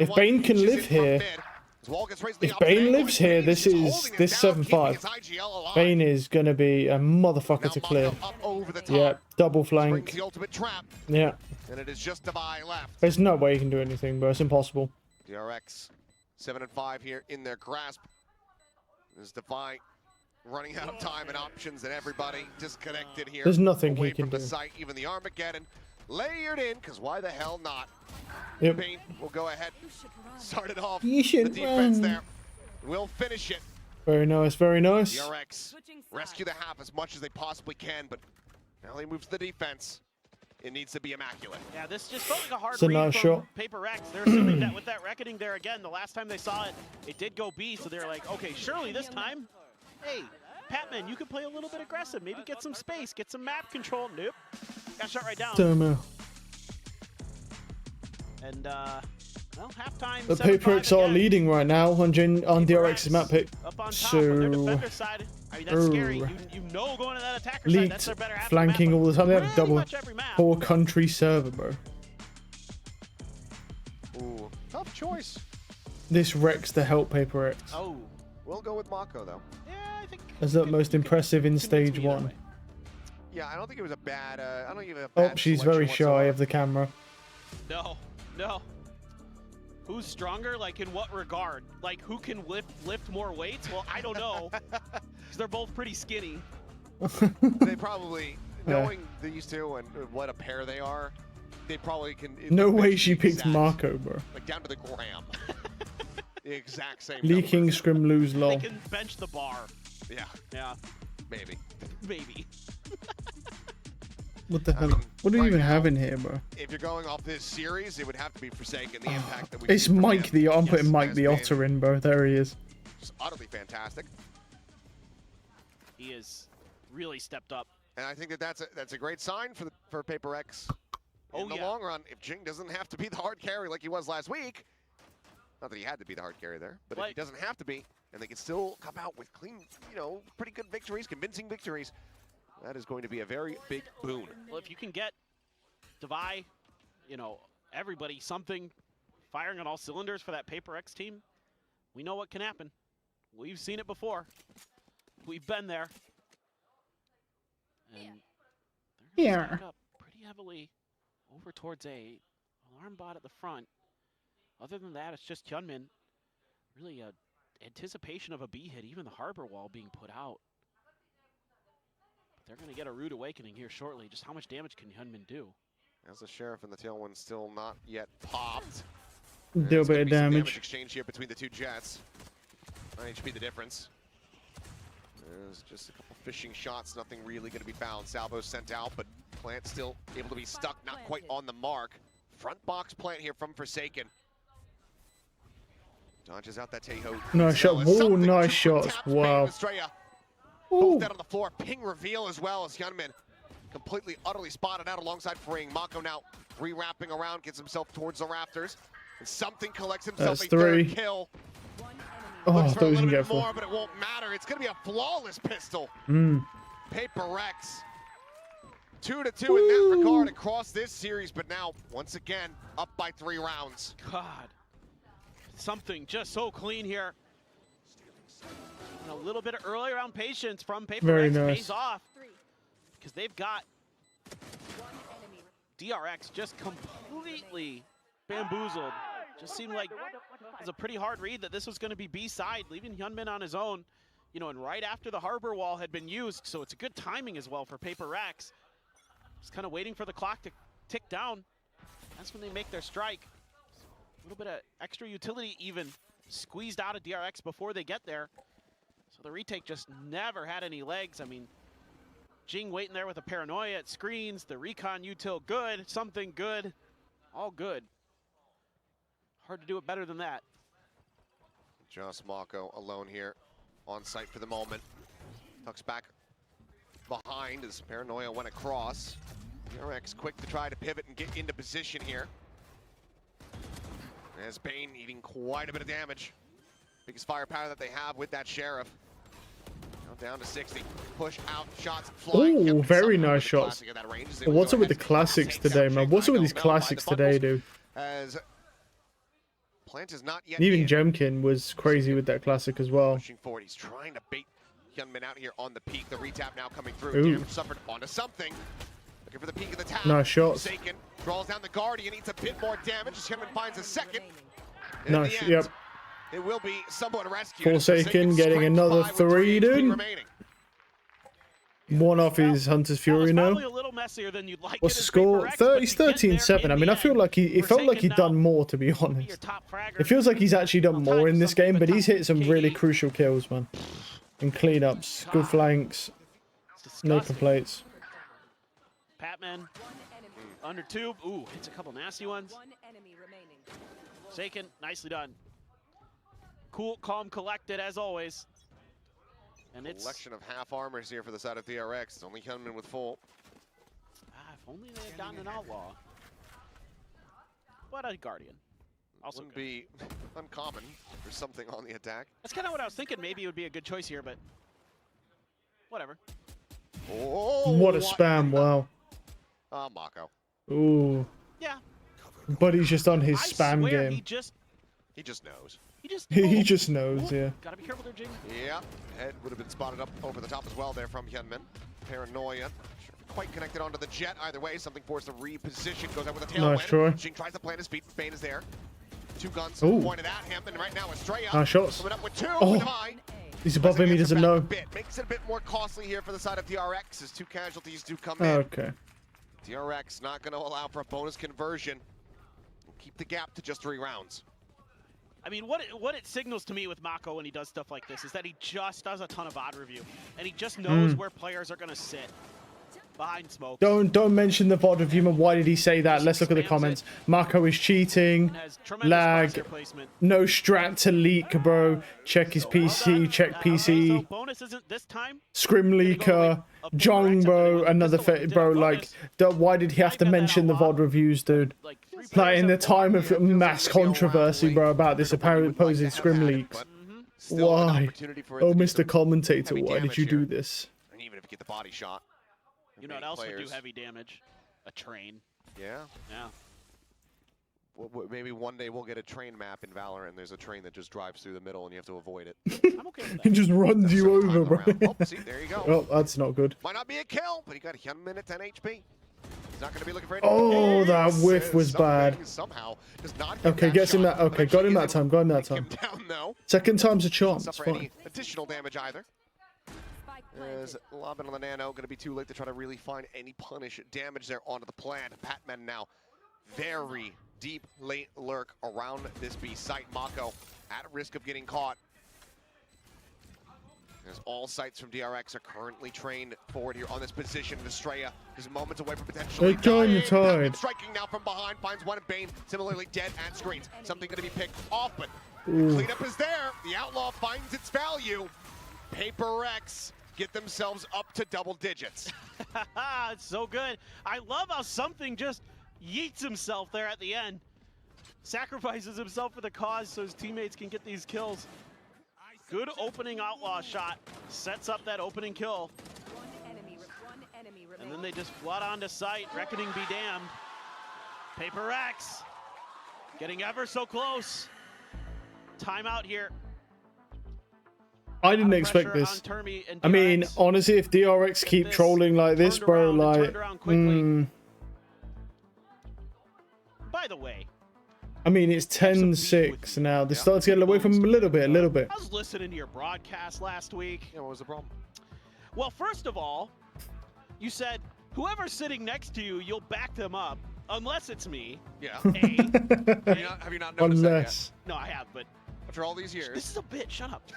If Bane can live here, if Bane lives here, this 7-5. Bane is going to be a motherfucker to clear. Yeah, double flank. Yeah. And it is just Devi left. There's no way he can do anything, bro. It's impossible. DRX 7-5 here in their grasp. There's Devi running out of time and options, and everybody disconnected here. There's nothing he can from the do. site. Even the Armageddon layered in, because why the hell not? Yep. Bane will go ahead, start it off. You should the defense run. there. We'll finish it. Very nice, very nice. DRX rescue the half as much as they possibly can, but now they move to the defense. It needs to be immaculate. Yeah, this just felt like a hard It's a read nice from shot. PRX. They're assuming that with that reckoning there again, the last time they saw it, it did go B, so they're like, okay, surely this time, hey, Patman, you could play a little bit aggressive, maybe get some space, get some map control. Nope, got shot right down. And well, halftime. The PRX are leading right now on DRX's map pick. Up on top on their defender side. I mean, that's scary. You know going to that attacker side, that's their better half flanking map, all the time. They have a double every map. 4-country server, bro. Ooh, tough choice. This wrecks the help PRX. Oh, we'll go with Mako though. Yeah, I think. As the most impressive in stage 1. Yeah, I don't think it was a bad. I don't think it was a bad. Oh, she's very shy of the camera. No. Who's stronger? Like in what regard? Like who can lift more weights? Well, I don't know. Because they're both pretty skinny. They probably, knowing these two and what a pair they are, they probably can. No way she picked Mako, bro. Like down to the gram. The exact same. Leaking scrim lose lol. They can bench the bar. Yeah. Maybe. What the hell? What do you even have in here, bro? If you're going off this series, it would have to be Forsaken. The impact that we. It's Mike the. I'm putting Mike the Otter in, bro. There he is. Just utterly fantastic. He is really stepped up. And I think that that's a great sign for PRX. In the long run, if Jing doesn't have to be the hard carry like he was last week, not that he had to be the hard carry there, but if he doesn't have to be, and they can still come out with clean, pretty good victories, convincing victories, that is going to be a very big boon. Well, if you can get Devi, everybody, something firing on all cylinders for that PRX team, we know what can happen. We've seen it before. We've been there. And they're gonna stack up pretty heavily over towards A. Alarm bot at the front. Other than that, it's just Hyunmin. Really a anticipation of a B hit, even the harbor wall being put out. But they're going to get a rude awakening here shortly. Just how much damage can Hyunmin do? As the Sheriff and the Tailwind still not yet popped. Do a bit of damage. Exchange here between the two jets. 9 HP the difference. There's just a couple fishing shots, nothing really going to be found. Salvo sent out, but Plant still able to be stuck, not quite on the mark. Front box Plant here from Forsaken. Dodges out that Teho. Nice shot. Whoa, nice shots. Wow. Both dead on the floor. Ping reveal as well as Hyunmin completely, utterly spotted out alongside Freeing. Mako now re-wrapping around, gets himself towards the rafters. And something collects himself That's a third 3. kill. Oh, I Looks thought for a he was little gonna bit get 4. more, but it won't matter. It's going to be a flawless pistol. PRX 2-2 in that regard across this series, but now, once again, up by 3 rounds. God, something just so clean here. And a little bit of early round patience from PRX pays off. Because they've got DRX just completely bamboozled. Just seemed like it was a pretty hard read that this was going to be B-side, leaving Hyunmin on his own. You know, and right after the harbor wall had been used, so it's a good timing as well for PRX. Just kind of waiting for the clock to tick down. That's when they make their strike. A little bit of extra utility even squeezed out of DRX before they get there. So the retake just never had any legs. I mean, GENG waiting there with a paranoia at screens. The recon util good, something good, all good. Hard to do it better than that. Just Mako alone here, on site for the moment. Tucks back behind as Paranoia went across. DRX quick to try to pivot and get into position here. As Bane eating quite a bit of damage. Biggest firepower that they have with that Sheriff. Now down to 60. Push out, shots flying. Oh, very nice shots. What's up with the classics today, man? What's up with these classics today, dude? As Plant is not yet even Jemkin was crazy with that classic as well. Pushing forward, he's trying to bait Hyunmin out here on the peak. The retap now coming through. Ooh. Damage suffered onto something. Looking for the peak of the tap. Nice shots. Forsaken draws down the Guardian, needs a bit more damage as Hyunmin finds a second. Nice, yep. It will be somewhat rescued. Forsaken getting another 3, dude. One off his Hunter's Fury now. What's the score? 13-7. I mean, I feel like it felt like he'd done more, to be honest. It feels like he's actually done more in this game, but he's hit some really crucial kills, man. And cleanups, good flanks, no complaints. Patman, under tube. Ooh, hits a couple nasty ones. Forsaken, nicely done. Cool, calm, collected as always. And it's collection of half armors here for the side of DRX. It's only Hyunmin with full. If only they had gotten an outlaw. But a Guardian. Also wouldn't be uncommon for something on the attack. That's kind of what I was thinking. Maybe it would be a good choice here, but whatever. Oh, what a spam! Wow. Oh, Mako. Ooh. Yeah. But he's just on his spam game. He just knows. He just knows, yeah. Gotta be careful there, GENG. Yeah, head would have been spotted up over the top as well there from Hyunmin. Paranoia. Sure, quite connected onto the jet either way. Something forced to reposition. Goes out with a tailwind. Nice try. GENG tries to plant his feet. Bane is there. 2 guns Ooh. pointed at him, and right now Estrella nice shots. coming up with 2. Oh. He's above him. He doesn't know. Makes it a bit more costly here for the side of DRX as 2 casualties do come in. Okay. DRX not going to allow for a bonus conversion. Keep the gap to just 3 rounds. I mean, what it signals to me with Mako when he does stuff like this is that he just does a ton of VOD review, and he just knows where players are going to sit behind smoke. Don't mention the VOD review, man. Why did he say that? Let's look at the comments. Mako is cheating. Lag. No strat to leak, bro. Check his PC. Check PC. So bonus isn't this time. Scrim leaker. Jong, bro. Another bro. Like, why did he have to mention the VOD reviews, dude? Like in the time of mass controversy, bro, about this apparent supposed scrim leaks. Why? Oh, Mr. Commentator, why did you do this? And even if you get the body shot. You know what else would do heavy damage? A train. Yeah? Yeah. Well, maybe one day we'll get a train map in Valorant and there's a train that just drives through the middle and you have to avoid it. I'm okay with that. It just runs you over, bro. Oh, see, there you go. Oh, that's not good. Might not be a kill, but he got Hyunmin at 10 HP. He's not going to be looking for any. Oh, that whiff was bad. Somehow does not okay, gets him that. Okay, got him that time. Got him that time. Down, though. Second time's a charm. It's suffer fine. any additional damage either. As lobbing on the nano, going to be too late to try to really find any punish damage there onto the plant. Patman now very deep late lurk around this B site. Mako at risk of getting caught. As all sites from DRX are currently trained forward here on this position. Estrella is moments away from potentially dying. Striking now from behind, finds one in Bane, similarly dead at screens. Something going to be picked off, but the cleanup is there. The Outlaw finds its value. PRX get themselves up to double digits. It's so good. I love how something just yeets himself there at the end. Sacrifices himself for the cause so his teammates can get these kills. Good opening Outlaw shot. Sets up that opening kill. And And then they just flood onto site. Reckoning be damned. PRX getting ever so close. Timeout here. I didn't expect this. I mean, honestly, if DRX keep trolling like this, bro, like, By the way, I mean, it's 10-6 now. They started to get away from him a little bit. I was listening to your broadcast last week. Yeah, what was the problem? Well, first of all, you said whoever's sitting next to you, you'll back them up, unless it's me. Yeah. A. Have you not noticed Unless. that yet? No, I have, but After all these years. this is a bit. Shut up.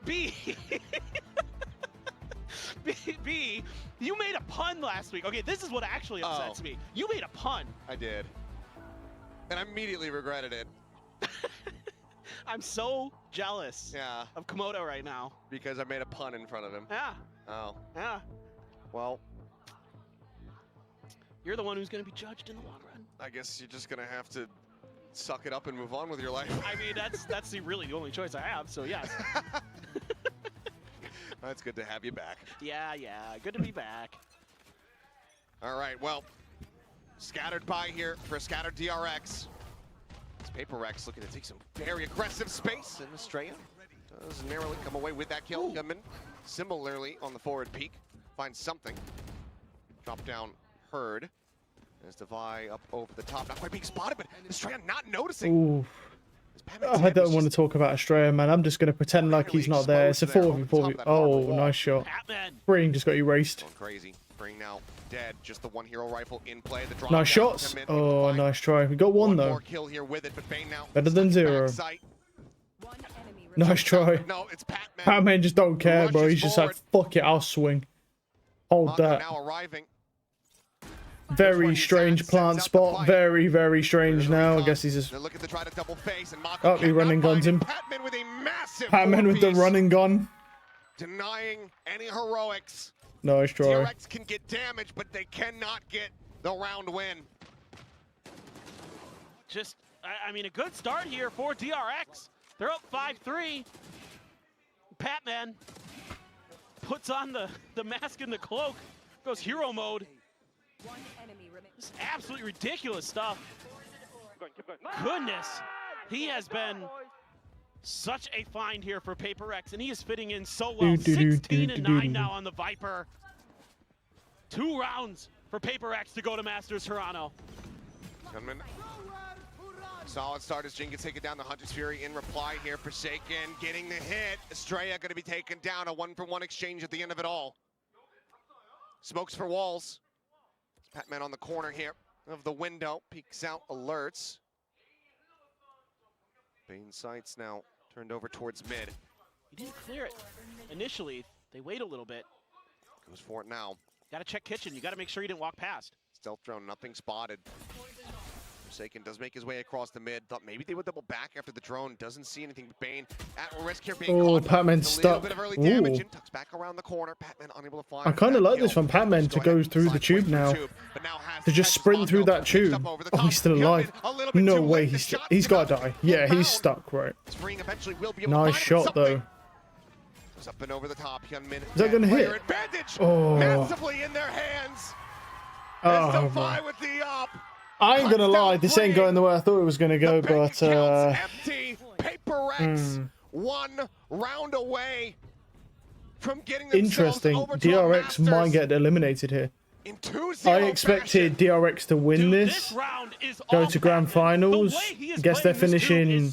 B. B. You made a pun last week. Okay, this is what actually upsets me. You made a pun. I did. And I immediately regretted it. I'm so jealous Yeah. of Komodo right now. Because I made a pun in front of him. Yeah. Oh. Yeah. Well, You're the one who's going to be judged in the long run. I guess you're just going to have to suck it up and move on with your life. I mean, that's really the only choice I have, so yes. It's good to have you back. Yeah, good to be back. All right, well, scattered by here for a scattered DRX. It's PRX looking to take some very aggressive space, and Estrella does narrowly come away with that kill. Gunman similarly on the forward peak, finds something. Drop down Herd. There's Devi up over the top, not quite being spotted, but Estrella not noticing. Ooh. I don't want to talk about Estrella, man. I'm just going to pretend like he's not there. It's a 4v4. Oh, nice shot. Spring just got erased. Going crazy. Spring now dead. Just the one hero rifle in play. The drop Nice shots. Oh, nice try. We got one though. More kill here with it, but Bane now better than 0. Nice try. No, it's Patman. Patman just don't care, bro. He's just like, fuck it, I'll swing. Hold that. Now arriving. Very strange plant spot. Very, very strange now. I guess he's just. They're looking to try to double face, and Oh, he running guns him. Patman with a massive. Patman with the running gun. Denying any heroics. Nice try. DRX can get damage, but they cannot get the round win. Just, I mean, a good start here for DRX. They're up 5-3. Patman puts on the mask and the cloak, goes hero mode. This is absolutely ridiculous stuff. Goodness, he has been such a find here for PRX, and he is fitting in so well. 16-9 now on the Viper. 2 rounds for PRX to go to Masters Toronto. Gunman. Solid start as Jing gets taken down. The Hunter's Fury in reply here. Forsaken getting the hit. Estrella going to be taken down. A 1-for-1 exchange at the end of it all. Smokes for walls. Patman on the corner here of the window. Peeks out, alerts. Bane sights now turned over towards mid. He didn't clear it initially. They wait a little bit. Goes for it now. Got to check kitchen. You got to make sure he didn't walk past. Stealth drone, nothing spotted. Forsaken does make his way across the mid. Thought maybe they would double back after the drone. Doesn't see anything. But Bane at risk here being caught. Patman stuck. A little bit of early damage and tucks back around the corner. Patman unable to fire. I kind of like this from Patman to go through the tube now. To just sprint through that tube. Oh, he's still alive. No way. He's got to die. Yeah, he's stuck, right. Nice shot, though. Up and over the top. Is that going to hit? Oh. Massively in their hands. Oh, with the up. I ain't gonna lie, this ain't going the way I thought it was gonna go, but empty. PRX 1 round away from getting interesting. DRX might get eliminated here. I expected DRX to win this, go to grand finals. I guess they're finishing.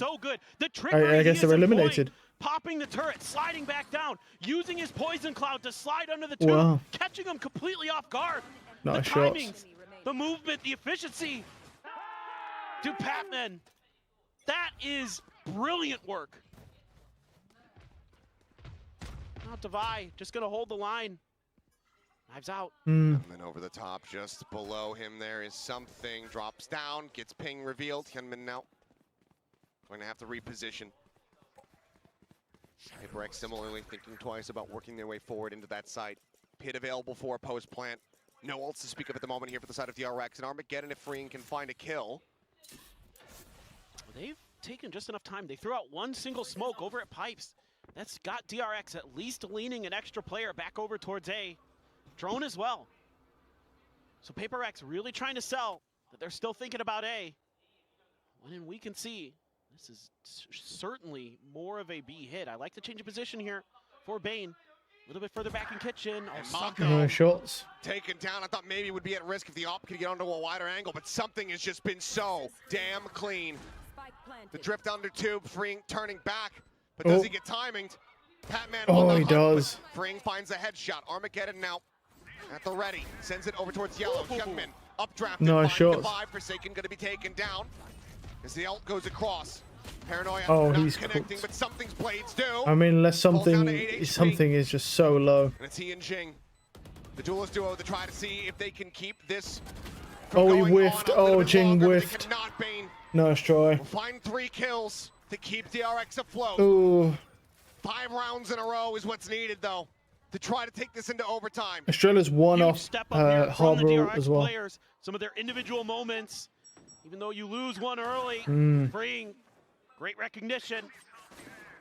I guess they're eliminated. Popping the turret, sliding back down, using his poison cloud to slide under the tube, catching him completely off guard. Nice the shots. timings, the movement, the efficiency. To Patman, that is brilliant work. Not Devi, just gonna hold the line. Knives out. And then over the top, just below him, there is something. Drops down, gets ping revealed. Hyunmin now going to have to reposition. PRX similarly thinking twice about working their way forward into that site. Pit available for a post plant. No ults to speak of at the moment here for the side of DRX. And Armageddon, if Freeing can find a kill. They've taken just enough time. They threw out 1 single smoke over at Pipes. That's got DRX at least leaning an extra player back over towards A. Drone as well. So PRX really trying to sell that they're still thinking about A. When we can see this is certainly more of a B hit. I like the change of position here for Bane. A little bit further back in kitchen. No shots. Taken down. I thought maybe it would be at risk if the op could get onto a wider angle, but something has just been so damn clean. The drift under tube, Freeing turning back, but does he get timinged? Patman he does. Freeing finds a headshot. Armageddon now at the ready. Sends it over towards Yellow. Youngman updrafted. Nice shots. Goodbye. Forsaken going to be taken down as the ult goes across. Paranoia Oh, not he's connecting, cooked. but something's blades do. I mean, unless something is just so low. And it's he and Jing. The duelist duo to try to see if they can keep this. Oh, he whiffed. Oh, Jing whiffed. Nice try. We'll find 3 kills to keep DRX afloat. Ooh. 5 rounds in a row is what's needed, though, to try to take this into overtime. Australia's one off Harbor as well. Players, some of their individual moments, even though you lose one early, Freeing, great recognition,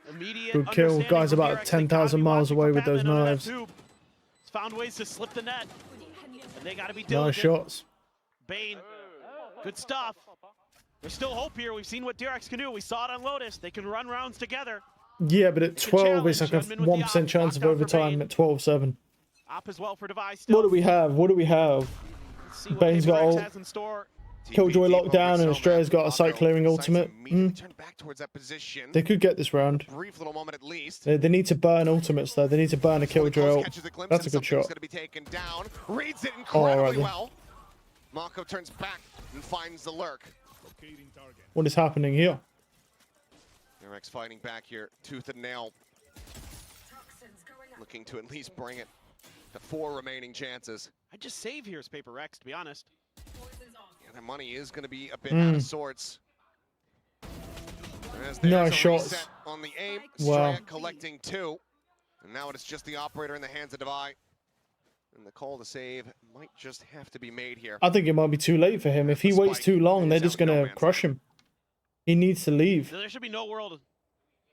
immediate good kill. Guy's about 10,000 miles away with those knives. He's found ways to slip the net, and they got to be diligent. Nice shots. Bane, good stuff. There's still hope here. We've seen what DRX can do. We saw it on Lotus. They can run rounds together. Yeah, but at 12, it's like a 1% chance of overtime at 12-7. Op as well for Device still. What do we have? What do we have? Bane's got ult. Killjoy locked down, and Australia's got a site clearing ultimate. They could get this round. Brief little moment at least. They need to burn ultimates though. They need to burn a Killjoy ult. That's a good shot. Going to be taken down. Reads it incredibly well. Mako turns back and finds the lurk. What is happening here? DRX fighting back here, tooth and nail. Looking to at least bring it to 4 remaining chances. I'd just save here as PRX, to be honest. Yeah, the money is going to be a bit out of sorts. Nice shots. On the aim, wow. Straya collecting 2. And now it is just the operator in the hands of Devi. And the call to save might just have to be made here. I think it might be too late for him. If he waits too long, they're just going to crush him. He needs to leave. There should be no world.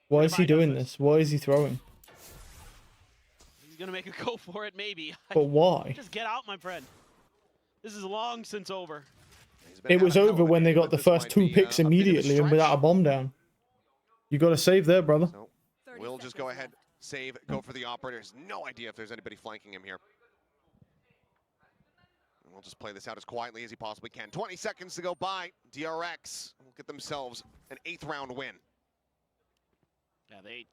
Why is he doing this? Why is he throwing? He's going to make a go for it, maybe. But why? Just get out, my friend. This is long since over. It was over when they got the first 2 picks immediately and without a bomb down. You got to save there, brother. So we'll just go ahead, save, go for the operator. Has no idea if there's anybody flanking him here. And we'll just play this out as quietly as he possibly can. 20 seconds to go by. DRX will get themselves an 8th round win. Yeah, they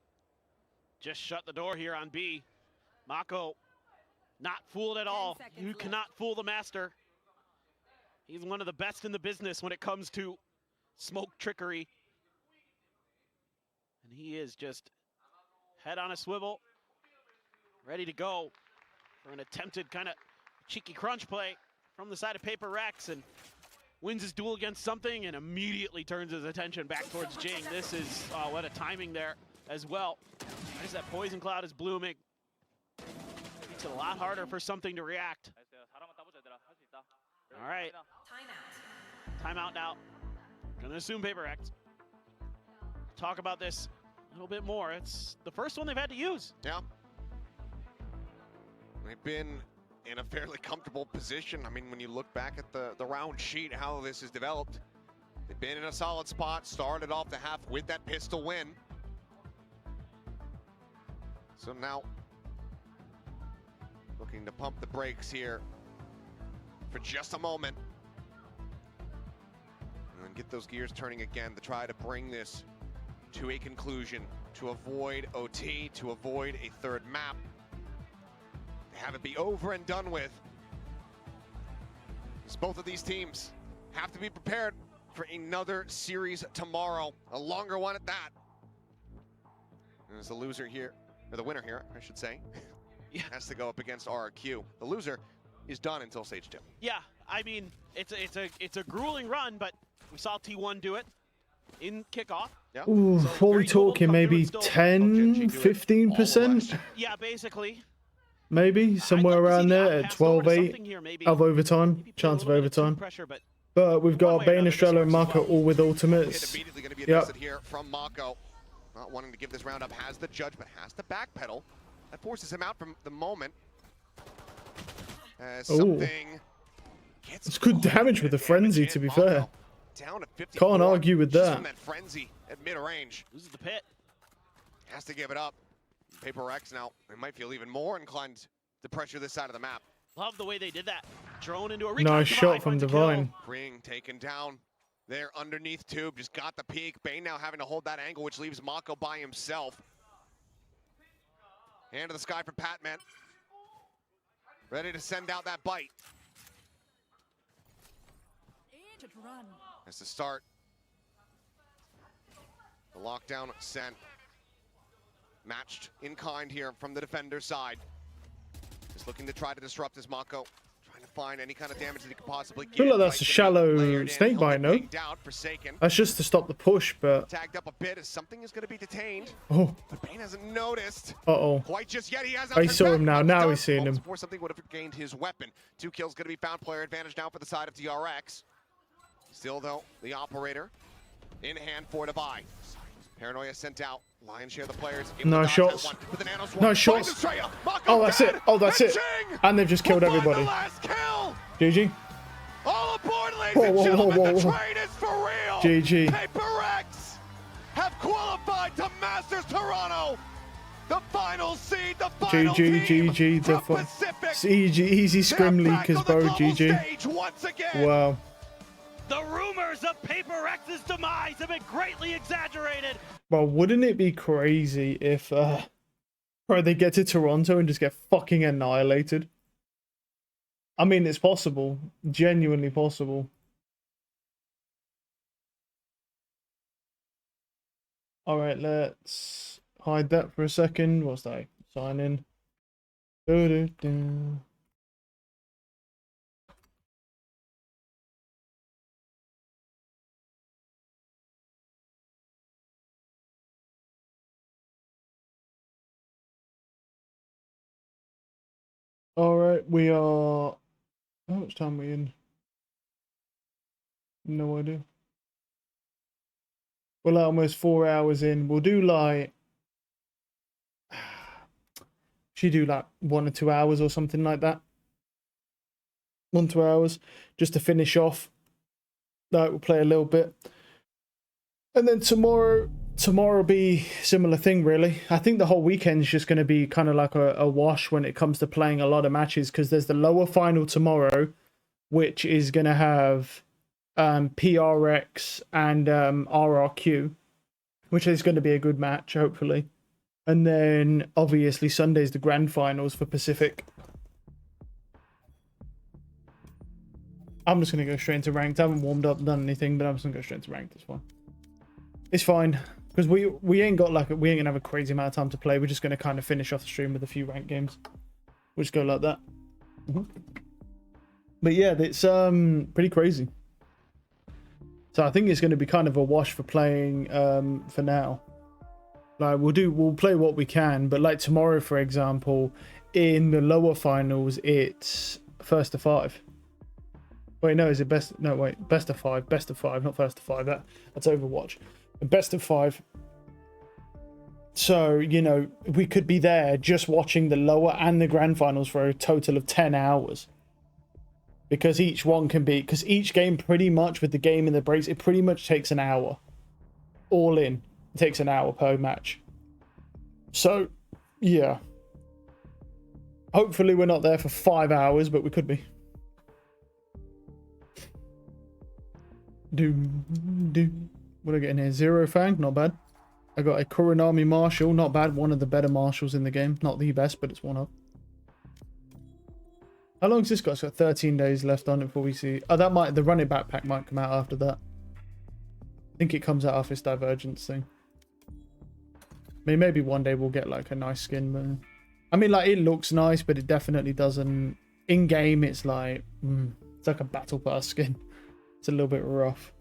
just shut the door here on B. Mako, not fooled at all. You cannot fool the master. He's one of the best in the business when it comes to smoke trickery. And he is just head on a swivel, ready to go for an attempted kind of cheeky crunch play from the side of PRX, and wins his duel against something and immediately turns his attention back towards Jing. This is, what a timing there as well. As that poison cloud is blooming, makes it a lot harder for something to react. All right. Timeout now. Gonna assume PRX. Talk about this a little bit more. It's the first one they've had to use. Yeah. They've been in a fairly comfortable position. I mean, when you look back at the round sheet, how this has developed, they've been in a solid spot, started off the half with that pistol win. So now, looking to pump the brakes here for just a moment. And then get those gears turning again to try to bring this to a conclusion, to avoid OT, to avoid a 3rd map. Have it be over and done with. Because both of these teams have to be prepared for another series tomorrow, a longer one at that. And as the loser here, or the winner here, I should say, has to go up against RRQ. The loser is done until stage 2. Yeah, I mean, it's a grueling run, but we saw T1 do it in kickoff. Yeah. Ooh, So what are we very doable, talking? come Maybe through, 10, 15%? Yeah, basically. Maybe somewhere around there at 12-8 of overtime, chance of overtime. But we've got Bane, Estrella, and Mako all with ultimates. Immediately going to be invested here from Mako. Not wanting to give this round up, has the judge, but has to backpedal. That forces him out from the moment. Something it's good damage with the frenzy, to be fair. Down to 54, can't argue with just that. from that frenzy at mid-range. Loses the pit. Has to give it up. PRX now, they might feel even more inclined to pressure this side of the map. Love the way they did that. Drone into a recon. Nice shot from Divine. Ring taken down there underneath Tube, just got the peak. Bane now having to hold that angle, which leaves Mako by himself. Hand to the sky from Patman. Ready to send out that bite. That's the start. The lockdown sent. Matched in kind here from the defender's side. Just looking to try to disrupt his Mako. Trying to find any kind of damage that he could possibly get. I feel like that's a shallow snake bite, no? That's just to stop the push, but... Tagged up a bit as something is going to be detained. Oh. But Bane hasn't noticed. Uh-oh. Quite just yet. He has I saw him now. Now he's seeing him. Before something would have gained his weapon. 2 kills going to be found. Player advantage now for the side of DRX. Still, though, the operator in hand for Divine. Paranoia sent out. Lion's share of the players. Nice shots. Nice shots. Oh, that's it. Oh, that's it. And they've just killed everybody. GG. All aboard, ladies and gentlemen. The train is for real. GG. PRX have qualified to Masters Toronto. The final seed, the final GG. The easy scrim leakers, bro. GG. Wow. The rumors of PRX's demise have been greatly exaggerated. Well, wouldn't it be crazy if they get to Toronto and just get fucking annihilated? I mean, it's possible. Genuinely possible. Alright, let's hide that for a second. What's that? Sign in. Alright, we are... How much time are we in? No idea. We're like almost 4 hours in. We'll do like... Should do like 1 or 2 hours or something like that. 1 to 2 hours. Just to finish off. Like, we'll play a little bit. And then tomorrow will be similar thing, really. I think the whole weekend is just going to be kind of like a wash when it comes to playing a lot of matches, because there's the lower final tomorrow, which is going to have PRX and RRQ, which is going to be a good match, hopefully. And then, obviously, Sunday's the grand finals for Pacific. I'm just going to go straight into ranked. I haven't warmed up, done anything, but I'm just going to go straight into ranked. It's fine. It's fine. Because we ain't gonna have a crazy amount of time to play. We're just gonna kind of finish off the stream with a few ranked games. We'll just go like that. But yeah, it's pretty crazy. So I think it's gonna be kind of a wash for playing for now. Like we'll play what we can, but like tomorrow, for example, in the lower finals, it's first to 5. Wait, no, is it best? No, wait, best of 5, not first to 5. That's Overwatch. Best of 5. So, you know, we could be there just watching the lower and the grand finals for a total of 10 hours. Because each one can be... Because each game pretty much, with the game and the breaks, it pretty much takes an hour. All in. It takes an hour per match. So, yeah. Hopefully we're not there for 5 hours, but we could be. What do I get in here? Zero Fang, not bad. I got a Kuranami Marshal, not bad. One of the better Marshals in the game. Not the best, but it's one of. How long's this got? It's got 13 days left on it before we see... Oh, that might... The running backpack might come out after that. I think it comes out after this Divergence thing. I mean, maybe one day we'll get like a nice skin, but... I mean, like, it looks nice, but it definitely doesn't... In-game, it's like... it's like a Battle Pass skin. It's a little bit rough.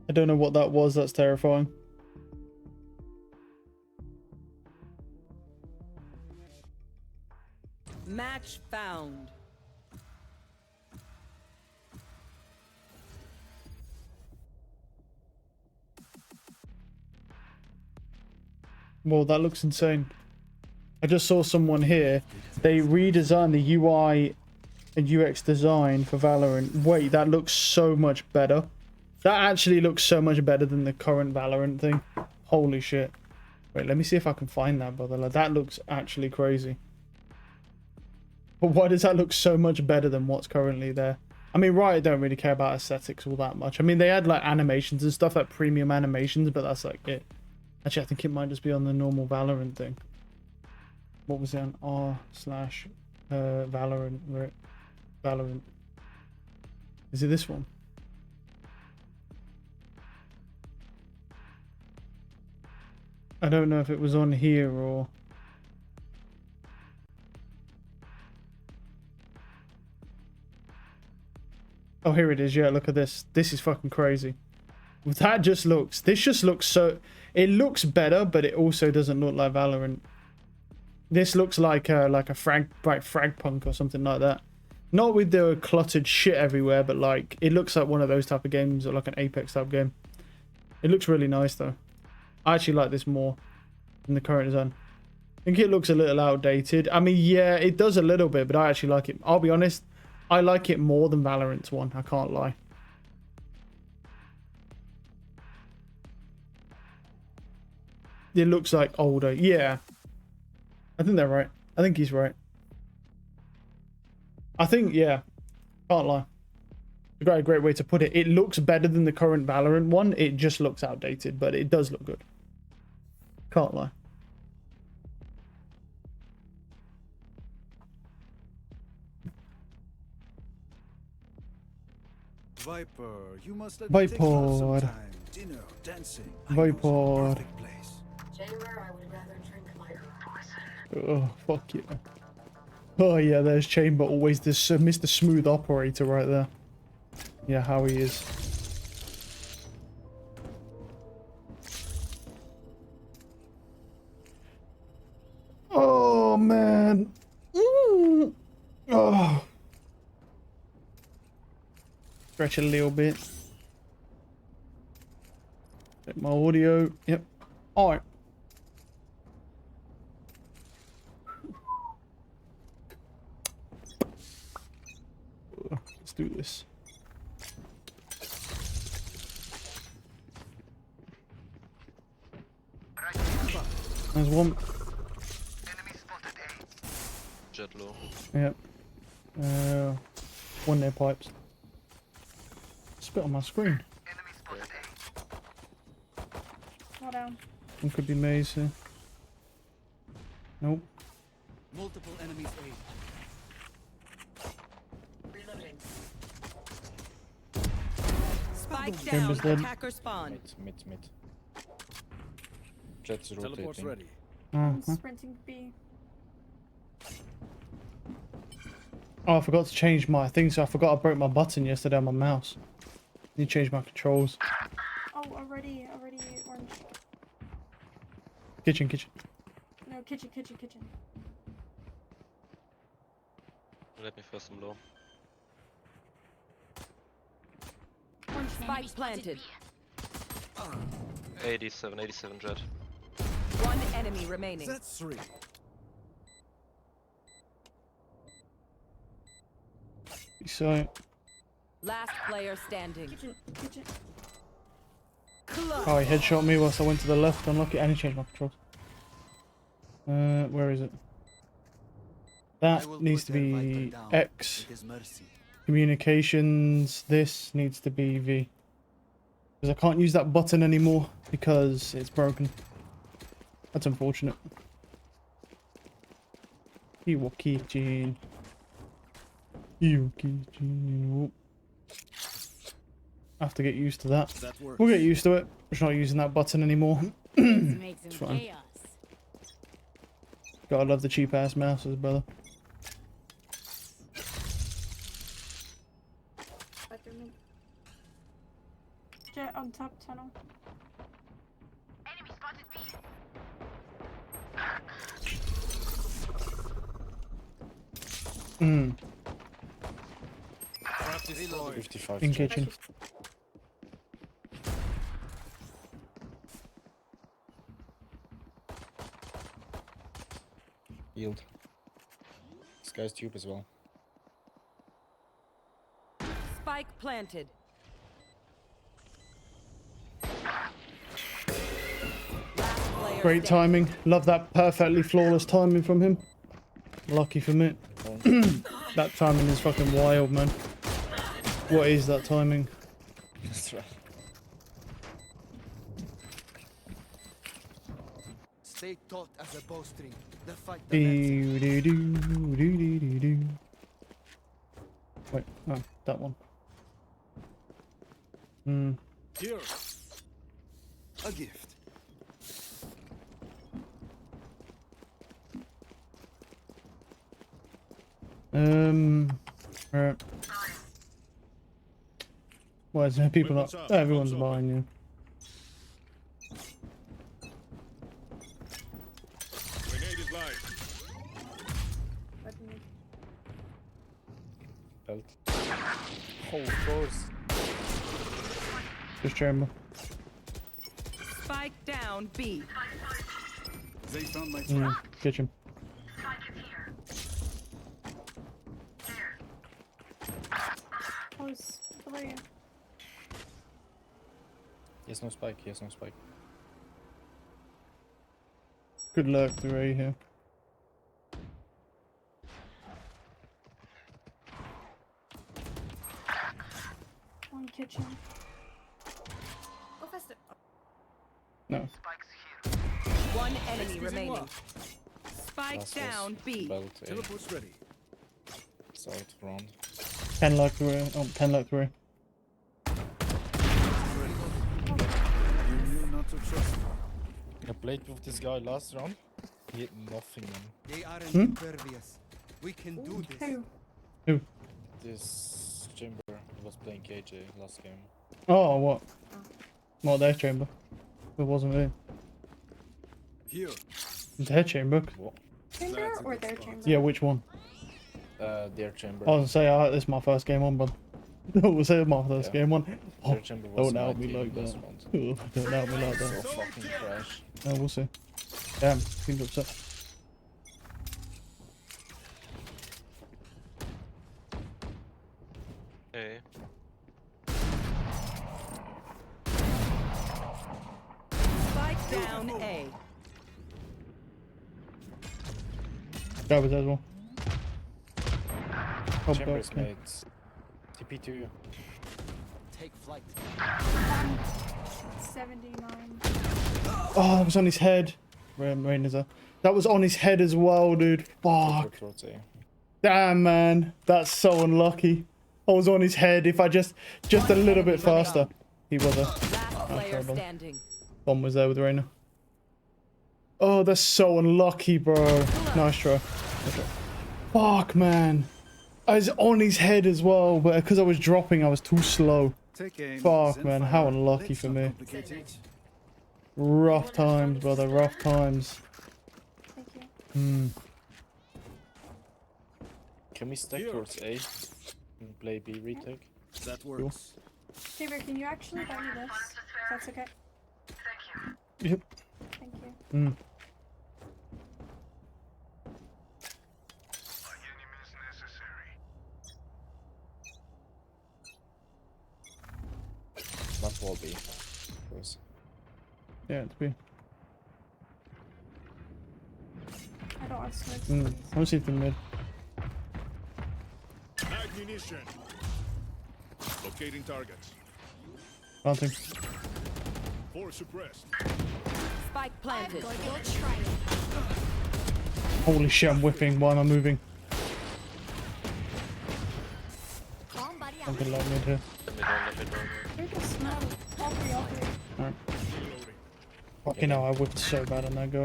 I don't know what that was. That's terrifying. Match found. Well, that looks insane. I just saw someone here. They redesigned the UI and UX design for Valorant. Wait, that looks so much better. That actually looks so much better than the current Valorant thing. Holy shit. Wait, let me see if I can find that, brother. Like, that looks actually crazy. But why does that look so much better than what's currently there? I mean, Riot don't really care about aesthetics all that much. I mean, they had like animations and stuff, like premium animations, but that's like it. Actually, I think it might just be on the normal Valorant thing. What was it on r/Valorant? Right? Valorant. Is it this one? I don't know if it was on here or... Oh, here it is. Yeah, look at this. This is fucking crazy. That just looks... This just looks so... It looks better, but it also doesn't look like Valorant. This looks like a frag punk or something like that. Not with the cluttered shit everywhere, but like it looks like one of those type of games, or like an Apex type game. It looks really nice though. I actually like this more than the current design. I think it looks a little outdated. I mean, yeah, it does a little bit, but I actually like it. I'll be honest, I like it more than Valorant's one. I can't lie. It looks like older. Yeah. I think they're right. I think he's right. I think, yeah. Can't lie. A great way to put it. It looks better than the current Valorant one. It just looks outdated, but it does look good. Can't lie. Viper, you must let Viper. me take you out sometime. Dinner, dancing. Viper. Chamber, I would rather drink my own poison. Oh, fuck yeah. Oh yeah, there's Chamber, always this Mr. Smooth Operator right there. Yeah, how he is. Oh man. Oh. Stretch a little bit. Check my audio. Yep. Alright. Let's do this. There's one. Jet low. Yep. One there pipes. Spit on my screen. Hold down. One could be maze here. Nope. Multiple enemies A. Reloading. Spike Chamber's down. dead. Attacker spawn. Mid. Jet's Teleport's rotating. ready. I'm sprinting B. Oh, I forgot to change my thing, so I forgot I broke my button yesterday on my mouse. Need to change my controls. Oh, already orange. Kitchen. No, kitchen. Let me first some low. Orange Spike planted. 87 jet. One enemy remaining. That's 3. So, Last player standing. kitchen. oh, he headshot me whilst I went to the left. Unlucky. I need to change my controls. Where is it? That needs to be X. Communications. This needs to be V. Because I can't use that button anymore because it's broken. That's unfortunate. Iwakijin. I have to get used to that. We'll get used to it. Just not using that button anymore. It's fine. Gotta love the cheap ass mouses, brother. Jet on top tunnel. Mm. 55 In jet. kitchen. Yield. This guy's tube as well. Spike planted. Last player Great standing. timing. Love that perfectly flawless timing from him. Lucky for me. That timing is fucking wild, man. What is that timing? That's right. Stay taut as a bowstring. The fight Do, do, do, do, do, do, do. Wait, no, that one. Hmm. Here. A gift. Alright. Why is there people not? Everyone's buying you. Grenade is live. Belt. Oh, of course. Just chamber. Spike down B. They found my trap. Kitchen. He has no spike, he has no spike. Good luck to Ray here. One kitchen. Go faster. No. One enemy remaining. Spike Last down was B. Belt A. Teleport's ready. South round. 10 luck to Ray. Oh, 10 luck to Ray. You knew not to trust me. I played with this guy last round. He hit nothing, man. They aren't Hmm? impervious. We can do this. Who? This chamber was playing KJ last game. Oh, what? Not their chamber. It wasn't me. Here. Their chamber. What? Chamber or their chamber? Yeah, which one? Their chamber. I was gonna say, this is my first game on, but was it my first Yeah. game on? Oh, Their chamber was don't help me 19 like that. last round. Don't help me like So that. fucking trash. We'll see. Damn, seems upset. Hey. Spike down A. Garbage as well. Oh, Chamber's okay. made. TP to you. Take flight. 79. Oh, it was on his head. Rain is there. That was on his head as well, dude. Fuck. Towards A. Damn, man. That's so unlucky. I was on his head. If I just a little bit faster. He was a Last player standing. bomb was there with Reina. Oh, that's so unlucky, bro. Nice try. Nice try. Fuck, man. I was on his head as well, but because I was dropping, I was too slow. Take aim. Fuck, send man. fire. How unlucky Let's for not me. complicate it. Rough times, brother. Rough times. Thank you. Hmm. Can we stack towards A? And play B retake? That works. Saber, can you actually buy me this? If that's okay. Yep. Thank you. Hmm. That will be. Close. Yeah, it's B. I don't want smokes. Hmm. I was hitting mid. Ammunition. Locating targets. Planting. Four suppressed. Spike planted. Holy shit, I'm whipping. Why am I moving? I'm gonna let mid here. You're just not all three. Alright. Fucking hell, I whipped so bad on that guy.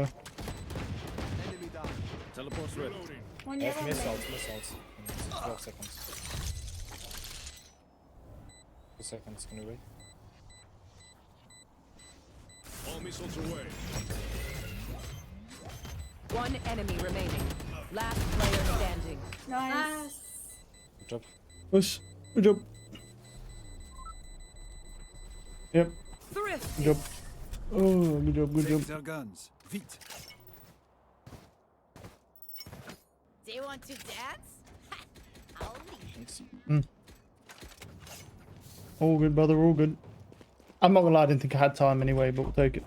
Enemy down. Teleport's ready. One I yellow. have missiles. 12 seconds. 2 seconds, can you wait? All missiles away. One enemy remaining. Last player standing. Nice. Good job. Push. Good job. Yep. Thrift. Good job. Oh, good job. Good job. Take their guns. Vite. They want to dance? I'll leave. All good, brother, all good. I'm not gonna lie, I didn't think I had time anyway, but we'll take it.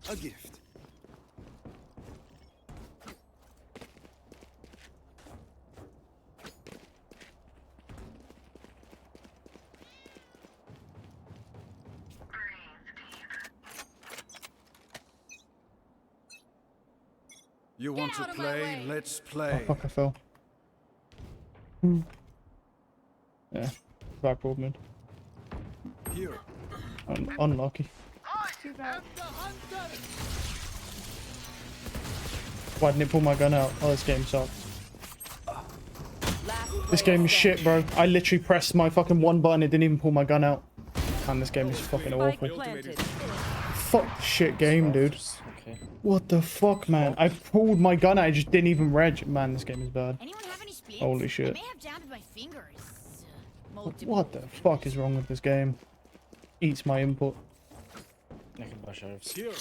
A gift. You want to play? Let's Oh, play. fuck, I fell. Yeah, back road mid. Here. Unlucky. Why didn't it pull my gun out? Oh, this game sucks. This game is shit, bro. I literally pressed my fucking one button, it didn't even pull my gun out. And this game is fucking awful. Fuck shit game, dude. What the fuck, man? I pulled my gun out, I just didn't even reg. Man, this game is bad. Holy shit. What the fuck is wrong with this game? Eats my input. Here.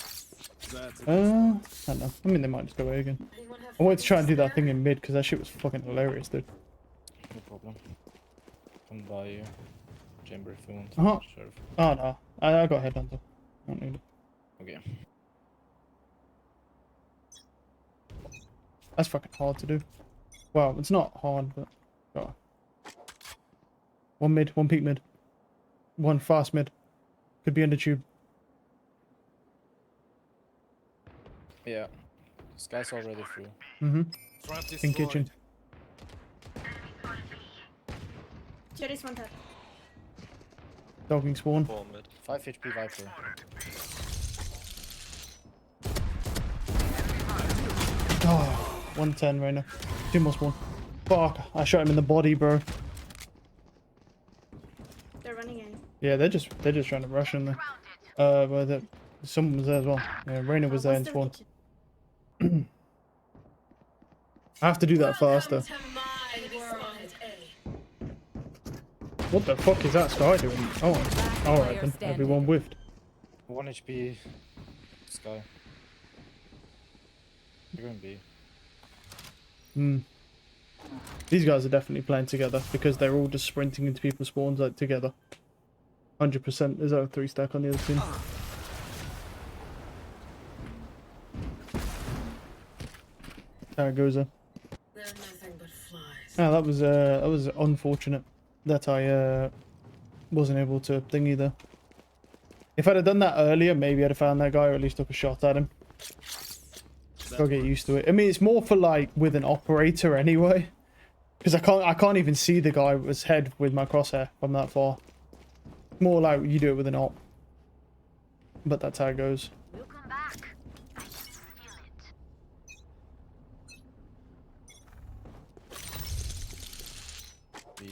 I don't know. I mean, they might just go away again. I wanted to try and do that thing in mid because that shit was fucking hilarious, dude. No problem. Come by you. Chamber if you want. Sure. Oh no, I got headhunter. I don't need it. Okay. That's fucking hard to do. Well, it's not hard, but oh. One mid, one peak mid, one fast mid. Could be under tube. Yeah. This guy's already through. In kitchen. Cherry's one tap. Dogging spawn. 5 HP Viper. Oh, 110 right now. Two more spawn. Fuck, I shot him in the body, bro. They're running in. Yeah, they're just trying to rush in there. But someone was there as well. Yeah, Reyna was there in spawn. I have to do that faster. What the fuck is that Sky doing? Oh, alright then. Everyone whiffed. 1 HP. Sky. You're going B. These guys are definitely playing together because they're all just sprinting into people's spawns like together. 100%. There's a 3 stack on the other team. There it goes. They're nothing but flies. Ah, that was unfortunate that I wasn't able to thing either. If I'd have done that earlier, maybe I'd have found that guy or at least took a shot at him. Gotta get used to it. I mean, it's more for like with an operator anyway, because I can't even see the guy with his head with my crosshair from that far. More like you do it with an op, but that's how it goes. We'll come back. I can feel it. B.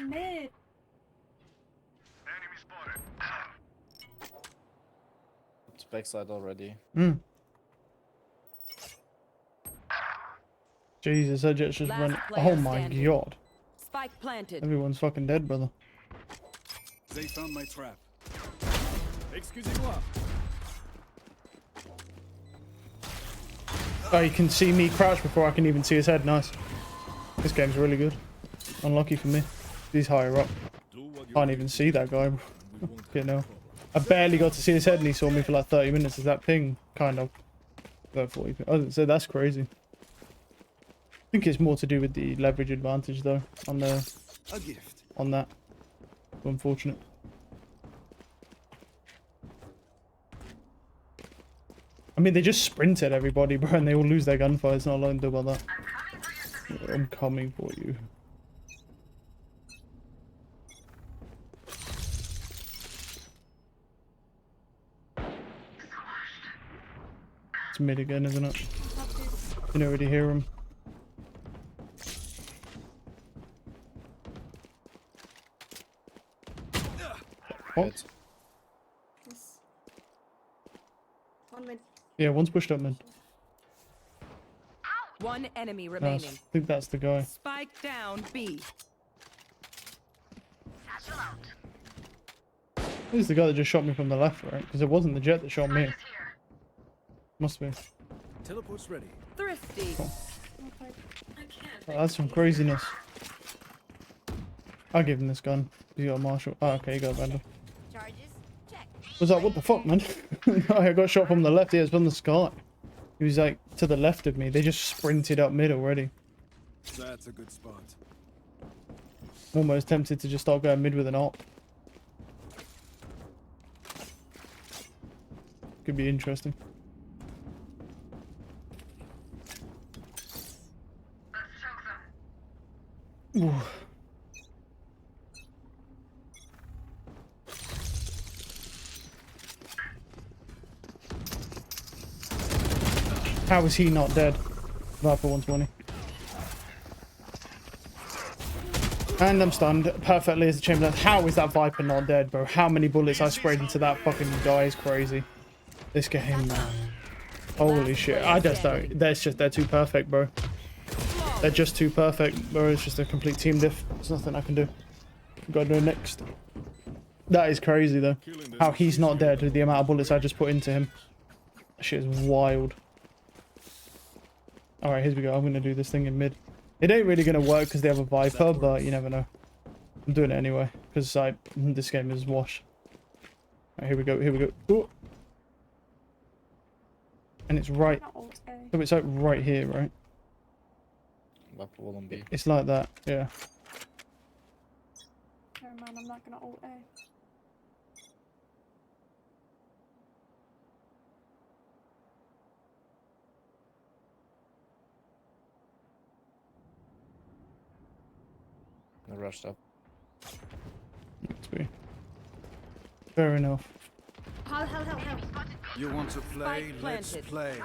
Mid. It's backside already. Jesus, I just run. Oh my god. Spike planted. Everyone's fucking dead, brother. They found my trap. Excusez-moi. Oh, you can see me crouch before I can even see his head. Nice. This game's really good. Unlucky for me. He's higher up. Can't even see that guy. You know, I barely got to see his head and he saw me for like 30 minutes. Is that ping kind of? So that's crazy. I think it's more to do with the leverage advantage though on the on that. Unfortunate. I mean, they just sprinted everybody, bro, and they all lose their gunfire. It's not a lot to do about that. I'm coming for you. It's mid again, isn't it? You can already hear him. What? Yes. One mid. Yeah, one's pushed up mid. One enemy Nice. remaining. I think that's the guy. Spike down B. Who's the guy that just shot me from the left, right? Because it wasn't the jet that shot me. Must be. Teleport's ready. Thrifty. Cool. Oh, that's some craziness. I'll give him this gun. He's got a marshal. Oh, okay, you got a vandal. Was like, what the fuck, man? I got shot from the left. Yeah, it's from the sky. He was like to the left of me. They just sprinted up mid already. That's a good spot. Almost tempted to just start going mid with an op. Could be interesting. Ooh. How is he not dead? Viper 120. And I'm stunned perfectly as a chamber. How is that Viper not dead, bro? How many bullets I sprayed into that fucking guy is crazy. This game, man. Holy shit. I just don't. They're too perfect, bro. They're just too perfect, bro. It's just a complete team diff. There's nothing I can do. Gotta do it next. That is crazy, though. How he's not dead with the amount of bullets I just put into him. That shit is wild. Alright, here we go. I'm gonna do this thing in mid. It ain't really gonna work because they have a Viper, but you never know. I'm doing it anyway because this game is wash. Right, here we go. Here we go. Ooh. And it's right. So it's like right here, right? It's like that, yeah. Never mind, I'm not gonna ult A. I rushed up. Must be. Fair enough. Help. You want to play? Let's play.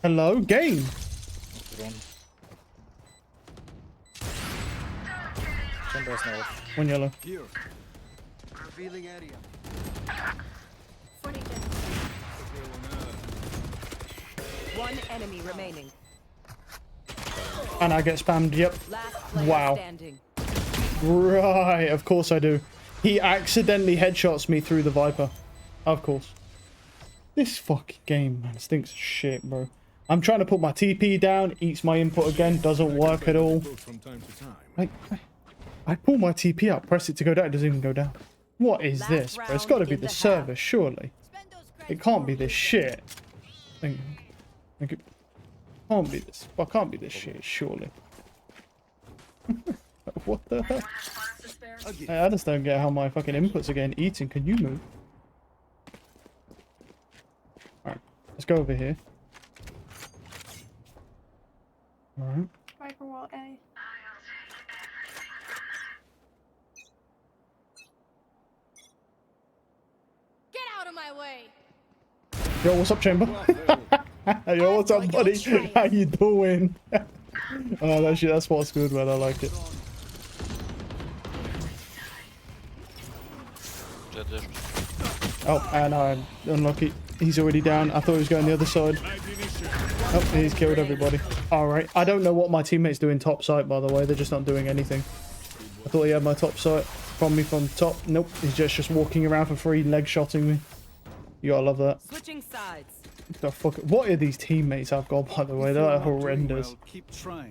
Hello, game. Chamber's now. One yellow. Here. Revealing area. One enemy remaining. And I get spammed. Yep. Wow. Standing. Right. Of course I do. He accidentally headshots me through the Viper. Of course. This fucking game, man, stinks of shit, bro. I'm trying to put my TP down. Eats my input again. Doesn't work at all. I pull my TP out. Press it to go down. It doesn't even go down. What is this, bro? It's got to be the server, surely. It can't be this shit. Thank you. Can't be this. Well, can't be this shit, surely. What the heck? I just don't get how my fucking inputs are getting eaten. Can you move? Alright, let's go over here. Alright. Viper wall A. Get out of my way. Yo, what's up, Chamber? Yo, what's up, buddy? How you doing? Oh, that spot's good, man. I like it. Oh, and I'm unlucky. He's already down. I thought he was going the other side. Oh, he's killed everybody. Alright. I don't know what my teammates doing top site, by the way. They're just not doing anything. I thought he had my top site from me from top. Nope. He's just walking around for free, leg shotting me. You gotta love that. Switching sides. The fuck? What are these teammates I've got, by the way? They're horrendous.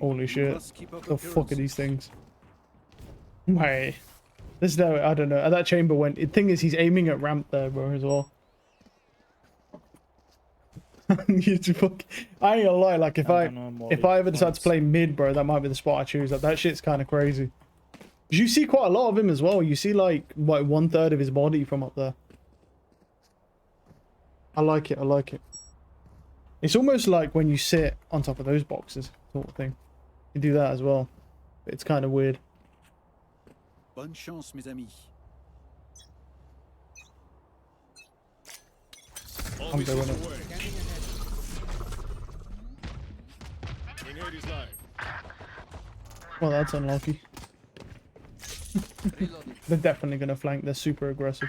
Holy shit. The fuck are these things? Wait. There's no, I don't know. That chamber went. The thing is, he's aiming at ramp there, bro, as well. You fuck. I ain't gonna lie. Like if I ever decide to play mid, bro, that might be the spot I choose. Like that shit's kind of crazy. You see quite a lot of him as well. You see like what 1/3 of his body from up there. I like it. I like it. It's almost like when you sit on top of those boxes, sort of thing. You do that as well. It's kind of weird. Bonne chance, mes amis. I'm doing it. Well, that's unlucky. They're definitely going to flank. They're super aggressive.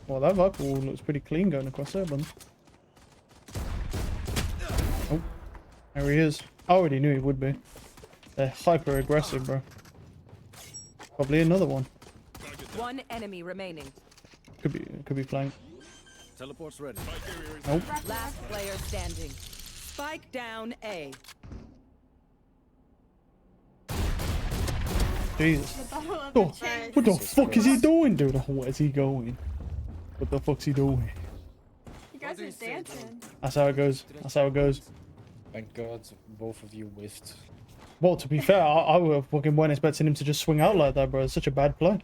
Well, that Viper wall looks pretty clean going across there, bud. Oh, there he is. I already knew he would be. They're hyper aggressive, bro. Probably another one. One enemy remaining. Could be flank. Teleport's ready. Nope. Last player standing. Spike down A. Jesus. Oh, what the fuck is he doing, dude? Where is he going? What the fuck's he doing? You guys are dancing. That's how it goes. That's how it goes. Thank God both of you whiffed. Well, to be fair, I fucking weren't expecting him to just swing out like that, bro. It's such a bad play.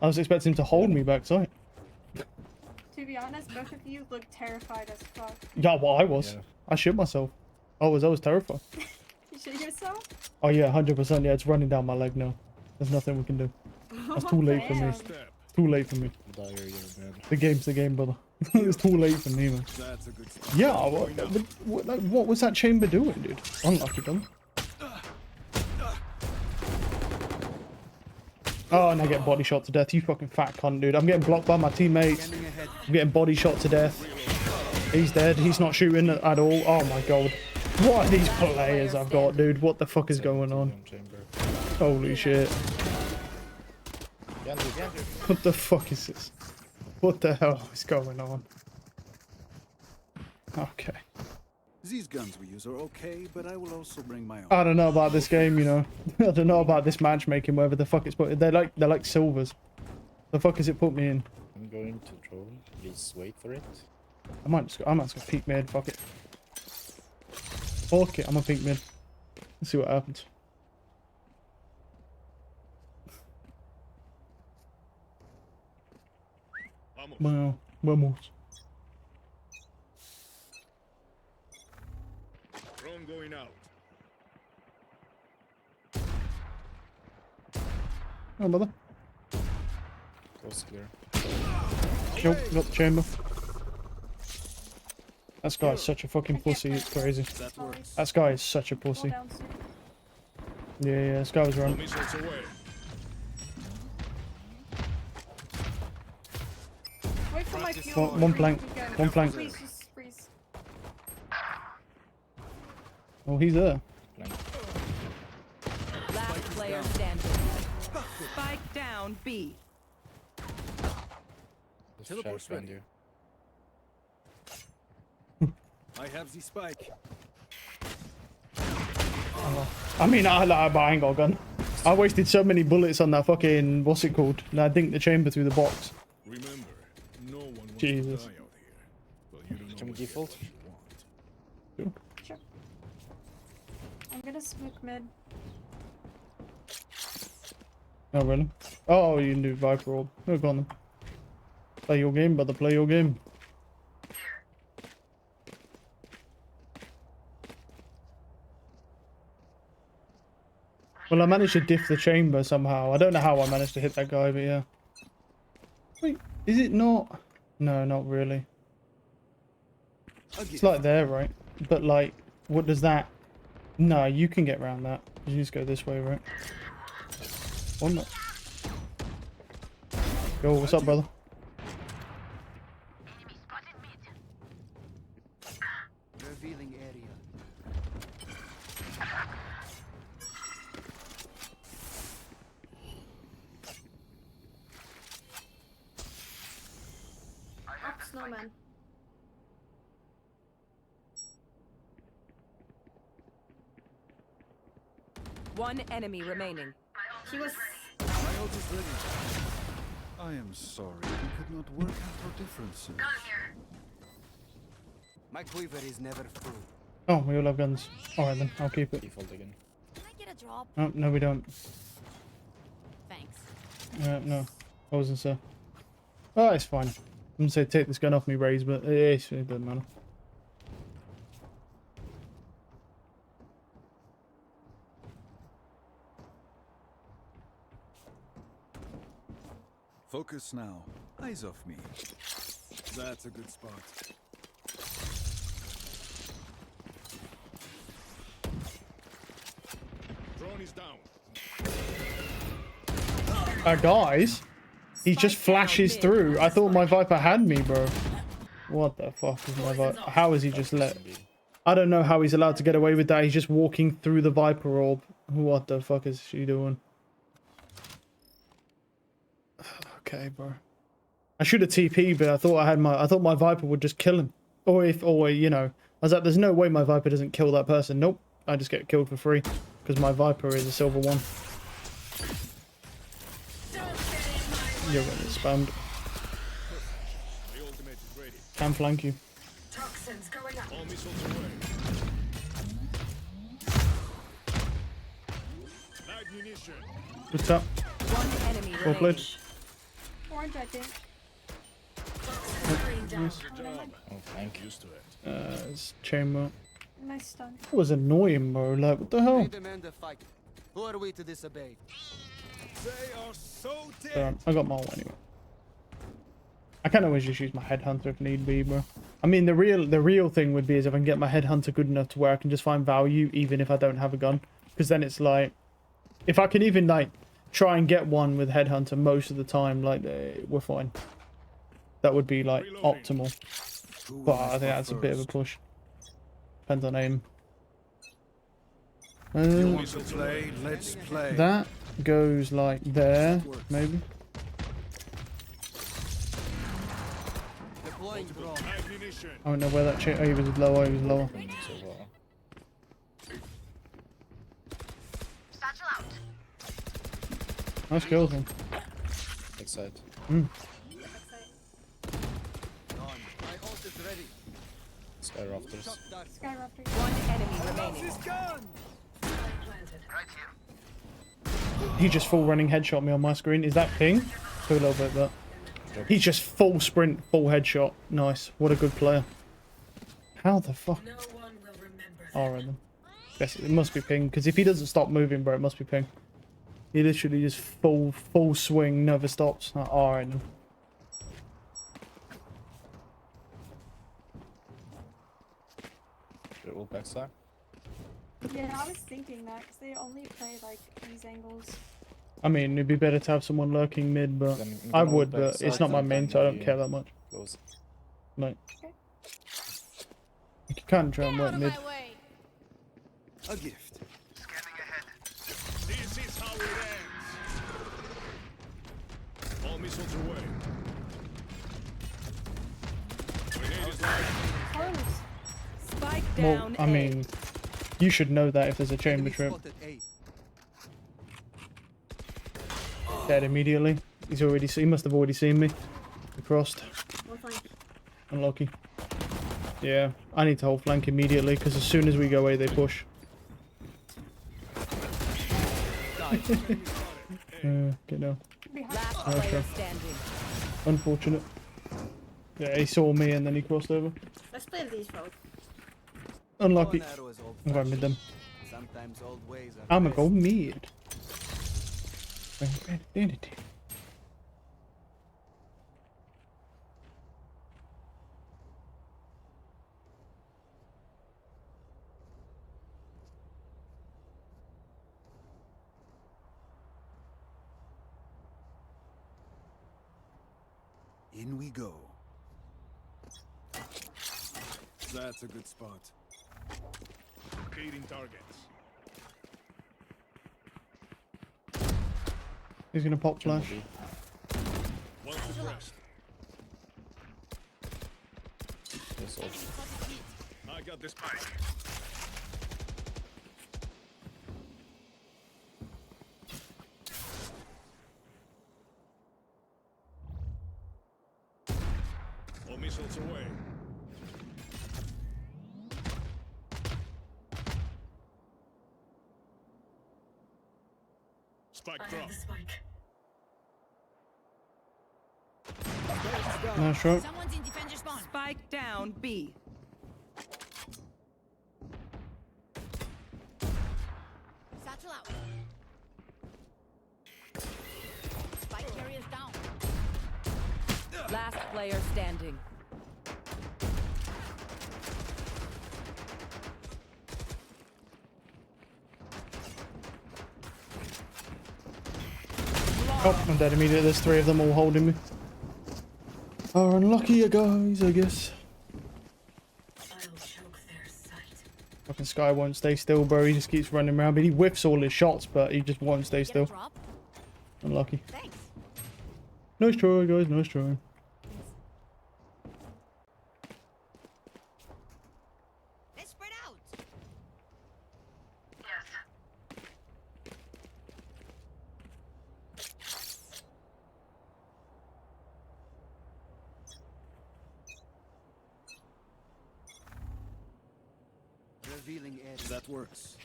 I was expecting him to hold me back sight. To be honest, both of you look terrified as fuck. Yeah, well, I was. Yeah. I shit myself. I was terrified. You shit yourself? Oh yeah, 100%. Yeah, it's running down my leg now. There's nothing we can do. It's too late for me. Too late for me. The game's the game, brother. It's too late for me, man. Yeah, what was that chamber doing, dude? Unlucky, brother. Oh, and I get body shot to death. You fucking fat cunt, dude. I'm getting blocked by my teammates. I'm getting body shot to death. He's dead. He's not shooting at all. Oh my god. What are these players I've got, dude? What the fuck is going on? Holy shit. What the fuck is this? What the hell is going on? Okay. These guns we use are okay, but I will also bring my own. I don't know about this game, you know. I don't know about this matchmaking, wherever the fuck it's put. They're like silvers. The fuck is it put me in? I'm going to drone. Please wait for it. I might just go peek mid. Fuck it. Fuck it. I'm gonna peek mid. Let's see what happens. Wow. Vamos. Drone going out. Oh, brother. Close clear. Nope, got the chamber. That guy is such a fucking pussy, it's crazy. That guy is such a pussy. Yeah, this guy was wrong. Wait for my fuel. One flank. One flank. Please just freeze. Oh, he's there. Last player standing. Spike down B. Teleport's ready. I have the spike. I mean, I ain't got a gun. I wasted so many bullets on that fucking, what's it called? And I dinked the chamber through the box. Remember, no one wants Jesus. to die out here. But you don't know Can we what default? you want. Sure. I'm gonna smoke mid. Oh, really? Oh, you can do Viper Orb. Oh, go on then. Play your game, brother. Play your game. Well, I managed to diff the chamber somehow. I don't know how I managed to hit that guy, but yeah. Wait, is it not? No, not really. It's like there, right? But like, what does that? No, you can get around that. You just go this way, right? Or not? Yo, what's up, brother? Revealing area. Snowman. One enemy remaining. He was. My ult is ready. I am sorry, we could not work out our differences. My quiver is never full. Oh, we all have guns. Alright then, I'll keep it. Default again. Can I get a drop? Oh, no, we don't. Thanks. No, I wasn't so. Oh, it's fine. I'm gonna say take this gun off me, Raze, but it doesn't matter. Focus now. Eyes off me. That's a good spot. Drone is down. Guys, he just flashes through. I thought my Viper had me, bro. What the fuck is my Viper? How is he just let? I don't know how he's allowed to get away with that. He's just walking through the Viper orb. What the fuck is she doing? okay, bro. I should have TP'd, but I thought my Viper would just kill him. Or you know, I was like, there's no way my Viper doesn't kill that person. Nope, I just get killed for free because my Viper is a silver 1. You're getting spammed. Can flank you. Toxins going up. All missiles away. Ammunition. What's up? One enemy Well played. remaining. Orange, I think. Nice. Good job. Oh, thank you. Used to it. It's chamber. Nice stun. That was annoying, bro. Like, what the hell? demand a fight. Who are we to disobey? They are so dead. I got my one anyway. I can always just use my headhunter if need be, bro. I mean, the real thing would be is if I can get my headhunter good enough to where I can just find value even if I don't have a gun. Because then it's like, if I can even like try and get one with headhunter most of the time, like we're fine. That would be like optimal. But I think that's a bit of a push. Depends on aim. You want to play? Let's play. That goes like there, maybe. Deploying drone. Ammunition. I don't know where that oh, he was lower, he was lower. Nice kills him. Backside. Done. My ult is ready. Sky rafters. Skyrafter. One enemy remaining. He just full running headshot me on my screen. Is that ping? Do a little bit, but he's just full sprint, full headshot. Nice. What a good player. How the fuck? No one will remember. Alright then. Guess it must be ping, because if he doesn't stop moving, bro, it must be ping. He literally just full swing, never stops. Alright then. They're all backside. Yeah, I was thinking that because they only play like these angles. I mean, it'd be better to have someone lurking mid, but Then I go would, but backside it's not my and main, then so I don't we care that much. Close. No. You can try and Get out work of mid. my way. A gift. This is how it ends. All missiles away. Grenade is live. Close. Spike Well, down. I mean, you should know that if there's a chamber trip. Dead immediately. He must have already seen me. He crossed. Unlucky. Yeah, I need to hold flank immediately because as soon as we go away, they push. Get down. Last Okay. player standing. Unfortunate. Yeah, he saw me and then he crossed over. Let's play these folks. Unlucky. I'm going mid them. Sometimes old ways are I'm gonna best. go mid. In we go. That's a good spot. Locating targets. He's gonna pop flash. One suppressed. Yes, all. I got this spike. All missiles away. Spike I drop. have the spike. Nice shot. Someone's in defender spawn. Spike down. B. Satchel out. Spike carrier's down. Last player standing. Oh, I'm dead immediately. There's 3 of them all holding me. Oh, unlucky you guys, I guess. I'll choke their sight. Fucking Sky won't stay still, bro. He just keeps running around. But he whiffs all his shots, but he just won't stay Get a still. drop. Unlucky. Thanks. Nice try, guys. Nice try. Let's spread out. Revealing edge. That works.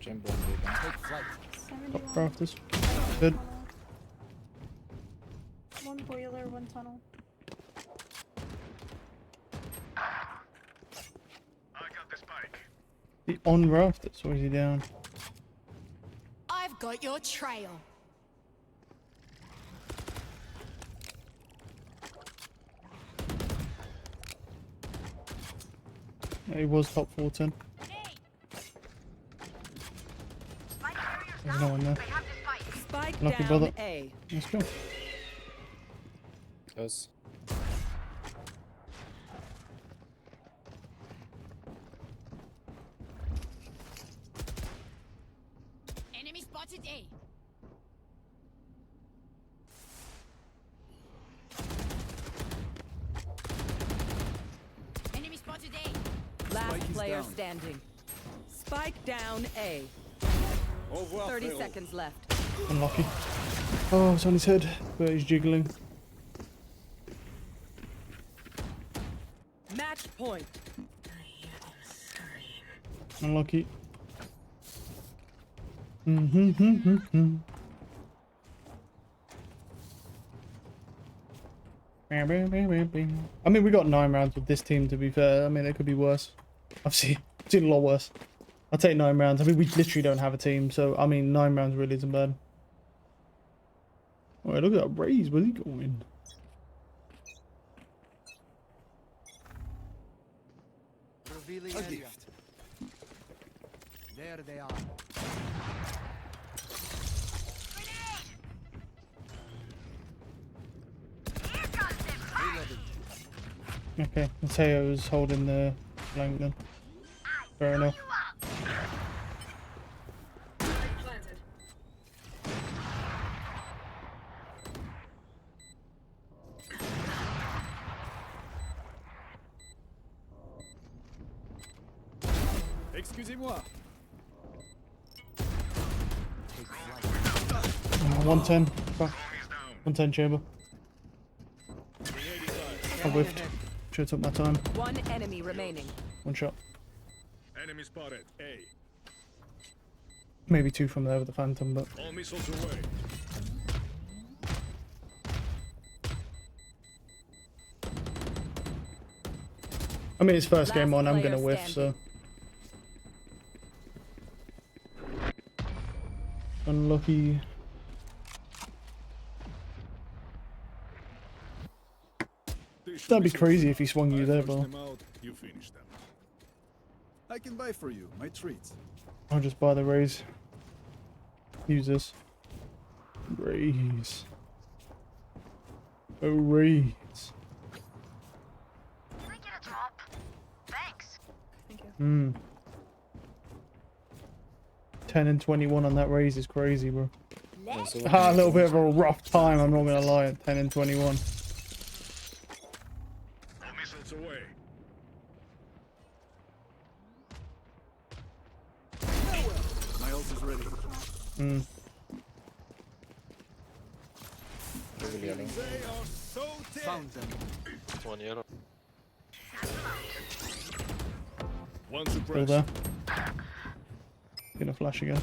Chamber on B. Take flight. 71. Rafters. Good. One boiler, one tunnel. The on rafters, or is he down? I've got your trail. Yeah, he was top 14. There's no one there. Spike Lucky down brother. A. Let's go. Close. Enemy spotted A. Enemy spotted A. Last Spike is player down. standing. Spike down A. Au revoir, 30 frérot. seconds left. Unlucky. Oh, it's on his head, but he's jiggling. Match point. Unlucky. I mean, we got 9 rounds with this team, to be fair. I mean, it could be worse. I've seen a lot worse. I'll take 9 rounds. I mean, we literally don't have a team, so, I mean, 9 rounds really isn't bad. Alright, look at that Raze. Where's he going? Revealing A area. gift. There they are. Reloading. Okay, Mateo's holding the flank then. Fair enough. Planted. Excusez-moi. 110. Fuck. 110 chamber. I whiffed. Should've took my time. One enemy remaining. 1 shot. Enemy spotted. A. Maybe 2 from there with the Phantom, but... All missiles away. I mean, it's first game Last on, I'm gonna player whiff, so... Unlucky. That'd be crazy if he swung you there, bro. You finish them. I can buy for you my treats. I'll just buy the Raze. Use this. Raze. Oh, Raze. Can I get a drop? Thanks. Thank you. Hmm. 10 and 21 on that Raze is crazy, bro. Yeah, so A little bit of a rough time, I'm not gonna lie, at 10 and 21. All missiles away. My ult is ready. Hmm. really yelling. They are so dead. Found them. One yellow. One Still suppressed. there. Gonna flash again.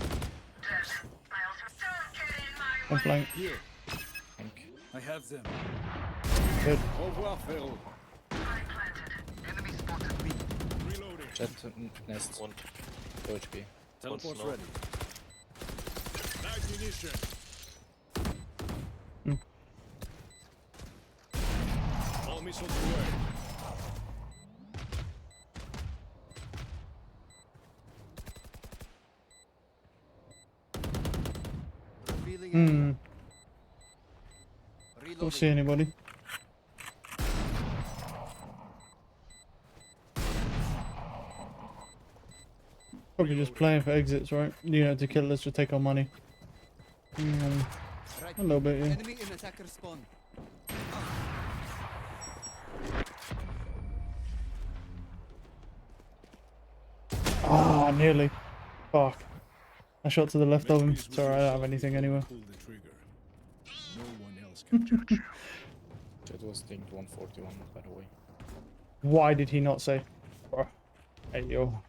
One flank. Here, Thank. I have them. Good. Au revoir, frérot. Reloading. Jet nest. One. Go HP. Teleport's ready. Nice munition. All missiles away. Revealing area. Hmm. Don't see anybody. Probably just playing for exits, right? You know, to kill us to take our money. A little bit, yeah. Enemy in attacker spawn. Ah, nearly. Fuck. I shot to the left of him. It's alright, I don't have anything anyway. Pull the trigger. No one else can judge you. It was dinged 141, by the way. Why did he not say? Bruh. Hey, yo.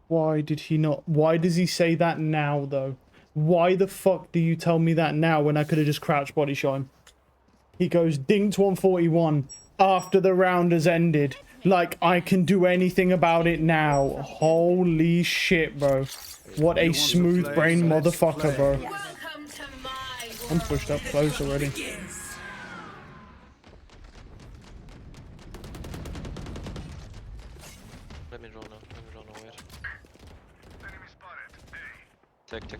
Why did he not? Why does he say that now, though? Why the fuck do you tell me that now when I could have just crouched body shot him? He goes, dinked 141 after the round has ended. Like, I can do anything about it now. Holy shit, bro. What a smooth brain motherfucker, bro. I'm pushed up close already. Let me roll now. Wait. Enemy spotted. Tagged.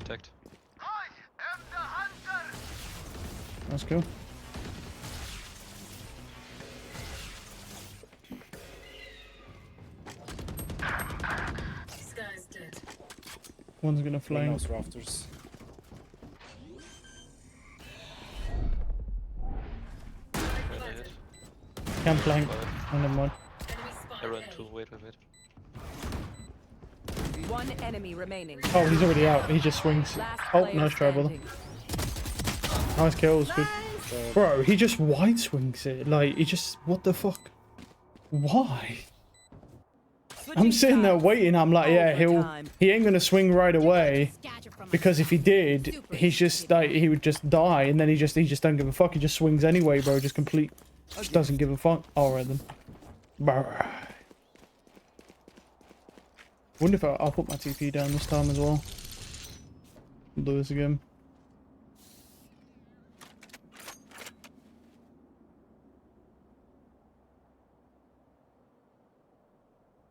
I am the hunter. That's cool. This guy's dead. One's gonna flame. Those rafters. Can't flank. Oh, never mind. I run too. Wait. One enemy remaining. Oh, he's already out. He just swings. Oh, nice try, brother. Nice kills, good. Bro, he just wide swings it. Like, he just... What the fuck? Why? I'm sitting there waiting. I'm like, yeah, he ain't gonna swing right away. Because if he did, he's just like, he would just die. And then he just don't give a fuck. He just swings anyway, bro. Just doesn't give a fuck. Alright then. Brr. Wonder if I'll put my TP down this time as well. Do this again.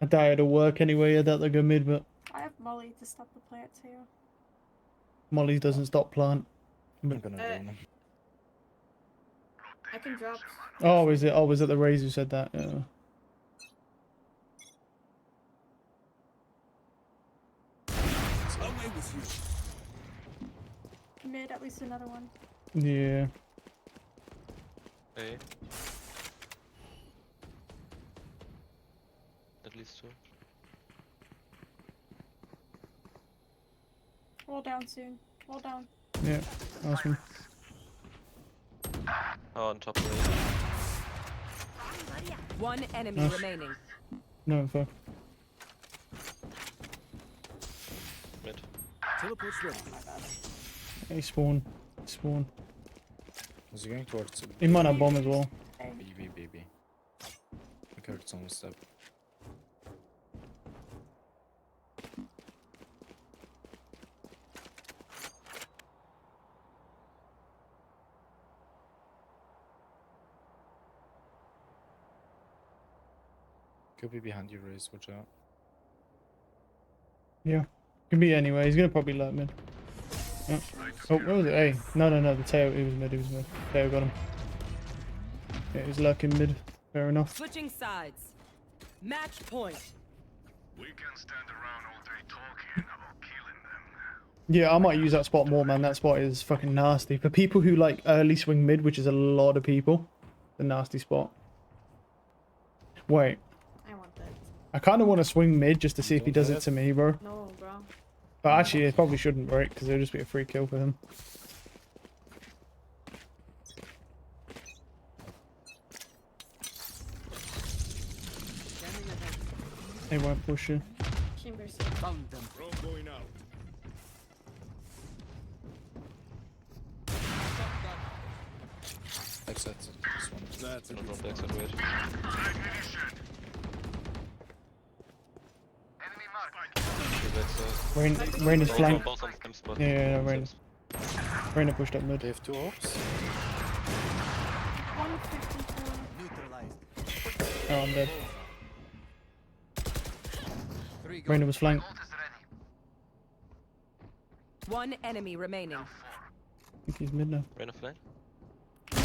I doubt it'll work anyway. I doubt they'll go mid, but I have Molly to stop the plant too. Molly doesn't stop plant. I'm gonna do I can drop. Oh, is it? Oh, was it the Raze who said that? Yeah. Away with you. Mid, at least another one. Yeah. Hey. At least two. Roll down soon. Roll down. Yeah. Awesome. Oh, on top right. One enemy Nice. remaining. No, fuck. Mid. Teleport's ready. Hey, spawn. Spawn. Was he going towards He might have bomb as well. B. I heard someone step. Could be behind you, Raze, watch out. Yeah. Could be anyway. He's gonna probably lurk mid. Yeah. Oh, what was it? Hey. No, the tail. He was mid. Tail got him. Yeah, he's lurking mid. Fair enough. Switching sides. Match point. We can stand around all day talking about killing them. Yeah, I might use that spot more, man. That spot is fucking nasty. For people who like early swing mid, which is a lot of people, the nasty spot. Wait. I want that. I kind of want to swing mid just to see if he does it to me, bro. No, bro. But actually, it probably shouldn't break because it'll just be a free kill for him. They won't push you. Chambers. Found them. Drone going out. Exit. This one. That's a No good drop spot. exit. Wait. Rain is flank. Both on the same spot. Yeah, Rain. Rain pushed up mid. They have two ops. 154. Neutralized. Oh, I'm dead. 3 go. Rain was flank. One enemy remaining. I think he's mid now. Rain of flank.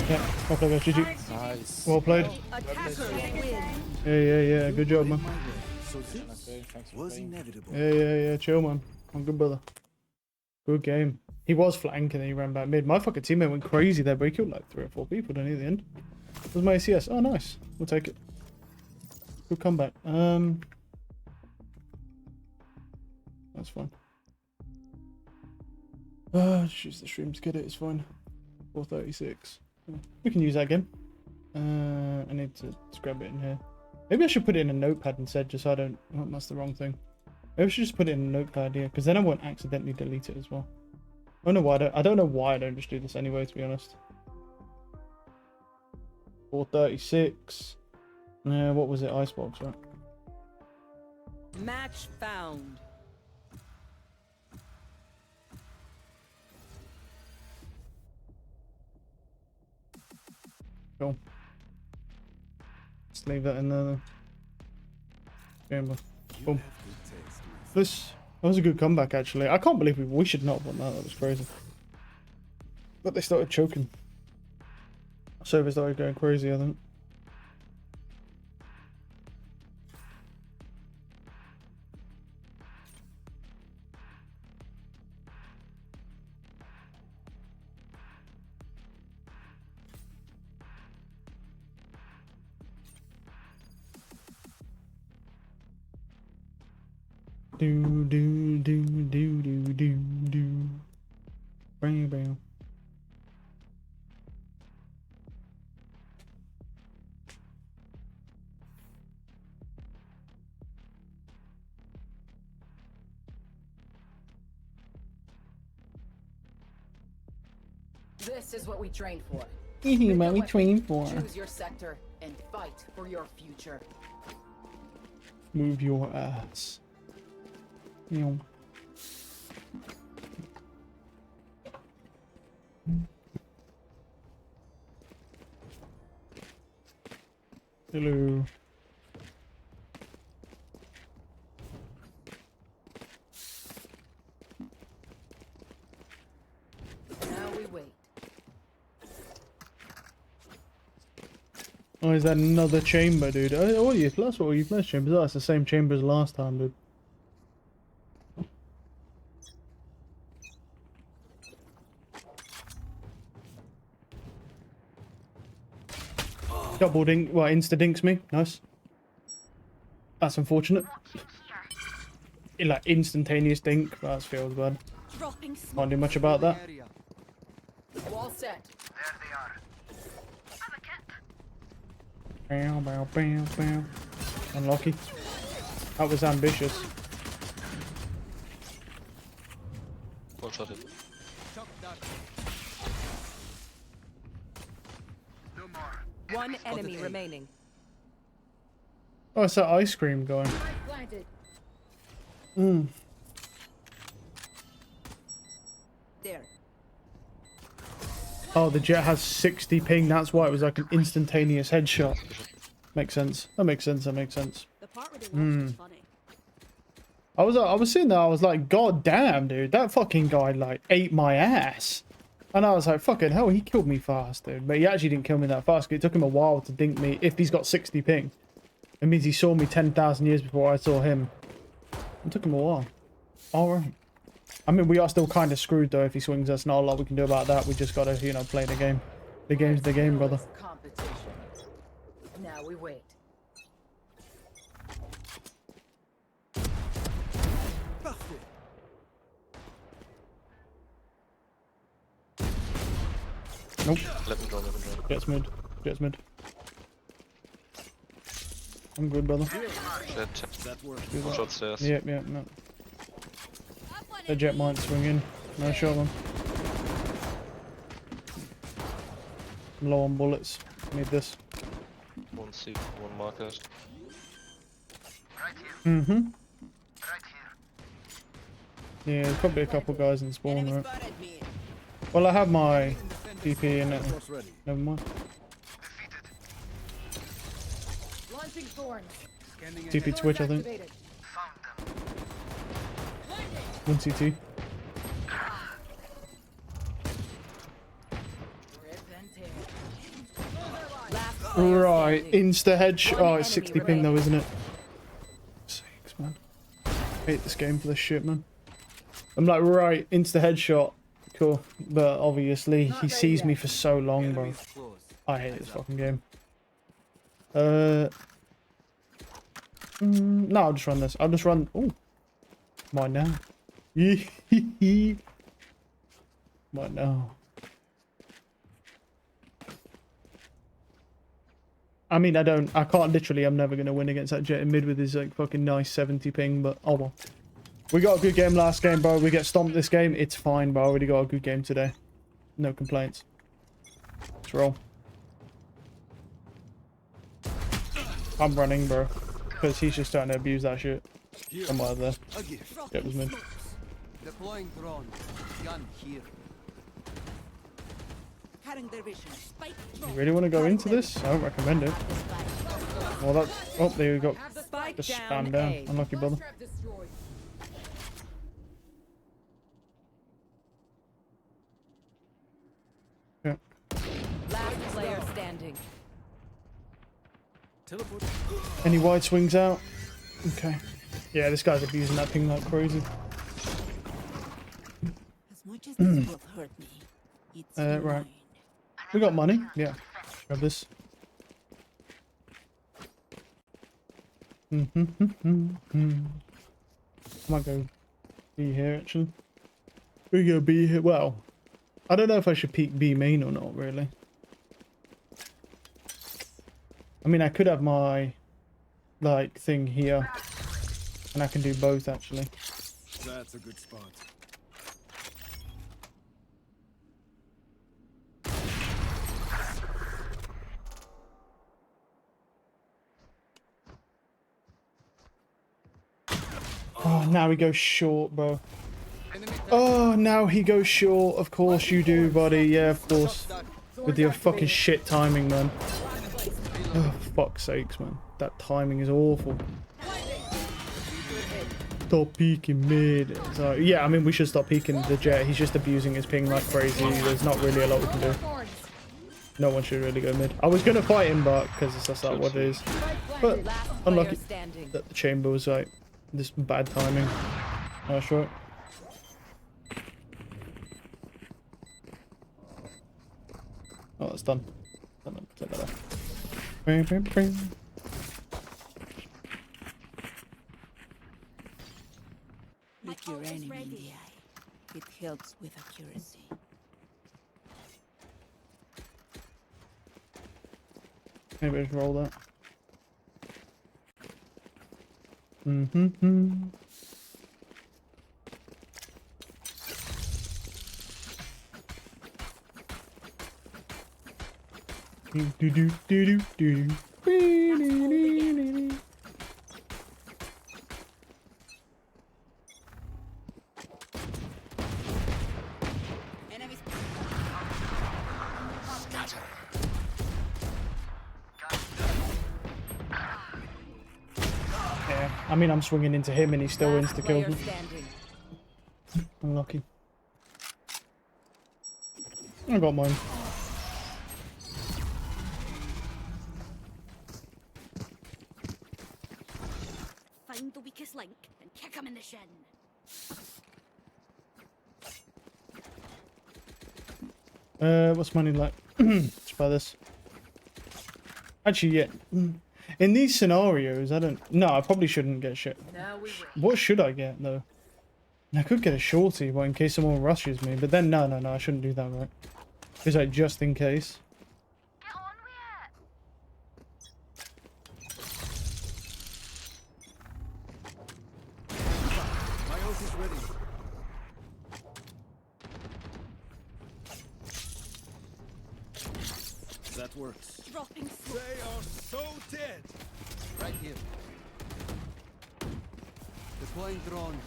Yeah, well played, GG. Nice. Well played. Attackers win. Yeah, good job, man. My way. So this was inevitable. Yeah. Chill, man. I'm good, brother. Good game. He was flanking and he ran back mid. My fucking teammate went crazy there, but he killed like 3 or 4 people near the end. That was my ACS. Oh, nice. We'll take it. Good comeback. That's fine. Just use the stream to get it. It's fine. 436. We can use that again. I need to grab it in here. Maybe I should put it in a notepad instead, just so I don't. Oh, that's the wrong thing. Maybe I should just put it in a notepad here, because then I won't accidentally delete it as well. I don't know why. I don't know why I don't just do this anyway, to be honest. 436. What was it? Icebox, right? Match found. Cool. Just leave that in there. Chamber. Boom. That was a good comeback, actually. I can't believe we should not have won that. That was crazy. But they started choking. Server started going crazy, I think. Do. Bam, bam. This is what we trained for. What we trained for. Choose your sector and fight for your future. Move your ass. You. Hello. Now we wait. Oh, is that another chamber, dude? Oh, you plus what you plus chambers? Oh, that's the same chamber as last time, dude. Double dink, well, insta dinks me. Nice. That's unfortunate. Like instantaneous dink. That feels bad. Can't do much about that. Wall set. Bam, bam, bam, bam. Unlucky. That was ambitious. One enemy remaining. Oh, it's that ice cream going. Mm. There. Oh, the jet has 60 ping. That's why it was like an instantaneous headshot. Makes sense. That makes sense. That makes sense. I was sitting there. I was like, God damn, dude, that fucking guy like ate my ass. And I was like, fucking hell, he killed me fast, dude. But he actually didn't kill me that fast. It took him a while to dink me. If he's got 60 ping, it means he saw me 10,000 years before I saw him. It took him a while. All right. I mean, we are still kind of screwed, though. If he swings us, not a lot we can do about that. We just got to, you know, play the game. The game's the game, brother. Competition. Now we wait. Nope. Let me draw. Jets mid. Jets mid. I'm good, brother. Shit. Good Shot stairs. Yep, no. The jet might swing in. No shot, man. I'm low on bullets. Need this. One seat, one market. Mm-hmm. Yeah, there's probably a couple guys in spawn, right? Well, I have my DP in it. Never mind. TP Twitch, I think. 1 CT. Right, insta hedge. Oh, it's 60 ping though, isn't it? hate this game for this shit, man. I'm like, right, insta headshot. Cool. But obviously, he sees me for so long, bro. I hate this fucking game. No, I'll just run this. I'll just run. Oh, mine now. Mine now. I mean, I can't literally, I'm never going to win against that Jet in mid with his like fucking nice 70 ping, but oh well. We got a good game last game, bro. We get stomped this game. It's fine, bro. I already got a good game today. No complaints. Let's roll. I'm running, bro. Because he's just starting to abuse that shit. Somewhere out there. Yeah, it was mid. Deploying drone. Gun here. You really want to go into this? I don't recommend it. Well, that's... Oh, there we go. Just spam down. Unlucky, brother. Yeah. Last player standing. Any wide swings out? Okay. Yeah, this guy's abusing that ping like crazy. As much as this both hurt me, it's right. We got money. Yeah. Grab this. I might go B here, actually. We go B here. Well, I don't know if I should peek B main or not, really. I mean, I could have my, like, thing here. And I can do both, actually. That's a good spot. Oh, now he goes short, bro. Oh, now he goes short. Of course you do, buddy. Yeah, of course. With your fucking shit timing, man. Oh, fuck's sakes, man. That timing is awful. Stop peeking mid. So, yeah, I mean, we should stop peeking the Jet. He's just abusing his ping like crazy. There's not really a lot we can do. No one should really go mid. I was going to fight him, but because that's not what it is. But unlucky that the chamber was like this bad timing. That's right. Oh, it's done. Take that off. Look your enemy in the eye. It helps with accuracy. Maybe I should roll that. Yeah, I mean, I'm swinging into him and he still insta-kills me. Unlucky. I got mine. Find the weakest link and kick him in the shin. What's money like? Let's try this. Actually, yeah. In these scenarios, I don't... No, I probably shouldn't get shit. What should I get, though? I could get a shorty, but in case someone rushes me. But then, no, I shouldn't do that, right? Because, like, just in case. My ult is ready. That works. Dropping They are so dead. Right here. Deploying drone.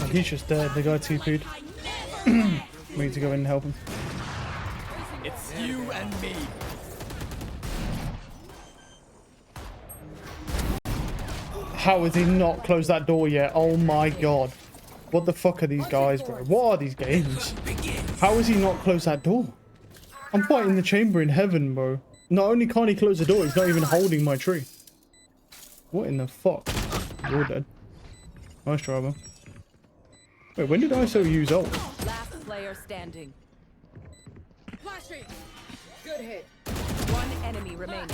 Oh, he's just dead. The guy TP'd. We need to go in and help him. It's you and me. How has he not closed that door yet? Oh my god. What the fuck are these guys, bro? What are these games? How has he not closed that door? I'm fighting the chamber in heaven, bro. Not only can't he close the door, he's not even holding my tree. What in the fuck? You're dead. Nice try, man. Wait, when did ISO use ult? Last player standing. Flashing. Good hit. One enemy remaining.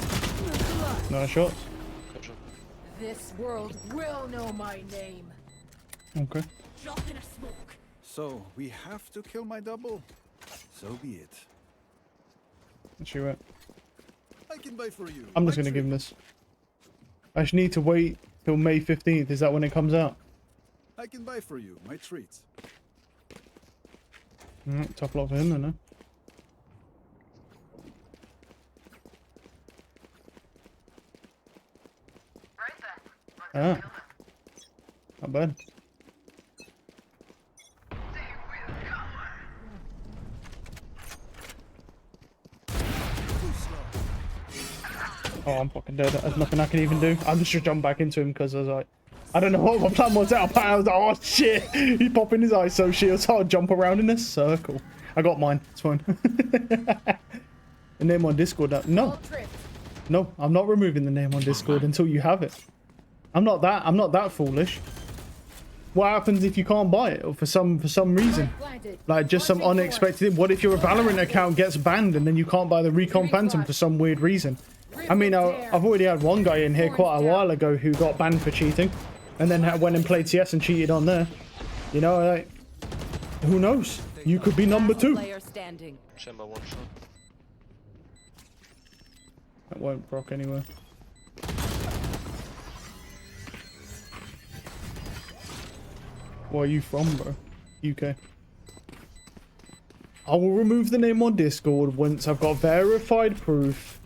Nice shots. This world will know my name. Okay. Drop in a smoke. So, we have to kill my double? So be it. She went. I can buy for you. I'm just gonna give him this. I just need to wait till May 15th. Is that when it comes out? I can buy for you my treats. Tough luck for him, then, huh? Ah. Not bad. Oh, I'm fucking dead. There's nothing I can even do. I'm just jump back into him because I was like, I don't know what my plan was out. I was like, oh shit, he's popping his ISO shield, so I'll jump around in a circle. I got mine. It's fine. The name on Discord. No, no, I'm not removing the name on Discord until you have it. I'm not that foolish. What happens if you can't buy it or for some reason? Like just some unexpected. What if your Valorant account gets banned and then you can't buy the Recon Phantom for some weird reason? I mean, I've already had one guy in here quite a while ago who got banned for cheating, and then went and played CS and cheated on there. You know, like, who knows? You could be number 2. Chamber one shot. That won't proc anyway. Where are you from, bro? UK. I will remove the name on Discord once I've got verified proof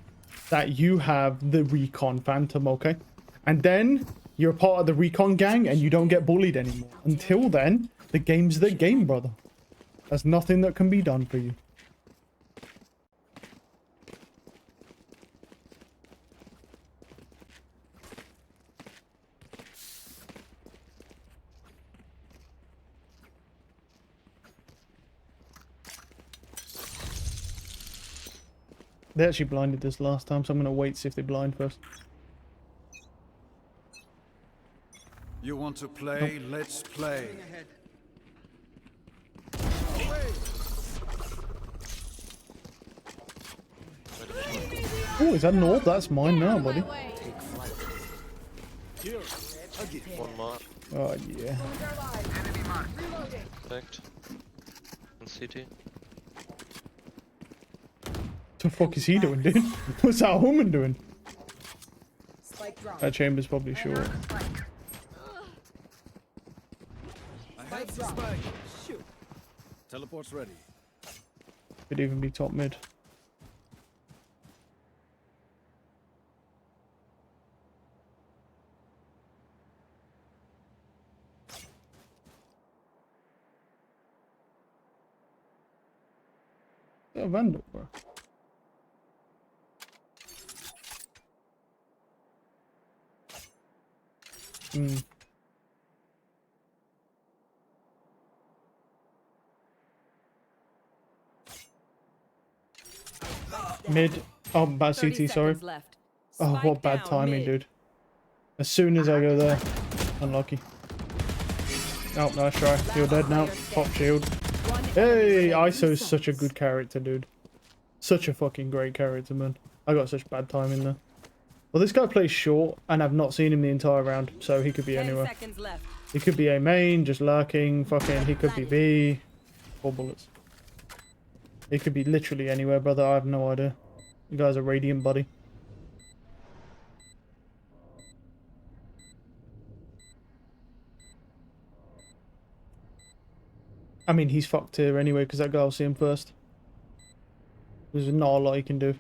that you have the Recon Phantom, okay? And then you're part of the Recon gang and you don't get bullied anymore. Until then, the game's the game, brother. There's nothing that can be done for you. They actually blinded this last time, so I'm going to wait to see if they blind first. You want to play? Nope. Let's play. Oh, is that an orb? That's mine now, buddy. One more. Oh, yeah. Perfect. And CT. What the fuck is he doing, dude? What's that woman doing? That chamber's probably short. I have the spike. Shoot. Teleport's ready. Could even be top mid. Is that a Vandal, bro? Mid. Oh, bad CT, sorry. Oh, what bad timing, dude. As soon as I go there. Unlucky. Oh, nice try. You're dead now. Pop shield. Hey, ISO's such a good character, dude. Such a fucking great character, man. I got such bad timing there. Well, this guy plays short, and I've not seen him the entire round, so he could be anywhere. He could be A main, just lurking, fucking, he could be B. 4 bullets. He could be literally anywhere, brother, I have no idea. You guys are radiant, buddy. I mean, he's fucked here anyway, because that guy will see him first. There's not a lot he can do.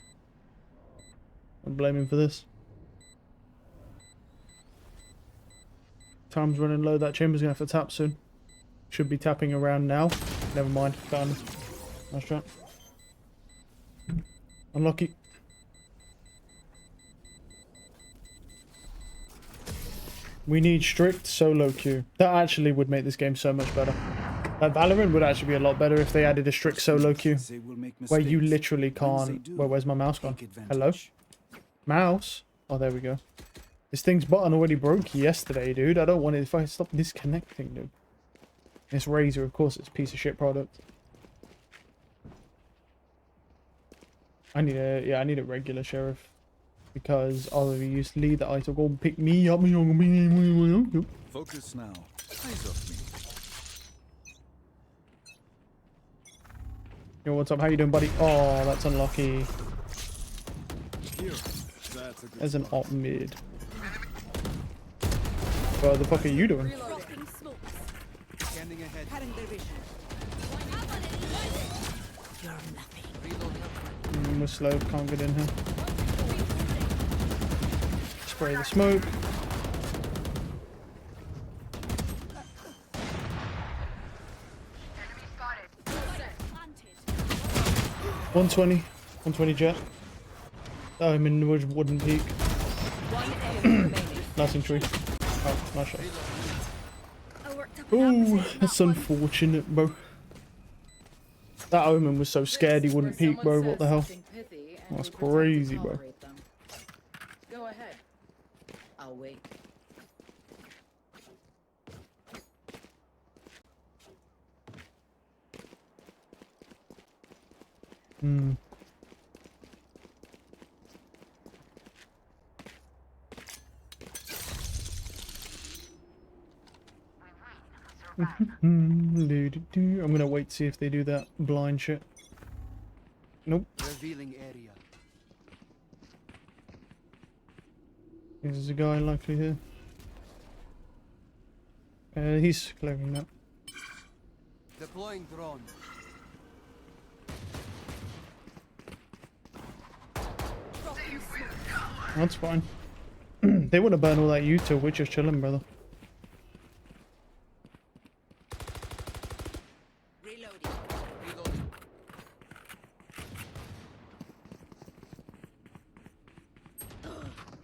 I blame him for this. Time's running low. That chamber's gonna have to tap soon. Should be tapping around now. Never mind. Done. Nice shot. Unlucky. We need strict solo queue. That actually would make this game so much better. Like Valorant would actually be a lot better if they added a strict solo queue. Where you literally can't... Well, where's my mouse gone? Hello? Mouse? Oh, there we go. This thing's button already broke yesterday, dude. I don't want it if I stop disconnecting, dude. This Razor, of course, it's a piece of shit product. I need a regular sheriff. Because Oliver used to lead that I to go and pick me up. Focus now. Eyes off me. Yo, what's up? How you doing, buddy? Oh, that's unlucky. Here. That's a good There's an op mid. What the fuck are you doing? Scanning ahead. You're nothing. We're slow, can't get in here. Spray the smoke. $120. $120 jet. Oh, I'm in the wooden peak. Nothing tree. Oh, nice shot. Ooh, that's unfortunate, bro. That Omen was so scared he wouldn't peek, bro. What the hell? That's crazy, bro. Go ahead. I'll wait. Hmm. I'm gonna wait to see if they do that blind shit. Nope. Revealing area. There's a guy likely here. He's clearing that. Deploying drone. That's fine. They would have burned all that util. We're just chilling, brother.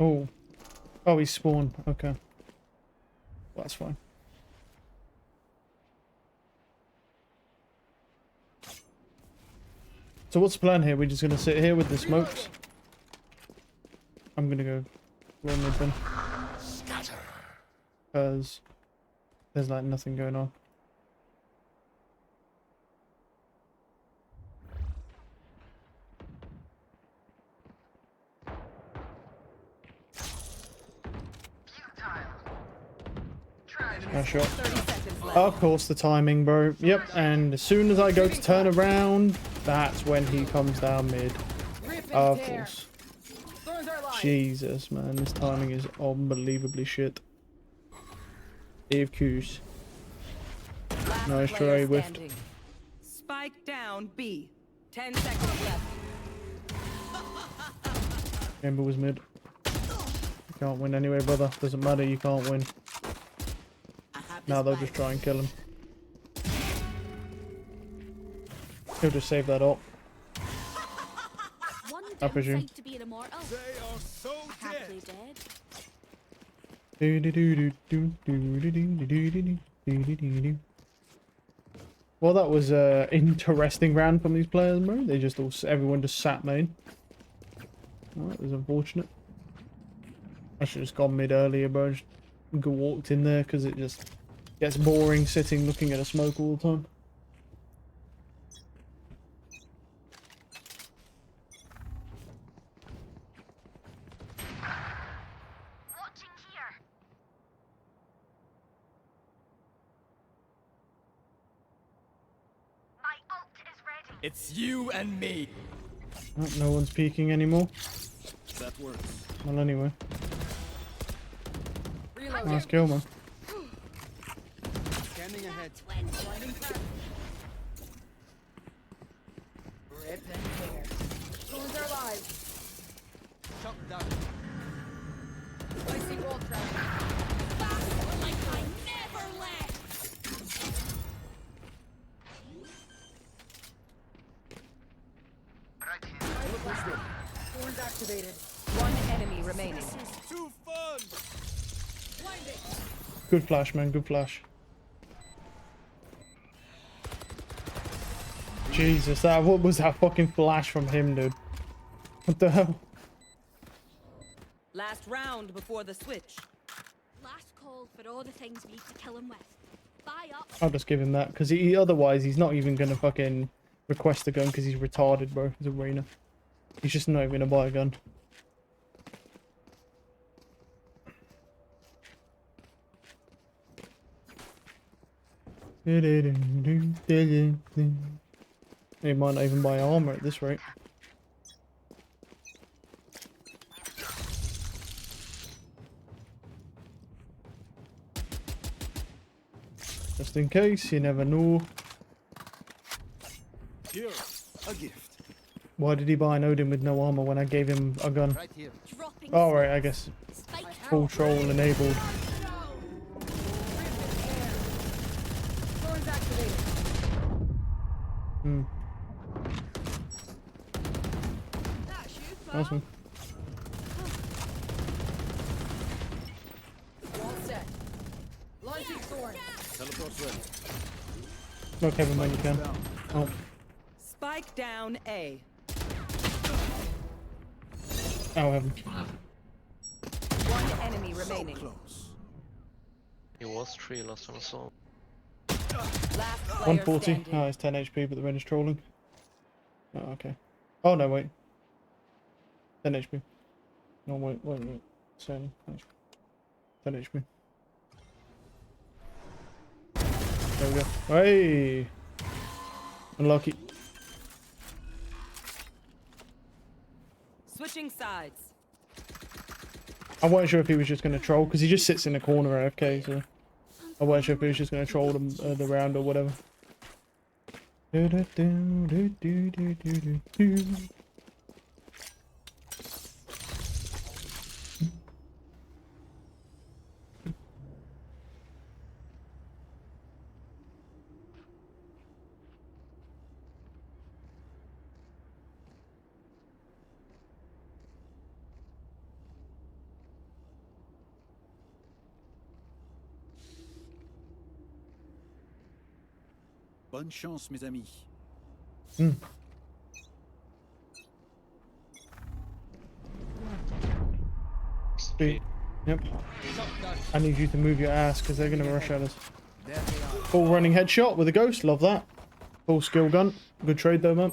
Oh. Oh, he spawned. Okay. Well, that's fine. So what's the plan here? We're just going to sit here with the smokes? I'm going to go roll mid then. Because there's like nothing going on. Nice shot. Of course, the timing, bro. Yep, and as soon as I go to turn around, that's when he comes down mid. Of course. Jesus, man, this timing is unbelievably shit. AFQs. Nice try, whiffed. Spike down B. 10 seconds left. Amber was mid. You can't win anyway, brother. Doesn't matter, you can't win. Now they'll just try and kill him. He'll just save that up. I presume. To be an immortal. They are so happily dead. Well, that was an interesting round from these players, bro. They just all, everyone just sat main. Well, that was unfortunate. I should have just gone mid earlier, bro. Just walked in there because it just gets boring sitting looking at a smoke all the time. It's you and me. Oh, no one's peeking anymore. That works. Well, anyway. Nice kill, man. Scanning ahead. Rip and tear. Drones are alive. Shut down. I see wall trap. Fast like I never left. Horns activated. One enemy remaining. This is too fun. Good flash, man. Good flash. Jesus, what was that fucking flash from him, dude? What the hell? Last round before the switch. Last call for all the things we need to kill him with. Buy up. I'll just give him that because otherwise he's not even gonna fucking request a gun because he's retarded, bro. He's a arena. He's just not even gonna buy a gun. He might not even buy armor at this rate. Just in case, you never know. Here, a gift. Why did he buy an Odin with no armor when I gave him a gun? Right here. Oh, right, I guess. Full troll enabled. Hmm. Awesome. Teleport's ready. Look, Kevin, when you can. Oh. Spike down A. Oh, heaven. One enemy remaining. Close. He was 3 last time I saw him. Last player 140. standing. Oh, it's 10 HP, but the red is trolling. Oh, okay. Oh, no, wait. 10 HP. No, wait. 7 HP. 10 HP. There we go. Hey! Unlucky. Switching sides. I wasn't sure if he was just going to troll, because he just sits in the corner AFK, so... I wasn't sure if he was just going to troll the round or whatever. Bonne chance, mes amis. Sweet. Yep. I need you to move your ass because they're going to rush at us. Full running headshot with a ghost. Love that. Full skill gun. Good trade though, man.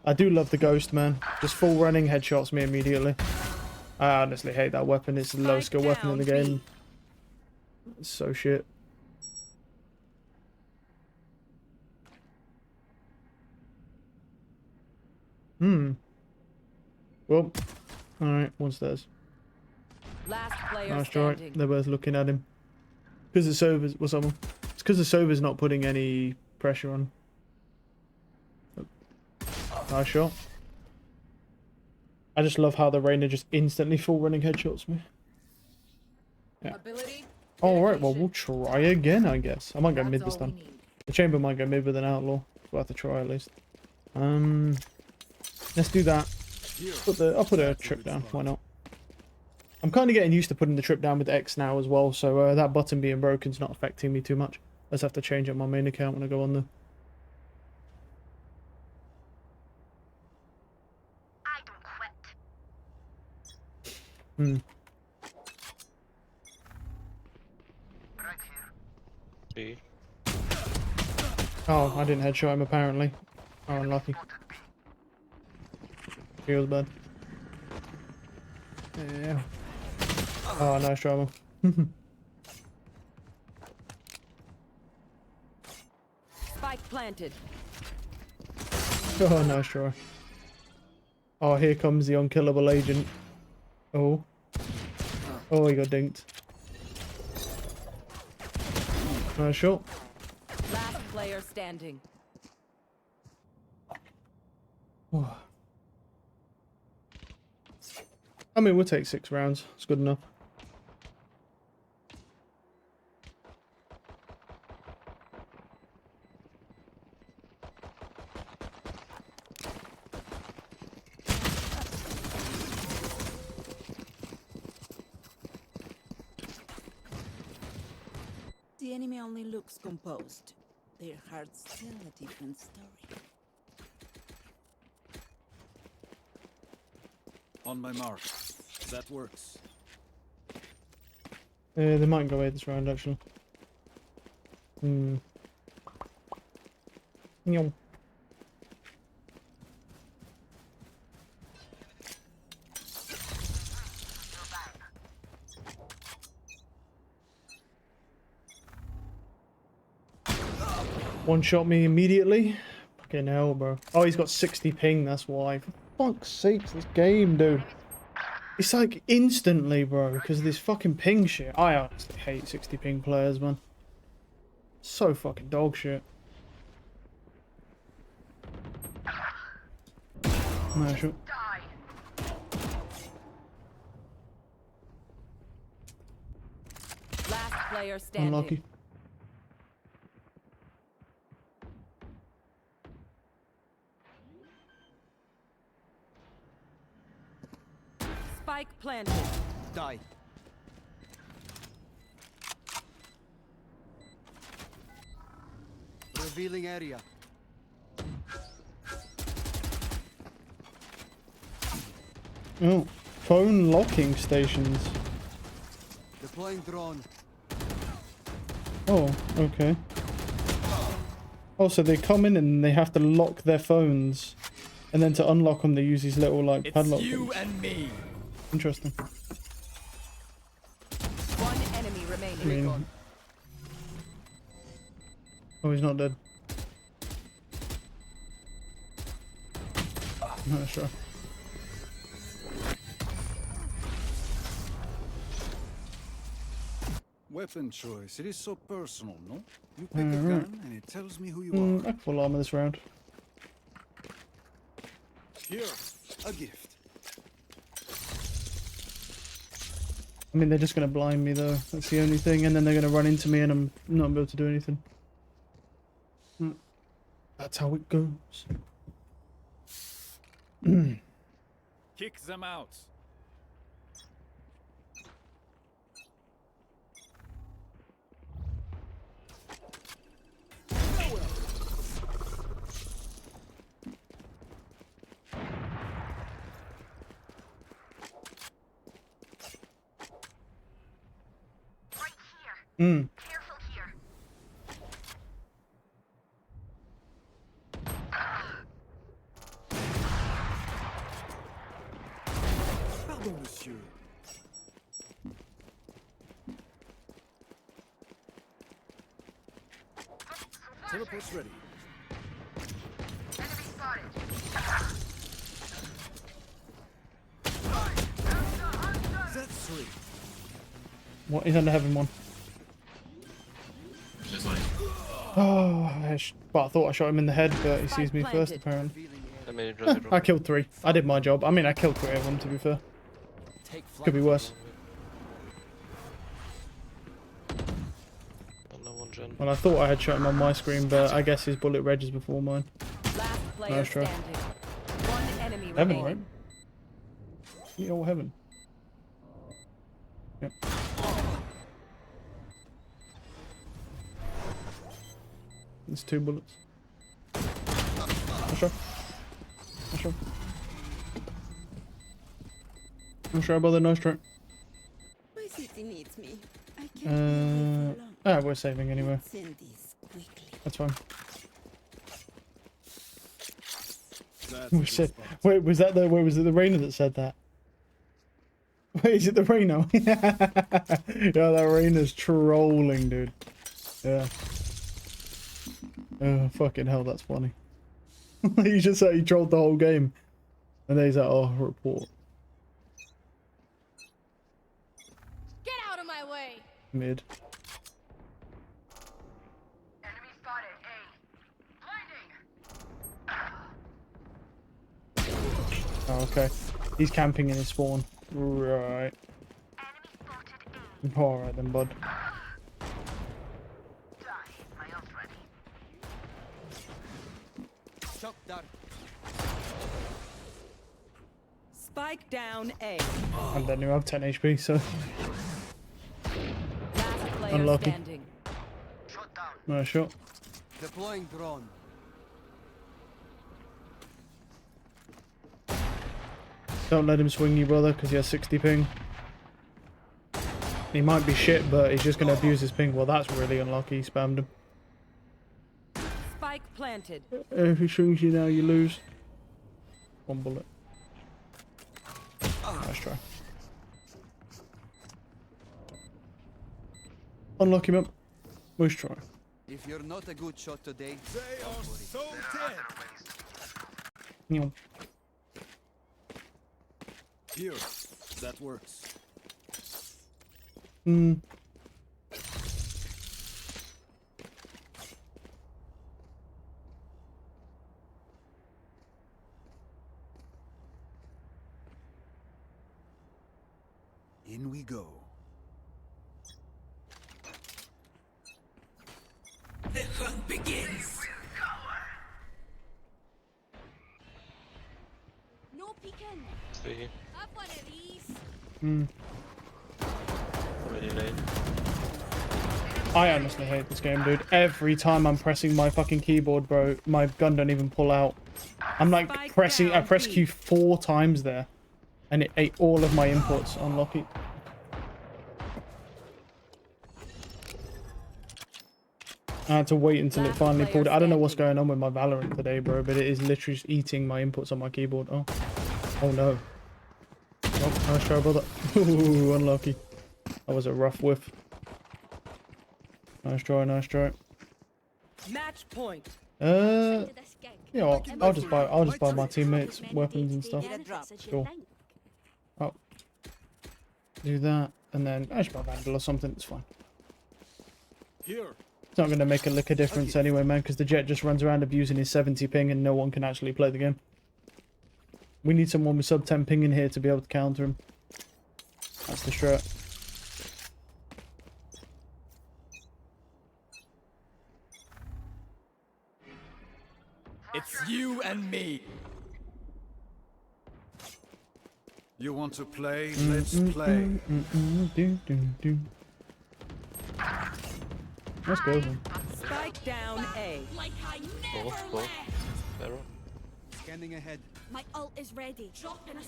I do love the ghost, man. Just full running headshots me immediately. I honestly hate that weapon. It's the lowest skill weapon in the game. It's so shit. Well, alright, one's theirs. Last player Nice try. standing. They're both looking at him. Because the Sova's... What's up? It's because the Sova's not putting any pressure on. Nice shot. I just love how the Reyna just instantly full running headshots me. Yeah. Alright, well, we'll try again, I guess. I might go mid this time. The chamber might go mid with an outlaw. It's worth a try at least. Let's do that. I'll put a trip down. Why not? I'm kind of getting used to putting the trip down with X now as well, so that button being broken is not affecting me too much. I just have to change up my main account when I go on there. I don't quit. Right here. Oh, I didn't headshot him apparently. Oh, unlucky. Feels bad. Yeah. Oh, nice try. Spike planted. Oh, nice try. Oh, here comes the unkillable agent. Oh. Oh, he got dinked. Nice shot. Last player standing. I mean, we'll take 6 rounds. It's good enough. The enemy only looks composed. Their hearts tell a different story. On my mark. That works. They might go away this round actually. Nyom. One shot me immediately. Fucking hell, bro. Oh, he's got 60 ping, that's why. For fuck's sake, this game, dude. It's like instantly, bro, because of this fucking ping shit. I honestly hate 60 ping players, man. So fucking dog shit. No, sure. Last player standing. Unlucky. Spike planted. Die. Revealing area. Oh, phone locking stations. Deploying drone. Oh, okay. Oh, so they come in and they have to lock their phones, and then to unlock them they use these little like padlock things. And me. Interesting. One enemy remaining. I mean, oh, he's not dead. I'm not sure. Weapon choice. It is so personal, no? You pick a gun and it tells me who you are. I can full armor this round. Here, a gift. I mean, they're just going to blind me though. That's the only thing. And then they're going to run into me and I'm not able to do anything. That's how it goes. Kick them out. Careful here. Pardon, monsieur. Teleport's ready. Enemy spotted. That's three. What? He's under heaven one. Oh, well, I thought I shot him in the head, but he sees me first apparently. I killed 3. I did my job. I mean, I killed 3 of them to be fair. Could be worse. Well, I thought I had shot him on my screen, but I guess his bullet regs before mine. Last player Nice try. standing. One enemy Heaven, remaining. right? Yeah, all heaven. Yep. There's 2 bullets. Not sure. Not sure. Not sure about the nose track. My city needs me. I can't We're saving anyway. send this quickly. That's fine. We said, wait, was that the? Wait, was it the Rainer that said that? Wait, is it the Rainer? Yeah, that Rainer's trolling, dude. Yeah. Oh, fucking hell, that's funny. He just said he trolled the whole game. And then he's like, oh, report. Get out of my way. Mid. Enemy spotted. A. Blinding. Oh, okay. He's camping in his spawn. Right. Alright then, bud. Spike down A. I don't even have 10 HP, so Last player unlucky. standing. Nice shot. Deploying drone. Don't let him swing you, brother, because he has 60 ping. He might be shit, but he's just going to abuse his ping. Well, that's really unlucky. He spammed him. Spike planted. If he swings you now, you lose. One bullet. Nice try. Unlucky, man. Nice try. If you're not a good shot today, They are so dead. You Here, that works. Hmm. In we go. The hunt begins. No peeking. See, Have one of these. Hmm. really late. I honestly hate this game, dude. Every time I'm pressing my fucking keyboard, bro, my gun don't even pull out. I'm like I press Q 4 times there, and it ate all of my inputs. Unlucky. I had to wait until it finally pulled. I don't know what's going on with my Valorant today, bro, but it is literally just eating my inputs on my keyboard. Oh, oh no. Oh, nice try, brother. Ooh, unlucky. That was a rough whiff. Nice try, nice try. Match point. Yeah, I'll just buy my teammates weapons and stuff. Sure. Oh, do that, and then I should buy Vandal or something. It's fine. Here. It's not going to make a lick of difference anyway, man, because the Jet just runs around abusing his 70 ping and no one can actually play the game. We need someone with sub 10 ping in here to be able to counter him. That's the strat. it's you and me. You want to play? Let's play. Let's go then. Spike down A. Like I never left. Barrel. Scanning ahead. My ult is ready. Drop in a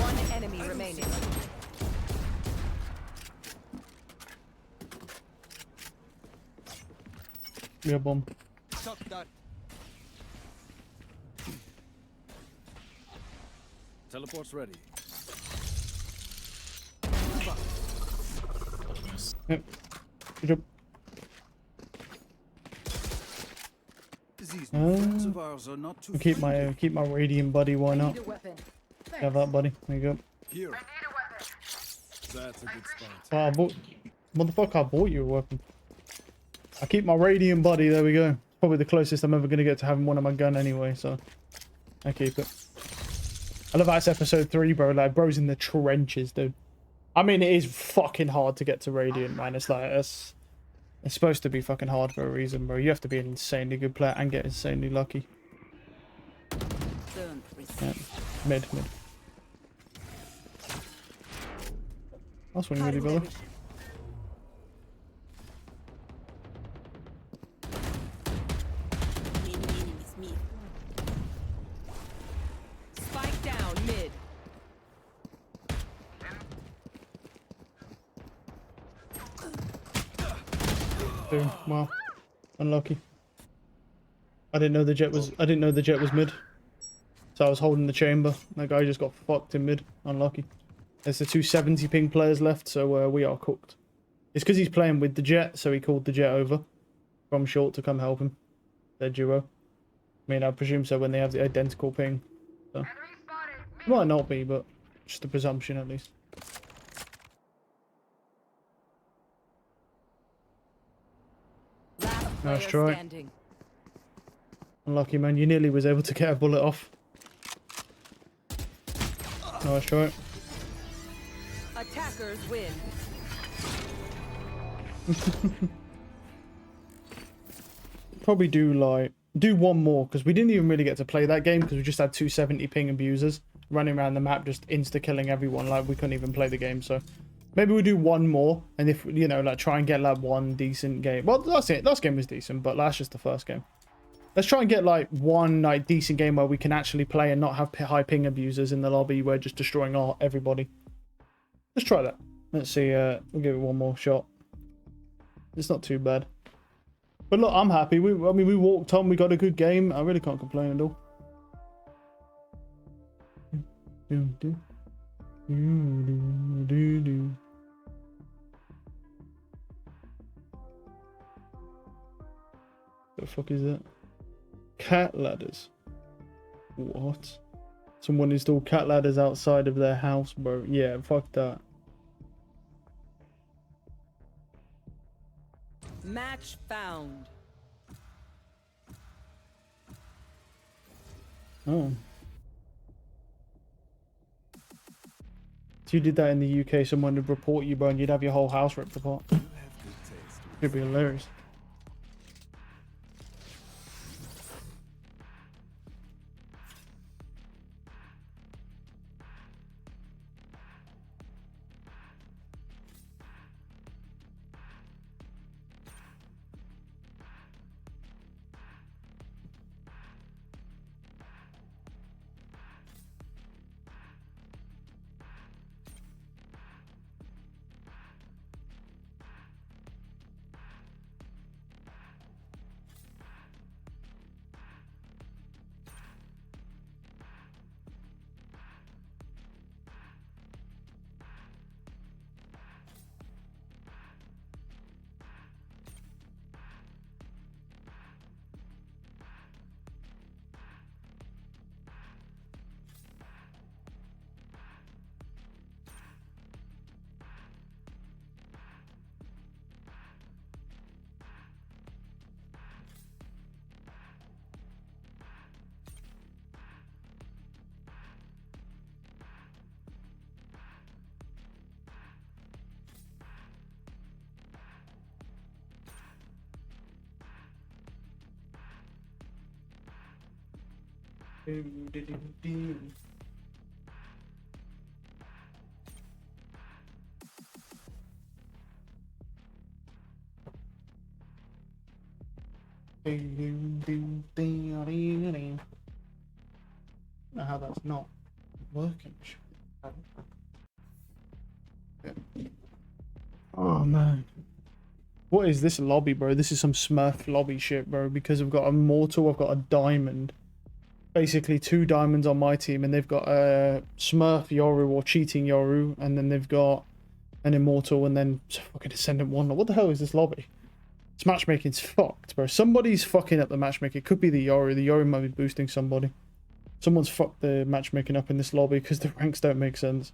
One enemy remaining. Yeah, bomb. Shot that. Teleport's ready. Yep. Good job. These new friends of ours are not too Keep my radiant buddy. Why not? Have that, buddy. There you go. Here. That's a good spot. Oh, motherfucker, I bought you a weapon. I keep my radiant buddy. There we go. Probably the closest I'm ever gonna get to having one on my gun anyway. So I keep it. I love how it's episode 3, bro. Like, bro's in the trenches, dude. I mean, it is fucking hard to get to Radiant, man. It's like, it's supposed to be fucking hard for a reason, bro. You have to be an insanely good player and get insanely lucky. Yeah. Mid. I'll swing really, brother. Spike down mid. Boom. Wow. Unlucky. I didn't know the jet was mid. So I was holding the chamber. That guy just got fucked in mid. Unlucky. There's the 270 ping players left, so we are cooked. It's because he's playing with the jet, so he called the jet over from short to come help him. Their duo. I mean, I presume so when they have the identical ping. So. It might not be, but just a presumption at least. Nice try. Unlucky, man. You nearly was able to get a bullet off. Nice try. Attackers win. Probably do one more, because we didn't even really get to play that game because we just had 270 ping abusers running around the map just insta killing everyone. Like, we couldn't even play the game. So maybe we'll do one more, and if, you know, like, try and get like one decent game. Well, that's it. Last game was decent, but that's just the first game. Let's try and get like one like decent game where we can actually play and not have high ping abusers in the lobby. We're just destroying everybody. Let's try that. Let's see. We'll give it one more shot. It's not too bad. But look, I'm happy. I mean, we walked on. We got a good game. I really can't complain at all. The fuck is that? Cat ladders. What? Someone installed cat ladders outside of their house, bro. Yeah, fuck that. Match found. Oh. If you did that in the UK, someone would report you, bro, and you'd have your whole house ripped apart. It'd be hilarious. Now how that's not working. Oh man. What is this lobby, bro? This is some Smurf lobby shit, bro. Because I've got a mortal, I've got a diamond. Basically 2 diamonds on my team, and they've got a Smurf Yoru or cheating Yoru, and then they've got an immortal, and then fucking Ascendant Wanderer. What the hell is this lobby? This matchmaking's fucked, bro. Somebody's fucking up the matchmaking. It could be the Yoru. The Yoru might be boosting somebody. Someone's fucked the matchmaking up in this lobby because the ranks don't make sense.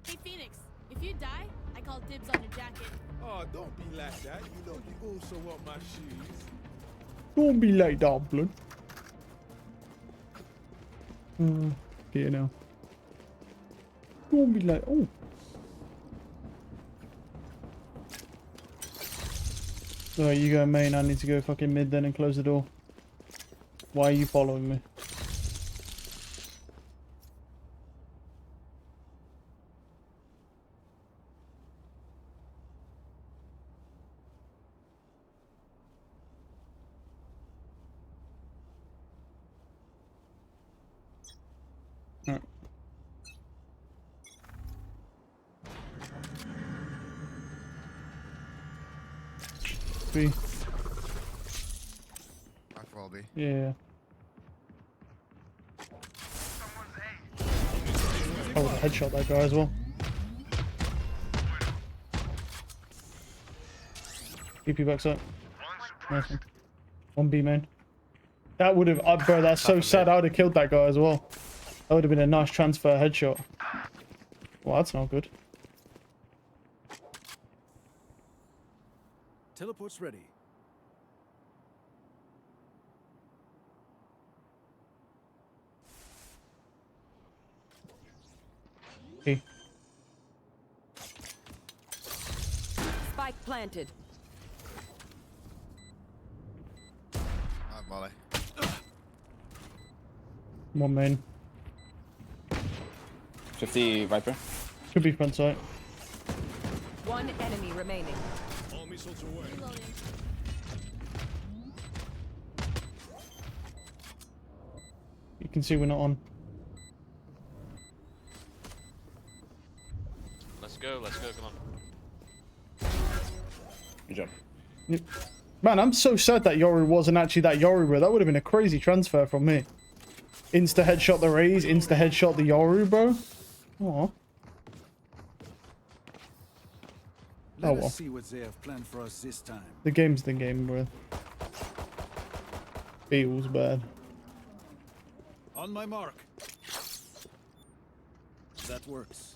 Hey Phoenix, if you die, I call dibs on your jacket. Oh, don't be like that. You know you also want my shoes. Don't be like that, blood. Here now. Don't be like. Oh. Alright, you go main. I need to go fucking mid then and close the door. Why are you following me? B. I fall B. Yeah. Oh, the headshot that guy as well. PP backs up. Nice one. 1B main. That would have, bro, that's so sad. I would have killed that guy as well. That would have been a nice transfer headshot. Well, that's not good. Teleport's ready. Hey. planted. Molly. One main. 50 Viper. Could be front side. One enemy remaining. All missiles away. You can see we're not on. Let's go, come on. Good job. Man, I'm so sad that Yoru wasn't actually that Yoru, bro. That would have been a crazy transfer from me. Insta headshot the Raze, insta headshot the Yoru, bro. Aw. Let us see what they have planned for us this time. The game's the game, bro. Feels bad. On my mark. That works.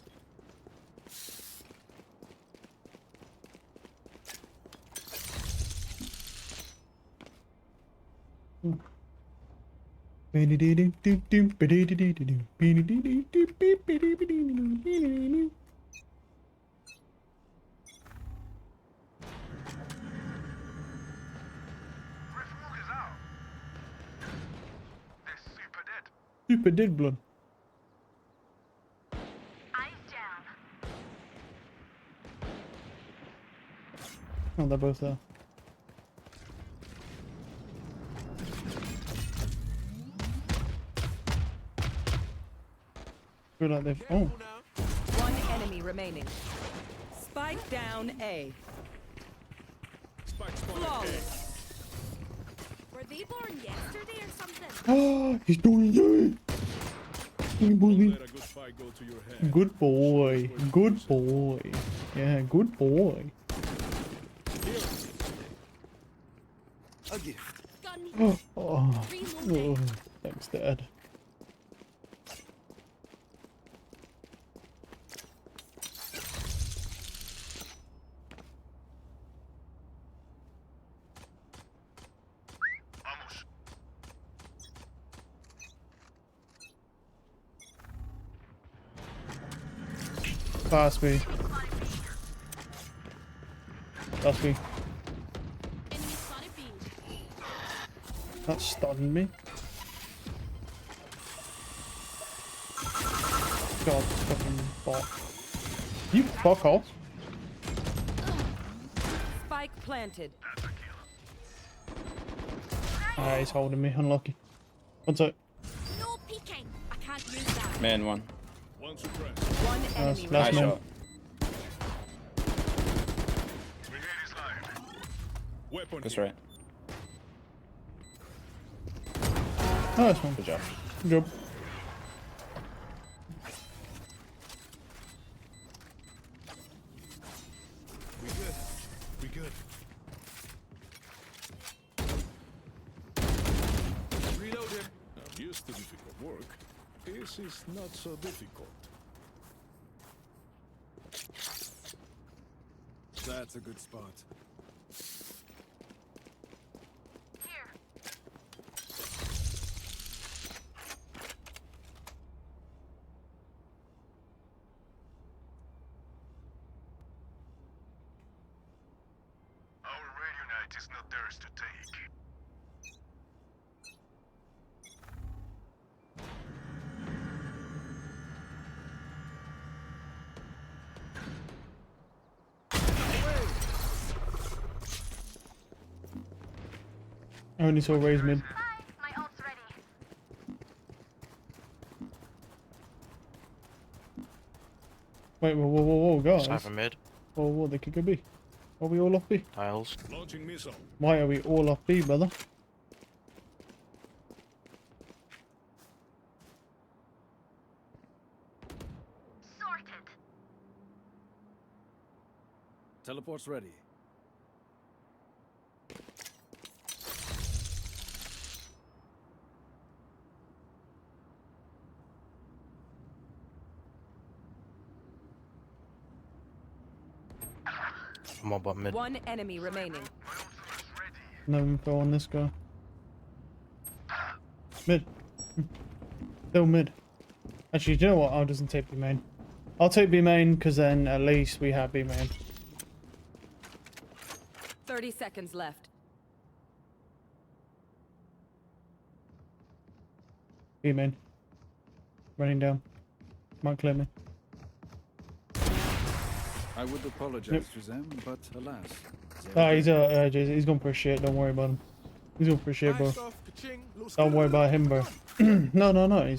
Super dead blood. Oh, they're both there. Feel like they've. Oh. One enemy remaining. Spike down A. Flawless. Were they born yesterday or something? Oh, he's doing it. Good boy. Good boy. Yeah, good boy. A gift. Oh, thanks, Dad. Pass me. Pass me. That stunned me. God, fucking bot. You fuck off. Spike planted. Ah, he's holding me. Unlucky. What's up? No peeking. I can't use that. Man, one. One enemy. Last man. Shot. That's right. Nice one. Good job. Good job. We good. We good. Reloaded. I'm used to difficult work. This is not so difficult. That's a good spot. Is not theirs to take. I only saw Raze mid. My ult's ready. Wait, whoa, guys. Cypher mid. Whoa, they could go B. Are we all off B? Tiles. Launching missile. Why are we all off B, brother? Sorted. Teleport's ready. I'm on bottom mid. One enemy remaining. No info on this guy. Mid. Still mid. Actually, do you know what? I'll just take B main. I'll take B main because then at least we have B main. 30 seconds left. Hey, man. Running down. Might clear me. I would apologize to them, but alas. Ah, he's going for a shit. Don't worry about him. He's going for a shit, bro. Don't worry about him, bro. No.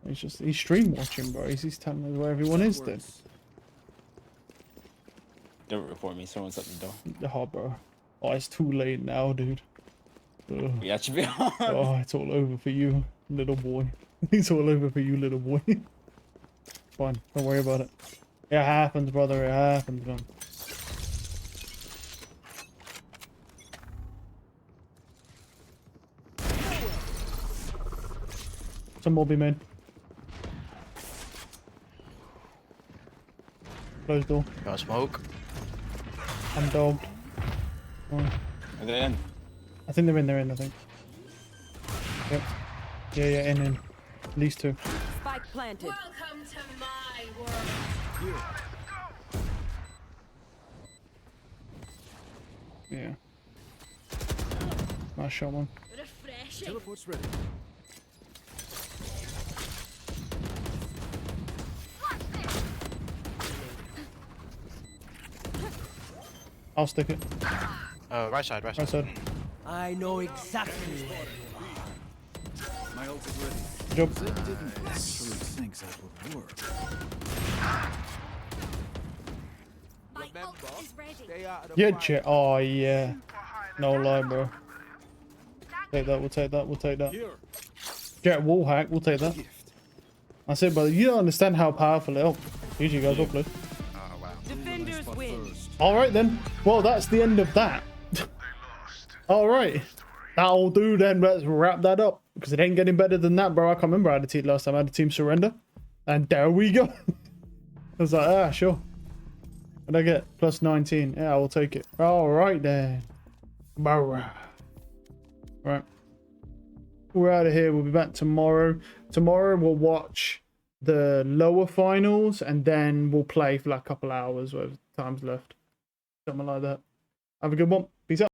He's stream watching, bro. He's telling us where everyone is, then. Don't report me. Someone's at the door. Oh, bro. Oh, it's too late now, dude. Ugh. We actually be on. Oh, it's all over for you, little boy. It's all over for you, little boy. It's fine. Don't worry about it. It happens, brother. It happens, man. Some more be made. Closed door. Got smoke. I'm dogged. Oh. Are they in? I think they're in, I think. Yep. Yeah, in. At least two. Spike planted. Welcome to my world. Yeah. Nice shot, one. Refreshing. Teleport's ready. I'll stick it. Right side. Right side. I know exactly. My ult is ready. Good job. They didn't actually think that would work. My ult is ready. Yeah, Jet. Oh, yeah. No lie, bro. Take that. We'll take that. Jet wall hack. We'll take that. That's it, brother. You don't understand how powerful it is. GG, guys. Well played. Defenders win. Alright then. Well, that's the end of that. Alright. That'll do then. Let's wrap that up. Because it ain't getting better than that, bro. I can't remember how I had a team last time. I had a team surrender. And there we go. I was like, sure. What'd I get? Plus 19. Yeah, I will take it. Alright then. Right. We're out of here. We'll be back tomorrow. Tomorrow we'll watch the lower finals and then we'll play for like a couple hours, whatever time's left. Something like that. Have a good one. Peace out.